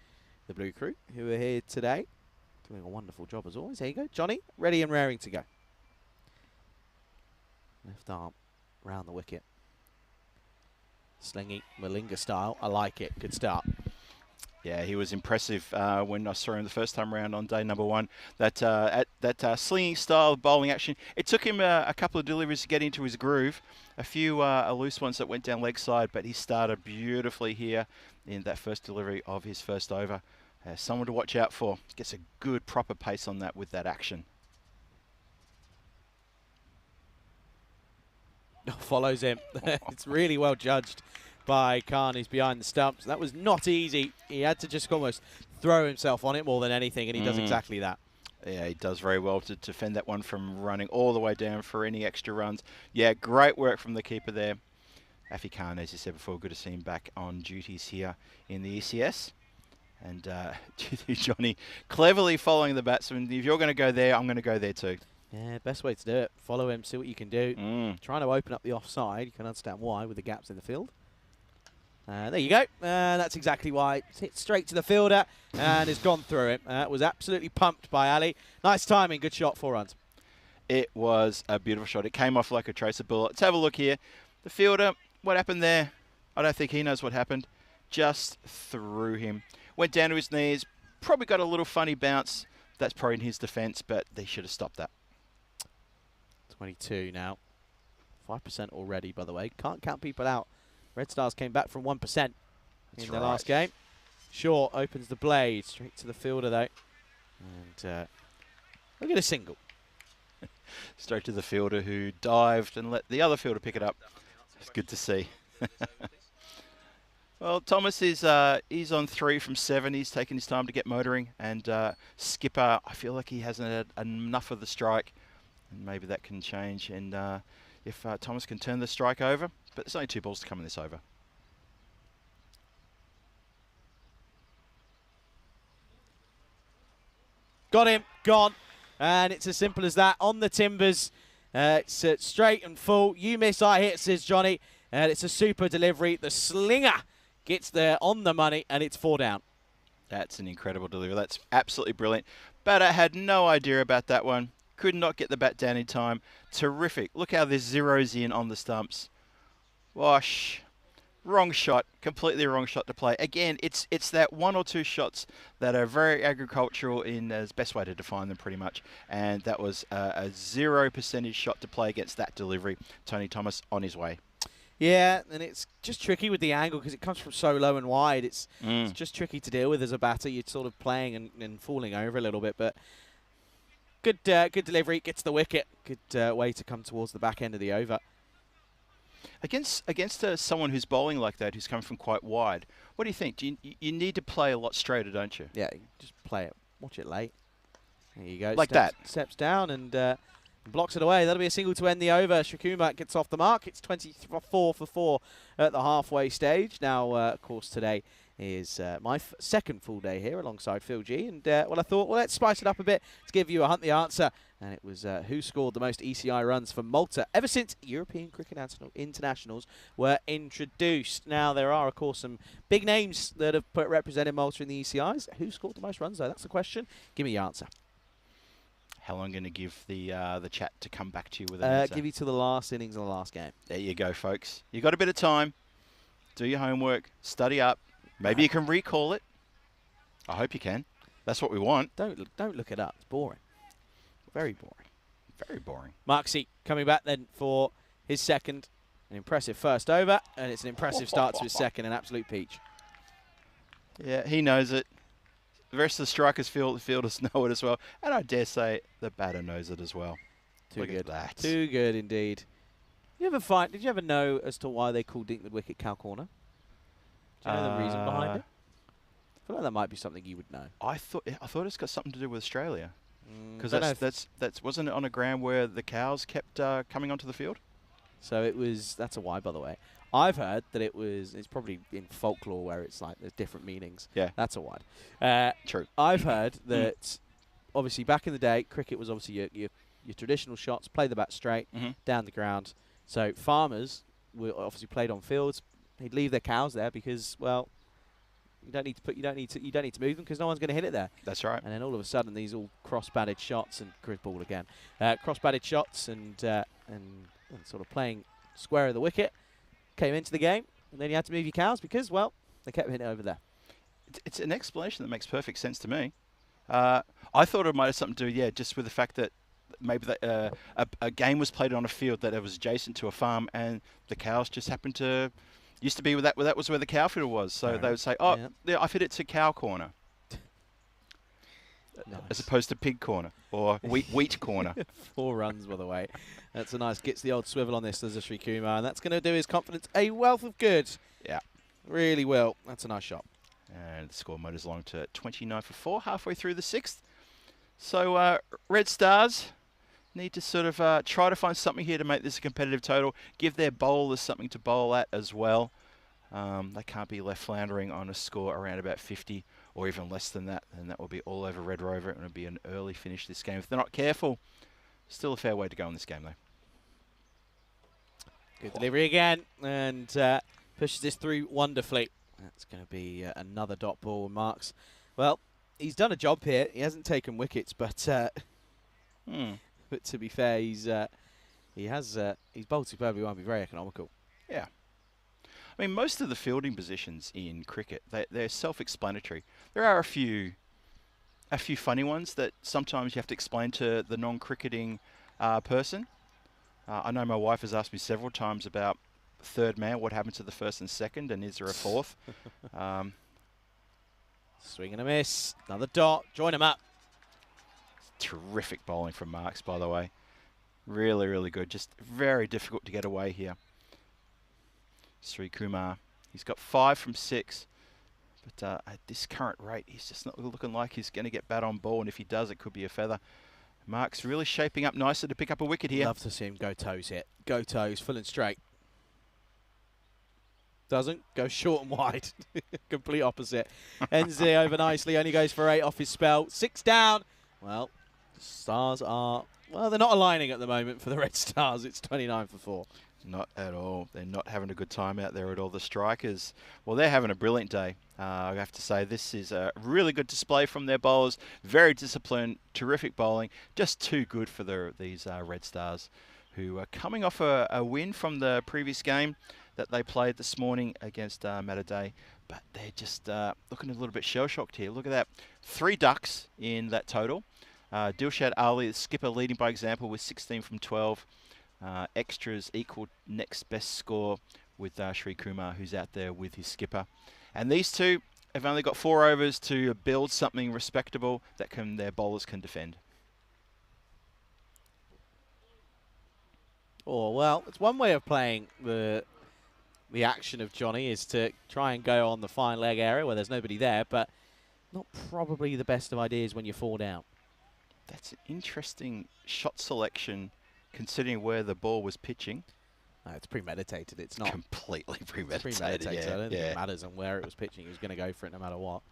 A: the Blue Crew who are here today, doing a wonderful job as always. There you go, Johnny, ready and raring to go. Left arm round the wicket. Slingy Malinga style. I like it. Good start.
D: Yeah, he was impressive when I saw him the first time around on day number 1. That slinging style of bowling action. It took him a couple of deliveries to get into his groove. A few loose ones that went down leg side, but he started beautifully here in that first delivery of his first over. Someone to watch out for. Gets a good proper pace on that with that action.
A: Follows him. It's really well judged by Khan, who's behind the stumps. That was not easy. He had to just almost throw himself on it more than anything, and he does exactly that.
D: Yeah, he does very well to defend that one from running all the way down for any extra runs. Yeah, great work from the keeper there. Afi Khan, as you said before, good to see him back on duties here in the ECS. And Johnny cleverly following the batsman. If you're going to go there, I'm going to go there too.
A: Yeah, best way to do it. Follow him, see what you can do. Trying to open up the offside. You can understand why with the gaps in the field. There you go. That's exactly why. It's hit straight to the fielder and has gone through him. Was absolutely pumped by Ali. Nice timing. Good shot. 4 runs.
D: It was a beautiful shot. It came off like a tracer bullet. Let's have a look here. The fielder, what happened there? I don't think he knows what happened. Just threw him. Went down to his knees. Probably got a little funny bounce. That's probably in his defence, but they should have stopped that.
A: 22 now. 5% already, by the way. Can't count people out. Red Stars came back from 1% in the last game. Shaw opens the blade. Straight to the fielder, though. And look at a single.
D: Straight to the fielder who dived and let the other fielder pick it up. It's good to see. Well, Thomas is he's on 3 from 7. He's taken his time to get motoring. And Skipper, I feel like he hasn't had enough of the strike. And maybe that can change. And if Thomas can turn the strike over. But there's only 2 balls to come in this over.
A: Got him. Gone. And it's as simple as that. On the timbers. It's straight and full. You miss, I hit, says Johnny. And it's a super delivery. The slinger gets there on the money, and it's 4 down.
D: That's an incredible delivery. That's absolutely brilliant. Batter had no idea about that one. Could not get the bat down in time. Terrific. Look how this zeroes in on the stumps. Wash. Wrong shot. Completely wrong shot to play. Again, it's that 1 or 2 shots that are very agricultural in as best way to define them pretty much. And that was a 0% shot to play against that delivery. Tony Thomas on his way.
A: Yeah, and it's just tricky with the angle because it comes from so low and wide. It's just tricky to deal with as a batter. You're sort of playing and falling over a little bit, but good delivery. Gets the wicket. Good way to come towards the back end of the over.
D: Against someone who's bowling like that, who's coming from quite wide, what do you think? You need to play a lot straighter, don't you?
A: Yeah, just play it. Watch it late. There you go.
D: Like that.
A: Steps down and blocks it away. That'll be a single to end the over. Shakuma gets off the mark. It's 24 for 4 at the halfway stage. Now, of course, today is my second full day here alongside Phil G. And, well, I thought, well, let's spice it up a bit to give you a Hunt the Answer And it was who scored the most ECI runs for Malta ever since European Cricket Internationals were introduced. Now, there are, of course, some big names that have represented Malta in the ECIs. Who scored the most runs, though? That's the question. Give me your answer.
D: How long going to give the chat to come back to you with an answer?
A: Give you to the last innings of the last game.
D: There you go, folks. You got a bit of time. Do your homework. Study up. Maybe you can recall it. I hope you can. That's what we want.
A: Don't look it up. It's boring. Very boring.
D: Very boring.
A: Marksy coming back then for his second. An impressive first over, and it's an impressive start to his second. An absolute peach.
D: Yeah, he knows it. The rest of the strikers, fielders know it as well. And I dare say the batter knows it as well.
A: Too
D: Look
A: good.
D: at that.
A: Too good indeed. Did you ever know as to why they called Dinkwood Wicket Cow Corner? Do you know the reason behind it? I feel like that might be something you would know.
D: I thought it's got something to do with Australia. Because
A: Don't know
D: that's wasn't it on a ground where the cows kept coming onto the field?
A: So that's a why, by the way. I've heard that it's probably in folklore where it's like there's different meanings.
D: Yeah.
A: That's a why.
D: True.
A: I've heard that obviously back in the day, cricket was obviously your traditional shots, play the bat straight, down the ground. So farmers were obviously played on fields. They'd leave their cows there because, well, you don't need to move them because no one's going to hit it there.
D: That's right.
A: And then all of a sudden, these all cross-batted shots and grid ball again, cross-batted shots and sort of playing square of the wicket came into the game, and then you had to move your cows because, well, they kept hitting it over there.
D: It's an explanation that makes perfect sense to me. I thought it might have something to do, just with the fact that maybe that, a game was played on a field that was adjacent to a farm, and the cows just happened to. Used to be where that was where the cow field was, so they would say, "Oh, yeah, I've hit it to cow corner," as opposed to pig corner or wheat corner.
A: 4 runs, by the way. That's a nice gets the old swivel on this. There's a Sri Kumar, and that's going to do his confidence a wealth of good.
D: Yeah,
A: really will. That's a nice shot.
D: And the score motor's along to 29 for 4, halfway through the 6th. So Red Stars need to sort of try to find something here to make this a competitive total. Give their bowlers something to bowl at as well. They can't be left floundering on a score around about 50 or even less than that, and that will be all over Red Rover. It'll be an early finish this game if they're not careful. Still a fair way to go in this game, though.
A: Good delivery again, and pushes this through wonderfully. That's going to be another dot ball. Marks, well, he's done a job here. He hasn't taken wickets, but but to be fair, he's bowled superbly well and be very economical.
D: Yeah. I mean, most of the fielding positions in cricket, they're self-explanatory. There are a few funny ones that sometimes you have to explain to the non-cricketing person. I know my wife has asked me several times about third man, what happened to the first and second, and is there a fourth?
A: Swing and a miss. Another dot. Join him up.
D: Terrific bowling from Marks, by the way. Really, really good. Just very difficult to get away here. Sri Kumar, he's got 5 from 6. But at this current rate, he's just not looking like he's going to get bat on ball. And if he does, it could be a feather. Marks really shaping up nicely to pick up a wicket here.
A: Love to see him go toes here. Go toes, full and straight. Doesn't. Goes short and wide. Complete opposite. Ends the over nicely. Only goes for 8 off his spell. 6 down. Well, the Stars are... Well, they're not aligning at the moment for the Red Stars. It's 29 for 4.
D: Not at all. They're not having a good time out there at all. The strikers, well, they're having a brilliant day. I have to say, this is a really good display from their bowlers. Very disciplined, terrific bowling. Just too good for these Red Stars, who are coming off a win from the previous game that they played this morning against Malta. But they're just looking a little bit shell-shocked here. Look at that. 3 ducks in that total. Dilshad Ali, the skipper, leading by example with 16 from 12. Extras equal next best score with Sri Kumar, who's out there with his skipper. And these two have only got 4 overs to build something respectable that their bowlers can defend.
A: Oh, well, it's one way of playing the action of Johnny is to try and go on the fine leg area where there's nobody there, but not probably the best of ideas when you fall down.
D: That's an interesting shot selection considering where the ball was pitching.
A: No, it's premeditated. It's not
D: completely premeditated.
A: Yeah, I don't think
D: yeah.
A: it matters on where it was pitching. He was going to go for it no matter what.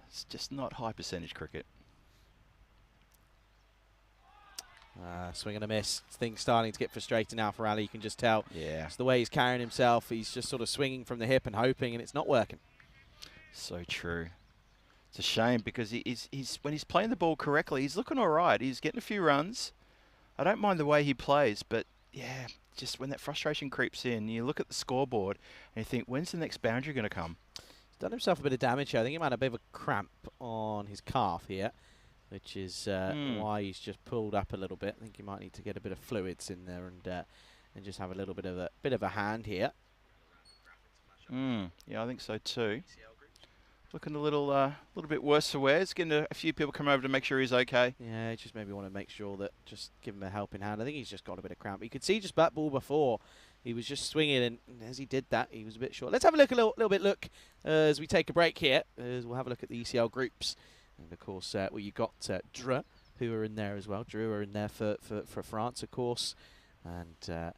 D: It's just not high percentage cricket.
A: Swing and a miss. Things starting to get frustrating now for Ali. You can just tell.
D: Yeah.
A: It's the way he's carrying himself. He's just sort of swinging from the hip and hoping, and it's not working.
D: So true. It's a shame because he's when he's playing the ball correctly, he's looking all right. He's getting a few runs. I don't mind the way he plays, but yeah, just when that frustration creeps in, you look at the scoreboard and you think, when's the next boundary going to come?
A: He's done himself a bit of damage here. I think he might have a bit of a cramp on his calf here, which is why he's just pulled up a little bit. I think he might need to get a bit of fluids in there and just have a little bit of a hand here.
D: Yeah, I think so too. Looking a little bit worse for wear. It's getting a few people come over to make sure he's okay.
A: Yeah, just maybe want to make sure that just give him a helping hand. I think he's just got a bit of cramp. You could see just bat ball before. He was just swinging, and as he did that, he was a bit short. Let's have a little bit as we take a break here. As we'll have a look at the ECL groups. And, of course, well, you got Dre, who are in there as well. Drew are in there for France, of course. And,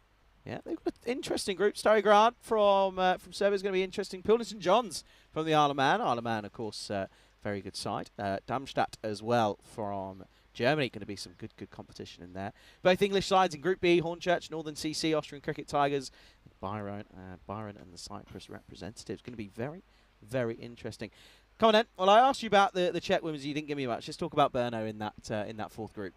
A: yeah, they've got an interesting group. Stary Grant from Serbia is going to be interesting. Pilner St. John's from the Isle of Man. Isle of Man, of course, very good side. Darmstadt as well from Germany. Going to be some good competition in there. Both English sides in Group B, Hornchurch, Northern CC, Austrian Cricket Tigers, Byron and the Cyprus representatives. Going to be very, very interesting. Come on then. Well, I asked you about the Czech women's. You didn't give me much. Let's talk about Brno in that fourth group.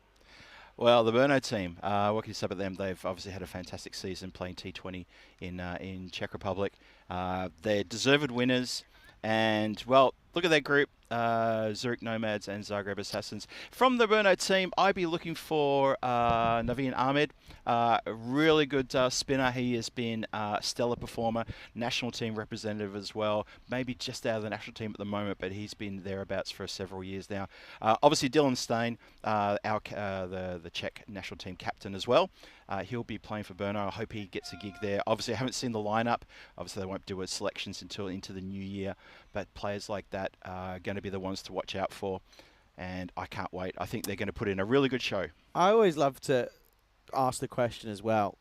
D: Well, the Brno team, what can you say about them? They've obviously had a fantastic season playing T20 in Czech Republic. They're deserved winners. And, well, look at that group, Zurich Nomads and Zagreb Assassins. From the Brno team, I'd be looking for Naveen Ahmed, a really good spinner. He has been a stellar performer, national team representative as well. Maybe just out of the national team at the moment, but he's been thereabouts for several years now. Obviously, Dylan Stein, the Czech national team captain as well. He'll be playing for Brno. I hope he gets a gig there. Obviously, I haven't seen the lineup. Obviously, they won't do selections until into the new year. But players like that are going to be the ones to watch out for. And I can't wait. I think they're going to put in a really good show.
A: I always love to ask the question as well.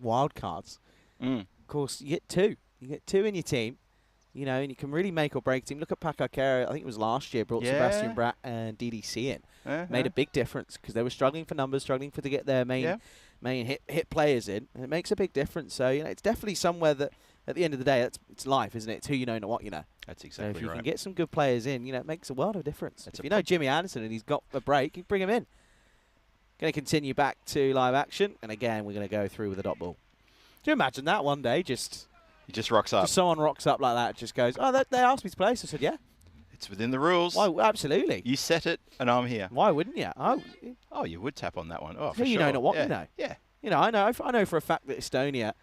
A: Wildcards. Of course, you get two. You get two in your team. You know, and you can really make or break a team. Look at Pakakera, I think it was last year, brought Sebastian Bratt and DDC in. Made a big difference because they were struggling for numbers, struggling to get their main hit players in. And it makes a big difference. So, you know, it's definitely somewhere that, at the end of the day, it's life, isn't it? It's who you know, not what you know.
D: That's exactly right.
A: So if you can get some good players in, you know, it makes a world of difference. If you know Jimmy Anderson and he's got a break, you bring him in. Going to continue back to live action. And again, we're going to go through with a dot ball. Do you imagine that one day?
D: He just rocks up.
A: Just someone rocks up like that, just goes, oh, they asked me to play. So I said, yeah.
D: It's within the rules.
A: Why, absolutely.
D: You set it, and I'm here.
A: Why wouldn't you?
D: Oh, you would tap on that one. Oh, for
A: sure. You know, not what
D: you
A: know.
D: Yeah.
A: You know, I know for a fact that Estonia,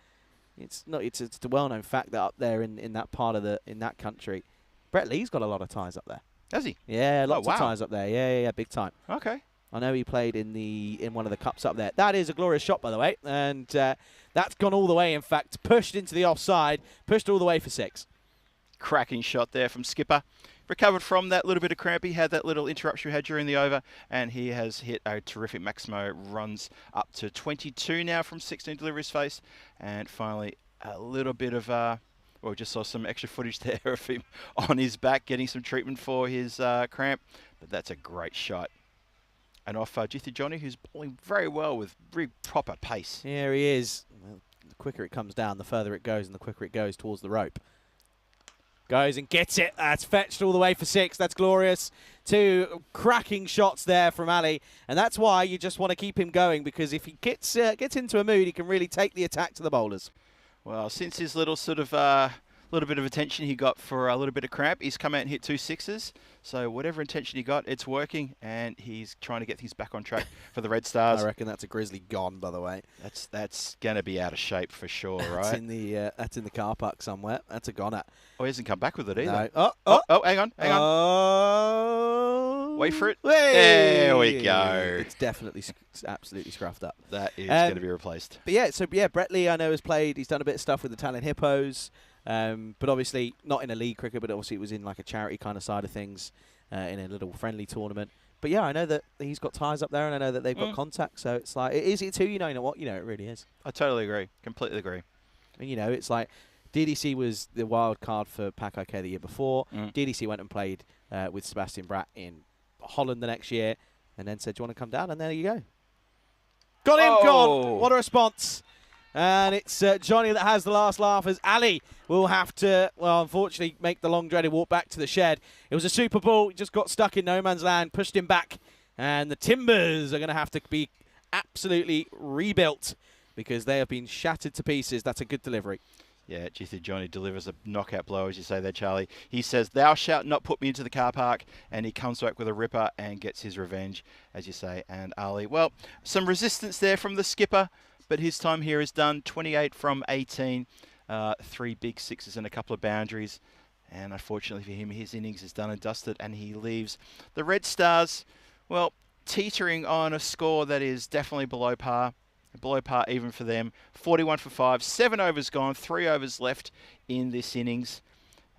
A: it's a well-known fact that up there in that part of in that country, Brett Lee's got a lot of ties up there.
D: Has he?
A: Yeah, lots of ties up there. Yeah, big time.
D: Okay.
A: I know he played in one of the cups up there. That is a glorious shot, by the way, and that's gone all the way. In fact, pushed into the offside, pushed all the way for 6.
D: Cracking shot there from Skipper. Recovered from that little bit of cramp. He had that little interruption we had during the over, and he has hit a terrific Maximo. Runs up to 22 now from 16 deliveries faced, and finally a little bit of well, just saw some extra footage there of him on his back getting some treatment for his cramp, but that's a great shot. And off Jithi Johnny, who's bowling very well with very proper pace.
A: Here he is. Well, the quicker it comes down, the further it goes, and the quicker it goes towards the rope. Goes and gets it. That's fetched all the way for 6. That's glorious. 2 cracking shots there from Ali. And that's why you just want to keep him going, because if he gets into a mood, he can really take the attack to the bowlers.
D: Well, since his little sort of little bit of attention he got for a little bit of cramp, he's come out and hit 2 6s. So whatever intention he got, it's working, and he's trying to get things back on track for the Red Stars.
A: I reckon that's a Grizzly gone, by the way.
D: That's going to be out of shape for sure, right?
A: That's in the car park somewhere. That's a goner.
D: Oh, he hasn't come back with it either.
A: No.
D: Oh, hang on. Wait for it.
A: Hey!
D: There we go.
A: It's definitely absolutely scruffed up.
D: That is going to be replaced.
A: But Brett Lee, I know, has played. He's done a bit of stuff with the Talent Hippos. But obviously not in a league cricket, but obviously it was in like a charity kind of side of things in a little friendly tournament. But yeah, I know that he's got ties up there, and I know that they've got contacts. So it's like, it's who you know, what you know. It really is.
D: I totally agree. Completely agree.
A: And you know, it's like DDC was the wild card for Pac IK the year before. DDC went and played with Sebastian Bratt in Holland the next year, and then said, "Do you want to come down?" And there you go. Got him,
D: Oh.
A: gone. What a response. And it's Johnny that has the last laugh as Ali will have to, well, unfortunately, make the long dreaded walk back to the shed. It was a super ball. He just got stuck in no man's land, pushed him back. And the Timbers are going to have to be absolutely rebuilt because they have been shattered to pieces. That's a good delivery.
D: Yeah, GC Johnny delivers a knockout blow, as you say there, Charlie. He says, "Thou shalt not put me into the car park," and he comes back with a ripper and gets his revenge, as you say. And Ali, well, some resistance there from the skipper, but his time here is done. 28 from 18, 3 big sixes and a couple of boundaries. And unfortunately for him, his innings is done and dusted, and he leaves the Red Stars, well, teetering on a score that is definitely below par. Below par even for them. 41 for 5, 7 overs gone, 3 overs left in this innings,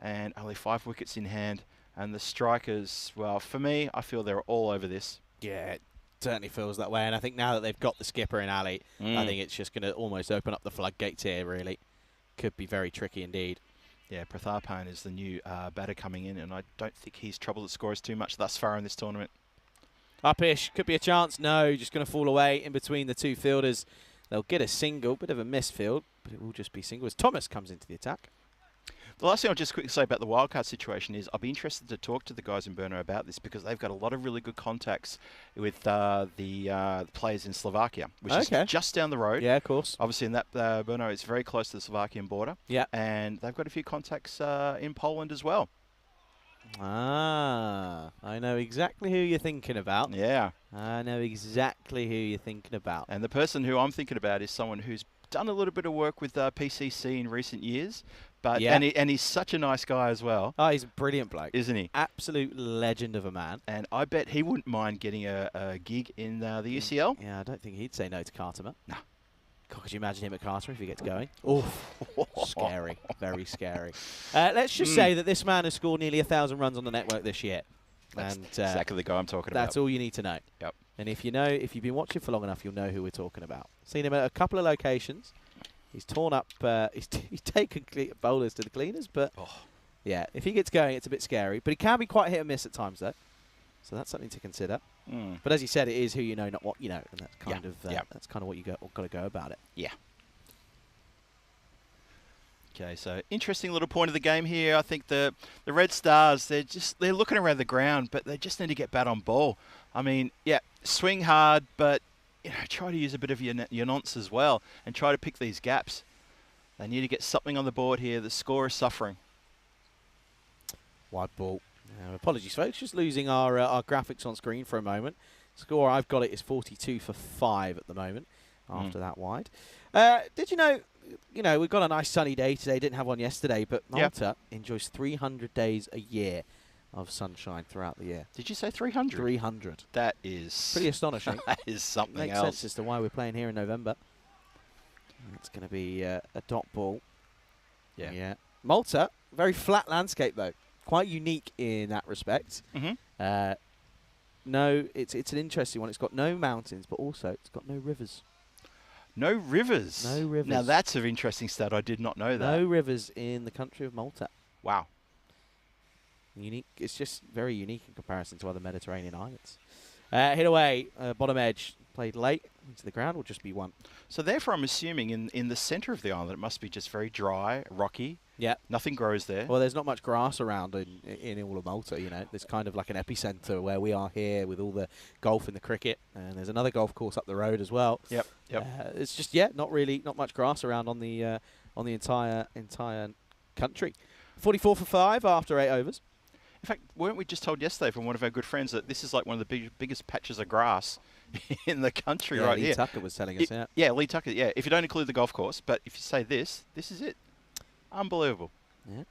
D: and only 5 wickets in hand. And the strikers, well, for me, I feel they're all over this.
A: Yeah, it certainly feels that way. And I think now that they've got the skipper in Ali, I think it's just going to almost open up the floodgates here, really. Could be very tricky indeed.
D: Yeah, Pratharpan is the new batter coming in, and I don't think he's troubled the scorers too much thus far in this tournament.
A: Up-ish, could be a chance. No, just going to fall away in between the two fielders. They'll get a single, bit of a misfield, but it will just be single as Thomas comes into the attack.
D: The last thing I'll just quickly say about the wildcard situation is I'll be interested to talk to the guys in Brno about this because they've got a lot of really good contacts with the players in Slovakia, which is just down the road.
A: Yeah, of course.
D: Obviously, in that Brno is very close to the Slovakian border.
A: Yeah.
D: And they've got a few contacts in Poland as well.
A: Ah, I know exactly who you're thinking about.
D: Yeah.
A: I know exactly who you're thinking about.
D: And the person who I'm thinking about is someone who's done a little bit of work with PCC in recent years. But
A: Yeah.
D: and he's such a nice guy as well.
A: Oh, he's a brilliant bloke.
D: Isn't he?
A: Absolute legend of a man.
D: And I bet he wouldn't mind getting a gig in the UCL.
A: Yeah, I don't think he'd say no to Carterman.
D: No.
A: God, could you imagine him at Carter if he gets going? Oh, scary. Very scary. Let's just say that this man has scored nearly 1,000 runs on the network this year.
D: That's
A: and
D: exactly the guy I'm talking about.
A: That's all you need to know.
D: Yep.
A: And if you've been watching for long enough, you'll know who we're talking about. Seen him at a couple of locations. He's torn up. He's taken bowlers to the cleaners, but yeah, if he gets going, it's a bit scary. But he can be quite hit and miss at times, though. So that's something to consider. But as you said, it is who you know, not what you know, and that's kind of that's kind of what you got to go about it.
D: Yeah. Okay, so interesting little point of the game here. I think the Red Stars, they're looking around the ground, but they just need to get bat on ball. I mean, yeah, swing hard, but try to use a bit of your nonce as well, and try to pick these gaps. They need to get something on the board here. The score is suffering.
A: Wide ball. Apologies, folks. Just losing our graphics on screen for a moment. Score I've got it is 42 for 5 at the moment. After that wide. Did you know? We've got a nice sunny day today. Didn't have one yesterday, but Malta enjoys 300 days a year of sunshine throughout the year.
D: Did you say 300?
A: 300.
D: That is
A: pretty astonishing.
D: That is something
A: Makes
D: else.
A: sense as to why we're playing here in November. It's going to be a dot ball. Yeah. Malta, very flat landscape though. Quite unique in that respect. No, it's an interesting one. It's got no mountains, but also it's got no rivers.
D: No rivers?
A: No rivers.
D: Now that's an interesting stat. I did not know that.
A: No rivers in the country of Malta.
D: Wow.
A: Unique. It's just very unique in comparison to other Mediterranean islands. Hit away, bottom edge, played late into the ground, will just be one.
D: So therefore I'm assuming in the centre of the island it must be just very dry, rocky.
A: Yeah.
D: Nothing grows there.
A: Well, there's not much grass around in all of Malta, There's kind of like an epicenter where we are here with all the golf and the cricket. And there's another golf course up the road as well.
D: Yep.
A: It's just, not much grass around on the entire country. 44 for 5 after 8 overs.
D: In fact, weren't we just told yesterday from one of our good friends that this is like one of the biggest patches of grass in the country right
A: Lee
D: here?
A: Tucker was telling us,
D: Yeah, Lee Tucker, yeah. If you don't include the golf course, but if you say this is it. Unbelievable.
A: Yeah.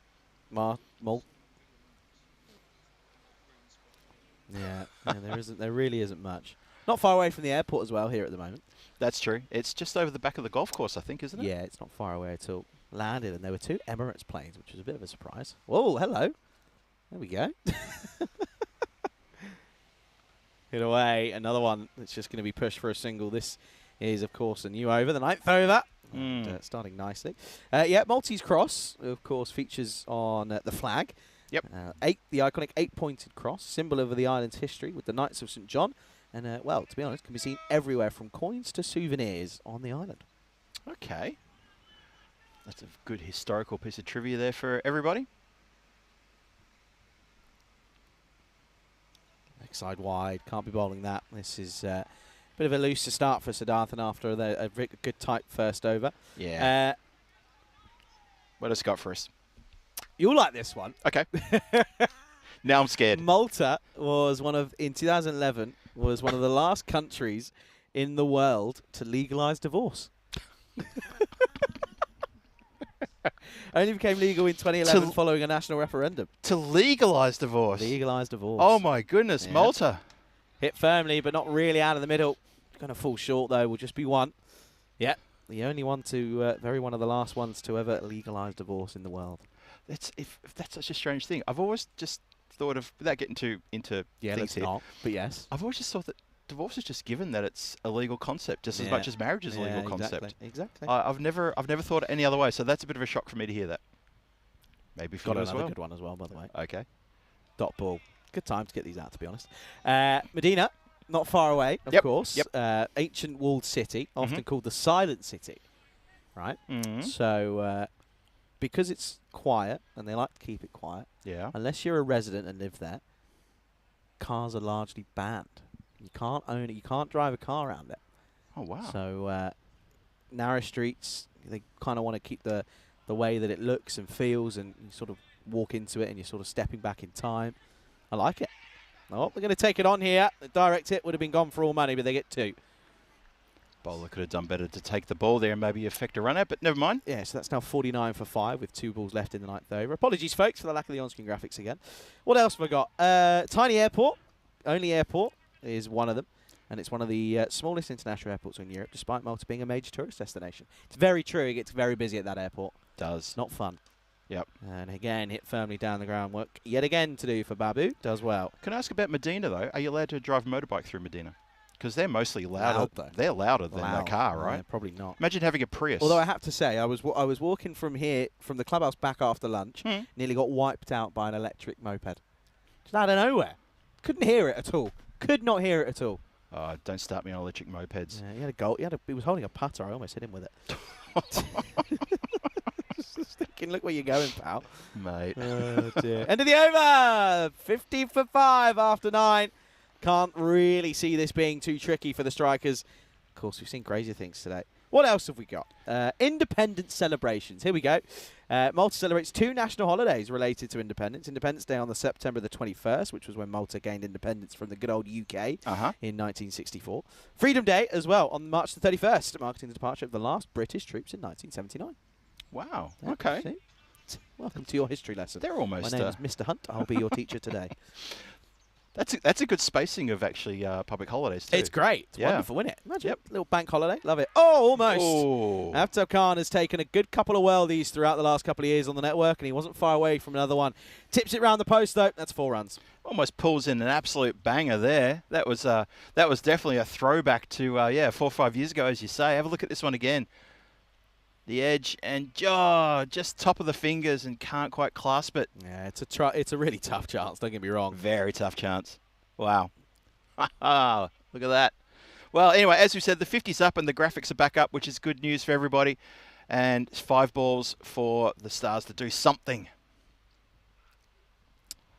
A: There really isn't much. Not far away from the airport as well here at the moment.
D: That's true. It's just over the back of the golf course, I think, isn't it?
A: Yeah, it's not far away at all. Landed, and there were 2 Emirates planes, which was a bit of a surprise. Whoa, hello. There we go. Hit away. Another one that's just going to be pushed for a single. This is, of course, a new over, the 9th over. And, starting nicely. Maltese cross, of course, features on the flag.
D: Yep.
A: The iconic 8-pointed cross, symbol of the island's history with the Knights of St. John And, well, to be honest, can be seen everywhere from coins to souvenirs on the island.
D: Okay. That's a good historical piece of trivia there for everybody.
A: Next side wide, can't be bowling that. This is a bit of a looser start for Siddharthan after a good tight first over.
D: Yeah. What has got for us?
A: You'll like this one.
D: Okay. Now I'm scared.
A: Malta in 2011, was one of the last countries in the world to legalise divorce. Only became legal in 2011 following a national referendum.
D: To legalise divorce?
A: Legalise divorce.
D: Oh my goodness,
A: Yeah.
D: Malta.
A: Hit firmly, but not really out of the middle. Going to fall short, though. Will just be one. Yeah, the only one to, one of the last ones to ever legalise divorce in the world.
D: If that's such a strange thing. I've always just thought of, without getting into
A: Yeah,
D: things
A: let's
D: here,
A: not, but yes.
D: I've always just thought that divorce is just given that it's a legal concept, just as much as marriage is a legal concept.
A: Exactly.
D: I've never thought it any other way, so that's a bit of a shock for me to hear that. Maybe for
A: Got
D: you as
A: another
D: well.
A: good one as well, by the way.
D: Okay.
A: Dot ball. Good time to get these out, to be honest. Medina, not far away, of
D: Yep,
A: course.
D: yep.
A: Ancient walled city, often called the Silent City, right?
D: Mm-hmm.
A: So, because it's quiet, and they like to keep it quiet,
D: Yeah.
A: unless you're a resident and live there, cars are largely banned. You can't own it. You can't drive a car around it.
D: Oh wow.
A: So, narrow streets, they kind of want to keep the way that it looks and feels, and you sort of walk into it and you're sort of stepping back in time. I like it. Oh, they're going to take it on here. The direct hit would have been gone for all money, but they get two.
D: Bowler could have done better to take the ball there and maybe affect a run out, but never mind.
A: Yeah, so that's now 49 for 5 with 2 balls left in the ninth over. Apologies, folks, for the lack of the on-screen graphics again. What else have I got? Tiny airport. Only airport is one of them. And it's one of the smallest international airports in Europe, despite Malta being a major tourist destination. It's very true. It gets very busy at that airport.
D: Does.
A: Not fun.
D: Yep.
A: And again, hit firmly down the groundwork. Yet again to do for Babu. Does well.
D: Can I ask about Medina, though? Are you allowed to drive a motorbike through Medina? Because they're mostly louder.
A: Loud, though.
D: They're louder than a
A: Loud.
D: car, right?
A: Yeah, probably not.
D: Imagine having a Prius.
A: Although I have to say, I was walking from here, from the clubhouse back after lunch, nearly got wiped out by an electric moped. Just out of nowhere. Couldn't hear it at all. Could not hear it at all.
D: Oh, don't start me on electric mopeds.
A: Yeah, he had a goal. He was holding a putter. I almost hit him with it. Just thinking, look where you're going, pal.
D: Mate.
A: Oh, dear. End of the over. 50 for 5 after 9. Can't really see this being too tricky for the strikers. Of course, we've seen crazy things today. What else have we got? Independence celebrations. Here we go. Malta celebrates 2 national holidays related to independence. Independence Day on the September the 21st, which was when Malta gained independence from the good old UK in 1964. Freedom Day as well on March the 31st, marking the departure of the last British troops in 1979.
D: Wow.
A: Yeah,
D: Okay.
A: see? Welcome to your history lesson.
D: They're almost...
A: My name is Mr. Hunt. I'll be your teacher today.
D: That's a good spacing of actually public holidays too.
A: It's great. It's
D: Yeah.
A: wonderful, isn't it? Imagine.
D: Yep.
A: Little bank holiday. Love it. Oh, almost.
D: Oh.
A: Aftab Khan has taken a good couple of worldies throughout the last couple of years on the network, and he wasn't far away from another one. Tips it round the post, though. That's 4 runs.
D: Almost pulls in an absolute banger there. That was definitely a throwback to 4 or 5 years ago, as you say. Have a look at this one again. The edge and just top of the fingers and can't quite clasp it.
A: Yeah, it's a really tough chance. Don't get me wrong.
D: Very tough chance. Wow. Look at that. Well, anyway, as we said, the 50's up and the graphics are back up, which is good news for everybody. And 5 balls for the Stars to do something.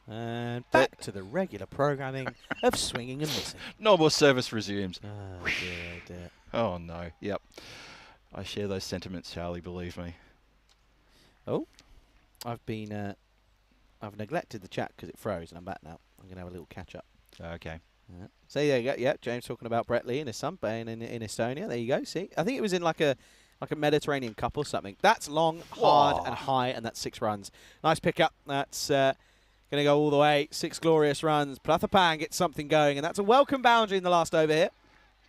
A: And back to the regular programming of swinging and missing.
D: Normal service resumes.
A: Oh, dear, dear.
D: Oh, no. Yep. I share those sentiments, Charlie, believe me.
A: Oh, I've neglected the chat because it froze, and I'm back now. I'm going to have a little catch-up.
D: Okay.
A: Yeah. So there you go. Yeah, James talking about Brett Lee and his son playing in Estonia. There you go. See, I think it was in like a Mediterranean Cup or something. That's long, hard, and high, and that's 6 runs. Nice pickup. That's going to go all the way. 6 glorious runs. Prathapan gets something going, and that's a welcome boundary in the last over here.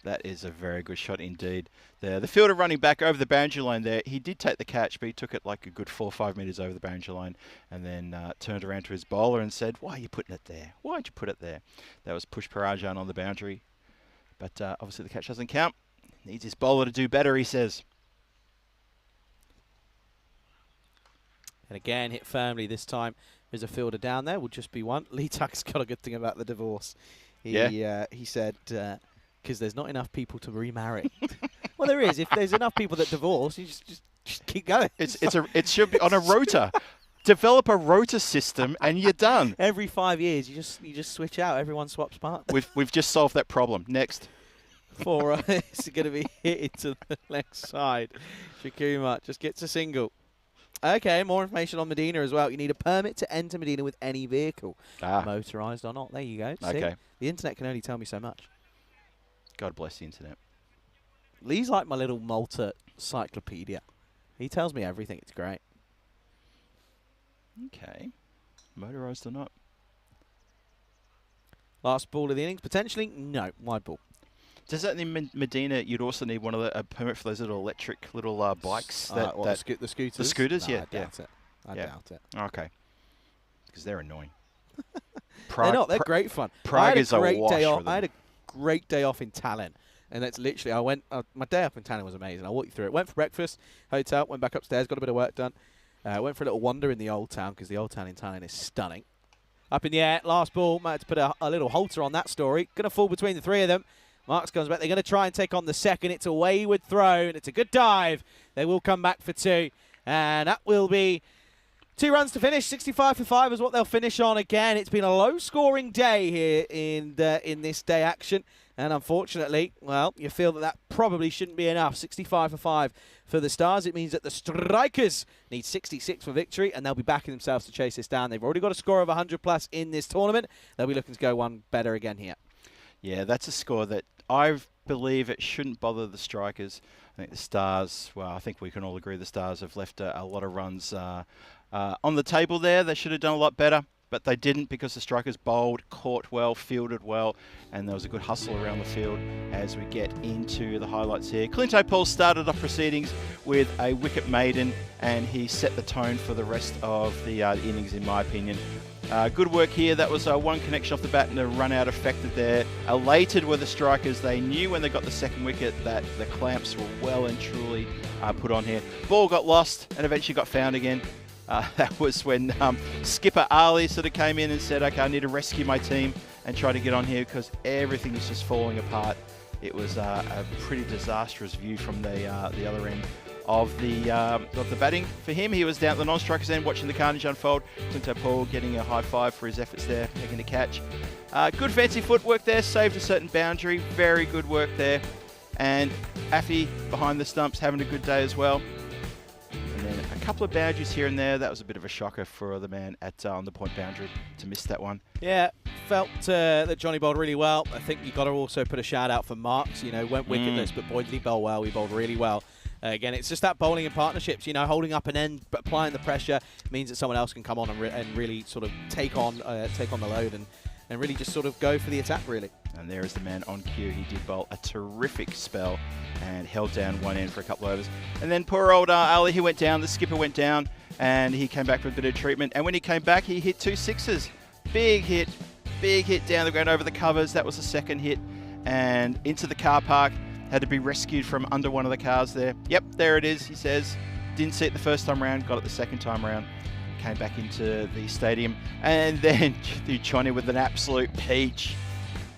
D: That is a very good shot indeed. The fielder running back over the boundary line there, he did take the catch, but he took it like a good 4 or 5 metres over the boundary line and then turned around to his bowler and said, "Why are you putting it there? Why'd you put it there?" That was Push Parajan on the boundary. But obviously the catch doesn't count. Needs his bowler to do better, he says.
A: And again, hit firmly this time. There's a fielder down there. Will just be one. Lee Tuck's got a good thing about the divorce. He said, because there's not enough people to remarry. Well, there is. If there's enough people that divorce, you just keep going.
D: It should be on a rota. Develop a rota system and you're done.
A: Every 5 years, you just switch out. Everyone swaps partners.
D: We've just solved that problem. Next.
A: It's going to be hit into the left side. Shakuma just gets a single. Okay, more information on Medina as well. You need a permit to enter Medina with any vehicle, motorised or not. There you go. See?
D: Okay.
A: The internet can only tell me so much.
D: God bless the internet.
A: Lee's like my little Malta cyclopedia. He tells me everything. It's great.
D: Okay. Motorised or not?
A: Last ball of the innings, potentially? No, wide ball.
D: Does that mean Medina, you'd also need one of a permit for those little electric little bikes?
A: The scooters?
D: The scooters,
A: No,
D: yeah.
A: I doubt it. I doubt it.
D: Okay. Because they're annoying.
A: They're not. They're great fun.
D: Prague is a wash
A: day off.
D: for them.
A: I had a great day off in Tallinn. And that's literally, my day off in Tallinn was amazing. I'll walk you through it. Went for breakfast, hotel, went back upstairs, got a bit of work done. Went for a little wander in the old town because the old town in Tallinn is stunning. Up in the air, last ball. Might have to put a little halter on that story. Going to fall between the three of them. Marks comes back. They're going to try and take on the second. It's a wayward throw, and it's a good dive. They will come back for two. And that will be 2 runs to finish. 65 for 5 is what they'll finish on again. It's been a low-scoring day here in this day action. And unfortunately, well, you feel that probably shouldn't be enough. 65 for 5 for the Stars. It means that the Strikers need 66 for victory, and they'll be backing themselves to chase this down. They've already got a score of 100+ in this tournament. They'll be looking to go one better again here. Yeah,
D: that's a score that I believe it shouldn't bother the Strikers. I think the Stars, well, I think we can all agree the Stars have left a lot of runs on the table there. They should have done a lot better, but they didn't because the Strikers bowled, caught well, fielded well, and there was a good hustle around the field as we get into the highlights here. Clint O'Paul started off proceedings with a wicket maiden, and he set the tone for the rest of the innings, in my opinion. Good work here. That was one connection off the bat and a run out affected there. Elated were the Strikers. They knew when they got the second wicket that the clamps were well and truly put on here. Ball got lost and eventually got found again. That was when skipper Ali sort of came in and said, okay, I need to rescue my team and try to get on here because everything is just falling apart. It was a pretty disastrous view from the other end of the batting for him. He was down at the non-strikers end watching the carnage unfold. Clint O'Paul getting a high five for his efforts there, making a catch. Good fancy footwork there, saved a certain boundary. Very good work there. And Affy behind the stumps having a good day as well. And then a couple of boundaries here and there. That was a bit of a shocker for the man at on the point boundary to miss that one.
A: Yeah, felt that Johnny bowled really well. I think you've got to also put a shout out for Marks. You know, went wicketless, but boy, did he bowl well. He bowled really well. Again, it's just that bowling in partnerships, you know, holding up an end, but applying the pressure means that someone else can come on and really sort of take on the load and really just sort of go for the attack, really.
D: And there is the man on cue. He did bowl a terrific spell and held down one end for a couple of overs. And then poor old Ali, he went down, the skipper went down, and he came back for a bit of treatment. And when he came back, he hit 2 sixes. Big hit down the ground over the covers. That was the second hit. And into the car park. Had to be rescued from under one of the cars there. Yep, there it is, he says. Didn't see it the first time round, got it the second time round. Came back into the stadium. And then Johnny with an absolute peach.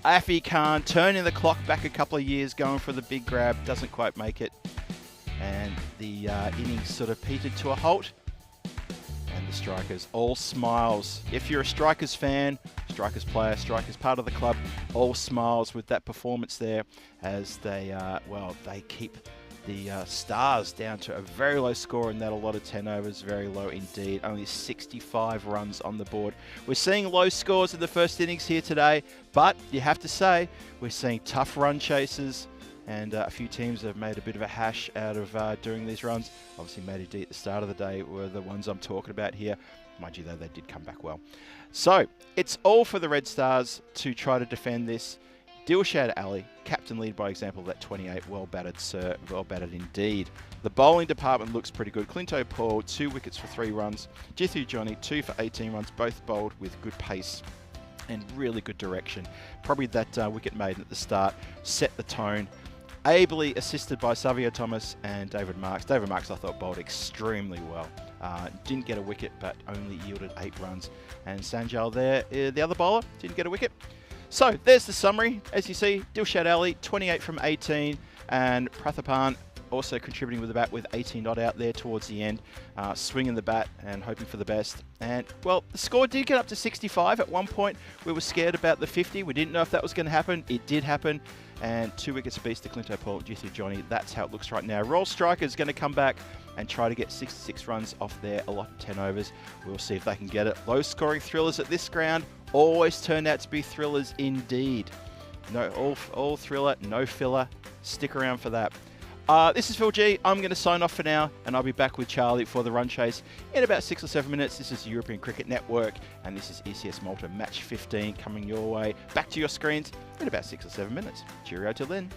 D: Affy Khan turning the clock back a couple of years, going for the big grab, doesn't quite make it. And the innings sort of petered to a halt. And the Strikers, all smiles. If you're a Strikers fan, Strikers player, Strikers part of the club, all smiles with that performance there as they, they keep the Stars down to a very low score in that allotted 10 overs, very low indeed. Only 65 runs on the board. We're seeing low scores in the first innings here today, but you have to say we're seeing tough run chases. And a few teams have made a bit of a hash out of doing these runs. Obviously, Matty D at the start of the day were the ones I'm talking about here. Mind you, though, they did come back well. So, it's all for the Red Stars to try to defend this. Dilshad Ali, captain lead by example of that 28. Well batted, sir. Well batted indeed. The bowling department looks pretty good. Clint O'Paul, 2 wickets for 3 runs. Jithu Johnny, 2 for 18 runs. Both bowled with good pace and really good direction. Probably that wicket maiden at the start set the tone. Ably assisted by Savio Thomas and David Marks. David Marks, I thought, bowled extremely well. Didn't get a wicket, but only yielded 8 runs. And Sanjal there, the other bowler, didn't get a wicket. So there's the summary. As you see, Dilshad Ali, 28 from 18, and Prathapan also contributing with the bat with 18 not out there towards the end, swinging the bat and hoping for the best. And, well, the score did get up to 65. At one point, we were scared about the 50. We didn't know if that was going to happen. It did happen. And 2 wickets apiece to Clinto Paul, Juthu Johnny. That's how it looks right now. Roll Striker is going to come back and try to get 66 runs off their allotted 10 overs. We'll see if they can get it. Low scoring thrillers at this ground always turn out to be thrillers indeed. No, all thriller, no filler. Stick around for that. This is Phil G. I'm going to sign off for now, and I'll be back with Charlie for the run chase in about 6 or 7 minutes. This is the European Cricket Network, and this is ECS Malta Match 15 coming your way. Back to your screens in about 6 or 7 minutes. Cheerio till then.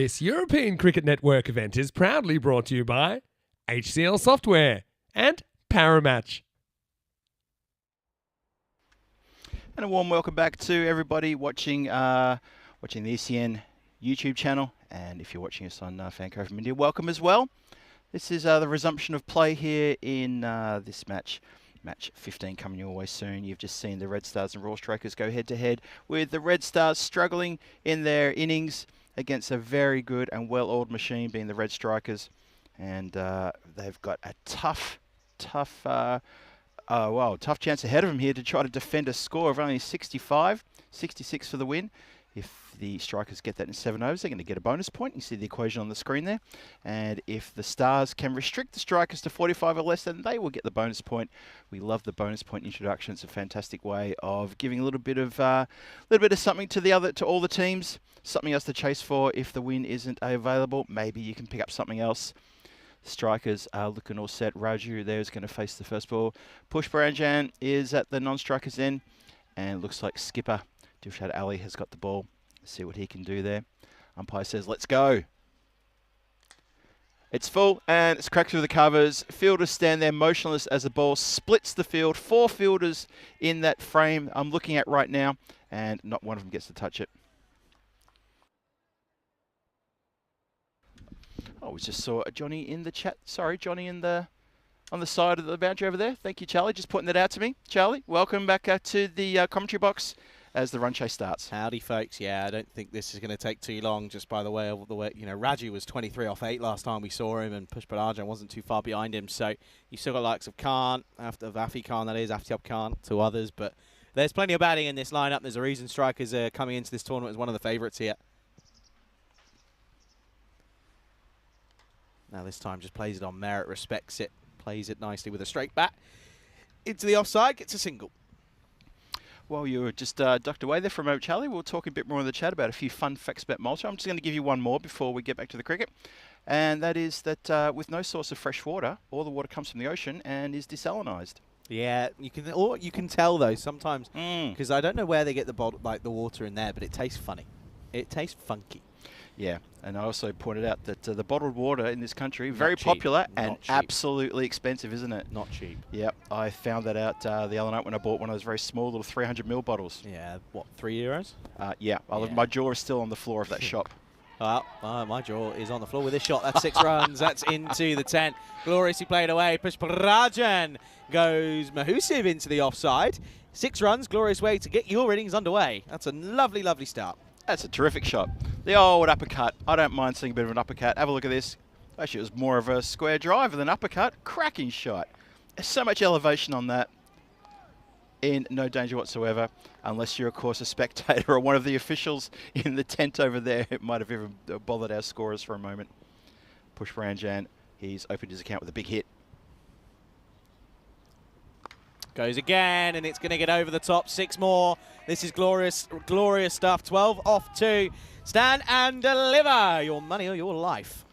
B: This European Cricket Network event is proudly brought to you by HCL Software and Paramatch.
D: And a warm welcome back to everybody watching the ECN YouTube channel. And if you're watching us on Fanco from India, welcome as well. This is the resumption of play here in this match. Match 15 coming your way soon. You've just seen the Red Stars and Royal Strikers go head-to-head with the Red Stars struggling in their innings against a very good and well-oiled machine being the Red Strikers. And they've got a tough chance ahead of them here to try to defend a score of only 65, 66 for the win. If the Strikers get that in 7 overs, they're going to get a bonus point. You see the equation on the screen there. And if the Stars can restrict the Strikers to 45 or less, then they will get the bonus point. We love the bonus point introduction. It's a fantastic way of giving a little bit of something to all the teams, something else to chase for. If the win isn't available, maybe you can pick up something else. Strikers are looking all set. Raju there is going to face the first ball. Push Baranjan is at the non-strikers end, and it looks like skipper Dilshad Ali has got the ball. Let's see what he can do there. Umpire says, let's go. It's full, and it's cracked through the covers. Fielders stand there motionless as the ball splits the field. 4 fielders in that frame I'm looking at right now, and not one of them gets to touch it. Oh, we just saw Johnny in the chat. Sorry, Johnny on the side of the boundary over there. Thank you, Charlie. Just pointing that out to me. Charlie, welcome back to the commentary box as the run chase starts.
A: Howdy, folks. Yeah, I don't think this is going to take too long. Just by the way, Raju was 23 off 8 last time we saw him, and Push Barajan wasn't too far behind him. So you've still got likes of Khan, after Afi Khan, that is, Aftab Khan, 2 others. But there's plenty of batting in this lineup. There's a reason Strikers are coming into this tournament as one of the favourites here. Now this time just plays it on merit, respects it, plays it nicely with a straight bat. Into the offside, gets a single.
D: Well, you were just ducked away there for a moment, Charlie. We'll talk a bit more in the chat about a few fun facts about Malta. I'm just going to give you one more before we get back to the cricket. And that is that with no source of fresh water, all the water comes from the ocean and is desalinised.
A: Yeah, you can tell though sometimes, because I don't know where they get the water in there, but it tastes funny. It tastes funky.
D: Yeah, and I also pointed out that the bottled water in this country, very popular and absolutely expensive, isn't it?
A: Not cheap.
D: Yep, I found that out the other night when I bought one of those very small little 300ml bottles.
A: Yeah, what, €3?
D: Yeah, my jaw is still on the floor of that shop.
A: My jaw is on the floor with this shot. That's 6 runs. That's into the 10. Gloriously played away. Push Rajan goes Mahusiv into the offside. 6 runs, glorious way to get your innings underway. That's a lovely, lovely start.
D: That's a terrific shot. The old uppercut. I don't mind seeing a bit of an uppercut. Have a look at this. Actually, it was more of a square drive than uppercut. Cracking shot. There's so much elevation on that. In no danger whatsoever, unless you're, of course, a spectator or one of the officials in the tent over there. It might have even bothered our scorers for a moment. Push Ranjan. He's opened his account with a big hit.
A: Goes again, and it's going to get over the top. 6 more. This is glorious, glorious stuff. 12 off 2. Stand and deliver your money or your life.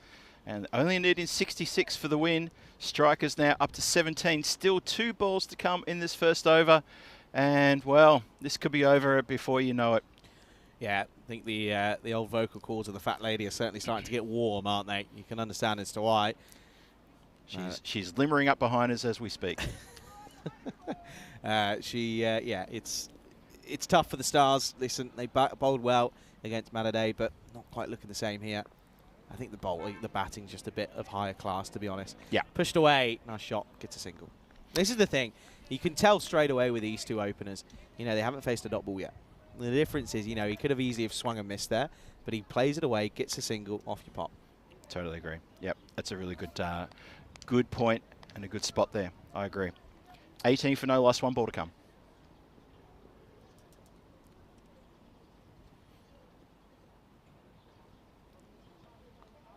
D: And only needing 66 for the win. Strikers now up to 17. Still 2 balls to come in this first over. And, well, this could be over before you know it.
A: Yeah, I think the old vocal cords of the fat lady are certainly starting to get warm, aren't they? You can understand as to why.
D: She's limmering up behind us as we speak.
A: Yeah, it's tough for the Stars. Listen, they bowled well against Maladay, but not quite looking the same here. I think the batting's just a bit of higher class, to be honest. Yeah. Pushed away, nice shot, gets a single. This is the thing. You can tell straight away with these 2 openers, they haven't faced a dot ball yet. The difference is, he could have easily have swung and missed there, but he plays it away, gets a single, off your pop.
D: Totally agree. Yep, that's a really good point and a good spot there. I agree. 18 for no loss, 1 ball to come.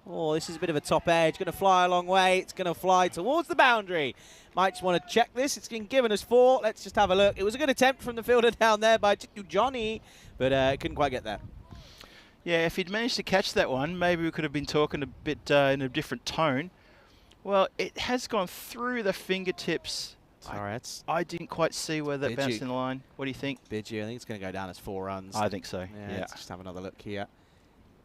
A: Oh, this is a bit of a top edge. Going to fly a long way. It's going to fly towards the boundary. Might just want to check this. It's been given us 4. Let's just have a look. It was a good attempt from the fielder down there by Johnny, but couldn't quite get there.
D: Yeah, if he'd managed to catch that one, maybe we could have been talking a bit in a different tone. Well, it has gone through the fingertips.
A: Sorry,
D: I didn't quite see where that bounced in the line. What do you think?
A: Bidgie, I think it's going to go down as 4 runs.
D: I think so.
A: Yeah. Let's just have another look here.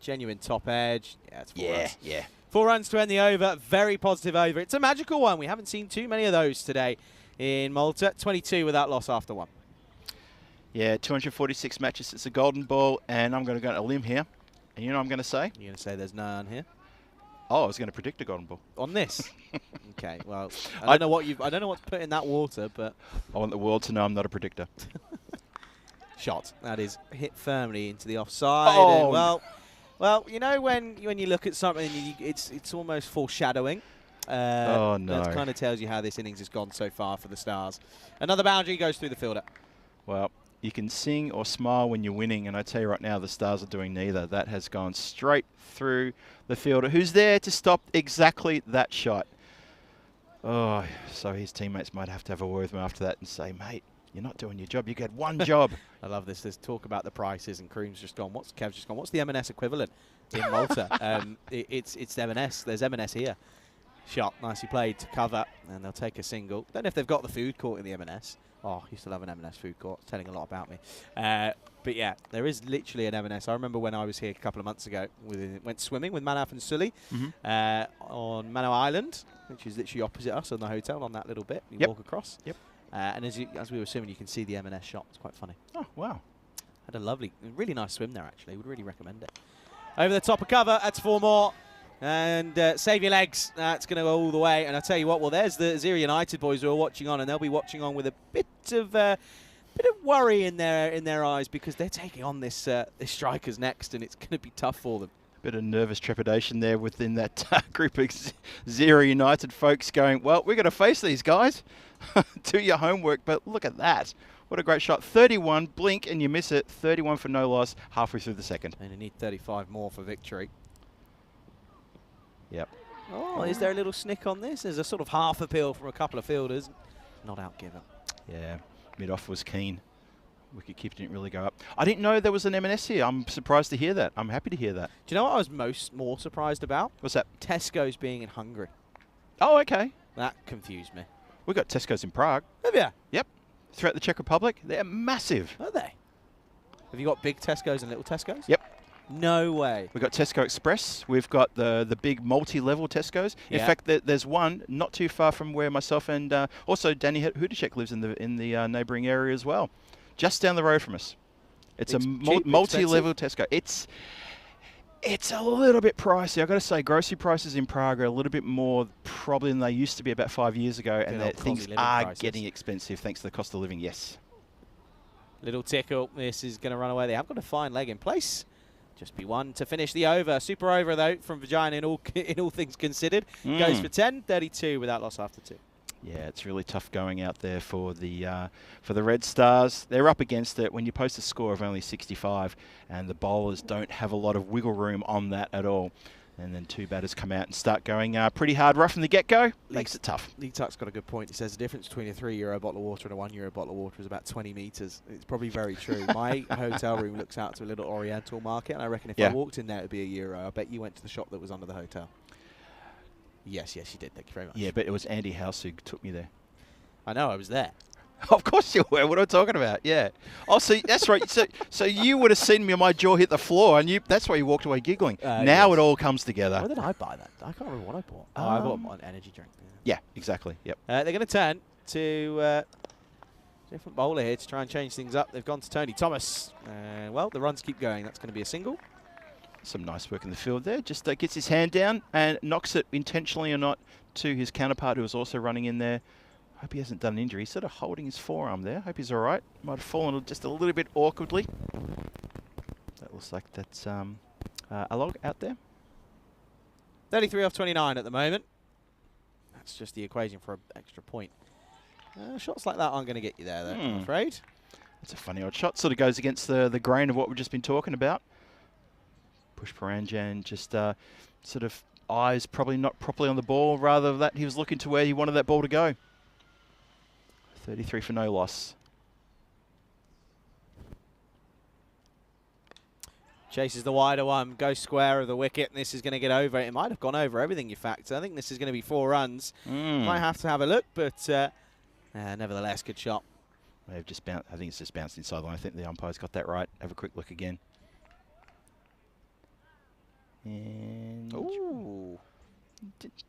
A: genuine top edge. Yeah, it's 4 runs.
D: Yeah.
A: 4 runs to end the over. Very positive over. It's a magical one. We haven't seen too many of those today in Malta. 22 without loss after 1.
D: Yeah, 246 matches. It's a golden ball, and I'm going to go on a limb here. And you know what I'm going to say?
A: You're going to say there's none here?
D: Oh, I was going to predict a golden ball.
A: On this? Okay, well, I don't know what's put in that water, but
D: I want the world to know I'm not a predictor.
A: shot. That is hit firmly into the offside.
D: Oh.
A: And well, you know when you look at something, it's almost foreshadowing.
D: Oh, no.
A: That kind of tells you how this innings has gone so far for the Stars. Another boundary goes through the fielder.
D: Well, you can sing or smile when you're winning, and I tell you right now, the Stars are doing neither. That has gone straight through the fielder, who's there to stop exactly that shot. Oh, so his teammates might have to have a word with him after that and say, mate, you're not doing your job. You get one job.
A: I love this. There's talk about the prices, and Kev's just gone, what's the M&S equivalent in Malta? It's M&S. There's M&S here. Shot, nicely played to cover, and they'll take a single. Don't know if they've got the food court in the M&S. Oh, I used to love an M&S food court. It's telling a lot about me. But yeah, there is literally an M&S. I remember when I was here a couple of months ago, went swimming with Manaf and Sully on Mano Island, which is literally opposite us on the hotel on that little bit. You walk across.
D: Yep.
A: And as we were swimming, you can see the M&S shop. It's quite funny.
D: Oh, wow.
A: Had a really nice swim there, actually. Would really recommend it. Over the top of cover, that's 4 more. And save your legs. That's going to go all the way. And I tell you what, well, there's the Zero United boys who are watching on, and they'll be watching on with a bit of worry in their eyes, because they're taking on this strikers next, and it's going to be tough for them.
D: Bit of nervous trepidation there within that group of Zero United folks going, well, we're going to face these guys. Do your homework, but look at that. What a great shot. 31, blink and you miss it. 31 for no loss, halfway through the second.
A: And you need 35 more for victory.
D: Yep.
A: Oh, is there a little snick on this? There's a sort of half appeal from a couple of fielders. Not outgiven.
D: Yeah, mid-off was keen. Wicketkeeper didn't really go up. I didn't know there was an M&S here. I'm surprised to hear that. I'm happy to hear that.
A: Do you know what I was more surprised about?
D: What's that?
A: Tesco's being in Hungary.
D: Oh, okay.
A: That confused me.
D: We've got Tesco's in Prague.
A: Have you?
D: Yep. Throughout the Czech Republic. They're massive.
A: Are they? Have you got big Tesco's and little Tesco's?
D: Yep.
A: No way.
D: We've got Tesco Express. We've got the big multi-level Tesco's. In fact, there's one not too far from where myself and also Danny Hudacek lives in the neighbouring area as well. Just down the road from us. It's a multi-level Tesco. It's a little bit pricey. I've got to say, grocery prices in Prague are a little bit more probably than they used to be about 5 years ago, and that things are getting expensive thanks to the cost of living, yes.
A: Little tickle. This is going to run away. They have got a fine leg in place. Just be one to finish the over. Super over, though, from Vagina in all things considered. Goes for 10, 32 without loss after 2.
D: Yeah, it's really tough going out there for the Red Stars. They're up against it when you post a score of only 65, and the bowlers don't have a lot of wiggle room on that at all. And then 2 batters come out and start going pretty hard right from the get-go. Makes it tough.
A: Lee Tuck's got a good point. He says the difference between a €3 bottle of water and a €1 bottle of water is about 20 metres. It's probably very true. My hotel room looks out to a little Oriental market, and I reckon if I walked in there, it would be €1. I bet you went to the shop that was under the hotel. Yes, you did. Thank you very much.
D: Yeah, but it was Andy House who took me there.
A: I know, I was there.
D: Of course you were. What am I talking about? Yeah. Oh, see, that's right. So you would have seen me, my jaw hit the floor, and that's why you walked away giggling. Now it all comes together.
A: Where did I buy that? I can't remember what I bought. I bought an energy drink.
D: Yeah, exactly. Yep.
A: They're going to turn to different bowler here to try and change things up. They've gone to Tony Thomas. Well, the runs keep going. That's going to be a single.
D: Some nice work in the field there. Just gets his hand down and knocks it intentionally or not to his counterpart, who was also running in there. Hope he hasn't done an injury. He's sort of holding his forearm there. Hope he's all right. Might have fallen just a little bit awkwardly. That looks like that's a log out there.
A: 33 off 29 at the moment. That's just the equation for an extra point. Shots like that aren't going to get you there, though, I'm afraid.
D: It's a funny odd shot. Sort of goes against the grain of what we've just been talking about. Pushparanjan just sort of eyes probably not properly on the ball. Rather that he was looking to where he wanted that ball to go. 33 for no loss.
A: Chases the wider one, goes square of the wicket, and this is going to get over. It might have gone over everything you factor. I think this is going to be 4 runs. Might have to have a look, but nevertheless, good shot.
D: They've just bounced. I think it's just bounced inside line. I think the umpire's got that right. Have a quick look again. And
A: Ooh.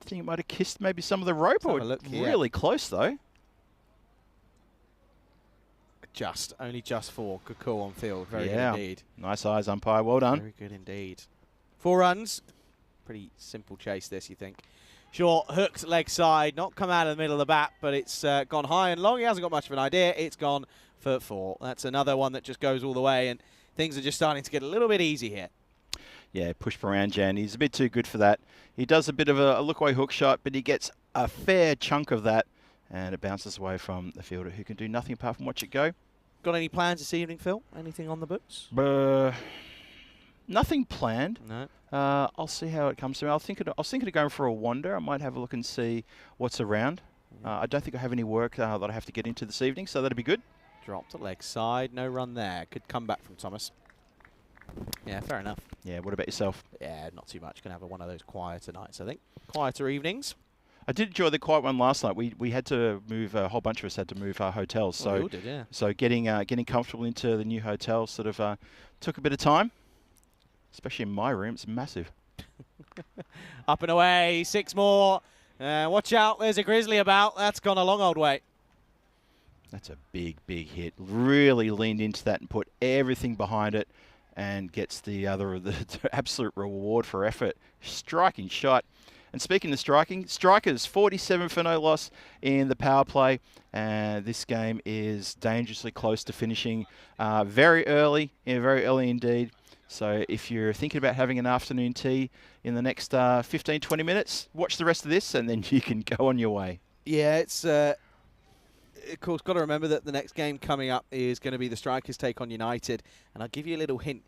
D: think it might have kissed maybe some of the rope.
A: Let's
D: Or
A: have a look here.
D: really close, though.
A: Only just 4. Good call on field. Very good
D: Yeah.
A: indeed.
D: Nice eyes, umpire. Well done.
A: Very good indeed. 4 runs. Pretty simple chase this, you think. Short, hooked leg side, not come out of the middle of the bat, but it's gone high and long. He hasn't got much of an idea. It's gone for 4. That's another one that just goes all the way, and things are just starting to get a little bit easy here.
D: Yeah, push around Jan. He's a bit too good for that. He does a bit of a look-away hook shot, but he gets a fair chunk of that, and it bounces away from the fielder who can do nothing apart from watch it go.
A: Got any plans this evening, Phil? Anything on the books?
D: Nothing planned.
A: No.
D: I'll see how it comes to me. I was thinking of going for a wander. I might have a look and see what's around. I don't think I have any work that I have to get into this evening, so that'll be good.
A: Dropped at leg side. No run there. Could come back from Thomas. Yeah, fair enough.
D: Yeah, what about yourself?
A: Yeah, not too much. Going to have one of those quieter nights, I think. Quieter evenings.
D: I did enjoy the quiet one last night. We had to move, a whole bunch of us had to move our hotels. So
A: We all did, yeah.
D: So getting comfortable into the new hotel sort of took a bit of time, especially in my room. It's massive.
A: Up and away. 6 more. Watch out. There's a grizzly about. That's gone a long old way.
D: That's a big, big hit. Really leaned into that and put everything behind it and gets the absolute reward for effort. Striking shot. And speaking of striking, strikers 47 for no loss in the power play. And this game is dangerously close to finishing very early indeed. So if you're thinking about having an afternoon tea in the next 15, 20 minutes, watch the rest of this and then you can go on your way.
A: Yeah, it's of course got to remember that the next game coming up is going to be the Strikers take on United, and I'll give you a little hint.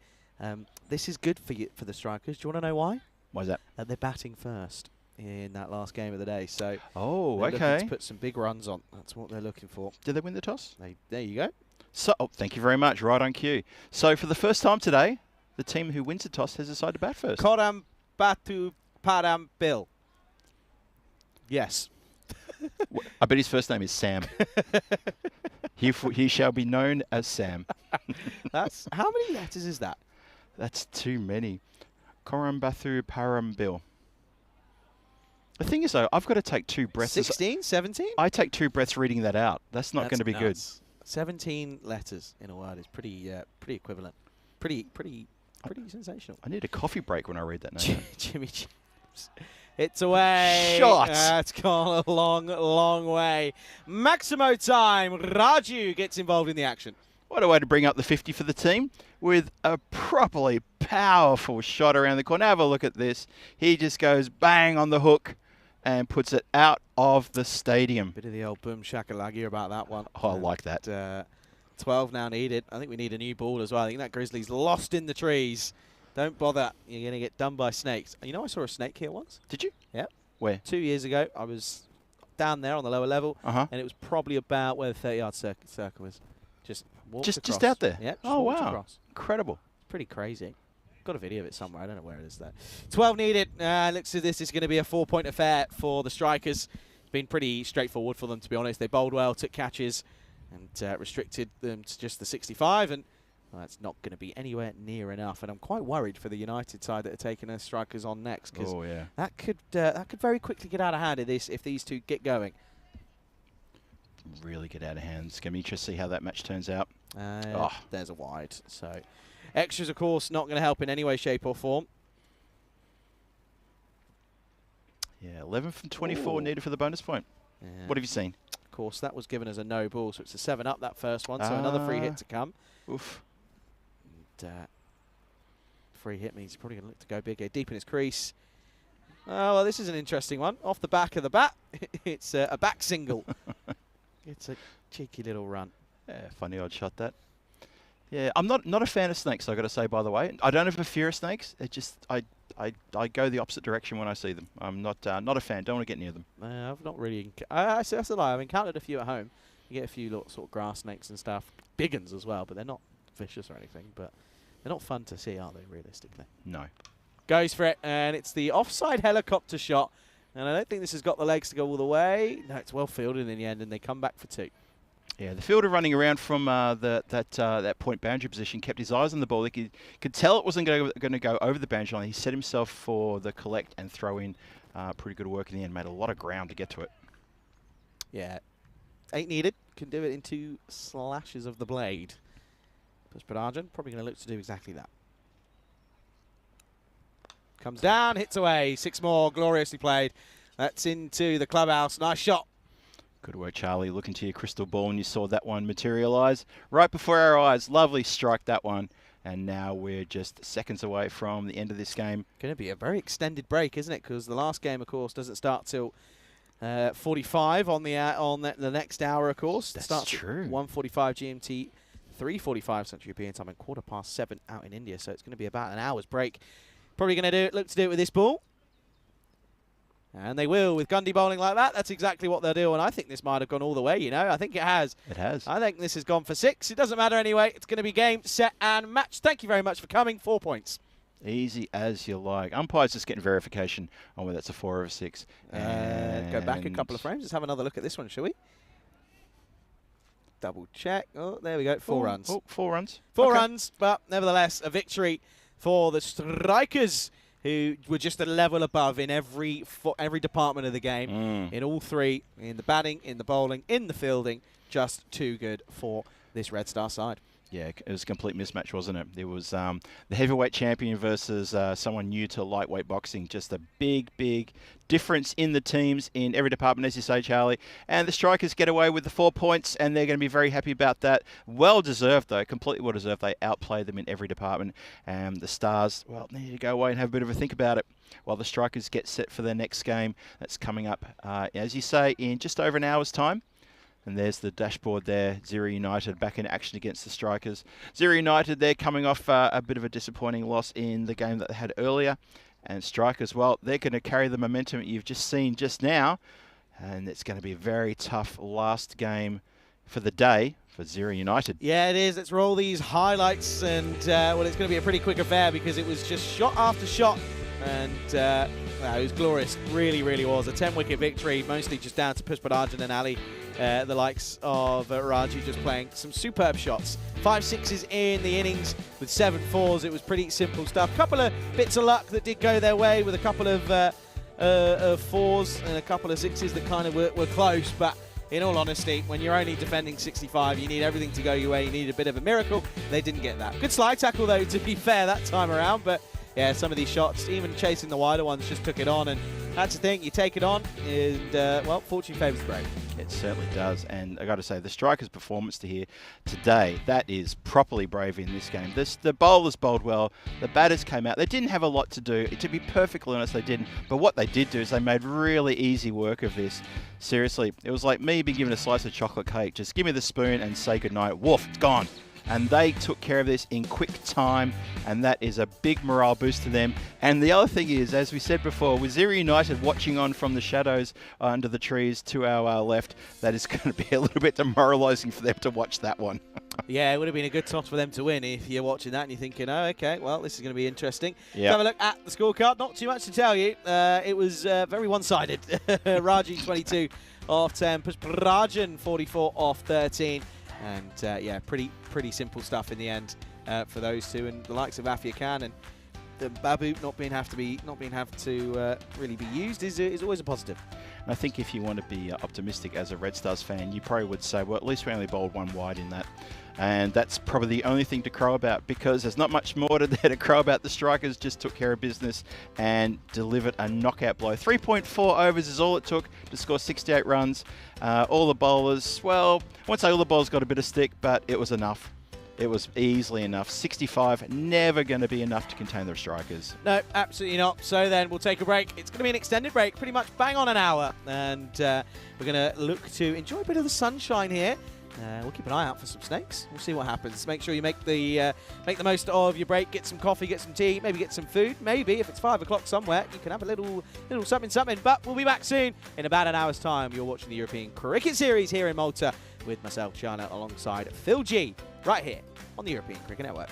A: This is good for the Strikers. Do you want to know why?
D: Why is that?
A: They're batting first in that last game of the day, so
D: Oh,
A: they're
D: okay.
A: looking to put some big runs on. That's what they're looking for.
D: Did they win the toss?
A: There you go.
D: So, thank you very much. Right on cue. So for the first time today, the team who wins the toss has decided to bat first.
A: Kodam Batu Padam Bill. Yes.
D: I bet his first name is Sam. He shall be known as Sam.
A: That's how many letters is that?
D: That's too many. Korambathu Parambil. The thing is, though, I've got to take 2 breaths.
A: 16, 17?
D: I take 2 breaths reading that out. That's not going to be good.
A: 17 letters in a word is pretty equivalent. Pretty sensational.
D: I need a coffee break when I read that name.
A: Jimmy James. It's away.
D: Shot.
A: It's gone a long, long way. Maximo time. Raju gets involved in the action.
D: What a way to bring up the 50 for the team with a properly powerful shot around the corner. Have a look at this. He just goes bang on the hook and puts it out of the stadium.
A: Bit of the old boom shakalagi about that one.
D: Oh, I like that.
A: 12 now needed. I think we need a new ball as well. I think that Grizzly's lost in the trees. Don't bother. You're going to get done by snakes. You know, I saw a snake here once.
D: Did you?
A: Yeah.
D: Where?
A: 2 years ago. I was down there on the lower level, and it was probably about where the 30-yard circle was. Just walked across.
D: Just out there?
A: Yeah.
D: Oh, wow.
A: Across.
D: Incredible.
A: Pretty crazy. Got a video of it somewhere. I don't know where it is though. 12 needed. Looks as this is going to be a 4-point affair for the Strikers. It's been pretty straightforward for them, to be honest. They bowled well, took catches, and restricted them to just the 65. And well, that's not going to be anywhere near enough. And I'm quite worried for the United side that are taking their Strikers on next, because that could very quickly get out of hand if these two get going.
D: Really get out of hand. It's going to be interesting to see how that match turns out.
A: There's a wide. So extras, of course, not going to help in any way, shape or form.
D: Yeah, 11 from 24 needed for the bonus point.
A: Yeah.
D: What have you seen?
A: Of course, that was given as a no ball, so it's a 7-up, that first one. So another free hit to come.
D: Oof.
A: And, free hit means he's probably going to look to go big here, deep in his crease. Oh, well, this is an interesting one. Off the back of the bat, it's a back single. It's a cheeky little run.
D: Yeah, funny odd shot that. Yeah, I'm not a fan of snakes, I've got to say, by the way. I don't have a fear of snakes. It just, I go the opposite direction when I see them. I'm not a fan. Don't want to get near them.
A: I've not really... that's a lie. I've encountered a few at home. You get a few little sort of grass snakes and stuff. Big ones as well, but they're not vicious or anything. But they're not fun to see, are they, realistically?
D: No.
A: Goes for it, and it's the offside helicopter shot. And I don't think this has got the legs to go all the way. No, it's well fielded in the end, and they come back for 2.
D: Yeah, the fielder running around from that point boundary position kept his eyes on the ball. He could tell it wasn't going to go over the boundary line. He set himself for the collect and throw in. Pretty good work in the end. Made a lot of ground to get to it.
A: Yeah. Ain't needed. Can do it in 2 slashes of the blade. Pusparajan probably going to look to do exactly that. Comes down, hits away. 6 more, gloriously played. That's into the clubhouse. Nice shot.
D: Good work, Charlie. Look into your crystal ball and you saw that one materialise right before our eyes. Lovely strike, that one. And now we're just seconds away from the end of this game.
A: Going to be a very extended break, isn't it? Because the last game, of course, doesn't start till 45 on the next hour, of course.
D: That's
A: starts
D: true.
A: At 1:45 GMT, 3:45 Central European Time, and 7:15 out in India. So it's going to be about an hour's break. Probably going to look to do it with this ball. And they will with Gundy bowling like that. That's exactly what they'll do. And I think this might have gone all the way, you know. I think it has.
D: It has.
A: I think this has gone for 6. It doesn't matter anyway. It's going to be game, set, and match. Thank you very much for coming. 4 points.
D: Easy as you like. Umpire's just getting verification on whether it's a 4 or a 6.
A: Go back a couple of frames. Let's have another look at this one, shall we? Double check. Oh, there we go. 4 runs.
D: Oh, 4 runs.
A: 4
D: Okay.
A: runs, but nevertheless, a victory for the strikers, who were just a level above in every department of the game, in all 3, in the batting, in the bowling, in the fielding. Just too good for this Red Star side.
D: Yeah, it was a complete mismatch, wasn't it? It was the heavyweight champion versus someone new to lightweight boxing. Just a big, big difference in the teams in every department, as you say, Charlie. And the strikers get away with the 4 points, and they're going to be very happy about that. Well-deserved, though. Completely well-deserved. They outplayed them in every department. And the Stars, well, they need to go away and have a bit of a think about it while the strikers get set for their next game. That's coming up, as you say, in just over an hour's time. And there's the dashboard there. Zero United back in action against the Strikers. Zero United, they're coming off a bit of a disappointing loss in the game that they had earlier. And Strikers, well, they're going to carry the momentum that you've just seen just now. And it's going to be a very tough last game for the day for Zero United.
A: Yeah, it is. Let's roll these highlights. And, well, it's going to be a pretty quick affair because it was just shot after shot. And well, it was glorious. Really, really was. A 10-wicket victory, mostly just down to Pusparajan and Ali. The likes of Raji just playing some superb shots. 5 6s in the innings with 7 4s. It was pretty simple stuff. Couple of bits of luck that did go their way with a couple of 4s and a couple of 6s that kind of were close. But in all honesty, when you're only defending 65, you need everything to go your way. You need a bit of a miracle. They didn't get that. Good slide tackle, though, to be fair, that time around. But yeah, some of these shots, even chasing the wider ones, just took it on. And that's the thing, you take it on, and, well, fortune favours the brave.
D: It certainly does. And I got to say, the Strikers' performance today, that is properly brave in this game. The bowlers bowled well. The batters came out. They didn't have a lot to do. To be perfectly honest, they didn't. But what they did do is they made really easy work of this. Seriously, it was like me being given a slice of chocolate cake. Just give me the spoon and say goodnight. Woof, it's gone. And they took care of this in quick time, and that is a big morale boost to them. And the other thing is, as we said before, with Zero United watching on from the shadows under the trees to our left, that is going to be a little bit demoralising for them to watch that one.
A: Yeah, it would have been a good toss for them to win if you're watching that and you're thinking, oh, okay, well, this is going to be interesting.
D: Yep.
A: Let's have a look at the scorecard. Not too much to tell you. It was very one-sided. Raji 22 off 10, Pusparajan 44 off 13. And yeah, pretty simple stuff in the end for those two, and the likes of Afia Khan and the Babu not being have to really be used is always a positive.
D: And I think if you want to be optimistic as a Red Stars fan, you probably would say, well, at least we only bowled 1 wide in that. And that's probably the only thing to crow about, because there's not much more to crow about. The Strikers just took care of business and delivered a knockout blow. 3.4 overs is all it took to score 68 runs. All the bowlers, well, I won't say all the bowlers got a bit of stick, but it was enough. It was easily enough. 65, never going to be enough to contain the Strikers.
A: No, absolutely not. So then we'll take a break. It's going to be an extended break, pretty much bang on an hour. And we're going to look to enjoy a bit of the sunshine here. We'll keep an eye out for some snakes. We'll see what happens. Make sure you make the most of your break. Get some coffee, get some tea, maybe get some food. Maybe if it's 5 o'clock somewhere, you can have a little something. But we'll be back soon in about an hour's time. You're watching the European Cricket Series here in Malta with myself, Chana, alongside Phil G, right here on the European Cricket Network.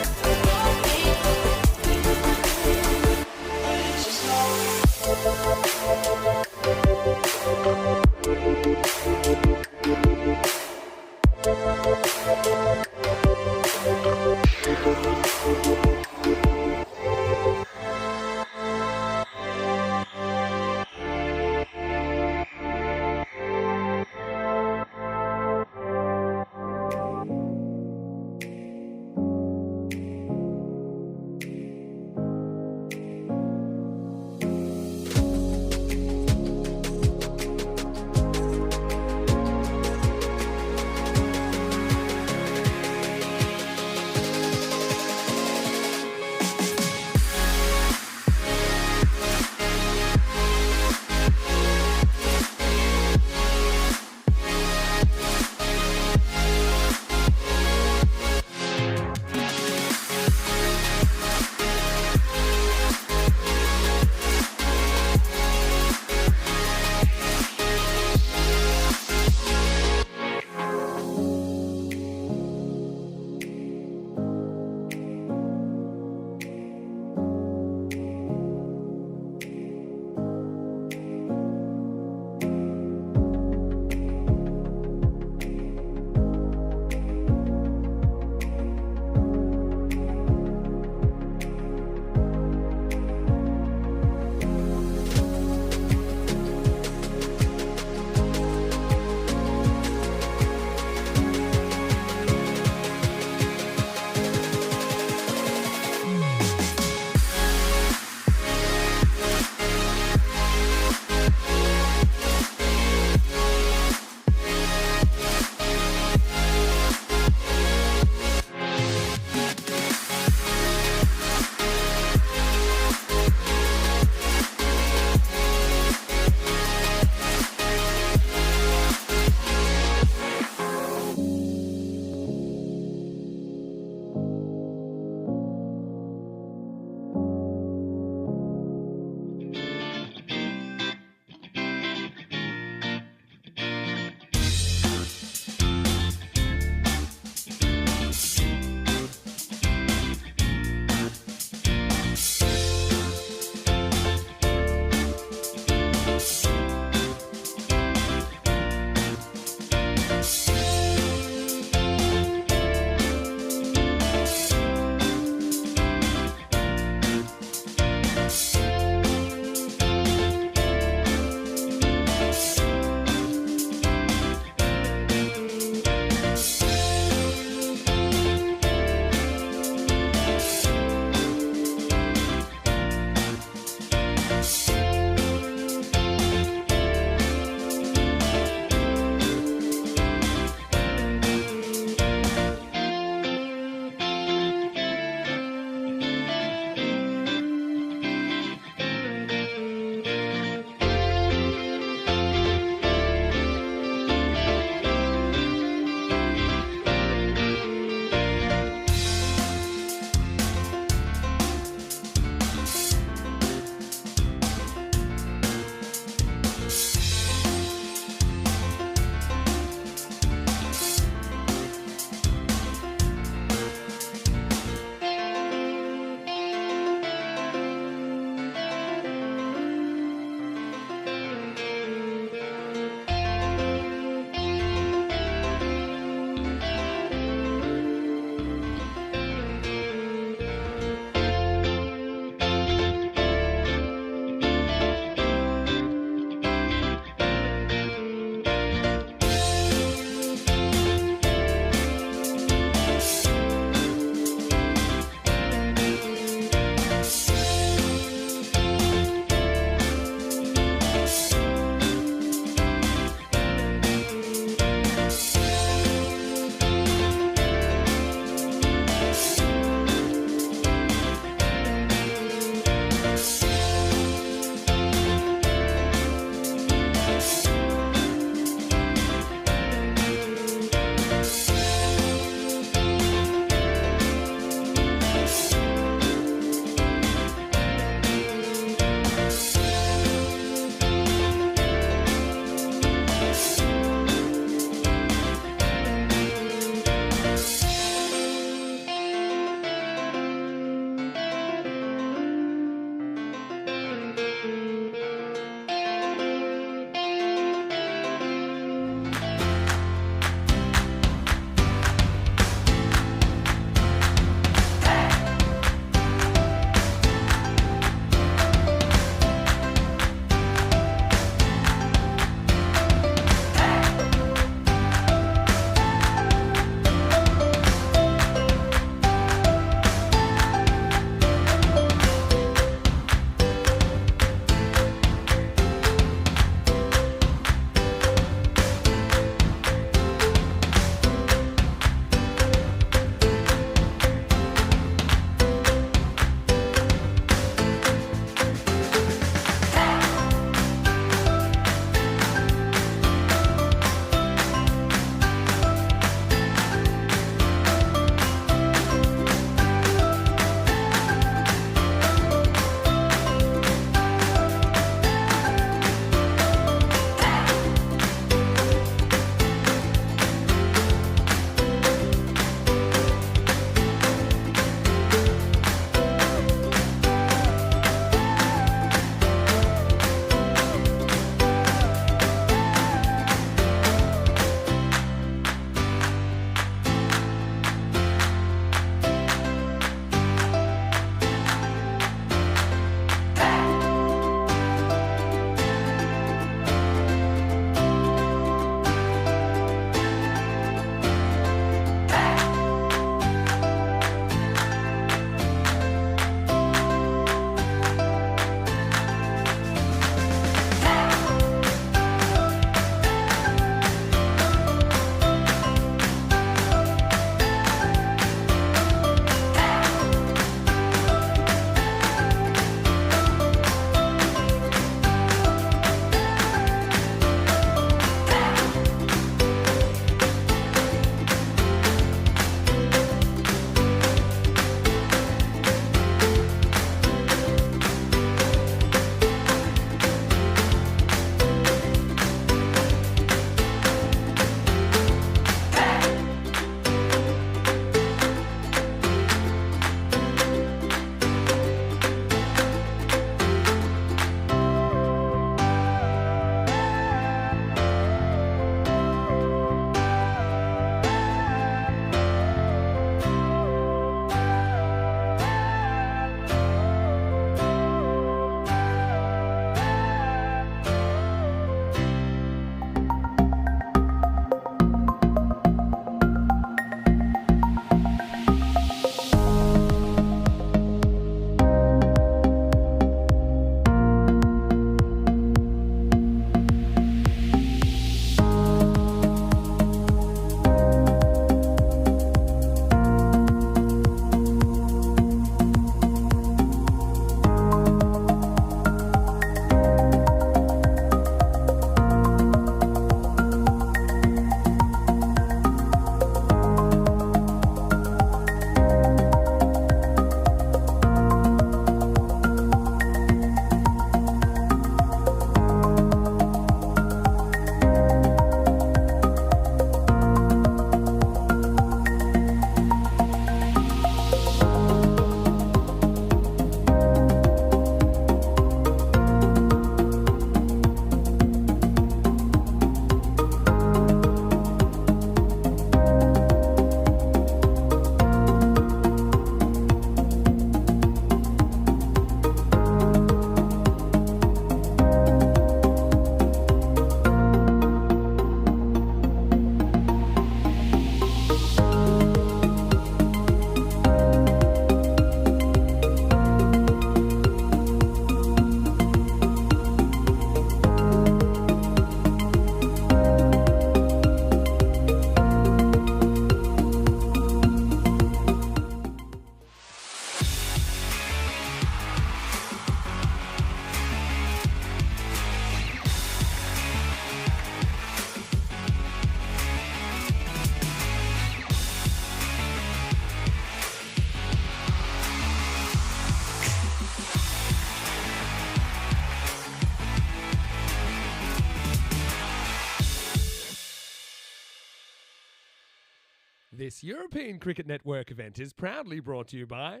B: This European Cricket Network event is proudly brought to you by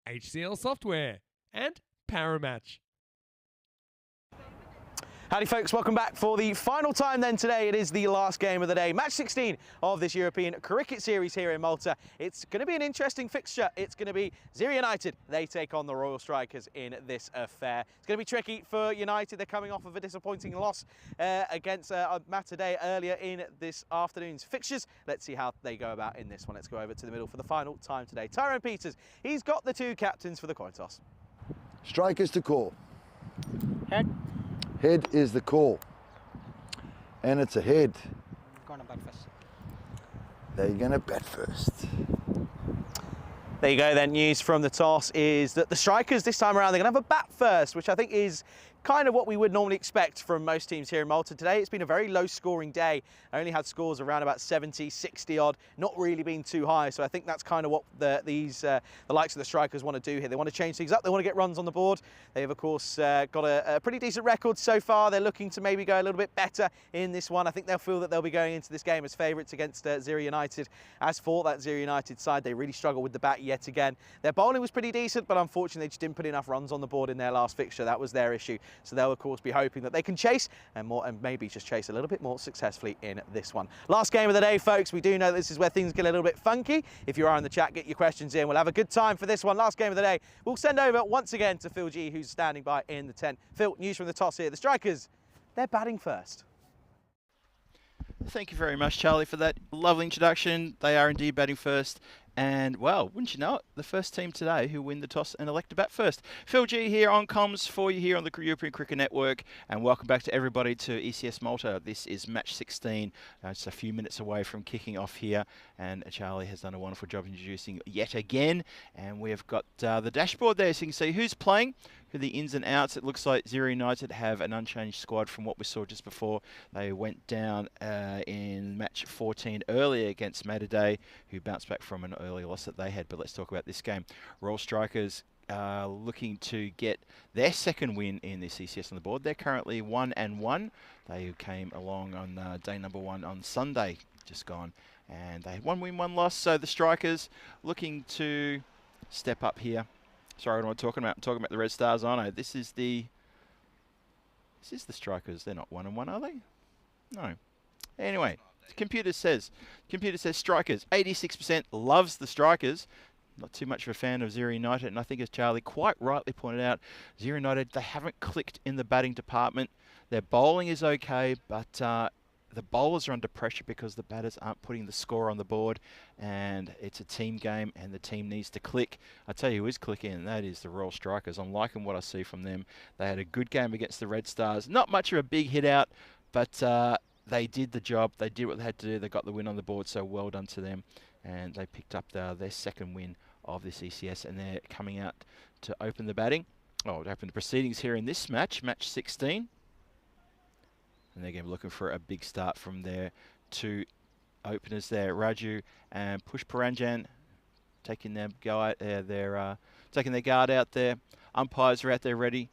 B: HCL Software and Paramatch.
A: Howdy folks, welcome back for the final time then today. It is the last game of the day, match 16 of this European Cricket Series here in Malta. It's going to be an interesting fixture. It's going to be Zira United. They take on the Royal Strikers in this affair. It's going to be tricky for United. They're coming off of a disappointing loss against Malta Day earlier in this afternoon's fixtures. Let's see how they go about in this one. Let's go over to the middle for the final time today. Tyrone Peters, he's got the two captains for the coin toss.
C: Strikers to call.
E: Head.
C: Head is the call. And it's a head.
E: Gonna bat first.
C: They're going to bat first.
A: There you go then. News from the toss is that the Strikers this time around, they're going to have a bat first, which I think is kind of what we would normally expect from most teams here in Malta. Today it's been a very low scoring day. I only had scores around about 70, 60 odd, not really been too high. So I think that's kind of what the likes of the Strikers want to do here. They want to change things up. They want to get runs on the board. They have, of course, got a pretty decent record so far. They're looking to maybe go a little bit better in this one. I think they'll feel that they'll be going into this game as favourites against Zira United. As for that Zira United side, they really struggle with the bat yet again. Their bowling was pretty decent, but unfortunately they just didn't put enough runs on the board in their last fixture. That was their issue. So they'll, of course, be hoping that they can chase and maybe just chase a little bit more successfully in this one. Last game of the day, folks. We do know this is where things get a little bit funky. If you are in the chat, get your questions in. We'll have a good time for this one. Last game of the day. We'll send over once again to Phil G, who's standing by in the tent. Phil, news from the toss here. The Strikers, they're batting first.
D: Thank you very much, Charlie, for that lovely introduction. They are indeed batting first. And, well, wouldn't you know it, the first team today who win the toss and elect to bat first. Phil G here on comms for you here on the European Cricket Network. And welcome back to everybody to ECS Malta. This is match 16. It's a few minutes away from kicking off here. And Charlie has done a wonderful job introducing yet again. And we've got the dashboard there so you can see who's playing, who the ins and outs. It looks like Zira United have an unchanged squad from what we saw just before. They went down in match 14 earlier against Malta Day, who bounced back from an early loss that they had. But let's talk about this game. Royal Strikers looking to get their second win in this ECS on the board. They're currently 1-1. They came along on day number 1 on Sunday, just gone. And they had 1 win, 1 loss. So the Strikers looking to step up here. Sorry, what am I talking about? I'm talking about the Red Stars, aren't I? This is the Strikers. They're not 1-1, are they? No. Anyway, computer says Strikers. 86% loves the Strikers. Not too much of a fan of Zira United, and I think as Charlie quite rightly pointed out, Zira United, they haven't clicked in the batting department. Their bowling is okay, but the bowlers are under pressure because the batters aren't putting the score on the board, and it's a team game and the team needs to click. I tell you who is clicking, and that is the Royal Strikers. I'm liking what I see from them. They had a good game against the Red Stars. Not much of a big hit out, but they did the job. They did what they had to do. They got the win on the board, so well done to them. And they picked up their second win of this ECS, and they're coming out to open the batting. Oh, to open the proceedings here in this match, match 16. And they're going to be looking for a big start from their two openers there, Raju and Pushparanjan, taking their guard out there. Umpires are out there ready.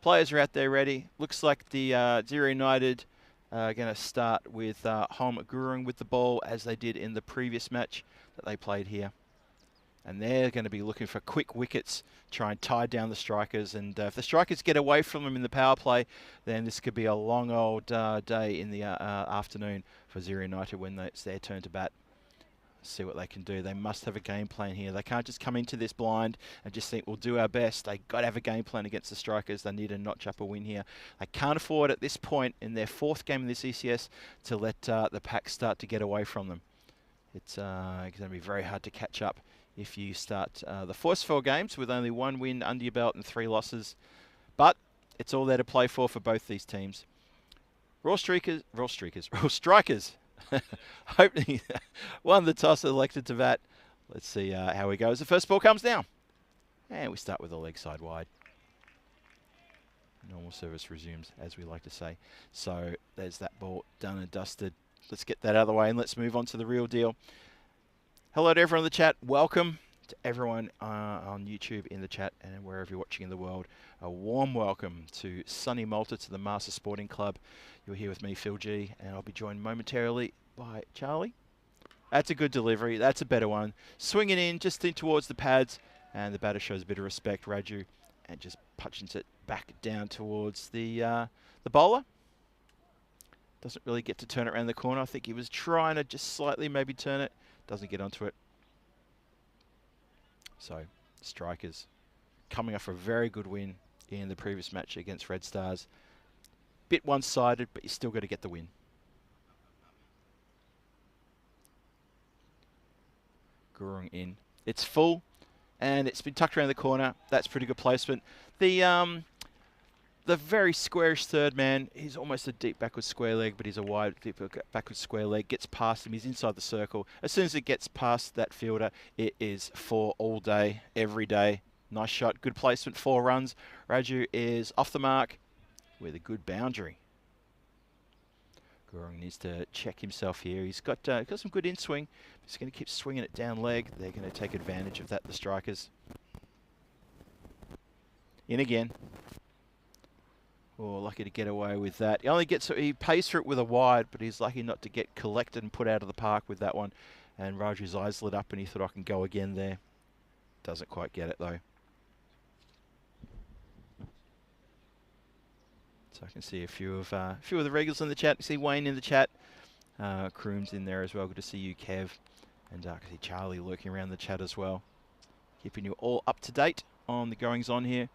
D: Players are out there ready. Looks like the Zira United are going to start with Hom Gurung with the ball, as they did in the previous match that they played here. And they're going to be looking for quick wickets, try and tie down the Strikers. And if the Strikers get away from them in the power play, then this could be a long old day in the afternoon for Zira United when it's their turn to bat. See what they can do. They must have a game plan here. They can't just come into this blind and just think, we'll do our best. They got to have a game plan against the Strikers. They need to notch up a win here. They can't afford at this point in their 4th game in this ECS to let the pack start to get away from them. It's going to be very hard to catch up if you start the first 4 games with only 1 win under your belt and 3 losses. But it's all there to play for both these teams. Royal Strikers hoping won the toss, elected to bat. Let's see how he goes. The first ball comes down. And we start with the leg side wide. Normal service resumes, as we like to say. So there's that ball done and dusted. Let's get that out of the way and let's move on to the real deal. Hello to everyone in the chat. Welcome to everyone on YouTube in the chat and wherever you're watching in the world. A warm welcome to sunny Malta, to the Master Sporting Club. You're here with me, Phil G, and I'll be joined momentarily by Charlie. That's a good delivery. That's a better one. Swinging in, just in towards the pads, and the batter shows a bit of respect, Raju, and just punches it back down towards the bowler. Doesn't really get to turn it around the corner. I think he was trying to just slightly maybe turn it. Doesn't get onto it. So, Strikers coming off a very good win in the previous match against Red Stars. Bit one-sided, but you still got to get the win. Gurung in. It's full, and it's been tucked around the corner. That's pretty good placement. The very squarish third man, he's almost a deep backward square leg, but he's a wide deep backward square leg. Gets past him, he's inside the circle. As soon as it gets past that fielder, it is 4 all day, every day. Nice shot, good placement, 4 runs. Raju is off the mark with a good boundary. Gurung needs to check himself here. He's got some good in swing. He's going to keep swinging it down leg. They're going to take advantage of that, the Strikers. In again. Oh, lucky to get away with that. He pays for it with a wide, but he's lucky not to get collected and put out of the park with that one. And Raju's eyes lit up and he thought, I can go again there. Doesn't quite get it though. So I can see a few of the regulars in the chat. You see Wayne in the chat. Croom's in there as well. Good to see you, Kev. And I can see Charlie lurking around the chat as well. Keeping you all up to date on the goings on here.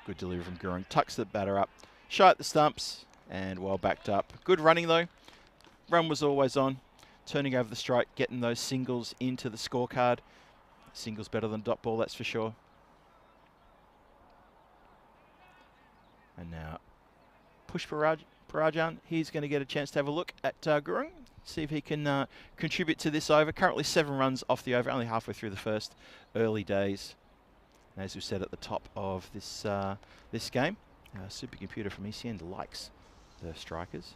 D: Good delivery from Gurung. Tucks the batter up. Shy at the stumps and well backed up. Good running though. Run was always on. Turning over the strike, getting those singles into the scorecard. Singles better than dot ball, that's for sure. And now Push Parajan. He's going to get a chance to have a look at Gurung. See if he can contribute to this over. Currently 7 runs off the over, only halfway through the first, early days. And as we said at the top of this this game, Supercomputer from ECN likes the Strikers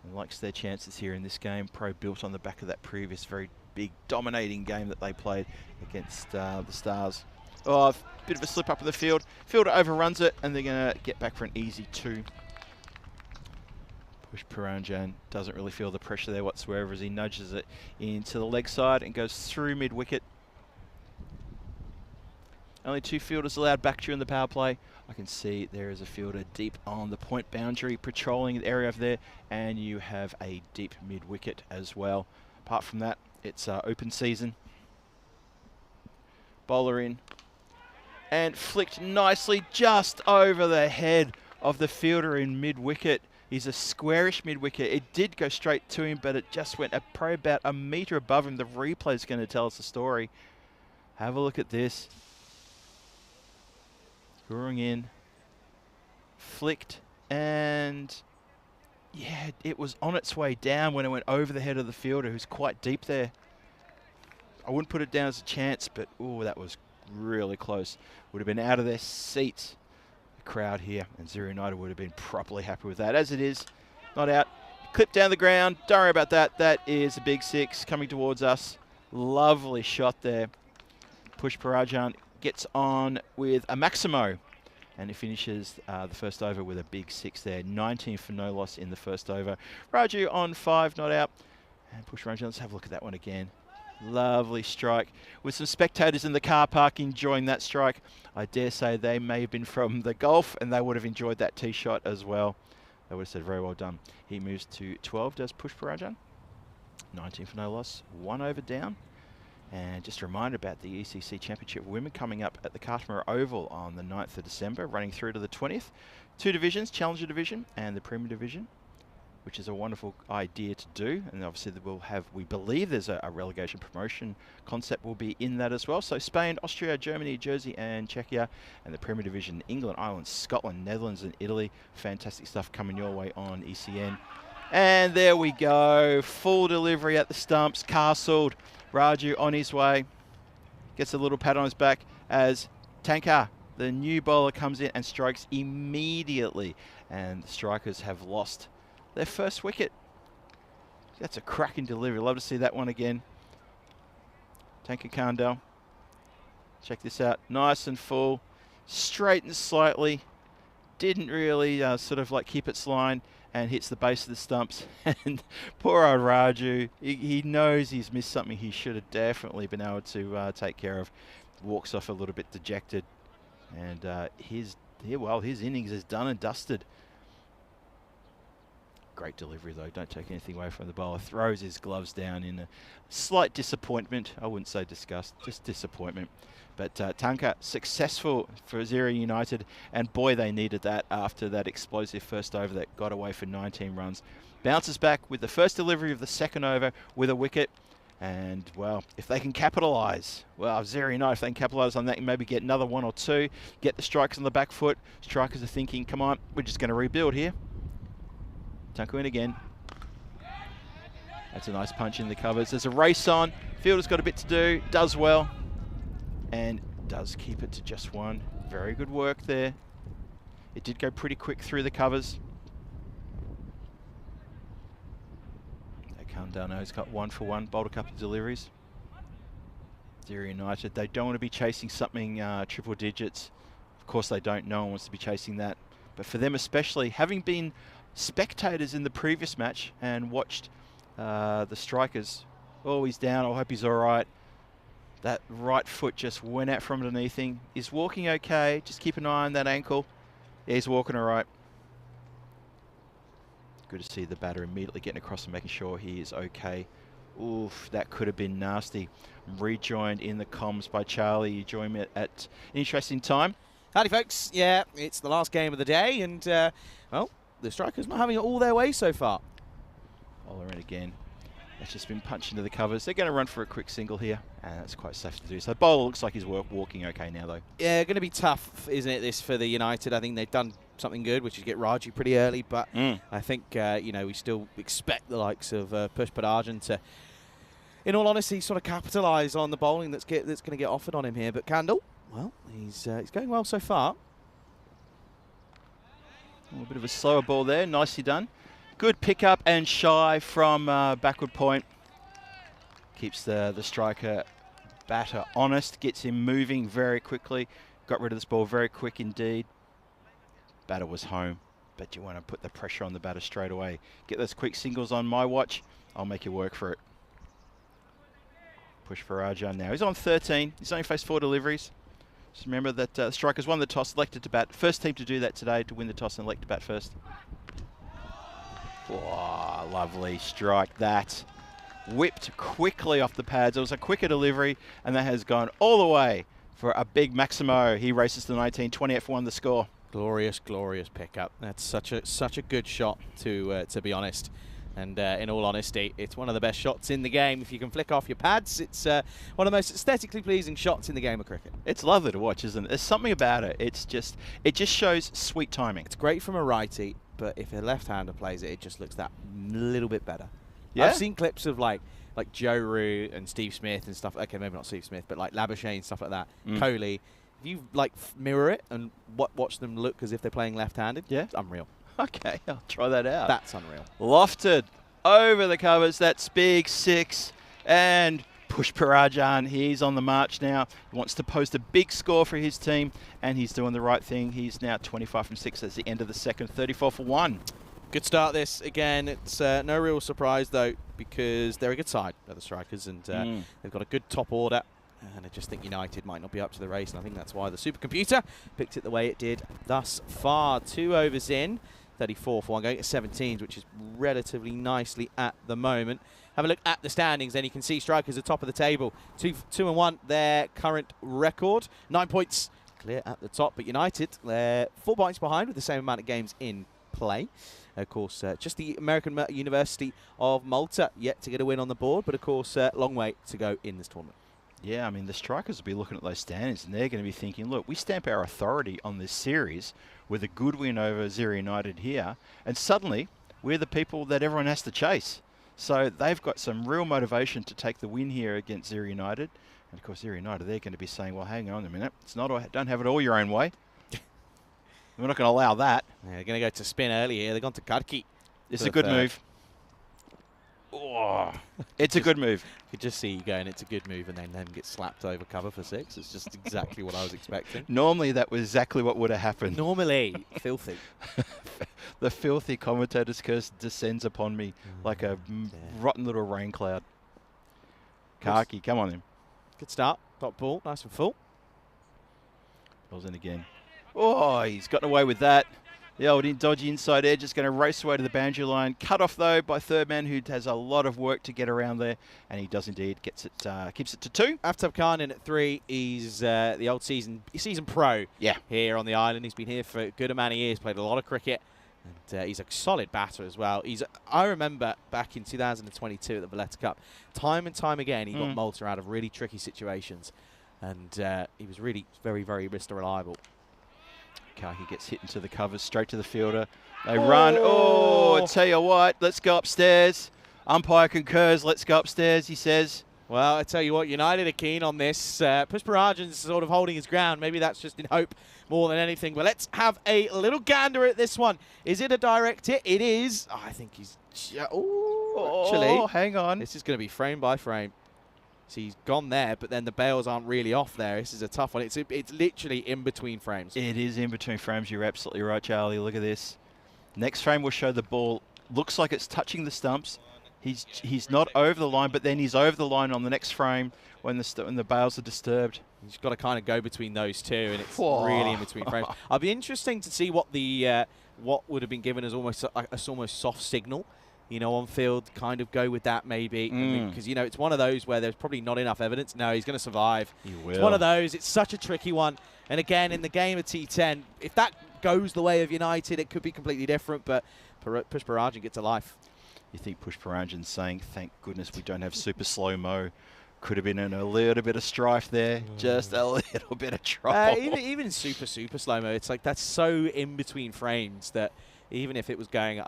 D: and likes their chances here in this game. Pro built on the back of that previous very big dominating game that they played against the Stars. Oh, a bit of a slip up in the field. Fielder overruns it, and they're going to get back for an easy 2. Push Paranjan doesn't really feel the pressure there whatsoever as he nudges it into the leg side and goes through mid-wicket. Only 2 fielders allowed back during the power play. I can see there is a fielder deep on the point boundary patrolling the area over there, and you have a deep mid-wicket as well. Apart from that, it's open season. Bowler in. And flicked nicely just over the head of the fielder in mid-wicket. He's a squarish mid-wicket. It did go straight to him, but it just went probably about a metre above him. The replay is going to tell us the story. Have a look at this. Gurung in. Flicked. And yeah, it was on its way down when it went over the head of the fielder, who's quite deep there. I wouldn't put it down as a chance, but oh, that was really close. Would have been out of their seats. The crowd here, and Zero United would have been properly happy with that. As it is, not out. Clipped down the ground. Don't worry about that. That is a big 6 coming towards us. Lovely shot there. Push Parajan gets on with a Maximo, and he finishes the first over with a big 6 there. 19 for no loss in the first over. Raju on 5, not out. And Push Parajan, let's have a look at that one again. Lovely strike with some spectators in the car park enjoying that strike. I dare say they may have been from the golf and they would have enjoyed that tee shot as well. They would have said very well done. He moves to 12, does Push Parajan. 19 for no loss, 1 over down. And just a reminder about the ECC Championship Women coming up at the Cartmere Oval on the 9th of December, running through to the 20th. 2 divisions, Challenger Division and the Premier Division, which is a wonderful idea to do. And obviously we'll have, we believe there's a relegation promotion concept will be in that as well. So Spain, Austria, Germany, Jersey and Czechia, and the Premier Division, England, Ireland, Scotland, Netherlands and Italy. Fantastic stuff coming your way on ECN. And there we go, full delivery at the stumps, castled. Raju on his way, gets a little pat on his back as Tankar, the new bowler, comes in and strikes immediately. And the Strikers have lost their first wicket. That's a cracking delivery. Love to see that one again. Tankar Kandel. Check this out. Nice and full. Straightens slightly. didn't really sort of like keep its line and hits the base of the stumps. And poor old Raju, he knows he's missed something he should have definitely been able to take care of. Walks off a little bit dejected. And his innings is done and dusted. Great delivery, though. Don't take anything away from the bowler. Throws his gloves down in a slight disappointment. I wouldn't say disgust, just disappointment. But Tanka, successful for Zero United. And boy, they needed that after that explosive first over that got away for 19 runs. Bounces back with the first delivery of the second over with a wicket. And, well, if they can capitalise, well, Zero United, if they can capitalise on that and maybe get another 1 or 2, get the strikers on the back foot. Strikers are thinking, come on, we're just going to rebuild here. Tunku in again. That's a nice punch in the covers. There's a race on. Fielder's got a bit to do. Does well. And does keep it to just 1. Very good work there. It did go pretty quick through the covers. He's got 1 for 1. Bowled a couple of deliveries. Zero United. They don't want to be chasing something triple digits. Of course they don't. No one wants to be chasing that. But for them especially, having been spectators in the previous match and watched the strikers. Oh, he's down. I hope he's all right. That right foot just went out from underneath him. He's walking okay. Just keep an eye on that ankle. Yeah, he's walking all right. Good to see the batter immediately getting across and making sure he is okay. Oof, that could have been nasty. Rejoined in the comms by Charlie. You join me at an interesting time.
A: Howdy, folks. Yeah, it's the last game of the day, and, well, the strikers not having it all their way so far.
D: Bowler in again. That's just been punched into the covers. They're going to run for a quick single here, and that's quite safe to do. So bowler looks like he's walking okay now, though. Yeah,
A: going to be tough, isn't it, this for the United? I think they've done something good, which is get Raji pretty early, but I think, you know, we still expect the likes of Pushparajan to, in all honesty, sort of capitalise on the bowling that's going to get offered on him here. But Candle, well, he's going well so far.
D: A little bit of a slower ball there. Nicely done. Good pickup and shy from backward point. Keeps the striker batter honest. Gets him moving very quickly. Got rid of this ball very quick indeed. Batter was home. But you want to put the pressure on the batter straight away. Get those quick singles on my watch. I'll make you work for it. Push for Rajan now. He's on 13. He's only faced 4 deliveries. Just remember that strikers won the toss, elected to bat. First team to do that today, to win the toss and elect to bat first. Oh, lovely strike that. Whipped quickly off the pads. It was a quicker delivery, and that has gone all the way for a big Maximo. He races to 19, 28 for 1 the score.
A: Glorious, glorious pickup. That's such a good shot, to be honest. And in all honesty, it's one of the best shots in the game. If you can flick off your pads, it's one of the most aesthetically pleasing shots in the game of cricket.
D: It's lovely to watch, isn't it? There's something about it. It just shows sweet timing.
A: It's great from a righty, but if a left-hander plays it, it just looks that little bit better.
D: Yeah?
A: I've seen clips of like Joe Root and Steve Smith and stuff. Okay, maybe not Steve Smith, but like Labuschagne and stuff like that. Kohli. If you like mirror it and watch them look as if they're playing left-handed,
D: yeah,
A: it's unreal.
D: Okay, I'll try that out.
A: That's unreal.
D: Lofted over the covers. That's big 6. And Pushparajan, he's on the march now. He wants to post a big score for his team, and he's doing the right thing. He's now 25 from 6. That's the end of the second, 34 for 1.
A: Good start this. Again, it's no real surprise, though, because they're a good side, the strikers, and they've got a good top order. And I just think United might not be up to the race, and I think that's why the supercomputer picked it the way it did thus far. 2 overs in. 34 for 1, going at 17s, which is relatively nicely at the moment. Have a look at the standings, then you can see strikers at top of the table. 2 and 1, their current record. 9 points clear at the top, but United, they're 4 points behind with the same amount of games in play. Of course, just the American University of Malta yet to get a win on the board, but of course, long way to go in this tournament.
D: Yeah, I mean, the strikers will be looking at those standings and they're going to be thinking, look, we stamp our authority on this series with a good win over Zero United here, and suddenly we're the people that everyone has to chase. So they've got some real motivation to take the win here against Zero United. And of course, Zero United, they're going to be saying, well, hang on a minute. It's not, don't have it all your own way. We're not going to allow that.
A: Yeah, they're going to go to spin early here. They've gone to Karki.
D: It's a good move. Oh, it's a good move.
A: You could just see you going, it's a good move, and then them get slapped over cover for 6. It's just exactly what I was expecting.
D: Normally, that was exactly what would have happened.
A: Normally, filthy.
D: The filthy commentator's curse descends upon me like a rotten little rain cloud. Kaki, come on then.
A: Good start. Top ball, nice and full.
D: Balls in again. Oh, he's gotten away with that. The old dodgy inside edge is going to race away to the boundary line. Cut off, though, by third man, who has a lot of work to get around there. And he does indeed. Gets it, keeps it to 2.
A: Aftab Khan in at 3. He's the old season pro here on the island. He's been here for a good amount of years, played a lot of cricket. And he's a solid batter as well. I remember back in 2022 at the Valletta Cup, time and time again, he got Malta out of really tricky situations. And he was really very, very Mr. Reliable.
D: Kaki gets hit into the covers, straight to the fielder. They run. Oh, I tell you what, let's go upstairs. Umpire concurs, let's go upstairs, he says.
A: Well, I tell you what, United are keen on this. Pushparajan's sort of holding his ground. Maybe that's just in hope more than anything. But let's have a little gander at this one. Is it a direct hit? It is. Oh, I think he's... actually,
D: hang on.
A: This is going to be frame by frame. So he's gone there, but then the bails aren't really off there. This is a tough one. It's literally in between frames.
D: It is in between frames. You're absolutely right, Charlie. Look at this. Next frame will show the ball. Looks like it's touching the stumps. He's not over the line, but then he's over the line on the next frame when the bails are disturbed.
A: You've got to kind of go between those two, and it's really in between frames. I'll be interesting to see what the what would have been given as almost soft signal. You know, on field, kind of go with that maybe. Because, you know, it's one of those where there's probably not enough evidence. No, he's going to survive.
D: He will.
A: It's one of those. It's such a tricky one. And again, in the game of T10, if that goes the way of United, it could be completely different. But Pushparajan gets a life.
D: You think Pushparajan's saying, thank goodness we don't have super slow-mo. Could have been in a little bit of strife there. Just a little bit of trouble.
A: Even super slow-mo, it's like that's so in between frames that even if it was going...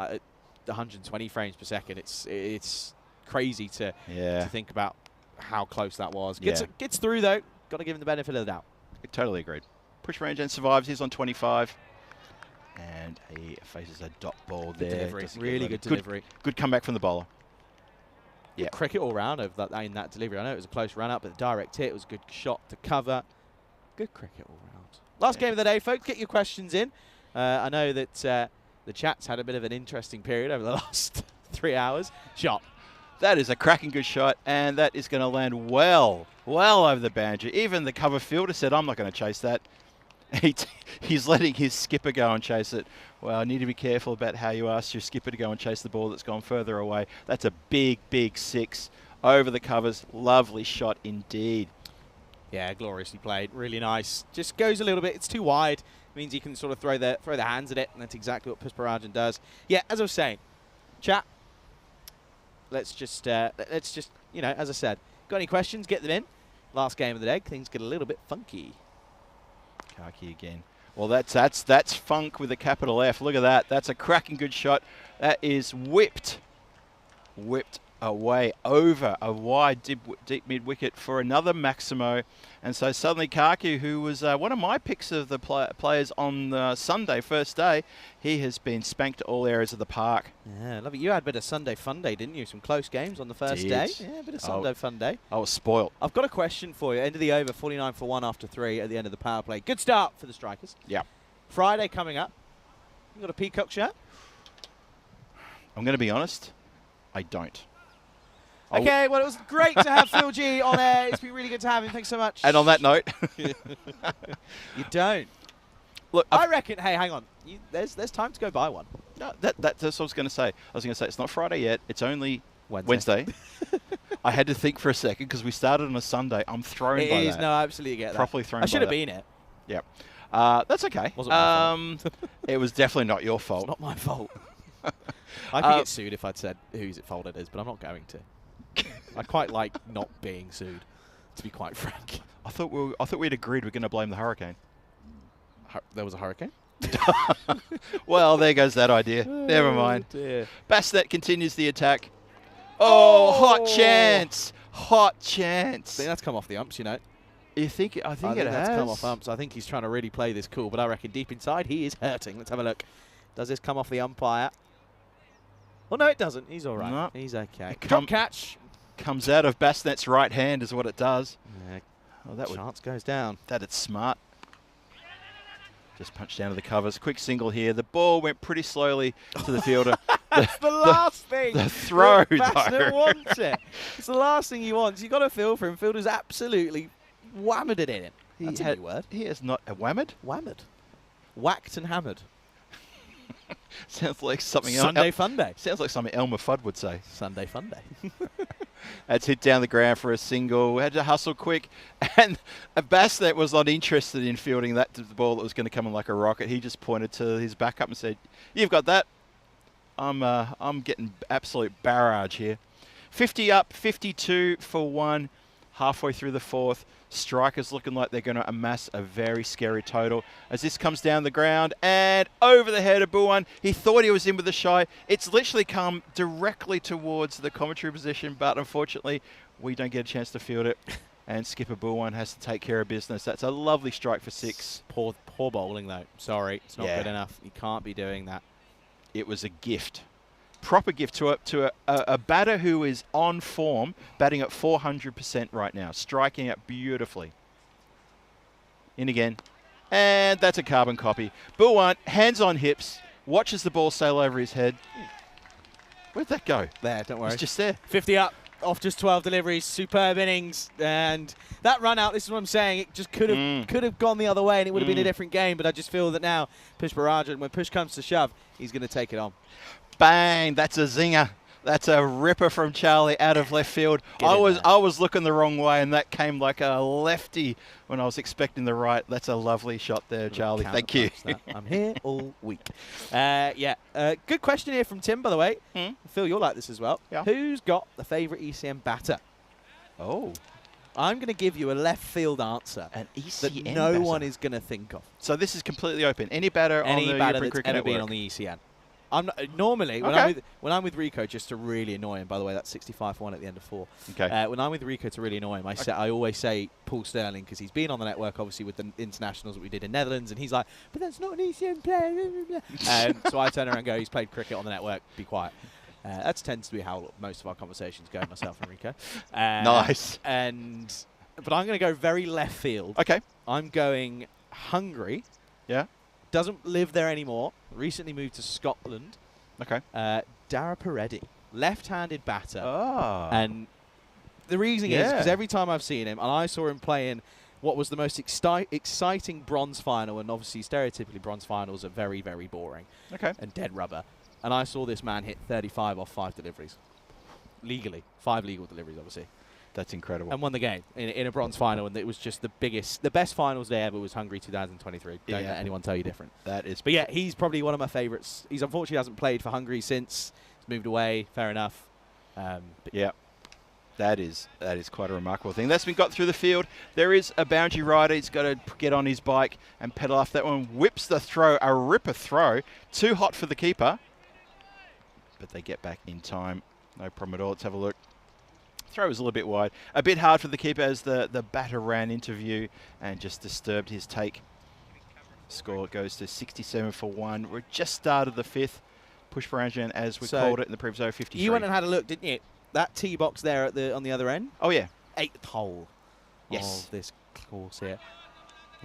A: 120 frames per second. It's crazy to think about how close that was. Gets through though. Got to give him the benefit of the doubt.
D: Totally agreed. Pushparajan survives. He's on 25, and he faces a dot ball there.
A: Delivery. Really good delivery.
D: Good comeback from the bowler.
A: Yeah, cricket all round of that in that delivery. I know it was a close run up, but the direct hit it was a good shot to cover. Good cricket all round. Last game of the day, folks. Get your questions in. I know that. The chat's had a bit of an interesting period over the last 3 hours. Shot.
D: That is a cracking good shot, and that is going to land well over the boundary. Even the cover fielder said, I'm not going to chase that. He's letting his skipper go and chase it. Well, I need to be careful about how you ask your skipper to go and chase the ball that's gone further away. That's a big, big 6 over the covers. Lovely shot indeed.
A: Yeah, gloriously played. Really nice. Just goes a little bit. It's too wide. Means you can sort of throw the hands at it, and that's exactly what Pushparajan does. Yeah, as I was saying, chat. Let's just you know, as I said, got any questions? Get them in. Last game of the day, things get a little bit funky.
D: Kaki again. Well, that's funk with a capital F. Look at that. That's a cracking good shot. That is whipped away over a wide deep mid wicket for another Maximo. And so suddenly Kaki, who was one of my picks of the players on Sunday, first day, he has been spanked to all areas of the park.
A: Yeah, love it. You had a bit of Sunday fun day, didn't you? Some close games on the first day. Yeah, a bit of Sunday fun day.
D: I was spoiled.
A: I've got a question for you. End of the over, 49 for 1 after 3 at the end of the power play. Good start for the strikers.
D: Yeah.
A: Friday coming up. You got a peacock shirt?
D: I'm going to be honest. I don't.
A: Okay, well, it was great to have Phil G on air. It's been really good to have him. Thanks so much.
D: And on that note,
A: you don't.
D: Look,
A: I reckon. Hey, hang on. There's time to go buy one.
D: No, that's what I was going to say. I was going to say it's not Friday yet. It's only Wednesday. I had to think for a second because we started on a Sunday. I'm thrown by that. It is.
A: No, I absolutely get that.
D: Properly thrown.
A: I should have been it.
D: Yeah. That's okay.
A: Wasn't my fault.
D: It was definitely not your fault.
A: It's not my fault. I could get sued if I'd said whose fault it is, but I'm not going to. I quite like not being sued, to be quite frank.
D: I thought we'd agreed we're going to blame the hurricane.
A: There was a hurricane?
D: Well, there goes that idea. Never mind.
A: Dear.
D: Bassett continues the attack. Oh, hot chance. Hot chance.
A: I think that's come off the umps, you know.
D: You think? I think it
A: that's
D: has
A: come off umps. I think he's trying to really play this cool, but I reckon deep inside he is hurting. Let's have a look. Does this come off the umpire? Well, no, it doesn't. He's all right.
D: No.
A: He's okay.
D: It
A: Drop catch.
D: Comes out of Basnet's right hand is what it does.
A: Yeah,
D: Oh, that
A: chance goes down.
D: It's smart. Just punched down to the covers. Quick single here. The ball went pretty slowly to the fielder.
A: That's the last thing.
D: The throw,
A: Basnet
D: though.
A: wants it. It's the last thing he wants. You've got to feel for him. Fielder's absolutely whammered it in. That's a new word.
D: He is not a whammered.
A: Whammered. Whacked and hammered.
D: Sounds like something
A: Sunday fun day.
D: Sounds like something Elmer Fudd would say.
A: Sunday fun day.
D: That's hit down the ground for a single. Had to hustle quick. And Basnet was not interested in fielding that to the ball that was going to come in like a rocket. He just pointed to his backup and said, "You've got that. I'm getting absolute barrage here." 50 up, 52 for 1. Halfway through the 4th. Strikers looking like they're going to amass a very scary total as this comes down the ground and over the head of Buwan. He thought he was in with the shy. It's literally come directly towards the commentary position, but unfortunately we don't get a chance to field it. And skipper Buwan has to take care of business. That's a lovely strike for 6.
A: Poor bowling, though. Sorry, it's not good enough. You can't be doing that.
D: It was a gift. Proper gift to a batter who is on form, batting at 400% right now, striking out beautifully. In again. And that's a carbon copy. Buwan, hands on hips, watches the ball sail over his head. Where'd that go?
A: There, don't worry.
D: It's just there.
A: 50 up, off just 12 deliveries, superb innings. And that run out, this is what I'm saying, it just could have gone the other way and it would have been a different game, but I just feel that now Pushparajan, when push comes to shove, he's going to take it on.
D: Bang, that's a zinger. That's a ripper from Charlie out of left field. I was looking the wrong way and that came like a lefty when I was expecting the right. That's a lovely shot there, Charlie. Thank you.
A: I'm here all week. Good question here from Tim, by the way. Phil, you'll like this as well.
D: Yeah.
A: Who's got the favourite ECM batter?
D: Oh.
A: I'm going to give you a left field answer
D: An ECM
A: that no
D: batter.
A: one is going to think of.
D: So this is completely open. Any batter on the
A: batter
D: European
A: that's
D: Cricket
A: ever been
D: Network.
A: on the ECN. I'm not, normally
D: Okay.
A: when I'm with Rico, just to really annoy him. By the way, that's 65 for 1 at the end of 4.
D: Okay.
A: When I'm with Rico to really annoy him, I always say Paul Sterling because he's been on the network, obviously with the internationals that we did in Netherlands, and he's like, "But that's not an ECN player." So I turn around and go, "He's played cricket on the network. Be quiet." That tends to be how most of our conversations go, myself and Rico.
D: Nice.
A: But I'm going to go very left field.
D: Okay.
A: I'm going Hungary.
D: Yeah.
A: Doesn't live there anymore. Recently moved to Scotland.
D: Okay.
A: Dara Peretti, left-handed batter.
D: Oh.
A: And the reason is because every time I've seen him, and I saw him play in what was the most exciting bronze final, and obviously stereotypically bronze finals are very, very boring and dead rubber. And I saw this man hit 35 off 5 deliveries. Legally. 5 legal deliveries, obviously.
D: That's incredible.
A: And won the game in a bronze final, and it was just the best finals day ever was Hungary 2023. Don't let anyone tell you different.
D: That is.
A: But yeah, he's probably one of my favourites. He's unfortunately hasn't played for Hungary since. He's moved away. Fair enough.
D: Yeah. That is quite a remarkable thing. That's been got through the field. There is a boundary rider. He's got to get on his bike and pedal off. That one whips the throw, a ripper throw. Too hot for the keeper. But they get back in time. No problem at all. Let's have a look. Throw was a little bit wide. A bit hard for the keeper as the batter ran into view and just disturbed his take. Score goes to 67 for 1. We're just started the 5th. Pushparajan, as we called it in the previous over 53.
A: You went and had a look, didn't you? That tee box there on the other end.
D: Oh, yeah.
A: 8th hole of this course here.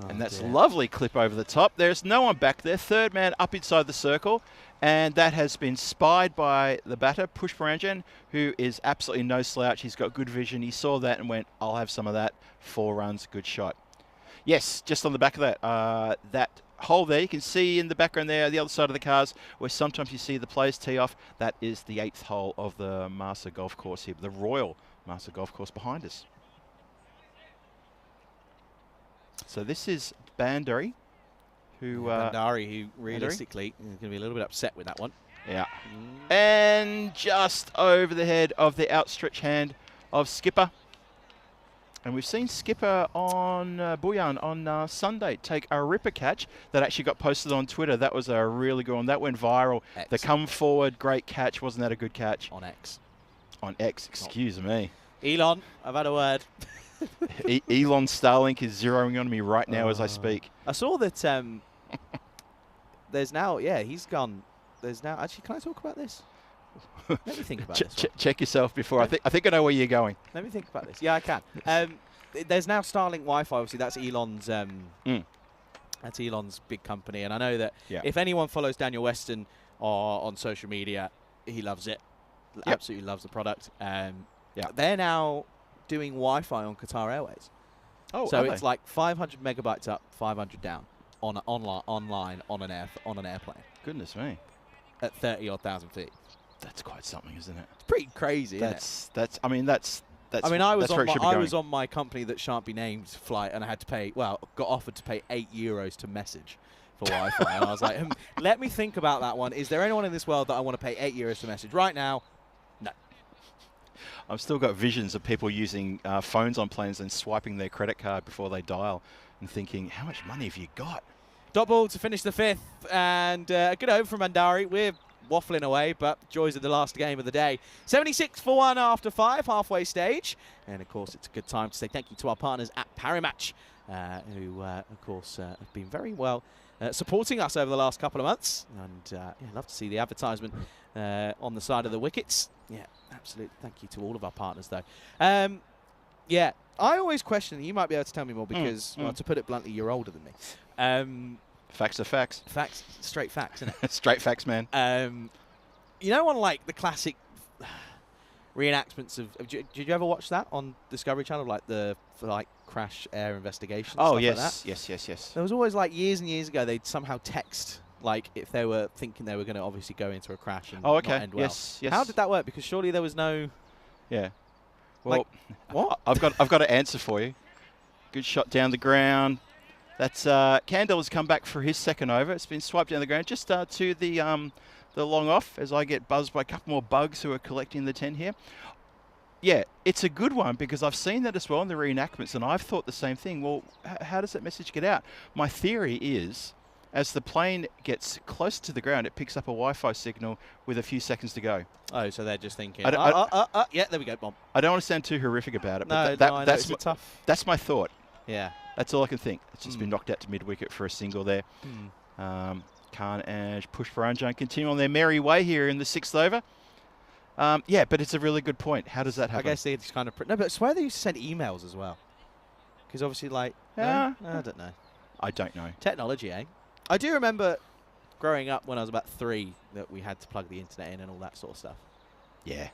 D: And that's a lovely clip over the top. There's no one back there. Third man up inside the circle. And that has been spied by the batter, Pushparajan, who is absolutely no slouch. He's got good vision. He saw that and went, I'll have some of that. 4 runs, good shot. Yes, just on the back of that, that hole there, you can see in the background there, the other side of the cars, where sometimes you see the players tee off. That is the 8th hole of the Master Golf Course here, the Royal Master Golf Course behind us. So this is Bandari, who
A: realistically is going to be a little bit upset with that one.
D: Yeah. And just over the head of the outstretched hand of Skipper. And we've seen Skipper on Buyan on Sunday take a ripper catch that actually got posted on Twitter. That was a really good one. That went viral.
A: X.
D: The come forward, great catch. Wasn't that a good catch?
A: On X.
D: On X, excuse me.
A: Elon, I've had a word.
D: Elon Starlink is zeroing on me right now as I speak.
A: I saw that there's now, he's gone. There's now, actually, can I talk about this? Let me think about this.
D: Check yourself before. I think I know where you're going.
A: Let me think about this. Yeah, I can. There's now Starlink Wi-Fi. Obviously, that's Elon's. That's Elon's big company, and I know that if anyone follows Daniel Weston on social media, he loves it. Absolutely loves the product. They're now doing Wi-Fi on Qatar Airways.
D: Oh,
A: so it's like 500 megabytes up, 500 down online on an airplane.
D: Goodness me.
A: At 30,000 feet.
D: That's quite something, isn't it?
A: It's pretty crazy.
D: I mean, I
A: was on my company that shan't be named flight, and I had to pay. Well, got offered to pay €8 to message for Wi-Fi, and I was like, let me think about that one. Is there anyone in this world that I want to pay €8 to message right now? No.
D: I've still got visions of people using phones on planes and swiping their credit card before they dial, and thinking, how much money have you got?
A: Dot ball to finish the fifth, and a good over from Mandari. We're waffling away, but joys of the last game of the day. 76 for 1 after 5, halfway stage. And, of course, it's a good time to say thank you to our partners at Parimatch, who, of course, have been very well supporting us over the last couple of months. And, love to see the advertisement on the side of the wickets. Yeah, absolutely. Thank you to all of our partners, though. I always question, you might be able to tell me more because, well, to put it bluntly, you're older than me.
D: Facts are facts.
A: Facts, straight facts, isn't it?
D: Straight facts, man.
A: You know, on like the classic reenactments of did you ever watch that on Discovery Channel, like the crash air investigation?
D: Oh,
A: stuff
D: yes,
A: like that?
D: yes.
A: There was always like years and years ago they'd somehow text like if they were thinking they were going to obviously go into a crash and not end well.
D: Yes.
A: How did that work? Because surely there was no.
D: Yeah. Well,
A: what?
D: I've got an answer for you. Good shot down the ground. That's Candle has come back for his second over. It's been swiped down the ground just to the long off as I get buzzed by a couple more bugs who are collecting the 10 here. Yeah, it's a good one because I've seen that as well in the reenactments, and I've thought the same thing. Well, how does that message get out? My theory is, as the plane gets close to the ground, it picks up a Wi-Fi signal with a few seconds to go.
A: Oh, so they're just thinking, yeah, there we go, bomb.
D: I don't want to sound too horrific about it,
A: but
D: that's
A: tough.
D: That's my thought.
A: Yeah.
D: That's all I can think. It's just been knocked out to mid-wicket for a single there. Khan and Push Paranjan continue on their merry way here in the 6th over. But it's a really good point. How does that happen?
A: I guess they just kind of... No, but I swear they used to send emails as well. Because obviously, like...
D: I
A: don't know.
D: I don't know.
A: Technology, eh? I do remember growing up when I was about 3 that we had to plug the internet in and all that sort of stuff.
D: Yeah.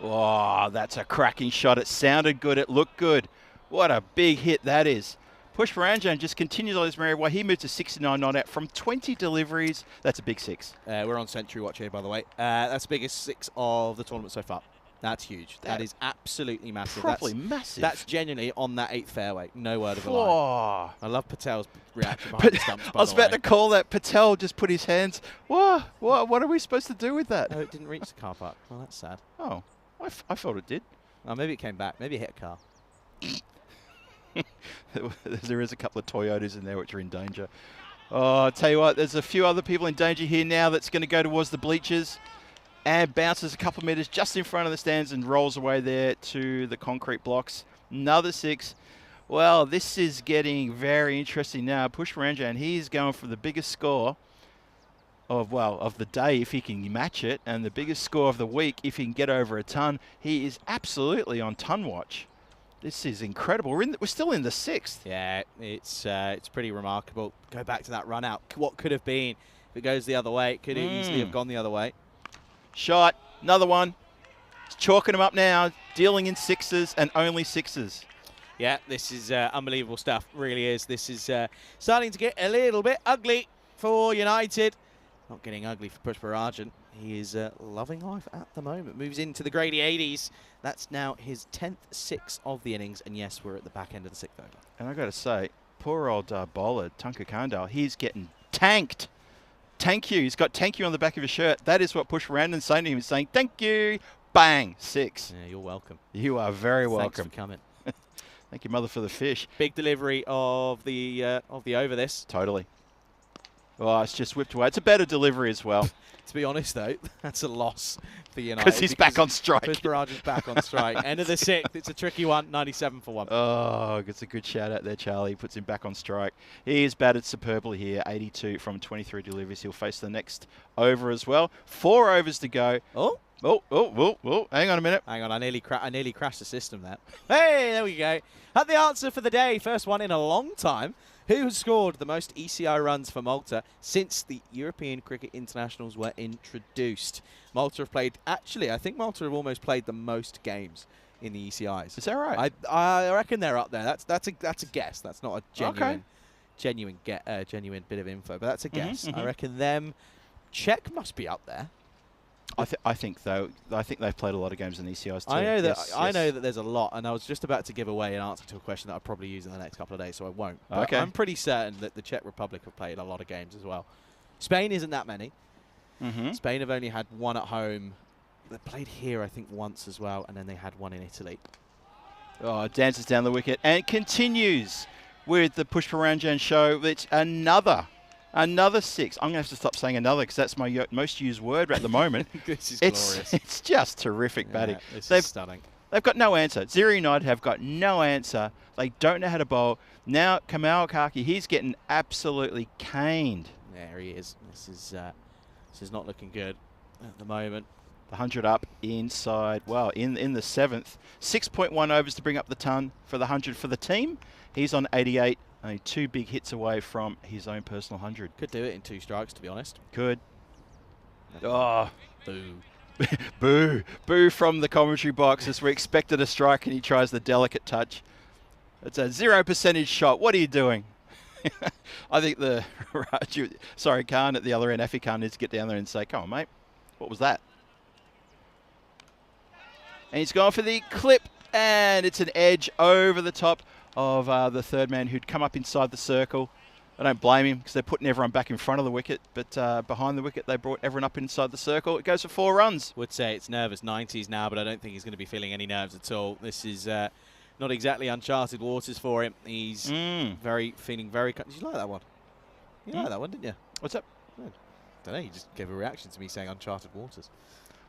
D: Oh, that's a cracking shot. It sounded good. It looked good. What a big hit that is. Push Paranjan just continues on his merry way. He moved to 69 not out from 20 deliveries. That's a big 6.
A: We're on Century Watch here, by the way. That's the biggest 6 of the tournament so far. That's huge. That is absolutely massive.
D: Probably massive.
A: That's genuinely on that 8th fairway. No word of a lie. I love Patel's reaction behind the stumps, by
D: I was about to call that. Patel just put his hands. What are we supposed to do with that?
A: No, it didn't reach the car park. Well, that's sad.
D: Oh, I thought it did.
A: Oh, maybe it came back. Maybe it hit a car.
D: There is a couple of Toyotas in there which are in danger. Oh, I'll tell you what, there's a few other people in danger here now that's going to go towards the bleachers and bounces a couple of metres just in front of the stands and rolls away there to the concrete blocks. Another 6. Well, this is getting very interesting now. Push Paranjan, he's going for the biggest score of the day if he can match it, and the biggest score of the week if he can get over a ton. He is absolutely on ton watch. This is incredible. We're still in the 6th.
A: Yeah, it's pretty remarkable. Go back to that run out. What could have been if it goes the other way? It could easily have gone the other way.
D: Shot, another one. It's chalking them up now, dealing in 6s and only 6s.
A: Yeah, this is unbelievable stuff. Really is. This is starting to get a little bit ugly for United. Not getting ugly for Push Paranjan. He is loving life at the moment. Moves into the Grady 80s. That's now his 10th 6 of the innings. And yes, we're at the back end of the 6th over.
D: And I got to say, poor old bowler, Tunka Kandal, he's getting tanked. Thank you. He's got thank you on the back of his shirt. That is what Push Paranjan's saying to him. He's saying, thank you. Bang. 6.
A: Yeah, you're welcome.
D: You are very welcome.
A: Thanks for coming.
D: Thank you, mother, for the fish.
A: Big delivery of the over this.
D: Totally. Oh, it's just whipped away. It's a better delivery as well.
A: To be honest, though, that's a loss for United.
D: Because he's back on strike.
A: Pushparajan's back on strike. End of the 6th. It's a tricky one. 97 for 1.
D: Oh, gets a good shout out there, Charlie. Puts him back on strike. He is batted superbly here. 82 from 23 deliveries. He'll face the next over as well. 4 overs to go.
A: Oh.
D: Hang on a minute.
A: Hang on, I nearly crashed the system there. Hey, there we go. Had the answer for the day. First one in a long time. Who has scored the most ECI runs for Malta since the European Cricket Internationals were introduced? Malta have played, actually, I think Malta have almost played the most games in the ECIs.
D: Is that right?
A: I reckon they're up there. That's a guess. That's not a
D: Okay.
A: genuine bit of info, but that's a guess. I reckon them. Czech must be up there.
D: I think they've played a lot of games in ECIs too.
A: I know that
D: Yes,
A: I know that there's a lot, and I was just about to give away an answer to a question that I'll probably use in the next couple of days, so I won't. But
D: Okay.
A: I'm pretty certain that the Czech Republic have played a lot of games as well. Spain isn't that many. Spain have only had one at home. They played here, I think, once as well, and then they had one in Italy.
D: Oh, dances down the wicket and continues with the Pushparanjan show. It's another 6. I'm going to have to stop saying another because that's my most used word at the moment.
A: This is glorious.
D: It's just terrific batting.
A: This is stunning.
D: They've got no answer. Zero United have got no answer. They don't know how to bowl. Now Kamal Kaki, he's getting absolutely caned.
A: There he is. This is not looking good at the moment.
D: The 100 up inside, well, in the 7th. 6.1 overs to bring up the ton for the 100 for the team. He's on 88. Only 2 big hits away from his own personal 100.
A: Could do it in 2 strikes, to be honest.
D: Could. Oh.
A: Boo.
D: Boo. Boo from the commentary box as we expected a strike and he tries the delicate touch. It's a 0% shot. What are you doing? I think Khan at the other end, Afi Khan needs to get down there and say, come on, mate. What was that? And he's gone for the clip and it's an edge over the top of the third man who'd come up inside the circle. I don't blame him because they're putting everyone back in front of the wicket, but behind the wicket they brought everyone up inside the circle. It goes for 4 runs.
A: Would say it's nervous 90s now, but I don't think he's going to be feeling any nerves at all. This is not exactly uncharted waters for him. He's feeling very. Did you like that one? You like that one, didn't you?
D: What's up?
A: I don't know. You just gave a reaction to me saying uncharted waters.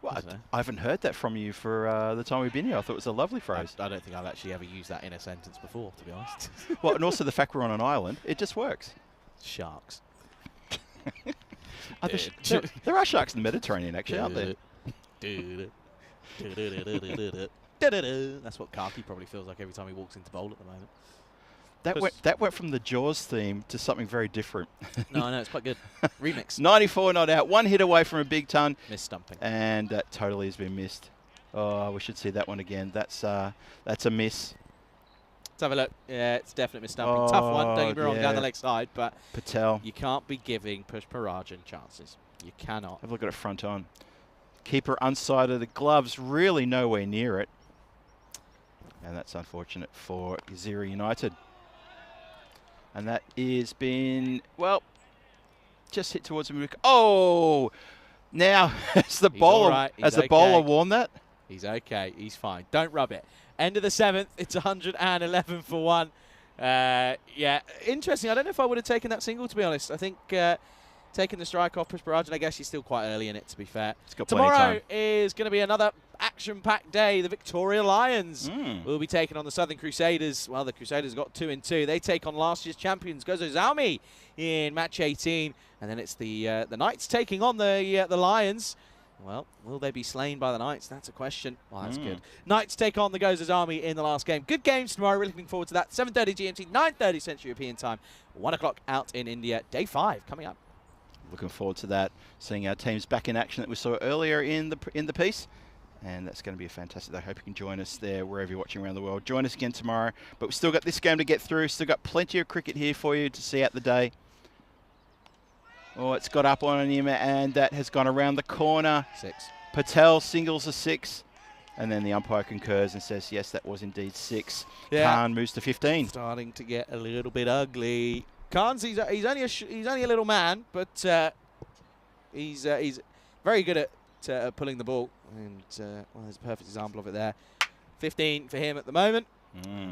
D: Well, I haven't heard that from you for the time we've been here. I thought it was a lovely phrase.
A: I don't think I've actually ever used that in a sentence before, to be honest.
D: Well, and also the fact we're on an island, it just works.
A: Sharks.
D: There are sharks in the Mediterranean, actually, aren't there?
A: That's what Kaki probably feels like every time he walks into bowl at the moment.
D: That went from the Jaws theme to something very different.
A: No, I know, it's quite good. Remix.
D: 94 not out. 1 hit away from a big ton.
A: Miss stumping.
D: And that totally has been missed. Oh, we should see that one again. That's a miss.
A: Let's have a look. Yeah, it's definitely miss stumping. Tough one, don't get me wrong, down the leg side, but
D: Patel.
A: You can't be giving Pushparajan chances. You cannot.
D: Have a look at it front on. Keeper unsighted. The gloves really nowhere near it. And that's unfortunate for Zero United. And that is been, well, just hit towards him. Oh! Now, has the bowler worn that?
A: He's okay. He's fine. Don't rub it. End of the 7th. It's 111 for 1. Yeah, interesting. I don't know if I would have taken that single, to be honest. I think taking the strike off Pushparajan, I guess he's still quite early in it, to be fair. Tomorrow is going to be another action-packed day. The Victoria Lions will be taking on the Southern Crusaders. Well, the Crusaders got 2-2. They take on last year's champions, Gozo Zalmi, in match 18. And then it's the Knights taking on the Lions. Well, will they be slain by the Knights? That's a question. Well, that's good. Knights take on the Gozos Army in the last game. Good games tomorrow. Really looking forward to that. 7:30 GMT, 9:30 Central European Time. 1 o'clock out in India. Day 5 coming up.
D: Looking forward to that. Seeing our teams back in action that we saw earlier in the piece. And that's going to be a fantastic day. I hope you can join us there wherever you're watching around the world. Join us again tomorrow. But we've still got this game to get through. Still got plenty of cricket here for you to see out the day. Oh, it's got up on him, and that has gone around the corner.
A: 6.
D: Patel singles a 6. And then the umpire concurs and says, yes, that was indeed 6.
A: Yeah.
D: Khan moves to 15.
A: Starting to get a little bit ugly. Khan's, he's only a little man, but he's very good at pulling the ball. And well, there's a perfect example of it there. 15 for him at the moment.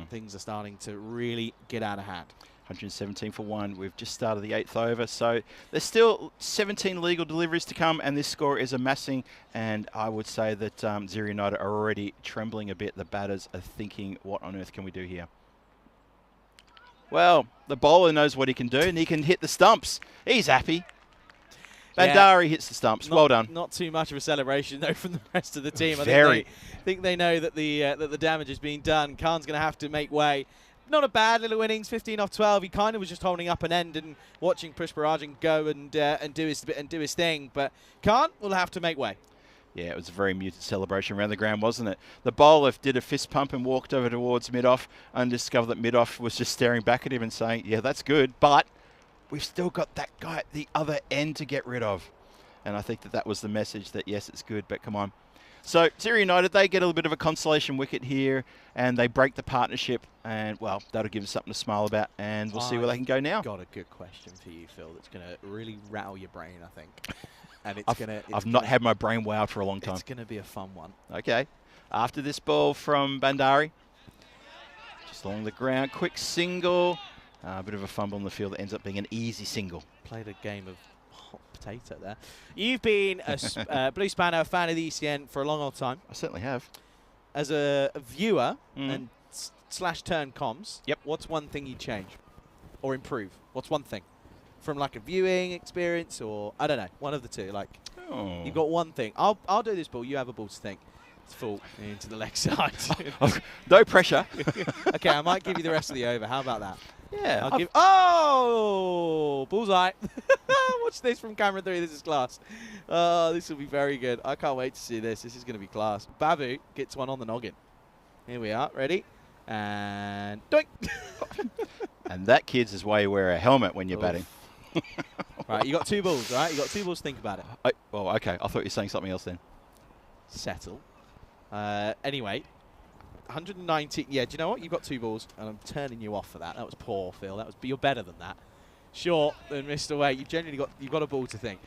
A: Things are starting to really get out of hand.
D: 117 for 1. We've just started the 8th over, so there's still 17 legal deliveries to come, and this score is amassing. And I would say that Zero United are already trembling a bit. The batters are thinking, what on earth can we do here? Well, the bowler knows what he can do, and he can hit the stumps. He's happy. Bandari hits the stumps. Well done.
A: Not too much of a celebration, though, from the rest of the team.
D: Very.
A: I think they know that the damage is being done. Khan's going to have to make way. Not a bad little innings, 15 off 12. He kind of was just holding up an end and watching Pushparajan go and do his thing. But Khan will have to make way. Yeah,
D: it was a very muted celebration around the ground, wasn't it? The bowler did a fist pump and walked over towards mid-off and discovered that mid-off was just staring back at him and saying, yeah, that's good, but we've still got that guy at the other end to get rid of. And I think that was the message that, yes, it's good, but come on. So, Zero United, they get a little bit of a consolation wicket here, and they break the partnership, and, well, that'll give us something to smile about, and we'll see where they can go now.
A: I've got a good question for you, Phil, that's going to really rattle your brain, I think. And it's
D: I've not had my brain wowed for a long time.
A: It's going to be a fun one.
D: Okay. After this ball from Bandari, just along the ground, quick single, a bit of a fumble in the field that ends up being an easy single.
A: Played a game of hot potato there. You've been a Blue Spanner fan of the ECN for a long old time.
D: I certainly have.
A: As a viewer and / turn comms,
D: yep.
A: What's one thing you'd change or improve? What's one thing? From like a viewing experience or, I don't know, one of the two. Like, you've got one thing. I'll do this ball. You have a ball to think. It's full into the leg side.
D: No pressure.
A: Okay, I might give you the rest of the over. How about that?
D: Yeah.
A: Oh, bullseye. Watch this from camera 3. This is class. This will be very good. I can't wait to see this. This is going to be class. Babu gets one on the noggin. Here we are. Ready? And doink.
D: And that, kids, is why you wear a helmet when you're batting.
A: Right, you got 2 balls, right? You got 2 balls to think about it.
D: Well, okay. I thought you were saying something else then.
A: Settle. Anyway, 119. Yeah, do you know what? You've got 2 balls, and I'm turning you off for that. That was poor, Phil. You're better than that. Short than missed away. You've got a ball to think.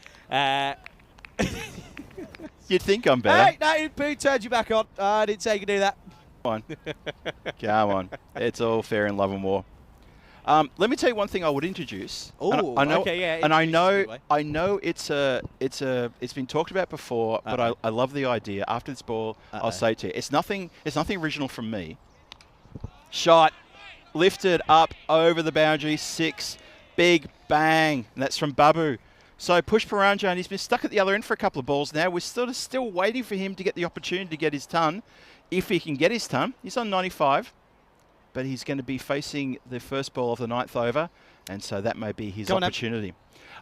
D: You'd think I'm better.
A: Hey, no, Pooh turned you back on. I didn't say you could do that.
D: Come on. Come on. It's all fair in love and war. Let me tell you one thing I would introduce.
A: Oh, okay, yeah.
D: And I know it's been talked about before, but I love the idea. After this ball, I'll say it to you. It's nothing original from me. Shot, lifted up over the boundary, 6, big bang. And that's from Babu. So Pushparajan, he's been stuck at the other end for a couple of balls now. We're still waiting for him to get the opportunity to get his ton. If he can get his ton, he's on 95. But he's going to be facing the first ball of the 9th over, and so that may be his opportunity.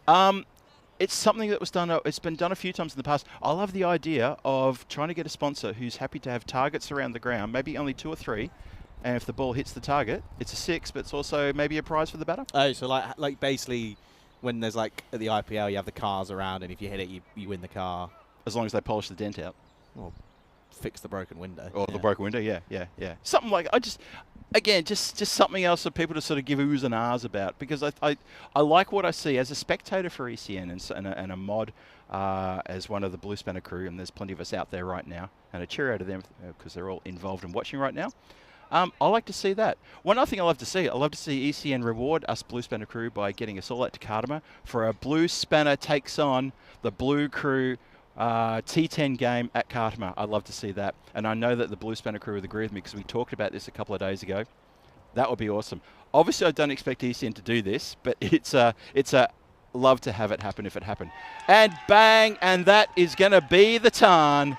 D: It's something that was done. It's been done a few times in the past. I love the idea of trying to get a sponsor who's happy to have targets around the ground, maybe only 2 or 3, and if the ball hits the target, it's a 6, but it's also maybe a prize for the batter.
A: Oh, so like basically, when there's like at the IPL, you have the cars around, and if you hit it, you win the car.
D: As long as they polish the dent out.
A: Well, fix the broken window.
D: Or the broken window, yeah. Something like, again, just something else for people to sort of give oohs and ahs about, because I like what I see as a spectator for ECN and a mod as one of the Blue Spanner crew, and there's plenty of us out there right now, and a cheerio to them because they're all involved in watching right now. I like to see that. One other thing I love to see ECN reward us Blue Spanner crew by getting us all out to Kardama for a Blue Spanner takes on the Blue Crew T10 game at Kardama. I'd love to see that. And I know that the Blue Spanner crew would agree with me because we talked about this a couple of days ago. That would be awesome. Obviously, I don't expect ECN to do this, but it's a love to have it happen if it happened. And bang, and that is going to be the ton.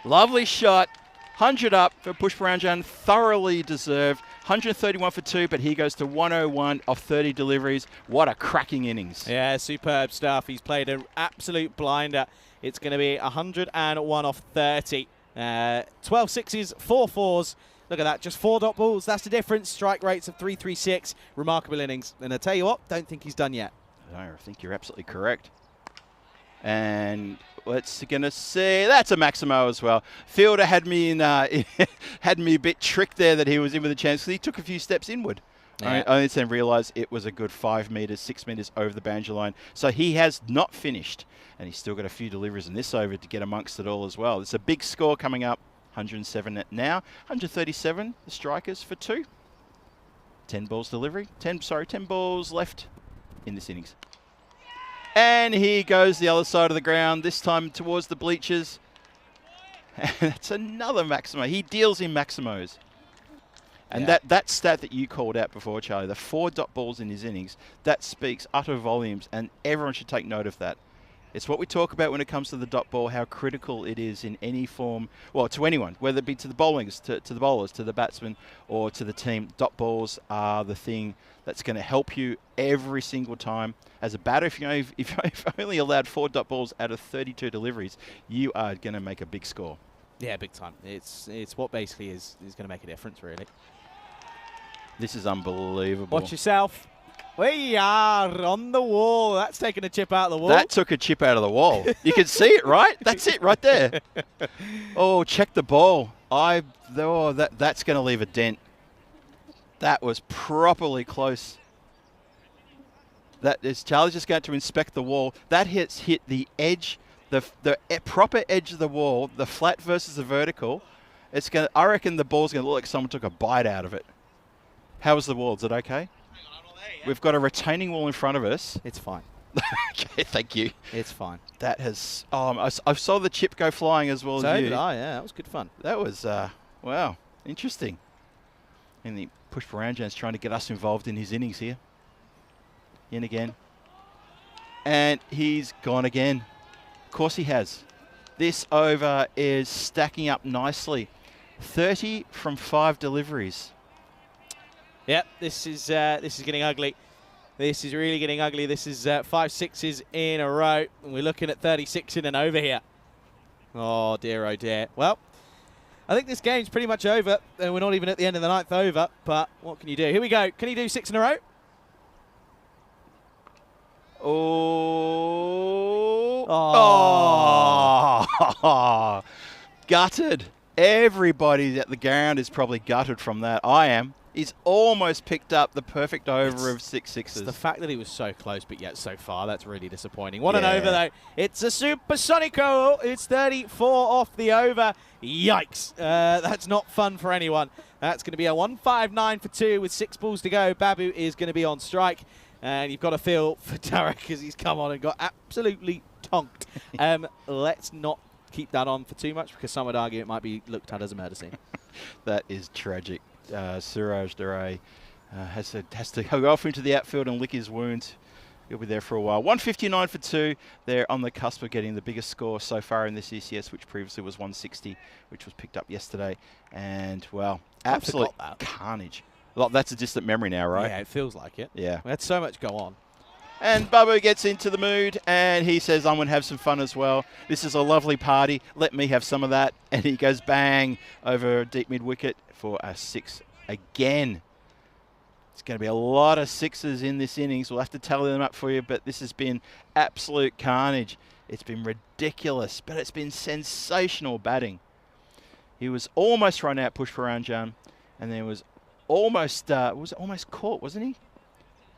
D: Lovely shot. 100 up for Pushparajan, thoroughly deserved. 131 for 2, but he goes to 101 off 30 deliveries. What a cracking innings.
A: Yeah, superb stuff. He's played an absolute blinder. It's going to be 101 off 30. 12 sixes, 4 fours. Look at that, just 4 dot balls. That's the difference. Strike rates of 336. Remarkable innings. And I tell you what, don't think he's done yet.
D: No, I think you're absolutely correct. And let's gonna see. That's a Maximo as well. Fielder had me in, had me a bit tricked there that he was in with a chance because he took a few steps inward. Yeah. I only then realised it was a good 5 metres, 6 metres over the boundary line. So he has not finished, and he's still got a few deliveries in this over to get amongst it all as well. It's a big score coming up. 107 now. 137, the strikers for 2. 10 balls delivery. 10 balls left in this innings. And he goes the other side of the ground, this time towards the bleachers. And that's another Maximo. He deals in Maximos. And that stat that you called out before, Charlie, the 4 dot balls in his innings, that speaks utter volumes, and everyone should take note of that. It's what we talk about when it comes to the dot ball, how critical it is in any form, well, to anyone, whether it be to the bowlers, to the bowlers, to the batsmen, or to the team. Dot balls are the thing that's going to help you every single time. As a batter, if you've only allowed 4 dot balls out of 32 deliveries, you are going to make a big score.
A: Yeah, big time. It's what basically is going to make a difference, really.
D: This is unbelievable.
A: Watch yourself. We are on the wall. That's taking a chip out of the wall.
D: That took a chip out of the wall. You can see it, right? That's it right there. Oh, check the ball. That's going to leave a dent. That was properly close. That is Charlie's just going to inspect the wall. That hit the edge, the proper edge of the wall, the flat versus the vertical. It's going. I reckon the ball's going to look like someone took a bite out of it. How was the wall? Is it okay? We've got a retaining wall in front of us.
A: It's fine.
D: Okay, thank you.
A: It's fine.
D: That has... I saw the chip go flying as well as you.
A: Yeah, that was good fun.
D: That was, wow, interesting. And the Pushparanjan's trying to get us involved in his innings here. In again. And he's gone again. Of course he has. This over is stacking up nicely. 30 from 5 deliveries.
A: Yep, this is getting ugly. This is really getting ugly. This is 5 sixes in a row, and we're looking at 36 in and over here. Oh dear, oh dear. Well, I think this game's pretty much over, and we're not even at the end of the 9th over. But what can you do? Here we go. Can you do 6 in a row?
D: Oh!
A: Oh!
D: Gutted. Everybody at the ground is probably gutted from that. I am. He's almost picked up the perfect over of 6 sixes.
A: It's the fact that he was so close, but yet so far. That's really disappointing. What an over, though. It's a Supersonico. It's 34 off the over. Yikes. That's not fun for anyone. That's going to be a 159 for 2 with 6 balls to go. Babu is going to be on strike. And you've got to feel for Tarek because he's come on and got absolutely tonked. Let's not keep that on for too much because some would argue it might be looked at as a murder scene.
D: That is tragic. Suraj Duray has to go off into the outfield and lick his wounds. He'll be there for a while. 159 for 2. They're on the cusp of getting the biggest score so far in this ECS, which previously was 160, which was picked up yesterday. And, well, absolute carnage. Well, that's a distant memory now, right?
A: Yeah, it feels like it.
D: Yeah.
A: We had so much go on.
D: And Babu gets into the mood, and he says, I'm going to have some fun as well. This is a lovely party. Let me have some of that. And he goes bang over deep mid-wicket for a 6 again. It's going to be a lot of 6s in this innings. We'll have to tally them up for you, but this has been absolute carnage. It's been ridiculous, but it's been sensational batting. He was almost run out, Pushparanjan, and there was almost caught, wasn't he?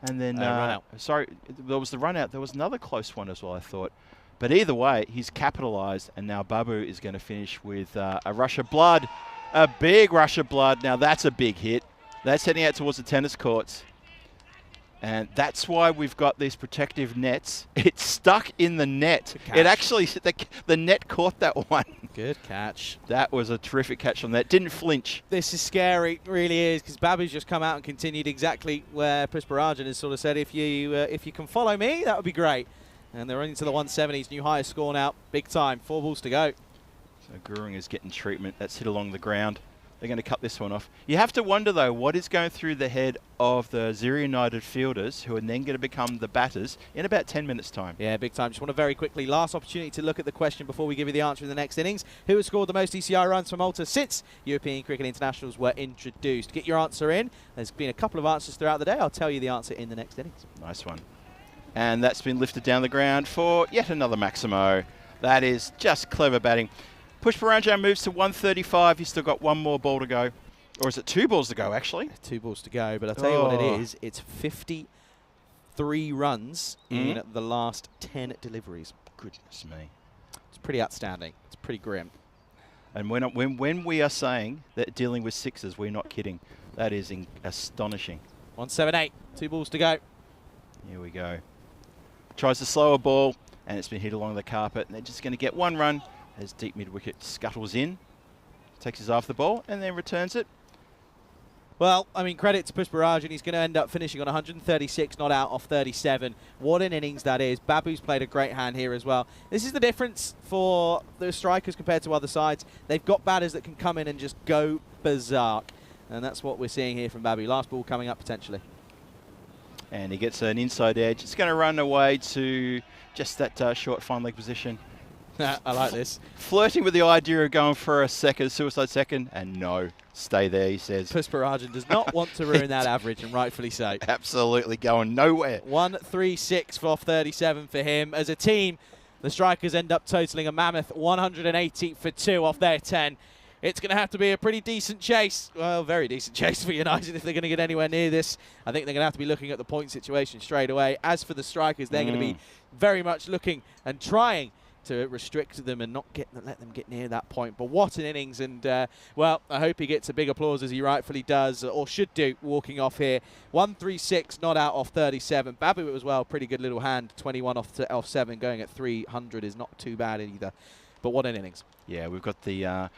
D: And then,
A: run out.
D: Sorry, there was the run out. There was another close one as well, I thought. But either way, he's capitalised, and now Babu is going to finish with a rush of blood. A big rush of blood. Now, that's a big hit. That's heading out towards the tennis courts. And that's why we've got these protective nets. It's stuck in the net. It actually, the net caught that one.
A: Good catch.
D: That was a terrific catch on that. Didn't flinch.
A: This is scary, really is, because Babu's just come out and continued exactly where Pushparanjan has sort of said, if you can follow me, that would be great. And they're into the 170s, new highest score now, big time, 4 balls to go.
D: So Gurung is getting treatment. That's hit along the ground. They're going to cut this one off. You have to wonder, though, what is going through the head of the Ziri United fielders, who are then going to become the batters in about 10 minutes' time.
A: Yeah, big time. Just want to very quickly, last opportunity to look at the question before we give you the answer in the next innings. Who has scored the most ECI runs for Malta since European Cricket Internationals were introduced? Get your answer in. There's been a couple of answers throughout the day. I'll tell you the answer in the next innings.
D: Nice one. And that's been lifted down the ground for yet another Maximo. That is just clever batting. Pushparanjan moves to 135. He's still got 1 more ball to go. Or is it 2 balls to go, actually?
A: 2 balls to go, but I'll tell you what it is. It's 53 runs in the last 10 deliveries.
D: Goodness me.
A: It's pretty outstanding. It's pretty grim.
D: And when we are saying that dealing with 6s, we're not kidding. That is astonishing.
A: 178, 2 balls to go.
D: Here we go. Tries to slow a ball, and it's been hit along the carpet, and they're just going to get 1 run as deep mid-wicket scuttles in, takes his after the ball, and then returns it.
A: Well, I mean, credit to Pushparaj, he's going to end up finishing on 136, not out off 37. What an innings that is. Babu's played a great hand here as well. This is the difference for the strikers compared to other sides. They've got batters that can come in and just go berserk. And that's what we're seeing here from Babu. Last ball coming up potentially.
D: And he gets an inside edge. It's going to run away to just that short fine leg position.
A: I like this.
D: Flirting with the idea of going for a suicide second, and no, stay there, he says.
A: Pushparaj does not want to ruin that average, and rightfully so.
D: Absolutely going nowhere.
A: 136 off 37 for him. As a team, the strikers end up totaling a mammoth 180 for 2 off their 10. It's going to have to be a pretty decent chase. Well, very decent chase for United if they're going to get anywhere near this. I think they're going to have to be looking at the point situation straight away. As for the strikers, they're going to be very much looking and trying to restrict them and not let them get near that point. But what an innings, and well, I hope he gets a big applause as he rightfully does, or should do, walking off here. 136, not out off 37. Babu as well, pretty good little hand, 21 off 7, going at 300 is not too bad either. But what an innings.
D: Yeah, we've got the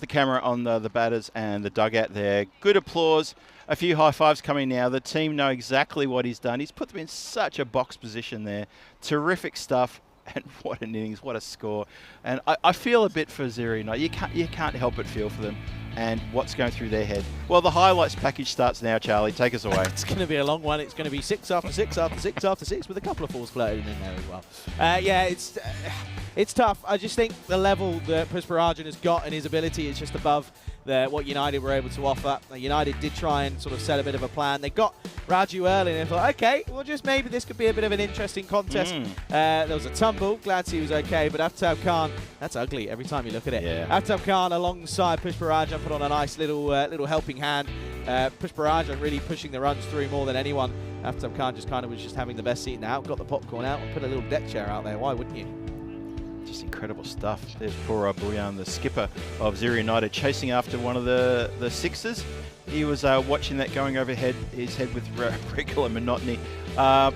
D: camera on the batters and the dugout there. Good applause. A few high fives coming now. The team know exactly what he's done. He's put them in such a box position there. Terrific stuff. And what an innings, what a score. And I feel a bit for Zero United. You can't help but feel for them and what's going through their head. Well, the highlights package starts now, Charlie. Take us away.
A: It's going to be a long one. It's going to be 6 after 6 after 6 after 6 with a couple of falls floating in there as well. Yeah, it's tough. I just think the level that Pushparaj has got and his ability is just above what United were able to offer. United did try and sort of set a bit of a plan. They got Raju early and they thought, okay, well, just maybe this could be a bit of an interesting contest. There was a tumble. Glad to see he was okay. But Aftab Khan, that's ugly every time you look at it.
D: Yeah.
A: Aftab Khan alongside Pushparaj put on a nice little helping hand. Pushparaj really pushing the runs through more than anyone. Aftab Khan just kind of was just having the best seat now. Got the popcorn out and put a little deck chair out there. Why wouldn't you?
D: Just incredible stuff. There's poor Boyan, the skipper of Zero United, chasing after one of the sixes. He was watching that going overhead his head with regular monotony. A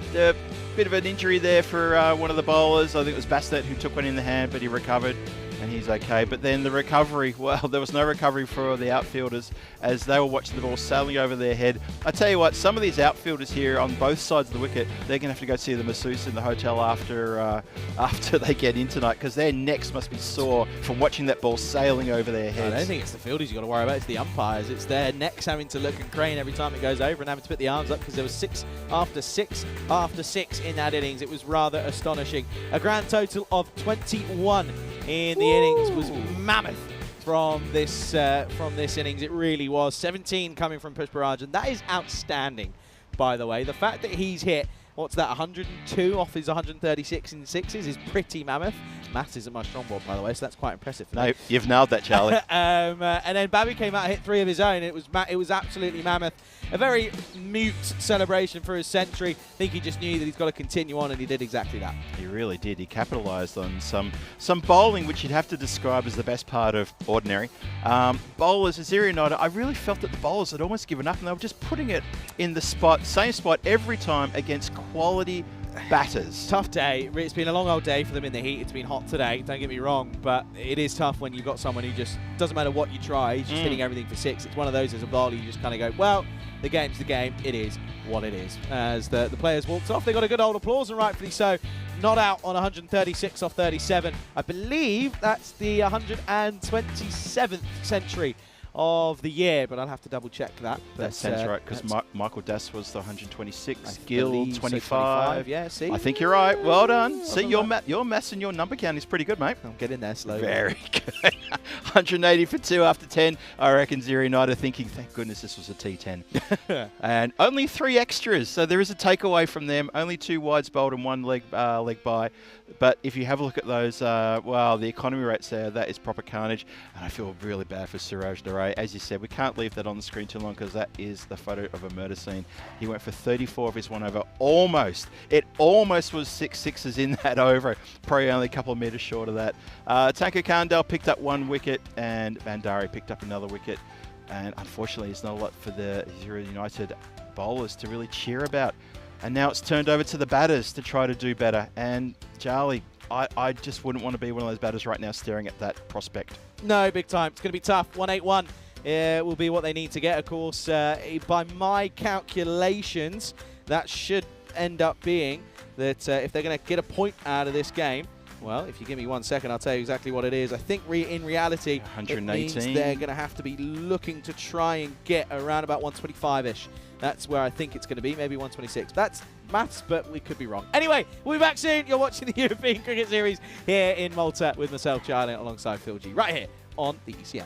D: bit of an injury there for one of the bowlers. I think it was Bastet who took one in the hand, but he recovered and he's okay. But then the recovery, well, there was no recovery for the outfielders as they were watching the ball sailing over their head. I tell you what, some of these outfielders here on both sides of the wicket, they're going to have to go see the masseuse in the hotel after they get in tonight, because their necks must be sore from watching that ball sailing over their heads.
A: I don't think it's the fielders you've got to worry about, it's the umpires. It's their necks having to look and crane every time it goes over and having to put the arms up, because there was 6 after 6 after 6 in that innings. It was rather astonishing. A grand total of 21 in the innings was mammoth from this innings. It really was. 17 coming from Pushparaj, and that is outstanding, by the way. The fact that he's hit, what's that, 102 off his 136 in sixes is pretty mammoth. Maths isn't my strong board, by the way, so that's quite impressive for me.
D: No, you've nailed that, Charlie.
A: And then Babu came out and hit 3 of his own. It was absolutely mammoth. A very mute celebration for his century. I think he just knew that he's got to continue on, and he did exactly that.
D: He really did. He capitalised on some bowling, which you'd have to describe as the best part of ordinary. Bowlers, as Zero United, I really felt that the bowlers had almost given up, and they were just putting it in the same spot every time against quality batters.
A: Tough day. It's been a long old day for them in the heat. It's been hot today, don't get me wrong, but it is tough when you've got someone who just, doesn't matter what you try, he's just hitting everything for 6. It's one of those as a bowler, you just kind of go, well, the game's the game, it is what it is. As the players walked off, they got a good old applause, and rightfully so. Not out on 136 off 37. I believe that's the 127th century of the year, but I'll have to double check that.
D: That sounds right, because Michael Das was the 126,
A: I
D: Gill
A: believe
D: 25.
A: Yeah, see?
D: I think you're right. Well done. See, your maths and your number count is pretty good, mate.
A: I'm getting there slowly.
D: Very good. 180 for 2 after 10. I reckon Zero United thinking, thank goodness this was a T10. And only 3 extras, so there is a takeaway from them. Only 2 wides bowled and 1 leg by. But if you have a look at those, well, the economy rates there, that is proper carnage. And I feel really bad for Suraj Duray. As you said, we can't leave that on the screen too long, because that is the photo of a murder scene. He went for 34 of his 1 over. Almost. It almost was 6 sixes in that over. Probably only a couple of metres short of that. Tanka Kandal picked up 1 wicket, and Bandari picked up another wicket. And unfortunately, it's not a lot for the Zero United bowlers to really cheer about. And now it's turned over to the batters to try to do better. And Charlie, I just wouldn't want to be one of those batters right now staring at that prospect.
A: No, big time. It's going to be tough. 181 will be what they need to get, of course. By my calculations, that should end up being that if they're going to get a point out of this game, well, if you give me 1 second, I'll tell you exactly what it is. I think in reality,
D: 118.
A: it means they're going to have to be looking to try and get around about 125-ish. That's where I think it's going to be, maybe 126. That's maths, but we could be wrong. Anyway, we'll be back soon. You're watching the European Cricket Series here in Malta with myself, Charlie, alongside Phil G, right here on the ECS.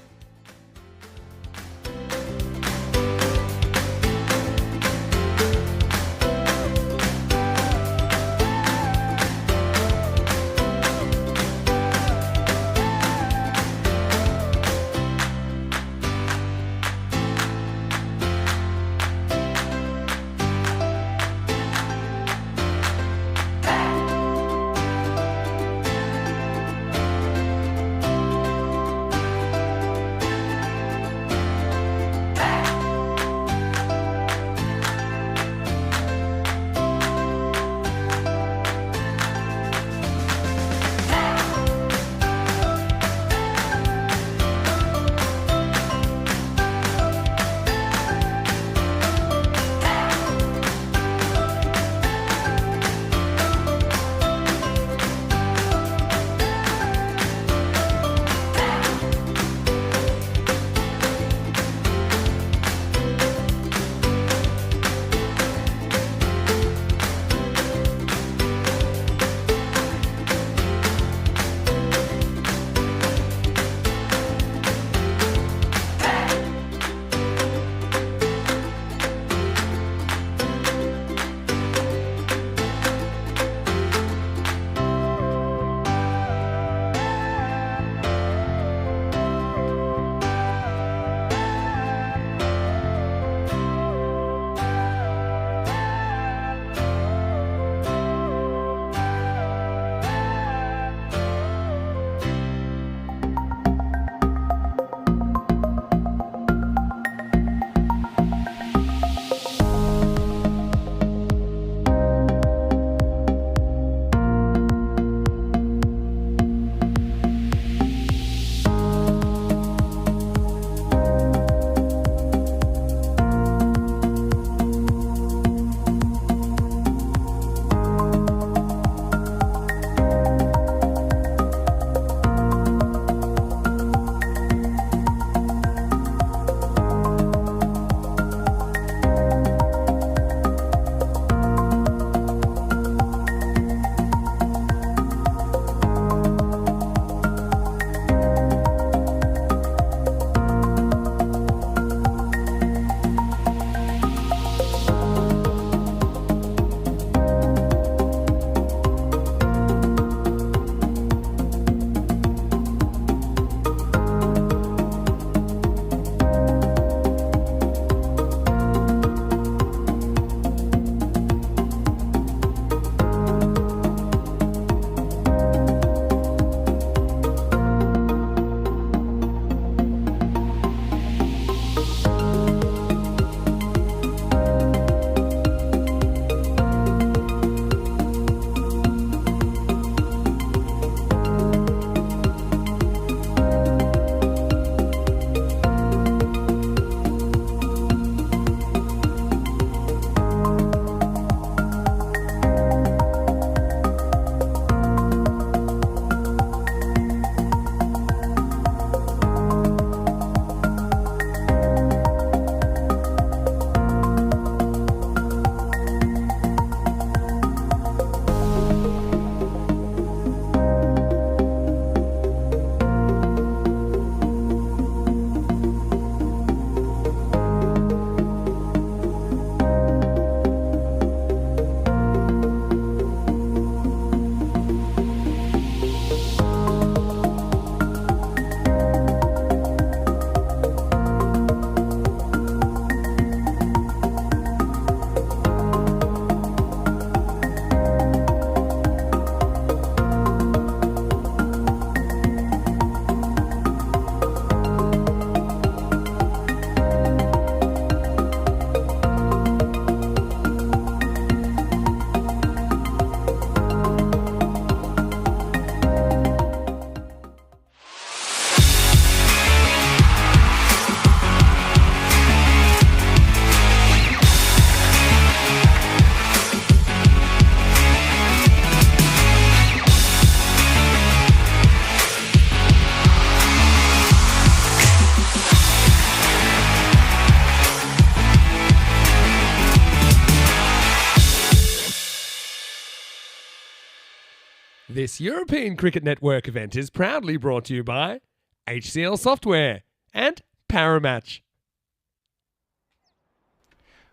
B: This European Cricket Network event is proudly brought to you by HCL Software and Paramatch.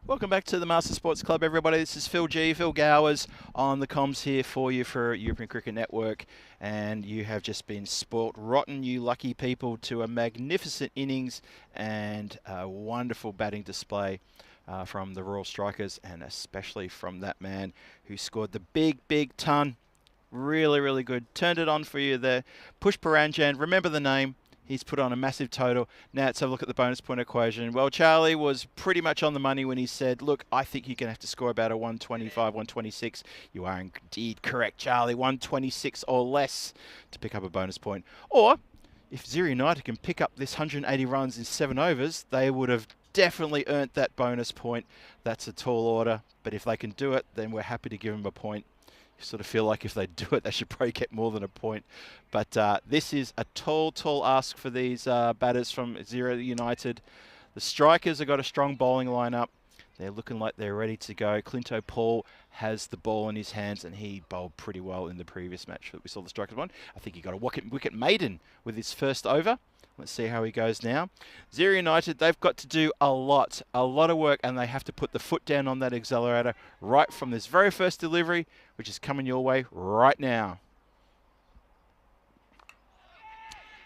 D: Welcome back to the Master Sports Club, everybody. This is Phil Gowers on the comms here for you for European Cricket Network. And you have just been spoilt rotten, you lucky people, to a magnificent innings and a wonderful batting display from the Royal Strikers, and especially from that man who scored the big ton. Really, really good. Turned it on for you there. Push Paranjan, remember the name. He's put on a massive total. Now let's have a look at the bonus point equation. Well, Charlie was pretty much on the money when he said, look, I think you're going to have to score about a 125, 126. You are indeed correct, Charlie. 126 or less to pick up a bonus point. Or, if Ziri United can pick up this 180 runs in 7 overs, they would have definitely earned that bonus point. That's a tall order. But if they can do it, then we're happy to give them a point. Sort of feel like if they do it, they should probably get more than a point. But this is a tall ask for these batters from Ziri United. The Strikers have got a strong bowling lineup. They're looking like they're ready to go. Clinto Paul has the ball in his hands, and he bowled pretty well in the previous match that we saw the Strikers won. I think he got a wicket maiden with his first over. Let's see how he goes now. Ziri United, they've got to do a lot of work, and they have to put the foot down on that accelerator right from this very first delivery, which is coming your way right now.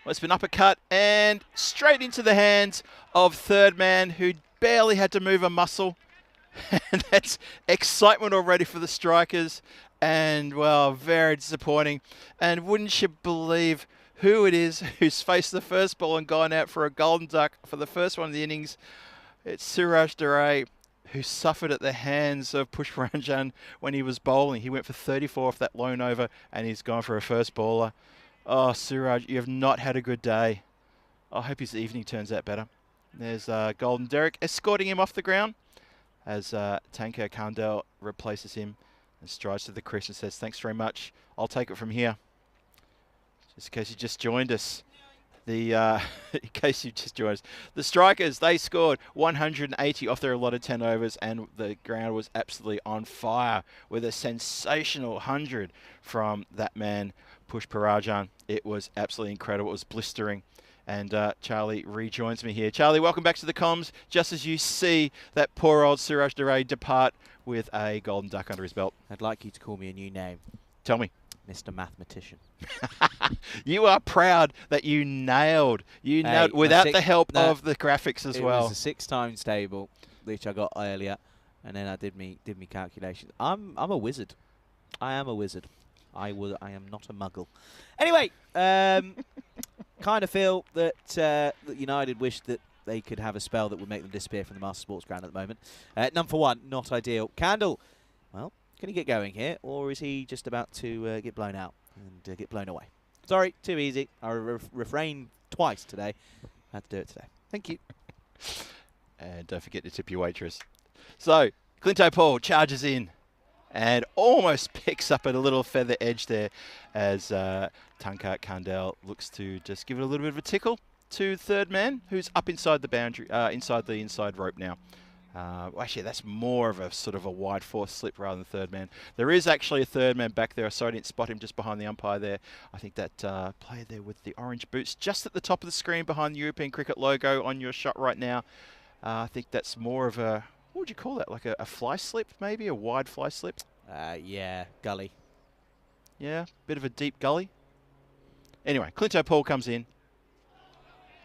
D: Well, it's been uppercut and straight into the hands of third man, who barely had to move a muscle. And that's excitement already for the Strikers. And, well, very disappointing. And wouldn't you believe who it is who's faced the first ball and gone out for a golden duck for the first one of the innings? It's Suraj Duray, who suffered at the hands of Pushparanjan when he was bowling. He went for 34 off that lone over, and he's gone for a first bowler. Oh, Suraj, you have not had a good day. I hope his evening turns out better. There's Golden Derek escorting him off the ground as Tanka Kandel replaces him and strides to the crease and says, thanks very much. I'll take it from here. Just in case you just joined us. The Strikers, they scored 180 off their allotted 10 overs, and the ground was absolutely on fire with a sensational 100 from that man, Pushparanjan. It was absolutely incredible. It was blistering. And Charlie rejoins me here. Charlie, welcome back to the comms. Just as you see that poor old Suraj Duray depart with a golden duck under his belt.
A: I'd like you to call me a new name.
D: Tell me.
A: Mr. Mathematician.
D: You are proud that you nailed. Nailed without the help of the graphics as well.
A: It was a 6 times table, which I got earlier, and then I did me calculations. I'm a wizard. I am a wizard. I am not a muggle. Anyway, kind of feel that that United wish that they could have a spell that would make them disappear from the Master Sports Ground at the moment. Number 1, not ideal. Candle, well, can he get going here, or is he just about to get blown out and get blown away? Sorry, too easy. I refrained twice today. I had to do it today. Thank you.
D: And don't forget to tip your waitress. So, Clinto Paul charges in and almost picks up at a little feather edge there as Tanka Kandel looks to just give it a little bit of a tickle to third man, who's up inside the boundary, inside the inside rope now. Well, actually, that's more of a sort of a wide fourth slip rather than third man. There is actually a third man back there. Sorry, I didn't spot him just behind the umpire there. I think that player there with the orange boots just at the top of the screen behind the European Cricket logo on your shot right now. I think that's more of a, what would you call that? Like a fly slip, maybe? A wide fly slip?
A: Yeah, gully.
D: Yeah, bit of a deep gully. Anyway, Clinto Paul comes in.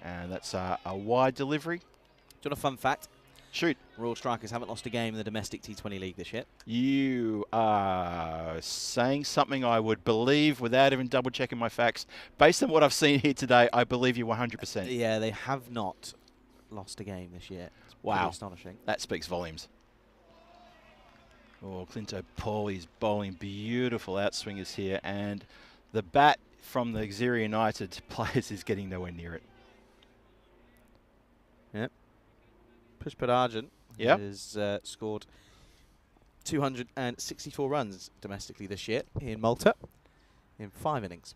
D: And that's a wide delivery.
A: Do you want a fun fact?
D: Shoot.
A: Royal Strikers haven't lost a game in the domestic T20 league this year.
D: You are saying something I would believe without even double checking my facts. Based on what I've seen here today, I believe you 100%.
A: Yeah, they have not lost a game this year. It's
D: wow.
A: Astonishing.
D: That speaks volumes. Oh, Clinto Paul is bowling beautiful outswingers here, and the bat from the Ziri United players is getting nowhere near it.
A: Yep. Pushparanjan has scored 264 runs domestically this year in Malta in 5 innings.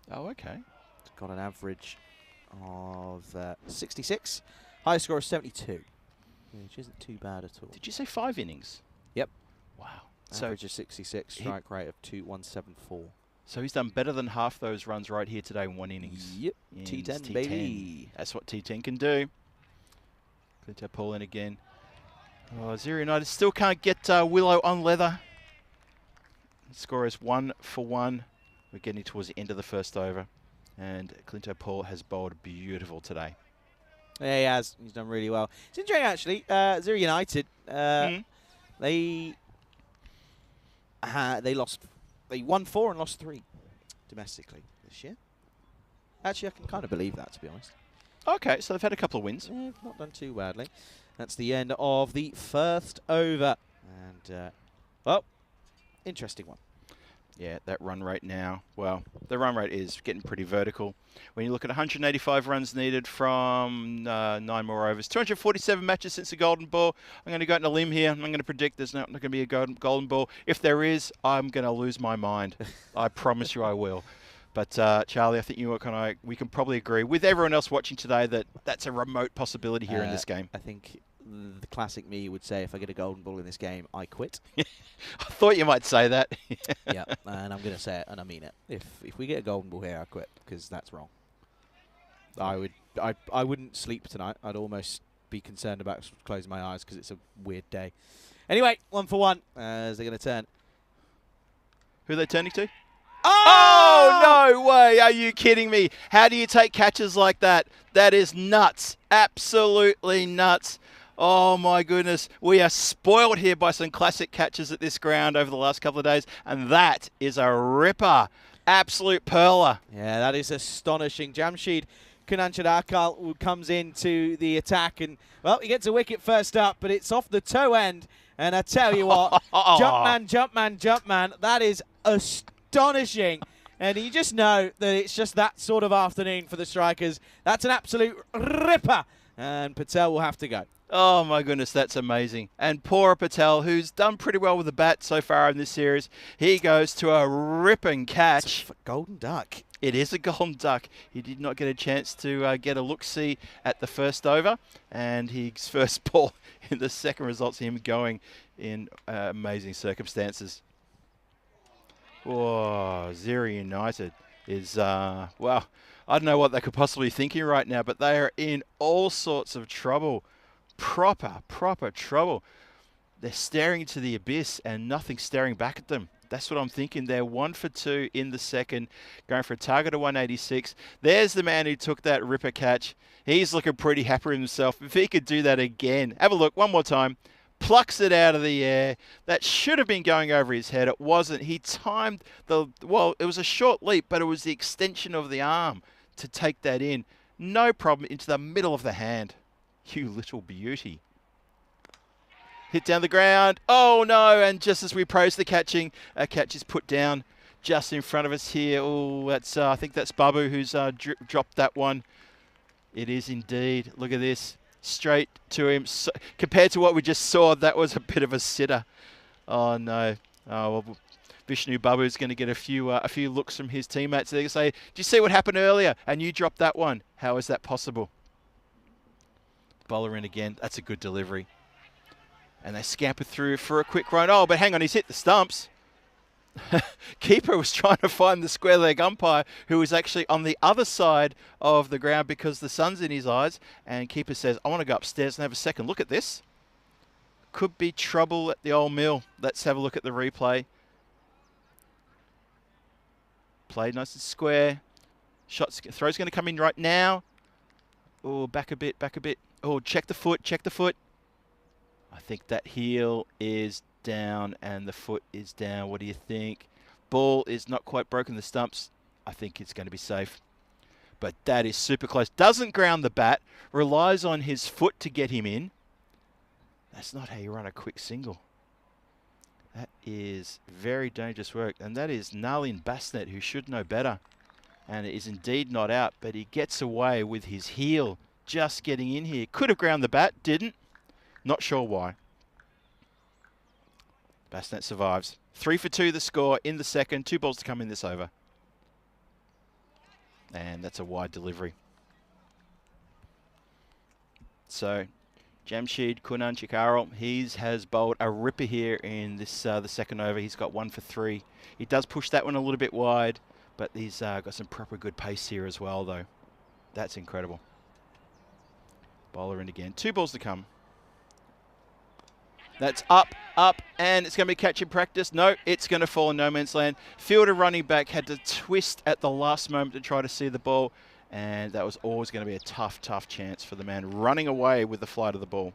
D: Oh, okay.
A: It's got an average of 66. Highest score of 72, which isn't too bad at all.
D: Did you say 5 innings?
A: Yep.
D: Wow.
A: Average of 66, strike rate of 2.174.
D: So he's done better than half those runs right here today in 1 innings.
A: Yep.
D: Innings
A: T10, baby.
D: That's what T10 can do. Clinto Paul in again. Oh, Zero United still can't get Willow on leather. The score is 1 for 1. We're getting towards the end of the first over. And Clinto Paul has bowled beautiful today.
A: Yeah, he has. He's done really well. It's interesting, actually. Zero United, they lost. They won 4 and lost 3 domestically this year. Actually, I can kind of believe that, to be honest.
D: Okay, so they've had a couple of wins.
A: Yeah, not done too badly. That's the end of the first over. And, well, interesting one.
D: Yeah, that run rate now. Well, the run rate is getting pretty vertical. When you look at 185 runs needed from 9 more overs, 247 matches since the golden ball. I'm going to go out on a limb here. I'm going to predict there's not going to be a golden ball. If there is, I'm going to lose my mind. I promise you I will. But Charlie, I think we can probably agree with everyone else watching today that that's a remote possibility here in this game.
A: I think the classic me would say, if I get a golden ball in this game, I quit.
D: I thought you might say that.
A: Yeah, and I'm going to say it, and I mean it. If we get a golden ball here, I quit, because that's wrong. I wouldn't sleep tonight. I'd almost be concerned about closing my eyes because it's a weird day. Anyway, 1 for 1 as they're going to turn.
D: Who are they turning to?
A: Oh!
D: No way. Are you kidding me? How do you take catches like that? That is nuts. Absolutely nuts. Oh, my goodness. We are spoiled here by some classic catches at this ground over the last couple of days, and that is a ripper. Absolute perler.
A: Yeah, that is astonishing. Jamshid Kunanchadakal comes into the attack, and, well, he gets a wicket first up, but it's off the toe end. And I tell you what, Jumpman, that is astonishing. And you just know that it's just that sort of afternoon for the strikers. That's an absolute ripper. And Patel will have to go.
D: Oh, my goodness, that's amazing. And poor Patel, who's done pretty well with the bat so far in this series, he goes to a ripping catch.
A: It's a golden duck.
D: It is a golden duck. He did not get a chance to get a look-see at the first over, and his first ball in the second results in him going in amazing circumstances. Whoa, Zero United is, well, I don't know what they could possibly be thinking right now, but they are in all sorts of trouble. Proper trouble. They're staring into the abyss and nothing's staring back at them. That's what I'm thinking. They're 1 for 2 in the second, going for a target of 186. There's the man who took that ripper catch. He's looking pretty happy with himself. If he could do that again, have a look one more time. Plucks it out of the air. That should have been going over his head. It wasn't. He timed well, it was a short leap, but it was the extension of the arm to take that in. No problem into the middle of the hand. You little beauty. Hit down the ground. Oh, no. And just as we praise the catching, a catch is put down just in front of us here. Oh, that's I think that's Babu who's dropped that one. It is indeed. Look at this. Straight to him. So, compared to what we just saw, that was a bit of a sitter. Oh, no. Oh, well, Vishnu Babu is going to get a few looks from his teammates. They're going to say, "Do you see what happened earlier? And you dropped that one. How is that possible?" Bowler in again. That's a good delivery. And they scamper through for a quick run. Oh, but hang on, he's hit the stumps. Keeper was trying to find the square leg umpire, who was actually on the other side of the ground because the sun's in his eyes. And keeper says, "I want to go upstairs and have a second look at this." Could be trouble at the old mill. Let's have a look at the replay. Played nice and square. Throw's going to come in right now. Oh, back a bit. Oh, check the foot. I think that heel is down and the foot is down. What do you think? Ball is not quite broken the stumps. I think it's going to be safe. But that is super close. Doesn't ground the bat. Relies on his foot to get him in. That's not how you run a quick single. That is very dangerous work. And that is Nalin Basnet, who should know better. And it is indeed not out. But he gets away with his heel just getting in here. Could have ground the bat. Didn't. Not sure why. Basnet survives. 3 for 2 the score in the second. 2 balls to come in this over. And that's a wide delivery. So Jamshid Kunan Chikarol, has bowled a ripper here in this the second over. He's got 1 for 3. He does push that one a little bit wide, but he's got some proper good pace here as well, though. That's incredible. Bowler in again. 2 balls to come. That's up, and it's going to be catch in practice. No, it's going to fall in no man's land. Fielder running back had to twist at the last moment to try to see the ball, and that was always going to be a tough chance for the man running away with the flight of the ball.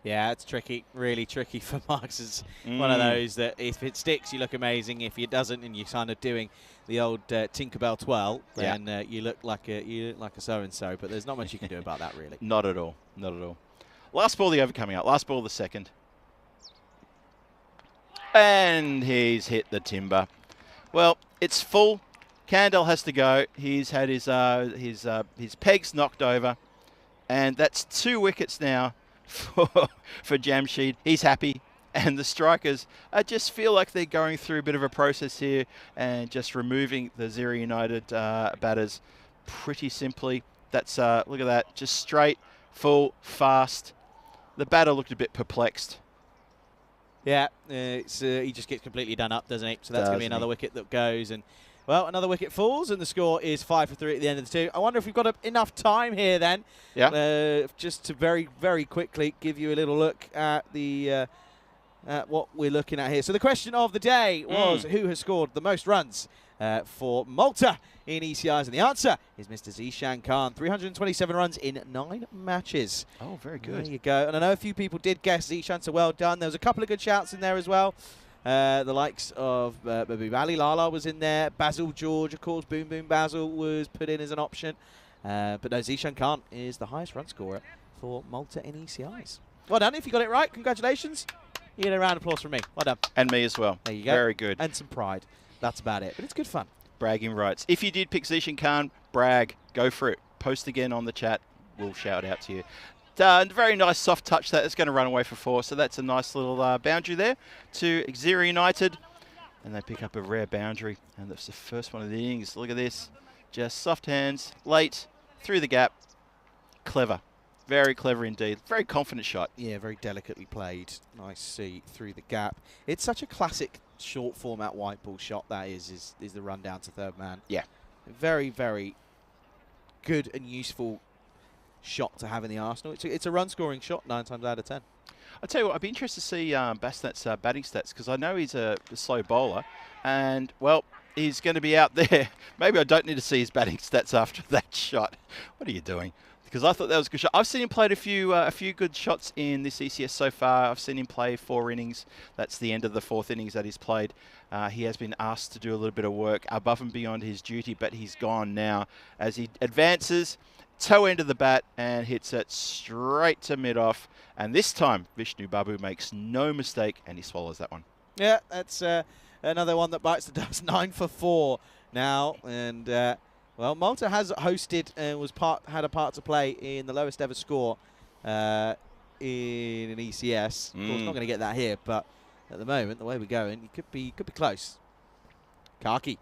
A: Yeah, it's tricky, really tricky for Marks. It's one of those that if it sticks, you look amazing. If it doesn't, and you're kind of doing the old Tinkerbell twirl, then you look like a so-and-so. But there's not much you can do about that, really.
D: Not at all. Not at all. Last ball of the over coming out. Last ball of the second. And he's hit the timber. Well, it's full. Candle has to go. He's had his pegs knocked over. And that's 2 wickets now for Jamshid. He's happy. And the strikers just feel like they're going through a bit of a process here and just removing the Zero United batters pretty simply. That's look at that. Just straight, full, fast. The batter looked a bit perplexed.
A: Yeah, he just gets completely done up, doesn't he? So that's going to be another wicket that goes. And, well, another wicket falls, and the score is 5 for 3 at the end of the 2. I wonder if we've got enough time here then.
D: Yeah.
A: Just to very, very quickly give you a little look at the what we're looking at here. So the question of the day was who has scored the most runs for Malta in ECIs, and the answer is Mr. Zishan Khan. 327 runs in 9 matches.
D: Oh, very good.
A: There you go. And I know a few people did guess Zishan, so well done. There was a couple of good shouts in there as well. The likes of Babu Ali Lala was in there. Basil George, of course. Boom Boom Basil was put in as an option. But no, Zishan Khan is the highest run scorer for Malta in ECIs. Well done. If you got it right, congratulations. You get a round of applause from me. Well done.
D: And me as well.
A: There you go.
D: Very good.
A: And some pride. That's about it. But it's good fun.
D: Bragging rights. If you did pick Zishan Khan, brag. Go for it. Post again on the chat. We'll shout out to you. Very nice soft touch that is going to run away for 4. So that's a nice little boundary there to Zero United. And they pick up a rare boundary. And that's the first one of the innings. Look at this. Just soft hands. Late. Through the gap. Clever. Very clever indeed. Very confident shot.
A: Yeah, very delicately played. Nice see through the gap. It's such a classic short format white ball shot that is the run down to third man.
D: Yeah.
A: Very, very good and useful shot to have in the arsenal. It's a run scoring shot 9 times out of 10.
D: I'll tell you what, I'd be interested to see Basnet's batting stats, because I know he's a slow bowler, and, well, he's going to be out there. Maybe I don't need to see his batting stats after that shot. What are you doing? Because I thought that was a good shot. I've seen him play a few good shots in this ECS so far. I've seen him play 4 innings. That's the end of the 4th innings that he's played. He has been asked to do a little bit of work above and beyond his duty, but he's gone now as he advances, toe end of the bat, and hits it straight to mid-off. And this time, Vishnu Babu makes no mistake, and he swallows that one.
A: Yeah, that's another one that bites the dust. 9 for 4 now, and well, Malta has hosted and had a part to play in the lowest ever score in an ECS. Of course, not going to get that here, but at the moment, the way we're going, it could be close. Kaki.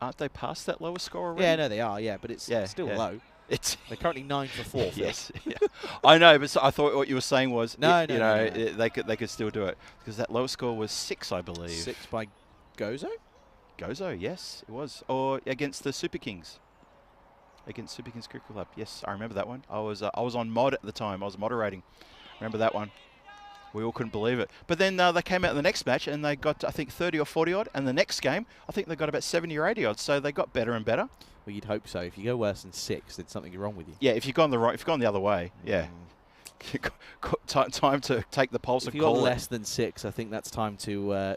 D: Aren't they past that lowest score already?
A: Yeah, no, they are. Yeah, but it's still low. They're currently 9 for 4.
D: Yes, yeah. I know, but I thought what you were saying was,
A: no,
D: they could still do it, because that lowest score was 6, I believe.
A: 6 by Gozo.
D: Gozo, yes, it was. Or against the Super Kings. Against Super Kings Cricket Club. Yes, I remember that one. I was on mod at the time. I was moderating. Remember that one. We all couldn't believe it. But then they came out in the next match and they got, I think, 30 or 40 odd. And the next game, I think they got about 70 or 80 odd. So they got better and better.
A: Well, you'd hope so. If you go worse than 6, then something's wrong with you.
D: Yeah, if you've gone the other way, yeah. Time to take the pulse
A: if
D: and
A: you
D: call
A: got
D: it.
A: less than 6, I think that's time to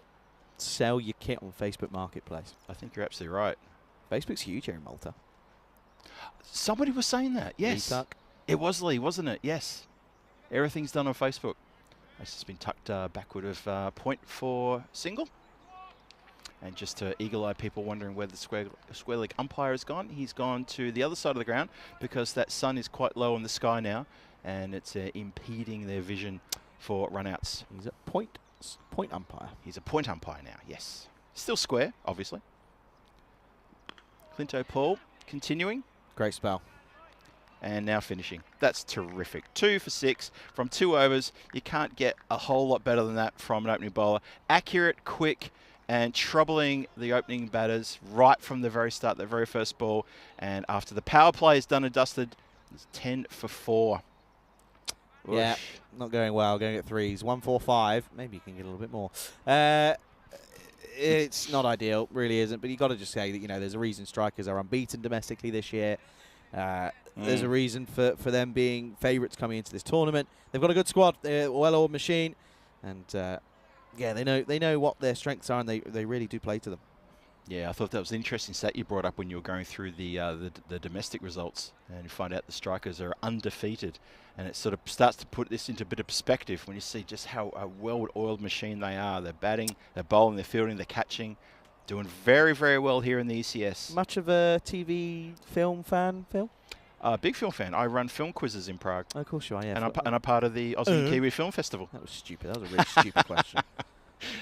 A: sell your kit on Facebook Marketplace.
D: I think you're absolutely right.
A: Facebook's huge here in Malta.
D: Somebody was saying that. Yes. It was Lee, wasn't it? Yes. Everything's done on Facebook. It's just been tucked backward of point for single. And just to eagle-eye people wondering where the square leg umpire has gone, he's gone to the other side of the ground because that sun is quite low in the sky now, and it's impeding their vision for run-outs.
A: He's a point umpire.
D: He's a point umpire now, yes. Still square, obviously. Clinto Paul continuing.
A: Great spell.
D: and now finishing. That's terrific. 2 for 6 from 2 overs. You can't get a whole lot better than that from an opening bowler. Accurate, quick, and troubling the opening batters right from the very start, the very first ball. And after the power play is done and dusted, it's 10 for 4.
A: Yeah,
D: Oof.
A: not going well. Going at threes. 1-4-5. Maybe you can get a little bit more. It's not ideal, really isn't. But you got to just say that there's a reason strikers are unbeaten domestically this year. There's a reason for them being favourites coming into this tournament. They've got a good squad. They're a well-oiled machine, and yeah, they know what their strengths are, and they really do play to them.
D: Yeah, I thought that was an interesting stat you brought up when you were going through the domestic results, and you find out the strikers are undefeated, and it sort of starts to put this into a bit of perspective when you see just how a well-oiled machine they are. They're batting, they're bowling, they're fielding, they're catching, doing very, very well here in the ECS.
A: Much of a TV film fan, Phil?
D: Big film fan. I run film quizzes in Prague.
A: Oh, of course you are, yeah.
D: And I'm part of the Aussie and Kiwi Film Festival.
A: That was stupid. That was a really stupid question.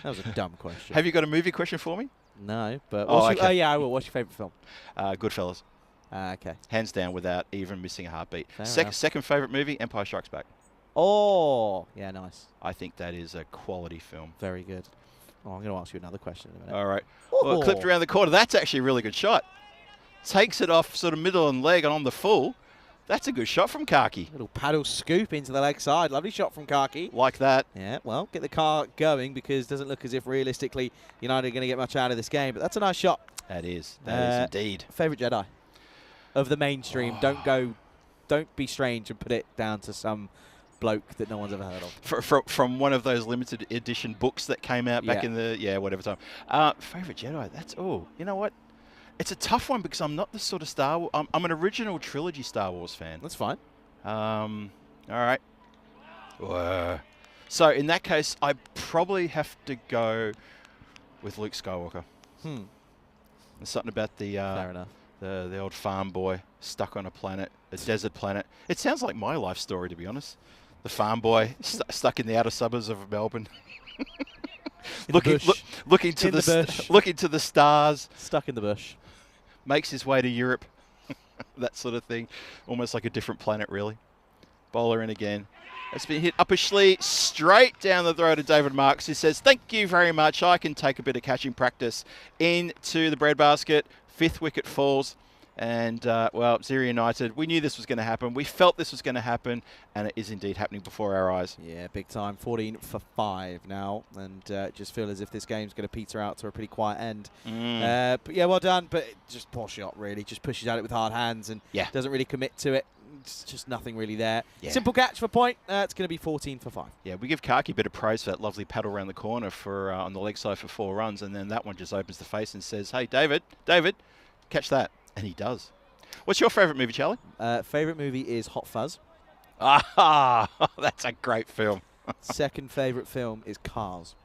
A: That was a dumb question.
D: Have you got a movie question for me?
A: No, but
D: okay.
A: yeah, I will. What's your favourite film?
D: Goodfellas.
A: Okay.
D: Hands down, without even missing a heartbeat.
A: Fair enough.
D: Second favourite movie, Empire Strikes Back.
A: Oh, yeah, nice.
D: I think that is a quality film.
A: Very good. Oh, I'm going to ask you another question in a minute.
D: All right. Well, it clipped around the corner. That's actually a really good shot. Takes it off sort of middle and leg and on the full. That's a good shot from Kaki.
A: Little paddle scoop into the leg side. Lovely shot from Kaki.
D: Like that.
A: Yeah, well, get the car going because it doesn't look as if realistically United are going to get much out of this game. But that's a nice shot.
D: That is. That is indeed.
A: Favourite Jedi of the mainstream. Don't be strange and put it down to some bloke that no one's ever heard of.
D: From one of those limited edition books that came out back in the, whatever time. Favourite Jedi. That's, you know what? It's a tough one because I'm not the sort of Star Wars. I'm an original trilogy Star Wars fan.
A: That's fine.
D: All right. So in that case, I probably have to go with Luke Skywalker. There's something about
A: Fair enough.
D: the old farm boy stuck on a planet, a desert planet. It sounds like my life story, to be honest. The farm boy stuck in the outer suburbs of Melbourne. looking to the stars.
A: Stuck in the bush.
D: Makes his way to Europe. That sort of thing. Almost like a different planet, really. Bowler in again. It's been hit up a sleeve, straight down the throat of David Marks, who says, thank you very much. I can take a bit of catching practice into the breadbasket. 5th wicket falls. And, well, Ziri United, we knew this was going to happen. We felt this was going to happen, and it is indeed happening before our eyes.
A: Yeah, big time. 14 for 5 now, and just feel as if this game's going to peter out to a pretty quiet end. But yeah, well done, but just poor shot, really. Just pushes at it with hard hands and doesn't really commit to it. It's just nothing really there. Yeah. Simple catch for point. It's going to be 14 for 5.
D: Yeah, we give Kaki a bit of praise for that lovely paddle around the corner for on the leg side for 4 runs, and then that one just opens the face and says, hey, David, catch that. And he does. What's your favourite movie, Charlie?
A: Favourite movie is Hot Fuzz.
D: Ah, that's a great film.
A: Second favourite film is Cars.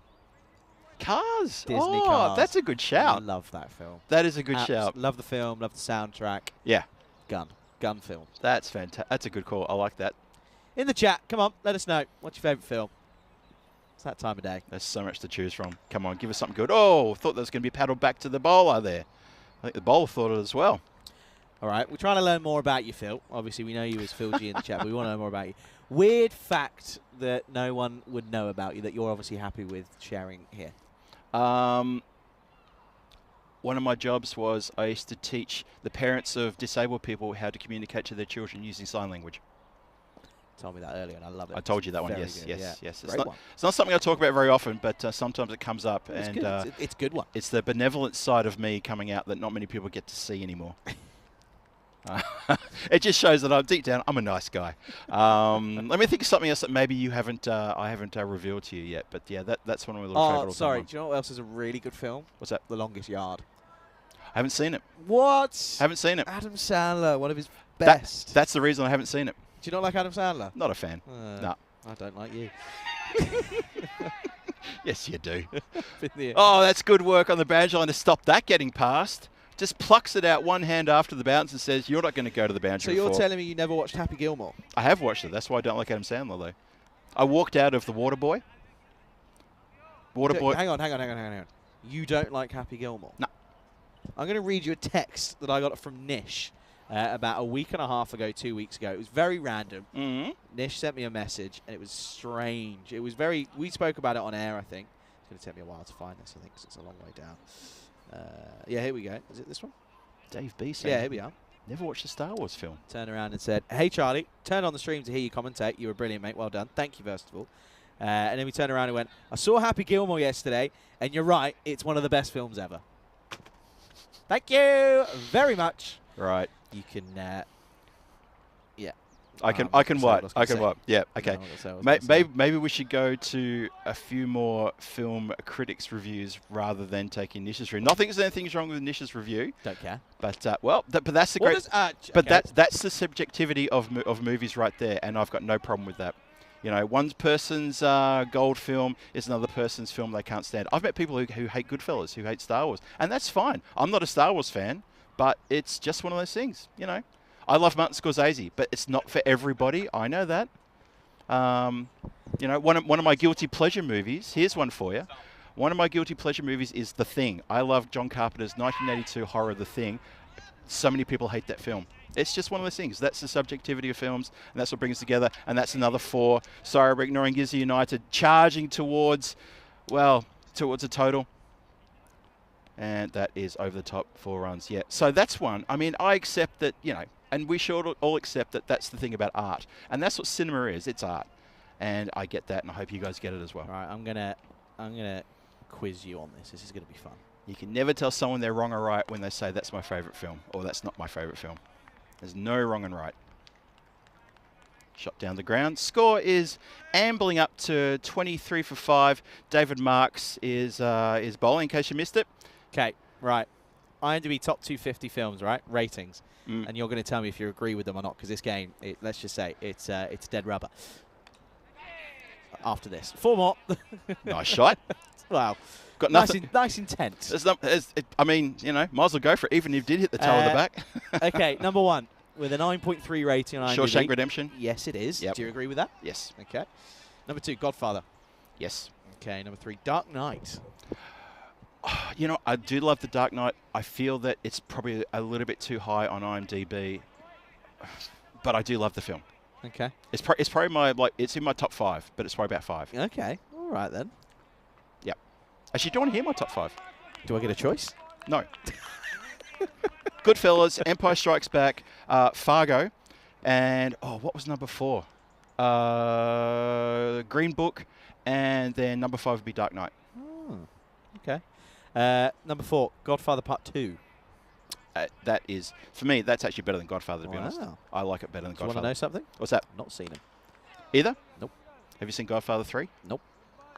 D: Cars?
A: Disney Cars.
D: That's a good shout.
A: I love that film.
D: That is a good shout.
A: Love the film, love the soundtrack.
D: Yeah.
A: Gun film.
D: That's fantastic. That's a good call. I like that.
A: In the chat, come on, let us know. What's your favourite film? It's that time of day.
D: There's so much to choose from. Come on, give us something good. Oh, thought there was going to be paddled back to the bowler there. I think the bowler thought it as well.
A: All right, we're trying to learn more about you, Phil. Obviously, we know you as Phil G in the chat, but we want to know more about you. Weird fact that no one would know about you that you're obviously happy with sharing here.
D: One of my jobs was I used to teach the parents of disabled people how to communicate to their children using sign language.
A: You told me that earlier, and I love it.
D: I told you that one,
A: Very
D: yes.
A: good, yeah.
D: It's not something I talk about very often, but sometimes it comes up.
A: It's
D: and
A: good. It's a good one.
D: It's the benevolent side of me coming out that not many people get to see anymore. It just shows that deep down, I'm a nice guy. Let me think of something else that maybe you haven't, I haven't revealed to you yet. But yeah, that's one of my little favourite.
A: Oh, sorry. Do you know what else is a really good film?
D: What's that?
A: The Longest Yard.
D: I haven't seen it.
A: What?
D: Haven't seen it.
A: Adam Sandler, one of his best.
D: That's the reason I haven't seen it.
A: Do you not like Adam Sandler?
D: Not a fan. No.
A: I don't like you.
D: Yes, you do. Oh, that's good work on the boundary line to stop that getting past. Just plucks it out one hand after the bounce and says, you're not going to go to the boundary.
A: So you're telling me you never watched Happy Gilmore?
D: I have watched it. That's why I don't like Adam Sandler, though. I walked out of The Waterboy.
A: Hang on. You don't like Happy Gilmore?
D: No.
A: I'm going to read you a text that I got from Nish. about a week and a half ago, 2 weeks ago. It was very random.
D: Mm-hmm.
A: Nish sent me a message, and it was strange. It was very... We spoke about it on air, I think. It's going to take me a while to find this, I think, because it's a long way down. Yeah, here we go. Is it this one?
D: Dave B saying,
A: Yeah, here we are.
D: never watched a Star Wars film.
A: Turned around and said, "Hey, Charlie, turned on the stream to hear you commentate. You were brilliant, mate. Well done. Thank you, first of all." And then we turned around and went, "I saw Happy Gilmore yesterday, and you're right. It's one of the best films ever." Thank you very much.
D: Right.
A: You can, yeah.
D: I can
A: so
D: what?
A: what's
D: I
A: gonna
D: can
A: say?
D: what? Yeah,
A: I
D: okay.
A: don't know what to say, I was gonna say.
D: Maybe we should go to a few more film critics' reviews rather than taking Nish's review. Not think there's anything wrong with Nish's review,
A: Don't care.
D: but but that's the
A: What
D: great.
A: does,
D: But
A: okay.
D: that's the subjectivity of movies right there, and I've got no problem with that. You know, one person's gold film is another person's film they can't stand. I've met people who hate Goodfellas, who hate Star Wars, and that's fine. I'm not a Star Wars fan, but it's just one of those things, you know. I love Martin Scorsese, but it's not for everybody. I know that. You know, one of my guilty pleasure movies, here's one for you. One of my guilty pleasure movies is The Thing. I love John Carpenter's 1982 horror The Thing. So many people hate that film. It's just one of those things. That's the subjectivity of films, and that's what brings us together. And that's another 4. Sorry, we're ignoring Gizzy United, charging towards a total. And that is over the top 4 runs. Yeah. So that's one. I mean, I accept that, you know, and we should all accept that that's the thing about art. And that's what cinema is. It's art. And I get that, and I hope you guys get it as well.
A: All right, I'm gonna quiz you on this. This is gonna be fun.
D: You can never tell someone they're wrong or right when they say that's my favourite film or that's not my favourite film. There's no wrong and right. Shot down the ground. Score is ambling up to 23 for 5. David Marks is bowling, in case you missed it.
A: Okay, right. IMDb top 250 films, right? Ratings.
D: Mm.
A: And you're going to tell me if you agree with them or not, because this game, let's just say, it's dead rubber. After this. 4 more.
D: Nice shot.
A: Wow.
D: Got nothing.
A: Nice intense.
D: I mean, you know, might as well go for it, even if you did hit the toe of the back.
A: Okay, number 1, with a 9.3 rating on IMDb.
D: Shawshank Redemption?
A: Yes, it is.
D: Yep.
A: Do you agree with that?
D: Yes.
A: Okay. Number 2, Godfather.
D: Yes.
A: Okay, number 3, Dark Knight.
D: You know, I do love The Dark Knight. I feel that it's probably a little bit too high on IMDb, but I do love the film.
A: Okay.
D: It's probably my, it's in my top 5, but it's probably about 5.
A: Okay. All right, then.
D: Yep. Actually, do you want to hear my top 5?
A: Do I get a choice?
D: No. Goodfellas, Empire Strikes Back, Fargo, and, what was number 4? Green Book, and then number 5 would be Dark Knight.
A: Oh, okay. Number 4, Godfather Part 2.
D: That is, for me, that's actually better than Godfather, to be honest.
A: Wow.
D: I like it better than
A: Do you want
D: Godfather.
A: to know something?
D: What's that?
A: Not seen him.
D: Either?
A: Nope.
D: Have you seen Godfather 3?
A: Nope.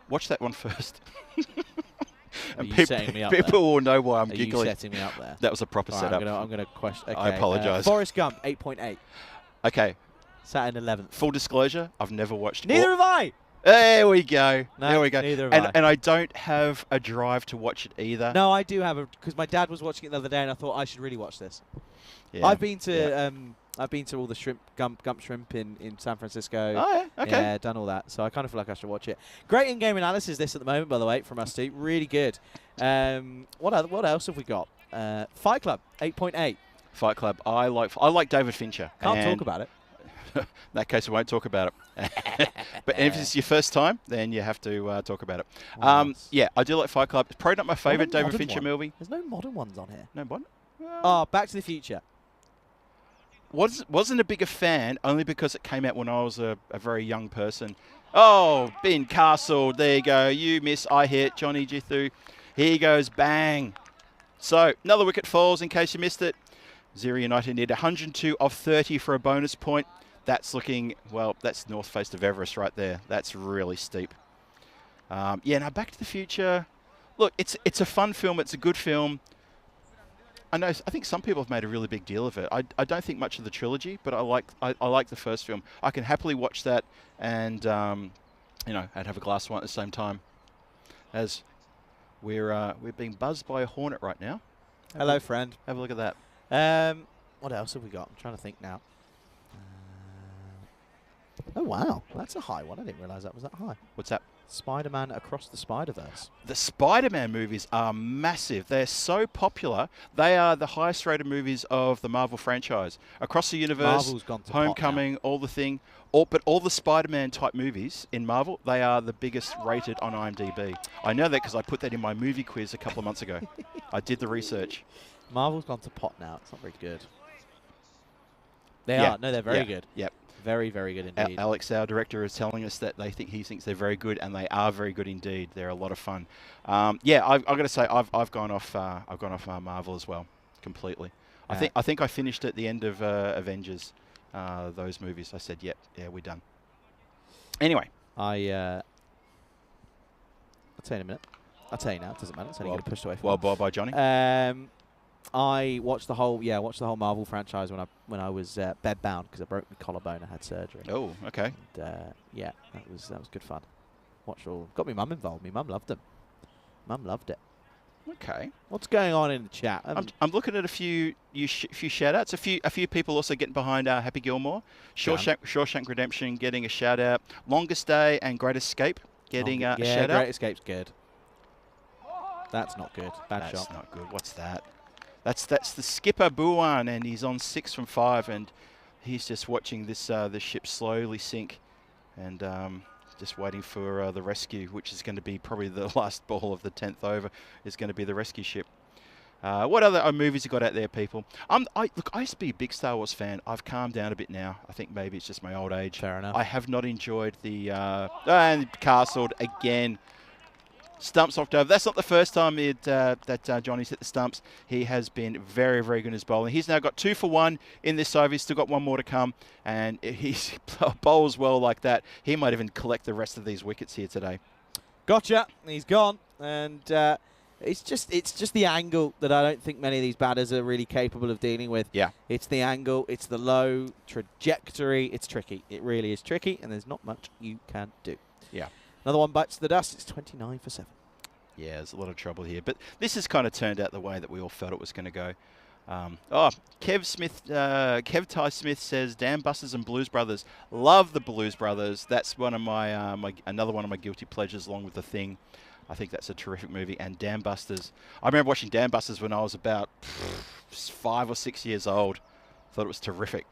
D: Watch that one first.
A: Are you
D: people,
A: setting me up
D: people will know why I'm
A: Are
D: giggling.
A: you setting me up there?
D: That was a proper
A: All right,
D: setup.
A: I'm going to question. Okay,
D: I apologise.
A: Forrest Gump, 8.8.
D: Okay,
A: Sat in 11th.
D: full disclosure, I've never watched
A: Neither have I.
D: There we go.
A: No,
D: there we go.
A: neither have I.
D: And I don't have a drive to watch it either.
A: No, I do have a, because my dad was watching it the other day, and I thought I should really watch this.
D: Yeah.
A: I've been to
D: Yeah.
A: I've been to all the Gump Shrimp in San Francisco.
D: Oh, yeah. Okay.
A: Yeah, done all that. So I kind of feel like I should watch it. Great in-game analysis this at the moment, by the way, from us two. Really good. What else have we got? Fight Club, 8.8.
D: Fight Club. I like David Fincher.
A: Can't
D: and
A: talk about it.
D: in that case, I won't talk about it. But if it's your first time, then you have to talk about it.
A: What else?
D: Yeah, I do like Fight Club. It's probably not my favourite David
A: modern
D: Fincher
A: one?
D: movie.
A: There's no modern ones on here.
D: No, what?
A: Oh, Back to the Future.
D: Wasn't a bigger fan, only because it came out when I was a very young person. Oh, Ben Castle, there you go. You miss, I hit, Johnny Jithu. Here goes, bang. So, another wicket falls in case you missed it. Zero United need 102 off 30 for a bonus point. That's looking, well, that's north face of Everest right there. That's really steep. Yeah, now Back to the Future. Look, it's a fun film. It's a good film. I think some people have made a really big deal of it. I don't think much of the trilogy, but I like the first film. I can happily watch that and and have a glass of wine at the same time. As we're being buzzed by a hornet right now.
A: Hello, friend.
D: Have a look at that.
A: What else have we got? I'm trying to think now. Oh, wow. That's a high one. I didn't realise that was that high.
D: What's that?
A: Spider-Man Across the Spider-Verse.
D: The Spider-Man movies are massive. They're so popular. They are the highest rated movies of the Marvel franchise. Across the universe,
A: Marvel's gone to pot now.
D: Homecoming, all the thing. But all the Spider-Man type movies in Marvel, they are the biggest rated on IMDb. I know that because I put that in my movie quiz a couple of months ago. I did the research.
A: Marvel's gone to pot now. It's not very good. They
D: Yeah.
A: are. No, they're very good.
D: Yep.
A: Very, very good indeed.
D: Alex, our director, is telling us that he thinks they're very good, and they are very good indeed. They're a lot of fun. Yeah, I've got to say I've gone off Marvel as well completely. I think I finished at the end of Avengers, those movies. I said, yeah, we're done. Anyway,
A: I'll tell you in a minute. I'll tell you now. It doesn't matter. It's only going to push away from.
D: well, bye, Johnny.
A: I watched the whole Marvel franchise when I was bedbound because I broke my collarbone. I had surgery.
D: Oh, okay.
A: And, yeah, that was good fun. Watched all. Got my mum involved. My mum loved them. Mum loved it.
D: Okay.
A: What's going on in the chat?
D: I'm looking at a few shout outs. A few people also getting behind Happy Gilmore. Shawshank Redemption getting a shout out. Longest Day and Great Escape getting a shout out.
A: Great Escape's good. That's not good. Bad shot.
D: That's not good. What's that? That's the skipper Buwan, and he's on 6 from 5, and he's just watching this the ship slowly sink, and just waiting for the rescue, which is going to be probably the last ball of the 10th over. Is going to be the rescue ship. What other movies you got out there, people? Look, I used to be a big Star Wars fan. I've calmed down a bit now. I think maybe it's just my old age.
A: Fair enough.
D: I have not enjoyed the and castled again. Stumps knocked over. That's not the first time that Johnny's hit the stumps. He has been very, very good in his bowling. He's now got 2 for 1 in this over. He's still got 1 more to come. And he bowls well like that. He might even collect the rest of these wickets here today.
A: Gotcha. He's gone. And it's just the angle that I don't think many of these batters are really capable of dealing with.
D: Yeah.
A: It's the angle. It's the low trajectory. It's tricky. It really is tricky. And there's not much you can do.
D: Yeah.
A: Another one bites the dust. It's 29 for 7.
D: Yeah, there's a lot of trouble here. But this has kind of turned out the way that we all felt it was going to go. Kev Ty Smith says, Dam Busters and Blues Brothers. Love the Blues Brothers. That's one of my, another one of my guilty pleasures along with The Thing. I think that's a terrific movie. And Dam Busters. I remember watching Dam Busters when I was about 5 or 6 years old. Thought it was terrific.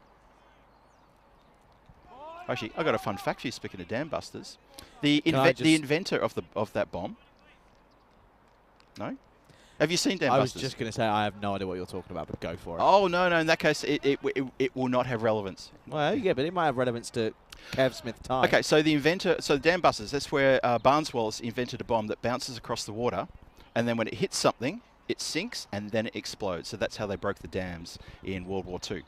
D: Actually, I got a fun fact for you speaking of Dam Busters. The inventor of that bomb. No? Have you seen Dam Busters?
A: I was just going to say I have no idea what you're talking about, but go for it.
D: Oh, no. In that case, it will not have relevance.
A: Well, yeah, but it might have relevance to Kev Smith time.
D: Okay, so the Dam Busters, that's where Barnes Wallace invented a bomb that bounces across the water, and then when it hits something, it sinks, and then it explodes. So that's how they broke the dams in World War II.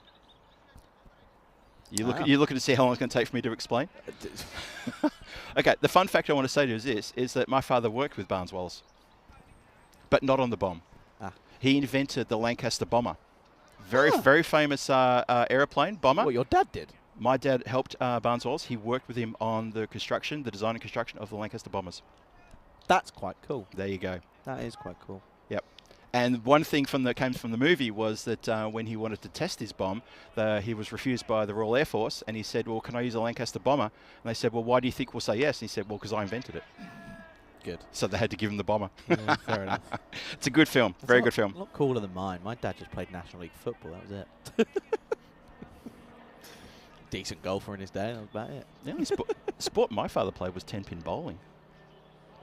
D: You're looking to see how long it's going to take for me to explain? Okay, the fun fact I want to say to you is that my father worked with Barnes Wallace, but not on the bomb. He invented the Lancaster bomber. Very famous aeroplane bomber.
A: What your dad did?
D: My dad helped Barnes Wallace. He worked with him on the design and construction of the Lancaster bombers.
A: That's quite cool.
D: There you go.
A: That is quite cool. Yep.
D: And one thing that came from the movie was that when he wanted to test his bomb, he was refused by the Royal Air Force, and he said, well, can I use a Lancaster bomber? And they said, well, why do you think we'll say yes? And he said, well, because I invented it.
A: Good.
D: So they had to give him the bomber.
A: Yeah, fair enough.
D: It's a good film. Very good film.
A: A lot cooler than mine. My dad just played National League football. That was it. Decent golfer in his day. That was about it.
D: The only sport my father played was 10-pin bowling.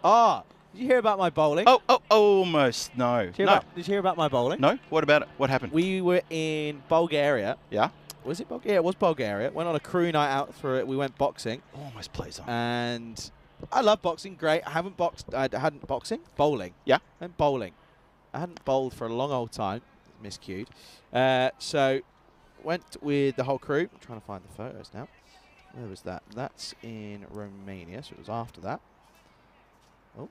A: Ah, did you hear about my bowling?
D: Oh, almost. No.
A: Did you hear about my bowling?
D: No? What about it? What happened?
A: We were in Bulgaria.
D: Yeah?
A: Was it Bulgaria? Yeah, it was Bulgaria. Went on a crew night out through it. We went boxing.
D: Almost plays on.
A: And I love boxing. Great. I hadn't boxing? Bowling.
D: Yeah?
A: And bowling. I hadn't bowled for a long old time. Miscued. So went with the whole crew. I'm trying to find the photos now. Where was that? That's in Romania, so it was after that. Oh.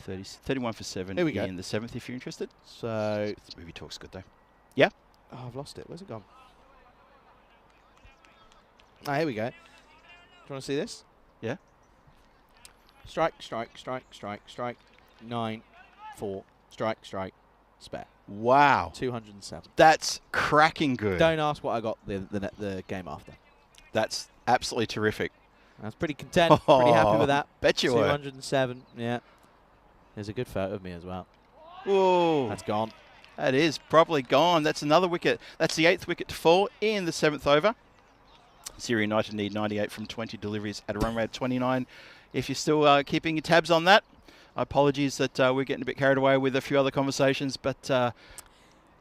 D: 31 for 7
A: Here we go.
D: in the 7th, if you're interested.
A: So
D: this movie talk's good, though. Yeah?
A: Oh, I've lost it. Where's it gone? Ah, here we go. Do you want to see this?
D: Yeah.
A: Strike, strike, strike, strike, strike. 9, 4, strike, strike, spare.
D: Wow.
A: 207.
D: That's cracking good.
A: Don't ask what I got the game after.
D: That's absolutely terrific.
A: I was pretty content, pretty happy with that.
D: Bet you were.
A: 207, yeah. There's a good photo of me as well.
D: Whoa.
A: That's gone.
D: That is properly gone. That's another wicket. That's the 8th wicket to fall in the 7th over. Surrey United need 98 from 20 deliveries at a run rate of 29. If you're still keeping your tabs on that, apologies that we're getting a bit carried away with a few other conversations, but
A: It's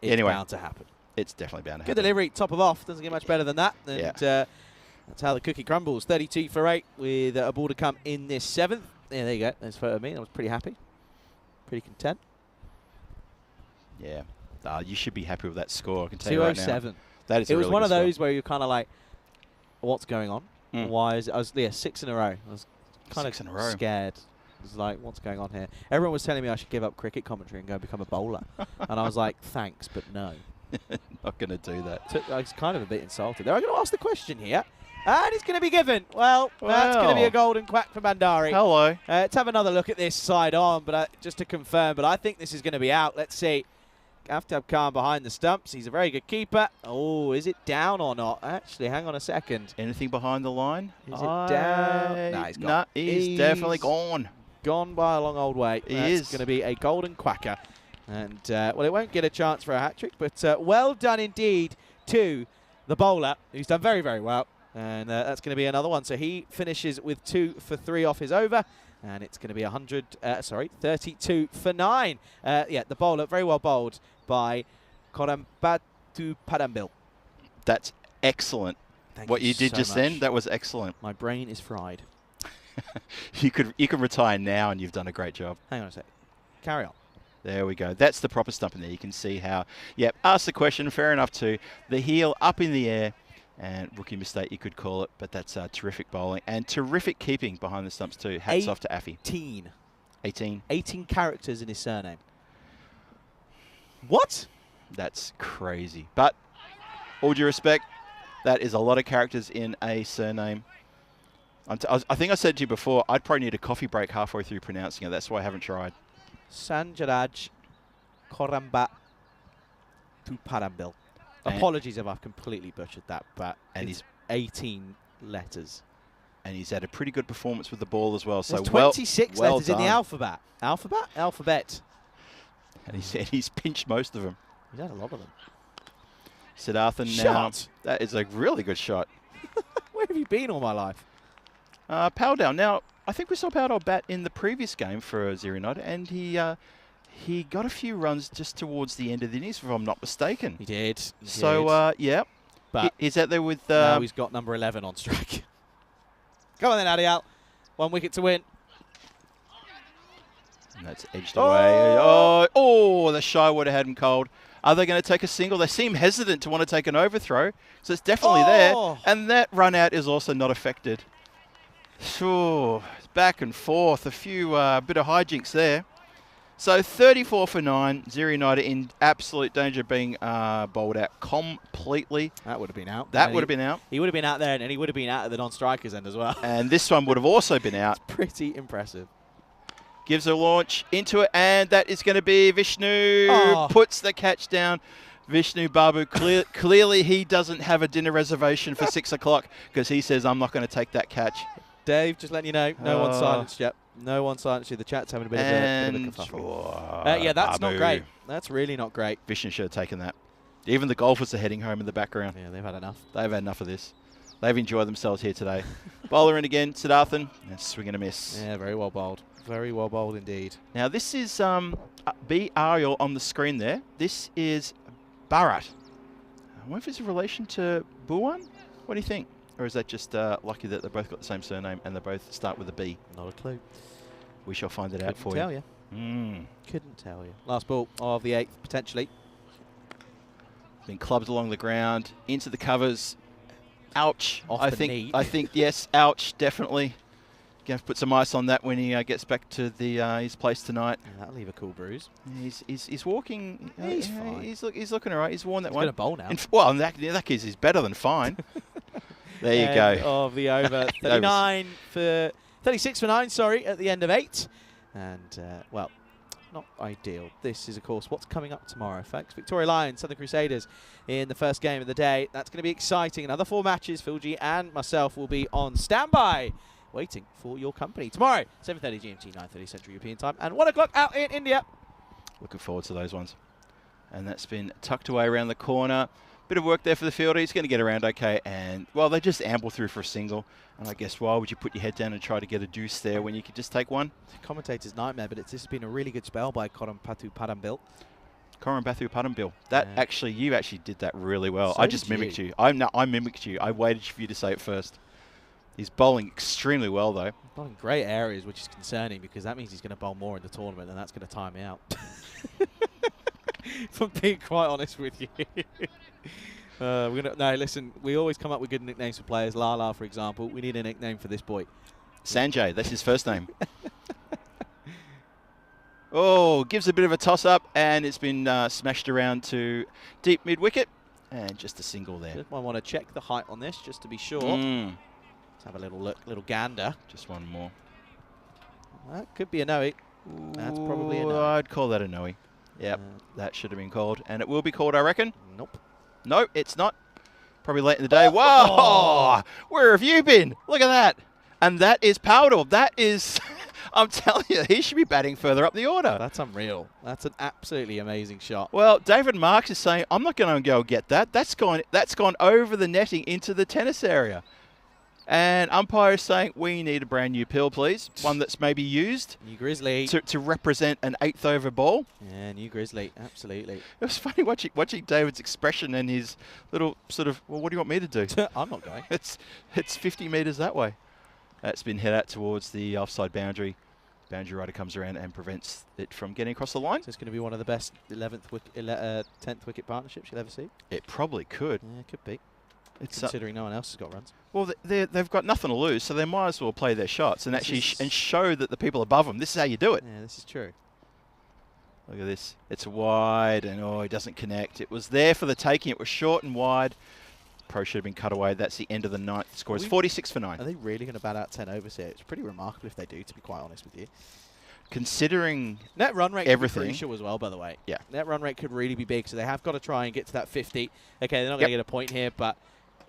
D: anyway,
A: bound to happen.
D: it's definitely bound to
A: Good
D: happen.
A: delivery, top of off. Doesn't get much better than that. And that's how the cookie crumbles. 32 for 8 with a ball to come in this 7th. Yeah, there you go. There's a photo of me. I was pretty happy. Pretty content.
D: Yeah. You should be happy with that score, I can tell you right now.
A: 207.
D: That is
A: It
D: a
A: was
D: really
A: one
D: good
A: of those where you're kind of like, what's going on?
D: Mm.
A: Why is it? I was 6 in a row. I was kind
D: 6
A: of
D: in a row.
A: scared. I was like, what's going on here? Everyone was telling me I should give up cricket commentary and go become a bowler. And I was like, thanks, but no.
D: Not going to do that.
A: I was kind of a bit insulted. They're going to ask the question here. And it's going to be given. Well, that's going to be a golden quack for Bandari.
D: Hello.
A: Let's have another look at this side on, but just to confirm. But I think this is going to be out. Let's see. Aftab Khan behind the stumps. He's a very good keeper. Oh, is it down or not? Actually, hang on a second.
D: Anything behind the line?
A: Is it down? Nah, he's gone.
D: No, he's definitely gone.
A: Gone by a long old way.
D: He
A: That's
D: is.
A: going to be a golden quacker. And, well, it won't get a chance for a hat-trick, but well done indeed to the bowler, who's done very, very well. And that's going to be another one. So he finishes with 2 for 3 off his over. And it's going to be 32 for 9. Yeah, the bowler, very well bowled by Korambatu Padambil.
D: That's excellent. What you did
A: so
D: just
A: much.
D: then, that was excellent.
A: My brain is fried.
D: You can retire now, and you've done a great job.
A: Hang on a sec. Carry on.
D: There we go. That's the proper stump in there. You can see how, yep, ask the question, fair enough too. The heel up in the air, and rookie mistake you could call it, but that's terrific bowling and terrific keeping behind the stumps too. Hats off to Affy. 18.
A: 18 characters in his surname. What?
D: That's crazy. But all due respect, that is a lot of characters in a surname. I think I said to you before, I'd probably need a coffee break halfway through pronouncing it. That's why I haven't tried.
A: Sanjaraj Korambatu Padambil. Apologies if I've completely butchered that, but he's 18 letters.
D: And he's had a pretty good performance with the ball as well. So
A: There's 26
D: well
A: letters in the
D: done.
A: alphabet. Alphabet.
D: And he's pinched most of them.
A: He's had a lot of them.
D: Siddharthan now.
A: Shot.
D: That is a really good shot.
A: Where have you been all my life?
D: Powdell. Now, I think we saw Powdell bat in the previous game for Surrey United, and he got a few runs just towards the end of the innings, if I'm not mistaken.
A: He did.
D: Yeah.
A: But
D: he's out there with...
A: now he's got number 11 on strike. Come on then, Adial. 1 wicket to win.
D: And that's edged away. Oh, the shy would have had him cold. Are they going to take a single? They seem hesitant to want to take an overthrow, so it's definitely there. And that run out is also not affected. Sure, back and forth, a few bit of hijinks there. So 34 for 9, Surrey United in absolute danger of being bowled out completely.
A: That would have been out.
D: That would have been out.
A: He would have been out there, and he would have been out at the non-strikers end as well.
D: And this one would have also been out.
A: Pretty impressive.
D: Gives a launch into it, and that is going to be Vishnu. Puts the catch down. Vishnu Babu, clearly he doesn't have a dinner reservation for 6 o'clock because he says, I'm not going to take that catch.
A: Dave, just letting you know, no one silenced yet. No one silenced you. The chat's having a bit of a kerfuffle. Yeah, that's not great. That's really not great.
D: Vishnu should have taken that. Even the golfers are heading home in the background.
A: Yeah, they've had enough.
D: They've had enough of this. They've enjoyed themselves here today. Bowler in again, Siddharthan. And swing and a miss.
A: Yeah, very well bowled. Very well bowled indeed.
D: Now, this is B. Ariel on the screen there. This is Bharat. I wonder if it's a relation to Bhuwan. What do you think? Or is that just lucky that they both got the same surname and they both start with a B?
A: Not a clue.
D: We shall find it out for
A: Couldn't tell
D: you.
A: you. Couldn't tell you. Last ball of the 8th, potentially.
D: Been clubbed along the ground, into the covers. Ouch.
A: Off the knee.
D: I think, yes, ouch, definitely. Going to put some ice on that when he gets back to his place tonight.
A: Yeah, that'll leave a cool bruise.
D: He's walking.
A: He's fine.
D: He's looking all right. He's worn that
A: He's
D: one.
A: going to bowl now.
D: Well, in that case, he's better than fine. There you
A: End
D: go.
A: of the over. 36 for 9, sorry, at the end of 8. And, well, not ideal. This is, of course, what's coming up tomorrow, folks. Victoria Lions, Southern Crusaders in the first game of the day. That's going to be exciting. Another 4 matches. Phil G and myself will be on standby, waiting for your company. Tomorrow, 7:30 GMT, 9:30 Central European Time, and 1 o'clock out in India.
D: Looking forward to those ones. And that's been tucked away around the corner. Bit of work there for the fielder. He's going to get around okay. And, well, they just amble through for a single. And I guess why would you put your head down and try to get a deuce there when you could just take one?
A: The commentator's nightmare, but this has been a really good spell by Koram Patu Padambil.
D: Koram Bathu Padambil. That you actually did that really well.
A: So
D: I just mimicked you. I mimicked you. I waited for you to say it first. He's bowling extremely well, though.
A: Bowling great areas, which is concerning because that means he's going to bowl more in the tournament, and that's going to time me out. If I'm being quite honest with you. No, listen, we always come up with good nicknames for players. Lala, for example. We need a nickname for this boy.
D: Sanjay, that's his first name. Oh, gives a bit of a toss-up, and it's been smashed around to deep mid-wicket. And just a single there.
A: Just might want to check the height on this just to be sure. Let's have a little look, little gander.
D: Just one more.
A: That could be a no-e. That's probably a no.
D: I'd call that a no-e. Yep, that should have been called. And it will be called, I reckon.
A: Nope.
D: No, it's not. Probably late in the day. Whoa! Where have you been? Look at that. And that is Powdell. That is, I'm telling you, he should be batting further up the order.
A: That's unreal. That's an absolutely amazing shot.
D: Well, David Marks is saying, I'm not going to go get that. That's gone over the netting into the tennis area. And umpire is saying, we need a brand new pill, please. One that's maybe used.
A: New Grizzly.
D: To represent an 8th over ball.
A: Yeah, new Grizzly. Absolutely.
D: It was funny watching David's expression and his little sort of, well, what do you want me to do?
A: I'm not going.
D: It's 50 metres that way. That's been hit out towards the offside boundary. Boundary rider comes around and prevents it from getting across the line.
A: So it's going to be one of the best 10th wicket partnerships you'll ever see.
D: It probably could.
A: Yeah, it could be.
D: It's
A: considering no one else has got runs.
D: Well, they've got nothing to lose, so they might as well play their shots and actually and show that the people above them, this is how you do it.
A: Yeah, this is true.
D: Look at this. It's wide, and oh, it doesn't connect. It was there for the taking. It was short and wide. Pro should have been cut away. That's the end of the 9th. The score is 46 for 9.
A: Are they really going to bat out 10 overs here? It's pretty remarkable if they do, to be quite honest with you.
D: Considering
A: net run rate
D: everything.
A: Could be crucial as well, by the way.
D: Yeah.
A: Net run rate could really be big, so they have got to try and get to that 50. Okay, they're not going to get a point here, but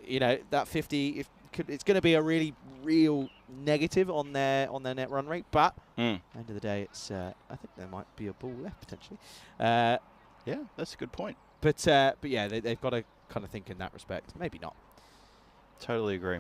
A: you know that 50, it's going to be a really real negative on their net run rate. But end of the day, it's I think there might be a ball left potentially.
D: Yeah, that's a good point.
A: But yeah, they've got to kind of think in that respect. Maybe not.
D: Totally agree.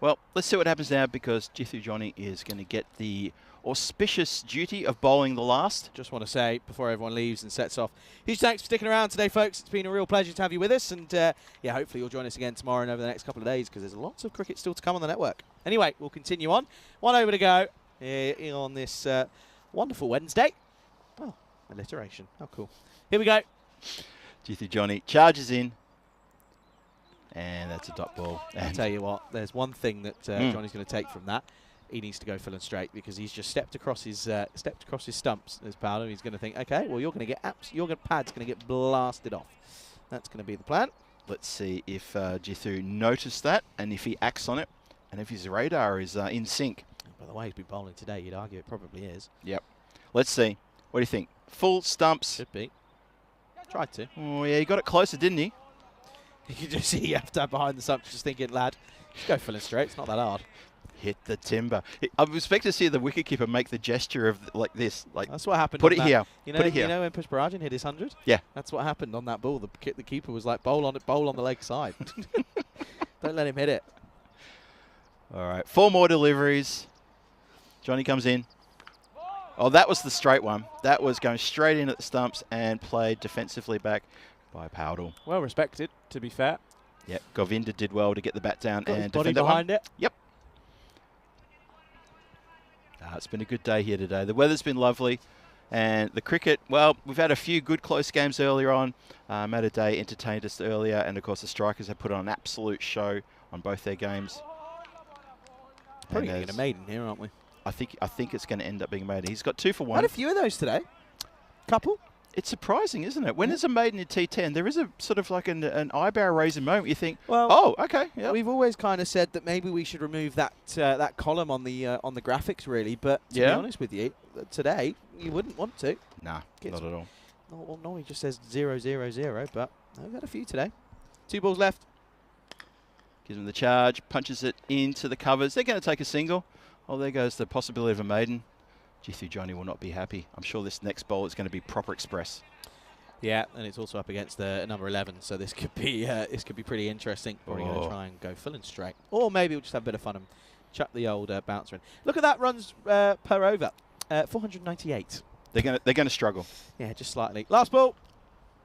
D: Well, let's see what happens now because Jithu Johnny is going to get the auspicious duty of bowling the last.
A: Just want to say, before everyone leaves and sets off, huge thanks for sticking around today, folks. It's been a real pleasure to have you with us. And, yeah, hopefully you'll join us again tomorrow and over the next couple of days because there's lots of cricket still to come on the network. Anyway, we'll continue on. 1 over to go on this wonderful Wednesday. Oh, alliteration. How cool. Here we go.
D: Jithu Johnny charges in. And that's a dot ball. And
A: I'll tell you what, there's one thing that Johnny's going to take from that. He needs to go full and straight because he's just stepped across his stumps as Powder. He's going to think, okay, well you're going to get pad's going to get blasted off. That's going to be the plan.
D: Let's see if Jithu noticed that and if he acts on it and if his radar is in sync.
A: By the way, he's been bowling today. You'd argue it probably is.
D: Yep. Let's see. What do you think? Full stumps.
A: Should be. Tried to.
D: Oh yeah, he got it closer, didn't he?
A: You can just see you have to have behind the stumps, just thinking, lad, just go full and straight. It's not that hard.
D: Hit the timber. I would expect to see the wicketkeeper make the gesture of like this. Like
A: that's what happened.
D: Put it here.
A: You know,
D: put it here.
A: You know when Pushparajan hit his 100?
D: Yeah.
A: That's what happened on that ball. The keeper was like, bowl on the leg side. Don't let him hit it.
D: All right. 4 more deliveries. Johnny comes in. Oh, that was the straight one. That was going straight in at the stumps and played defensively back by Powdell.
A: Well respected, to be fair.
D: Yep. Govinda did well to get the bat down
A: Got
D: and
A: his body
D: defend that
A: behind
D: one.
A: it.
D: Yep. It's been a good day here today. The weather's been lovely. And the cricket, well, we've had a few good close games earlier on. Matter Day entertained us earlier. And, of course, the Strikers have put on an absolute show on both their games.
A: Probably going to get a maiden here, aren't we?
D: I think it's going to end up being a maiden. He's got 2 for 1.
A: Had a few of those today. Couple.
D: It's surprising, isn't it? When there's a maiden in T10, there is a sort of like an eyebrow-raising moment. You think,
A: Well,
D: oh, okay. Yep.
A: we've always kind of said that maybe we should remove that that column on the graphics, really. But to be honest with you, today you wouldn't want to.
D: Nah,
A: Kids.
D: not at all.
A: Well, no, he just says 0, 0, 0. But no, we've had a few today. 2 balls left.
D: Gives him the charge, punches it into the covers. They're going to take a single. Oh, there goes the possibility of a maiden. G3 Johnny will not be happy. I'm sure this next bowl is going to be proper express.
A: Yeah, and it's also up against the number 11, so this could be pretty interesting. Probably going to try and go full and straight, or maybe we'll just have a bit of fun and chuck the old bouncer in. Look at that runs per over, 498.
D: They're going to struggle.
A: Yeah, just slightly. Last ball.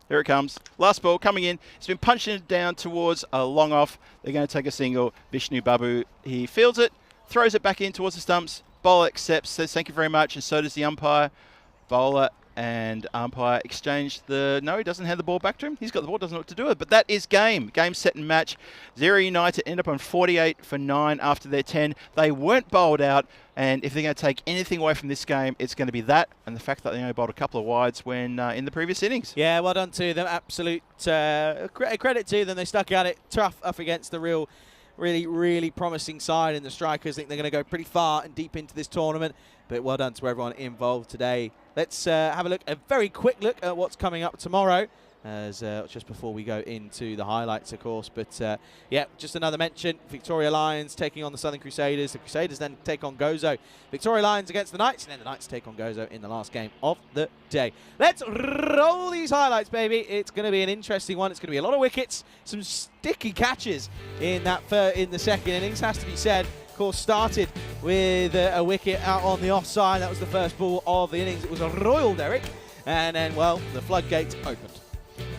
D: Here it comes. Last ball coming in. It's been punched it down towards a long off. They're going to take a single. Vishnu Babu, he fields it, throws it back in towards the stumps. Bowler accepts, says thank you very much, and so does the umpire. Bowler and umpire exchange the... No, he doesn't hand the ball back to him. He's got the ball, doesn't know what to do with it. But that is game. Game, set and match. Zero United end up on 48 for 9 after their 10. They weren't bowled out, and if they're going to take anything away from this game, it's going to be that and the fact that they only bowled a couple of wides when in the previous innings.
A: Yeah, well done to them. Absolute credit to them. They stuck at it tough up against the really promising side, and the Strikers think they're going to go pretty far and deep into this tournament. But well done to everyone involved today. Let's have a very quick look at what's coming up tomorrow, as just before we go into the highlights, of course. But yeah, just another mention: Victoria Lions taking on the Southern Crusaders. The Crusaders then take on Gozo. Victoria Lions against the Knights, and then the Knights take on Gozo in the last game of the day. Let's roll these highlights, baby. It's going to be an interesting one. It's going to be a lot of wickets, some sticky catches in the second innings, has to be said. Of course, started with a wicket out on the offside. That was the first ball of the innings. It was a royal derrick, and then, well, the floodgates opened.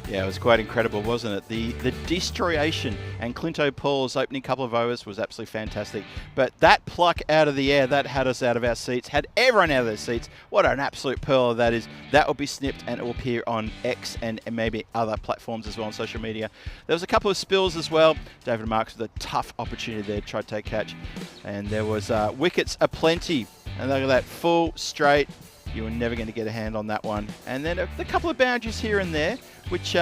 D: Yeah, it was quite incredible, wasn't it? The destroyation and Clinto Paul's opening couple of overs was absolutely fantastic. But that pluck out of the air, that had us out of our seats, had everyone out of their seats. What an absolute pearl that is. That will be snipped and it will appear on X and maybe other platforms as well on social media. There was a couple of spills as well. David Marks with a tough opportunity there to try to take catch. And there was wickets aplenty. And look at that, full, straight. You were never going to get a hand on that one. And then a couple of boundaries here and there, which,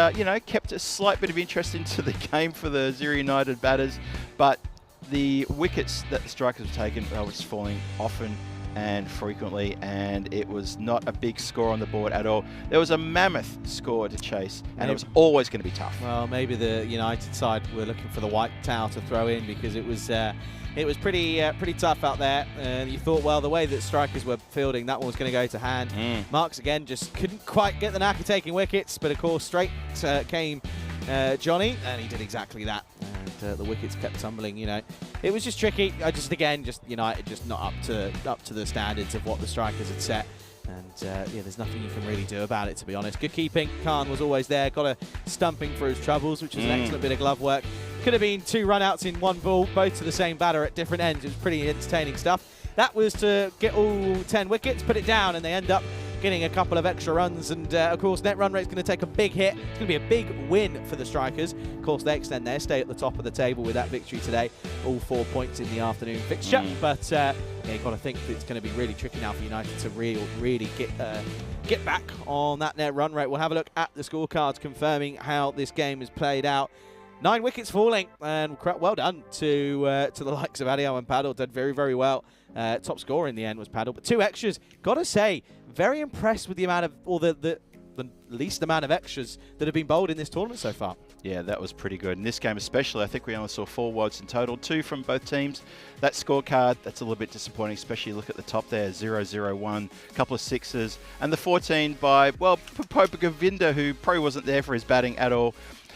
D: kept a slight bit of interest into the game for the Zero United batters. But the wickets that the Strikers have taken was falling often and frequently, and it was not a big score on the board at all. There was a mammoth score to chase, and it was always going to be tough.
A: Well, maybe the United side were looking for the white towel to throw in, because it was pretty tough out there. And you thought, well, the way that Strikers were fielding, that one was going to go to hand. Marks, again, just couldn't quite get the knack of taking wickets, but of course, straight came Johnny, and he did exactly that. And the wickets kept tumbling. It was just tricky. United just not up to the standards of what the Strikers had set. And there's nothing you can really do about it, to be honest. Good keeping. Khan was always there. Got a stumping for his troubles, which was an excellent bit of glove work. Could have been 2 run-outs in 1 ball, both to the same batter at different ends. It was pretty entertaining stuff. That was to get all 10 wickets, put it down, and they end up getting a couple of extra runs. And, of course, net run rate's going to take a big hit. It's going to be a big win for the Strikers. Of course, they extend their stay at the top of the table with that victory today. All 4 points in the afternoon fixture. But you've got to think that it's going to be really tricky now for United to really get back on that net run rate. We'll have a look at the scorecards confirming how this game is played out. 9 wickets falling, and well done to the likes of Adio and Paddle. Did very, very well. Top scorer in the end was Paddle, but 2 extras. Gotta say, very impressed with the amount of, or the least amount of extras that have been bowled in this tournament so far.
D: Yeah, that was pretty good. In this game especially, I think we only saw 4 wides in total, 2 from both teams. That scorecard, that's a little bit disappointing, especially look at the top there, 0-0-1, a couple of 6s, and the 14 by, well, Popa Govinda, who probably wasn't there for his batting at all.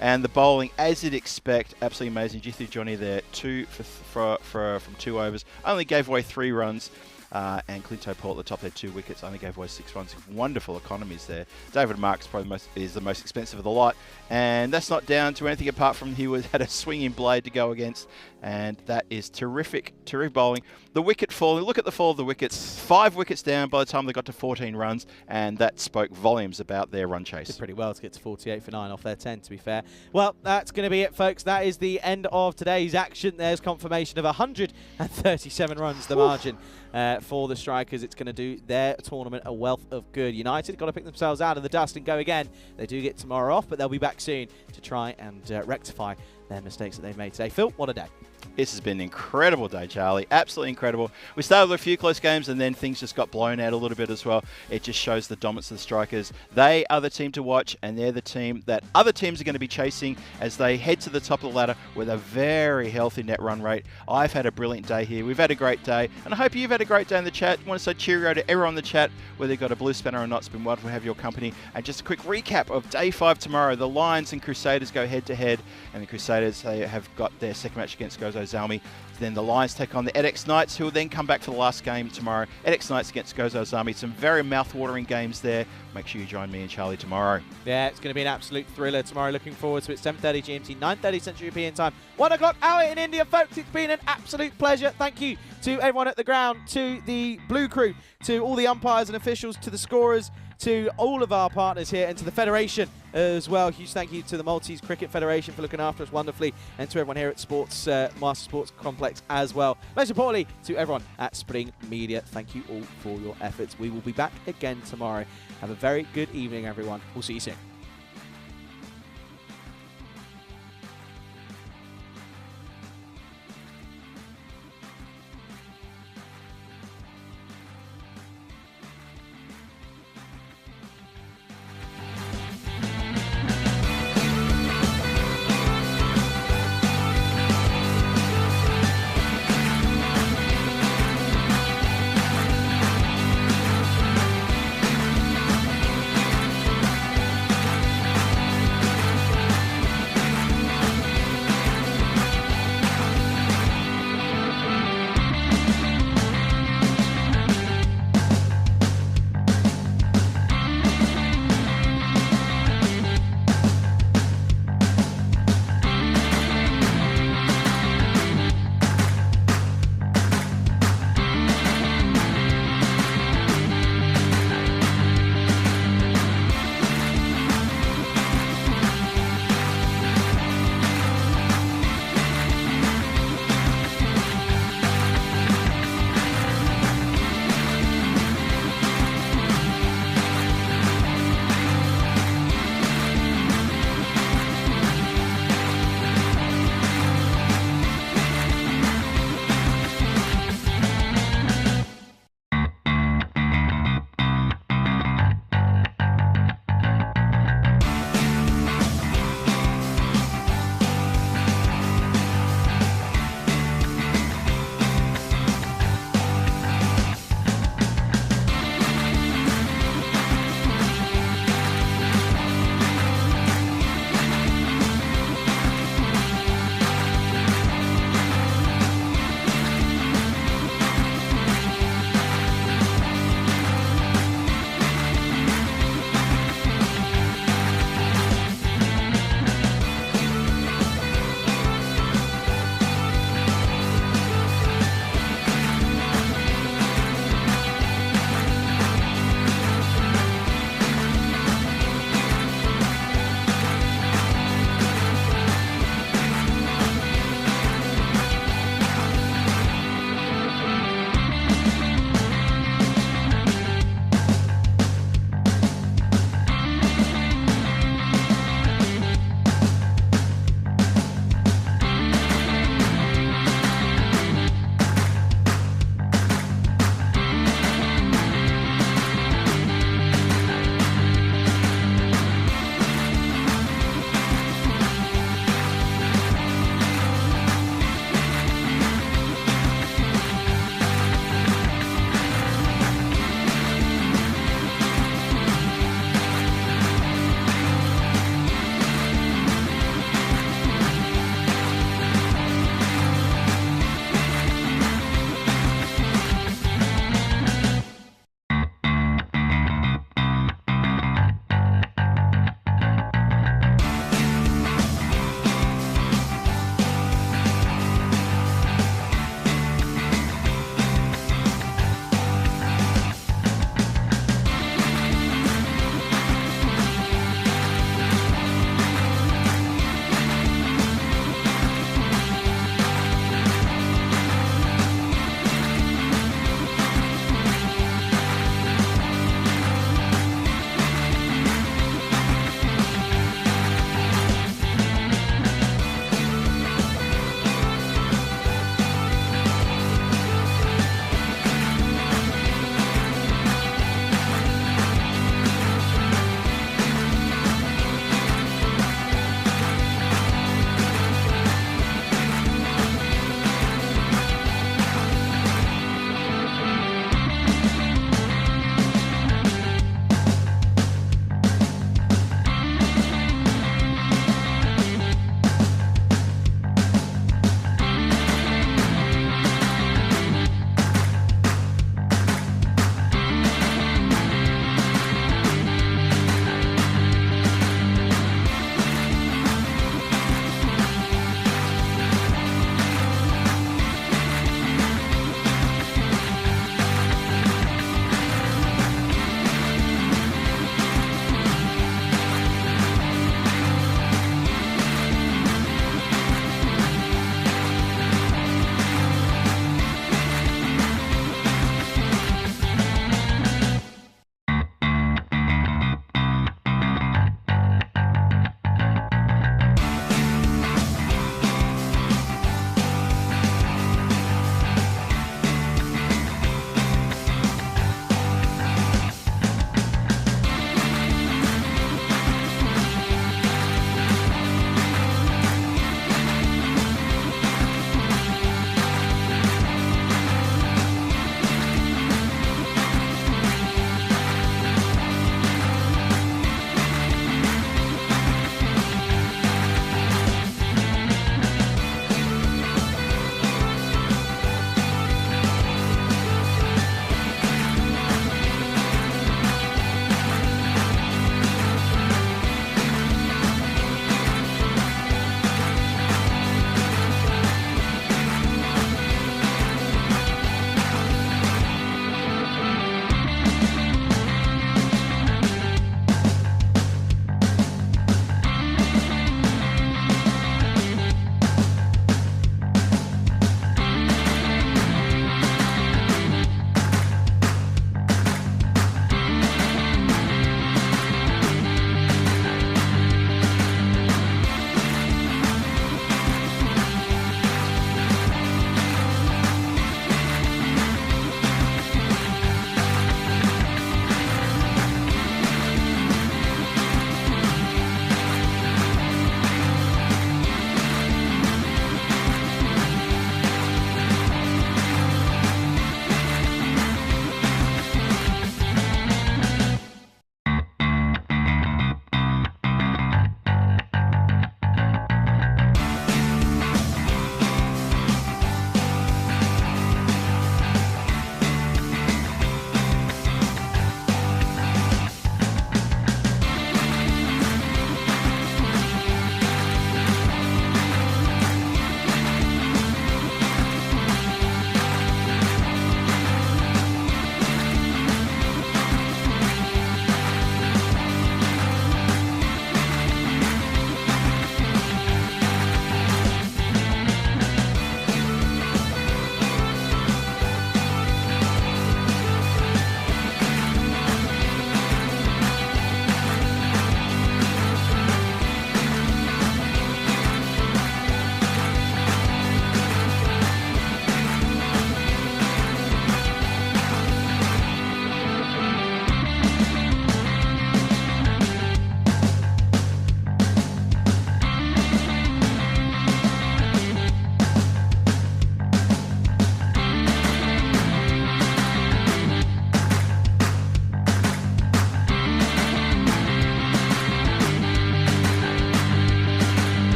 D: And the bowling, as you'd expect, absolutely amazing. G3 Johnny there, 2 from 2 overs. Only gave away 3 runs. And Clinto Paul at the top there, 2 wickets, only gave away 6 runs. Wonderful economies there. David Marks probably is the most expensive of the lot. And that's not down to anything apart from he had a swinging blade to go against. And that is terrific bowling. The wicket falling, look at the fall of the wickets. 5 wickets down by the time they got to 14 runs, and that spoke volumes about their run chase.
A: Did pretty well to get to 48 for 9 off their 10, to be fair. Well, that's going to be it, folks. That is the end of today's action. There's confirmation of 137 runs, the margin for the Strikers. It's going to do their tournament a wealth of good. United got to pick themselves out of the dust and go again. They do get tomorrow off, but they'll be back soon to try and rectify their mistakes that they've made today. Phil, what a day.
D: This has been an incredible day, Charlie. Absolutely incredible. We started with a few close games and then things just got blown out a little bit as well. It just shows the dominance of the Strikers. They are the team to watch, and they're the team that other teams are going to be chasing as they head to the top of the ladder with a very healthy net run rate. I've had a brilliant day here. We've had a great day, and I hope you've had a great day in the chat. I want to say cheerio to everyone in the chat, whether you've got a blue spanner or not. It's been wonderful to have your company. And just a quick recap of day 5 tomorrow. The Lions and Crusaders go head-to-head, and the Crusaders, they have got their second match against Gozo Zalmi. Then the Lions take on the edX Knights, who will then come back for the last game tomorrow. edX Knights against Gozo Zalmi. Some very mouth-watering games there. Make sure you join me and Charlie tomorrow.
A: Yeah, it's going to be an absolute thriller tomorrow. Looking forward to it. 7:30 GMT, 9:30 Central European Time, 1 o'clock out in India, folks. It's been an absolute pleasure. Thank you to everyone at the ground, to the Blue Crew, to all the umpires and officials, to the scorers, to all of our partners here, and to the Federation as well. Huge thank you to the Maltese Cricket Federation for looking after us wonderfully, and to everyone here at Master Sports Complex as well. Most importantly, to everyone at Spring Media, thank you all for your efforts. We will be back again tomorrow. Have a very good evening, everyone. We'll see you soon.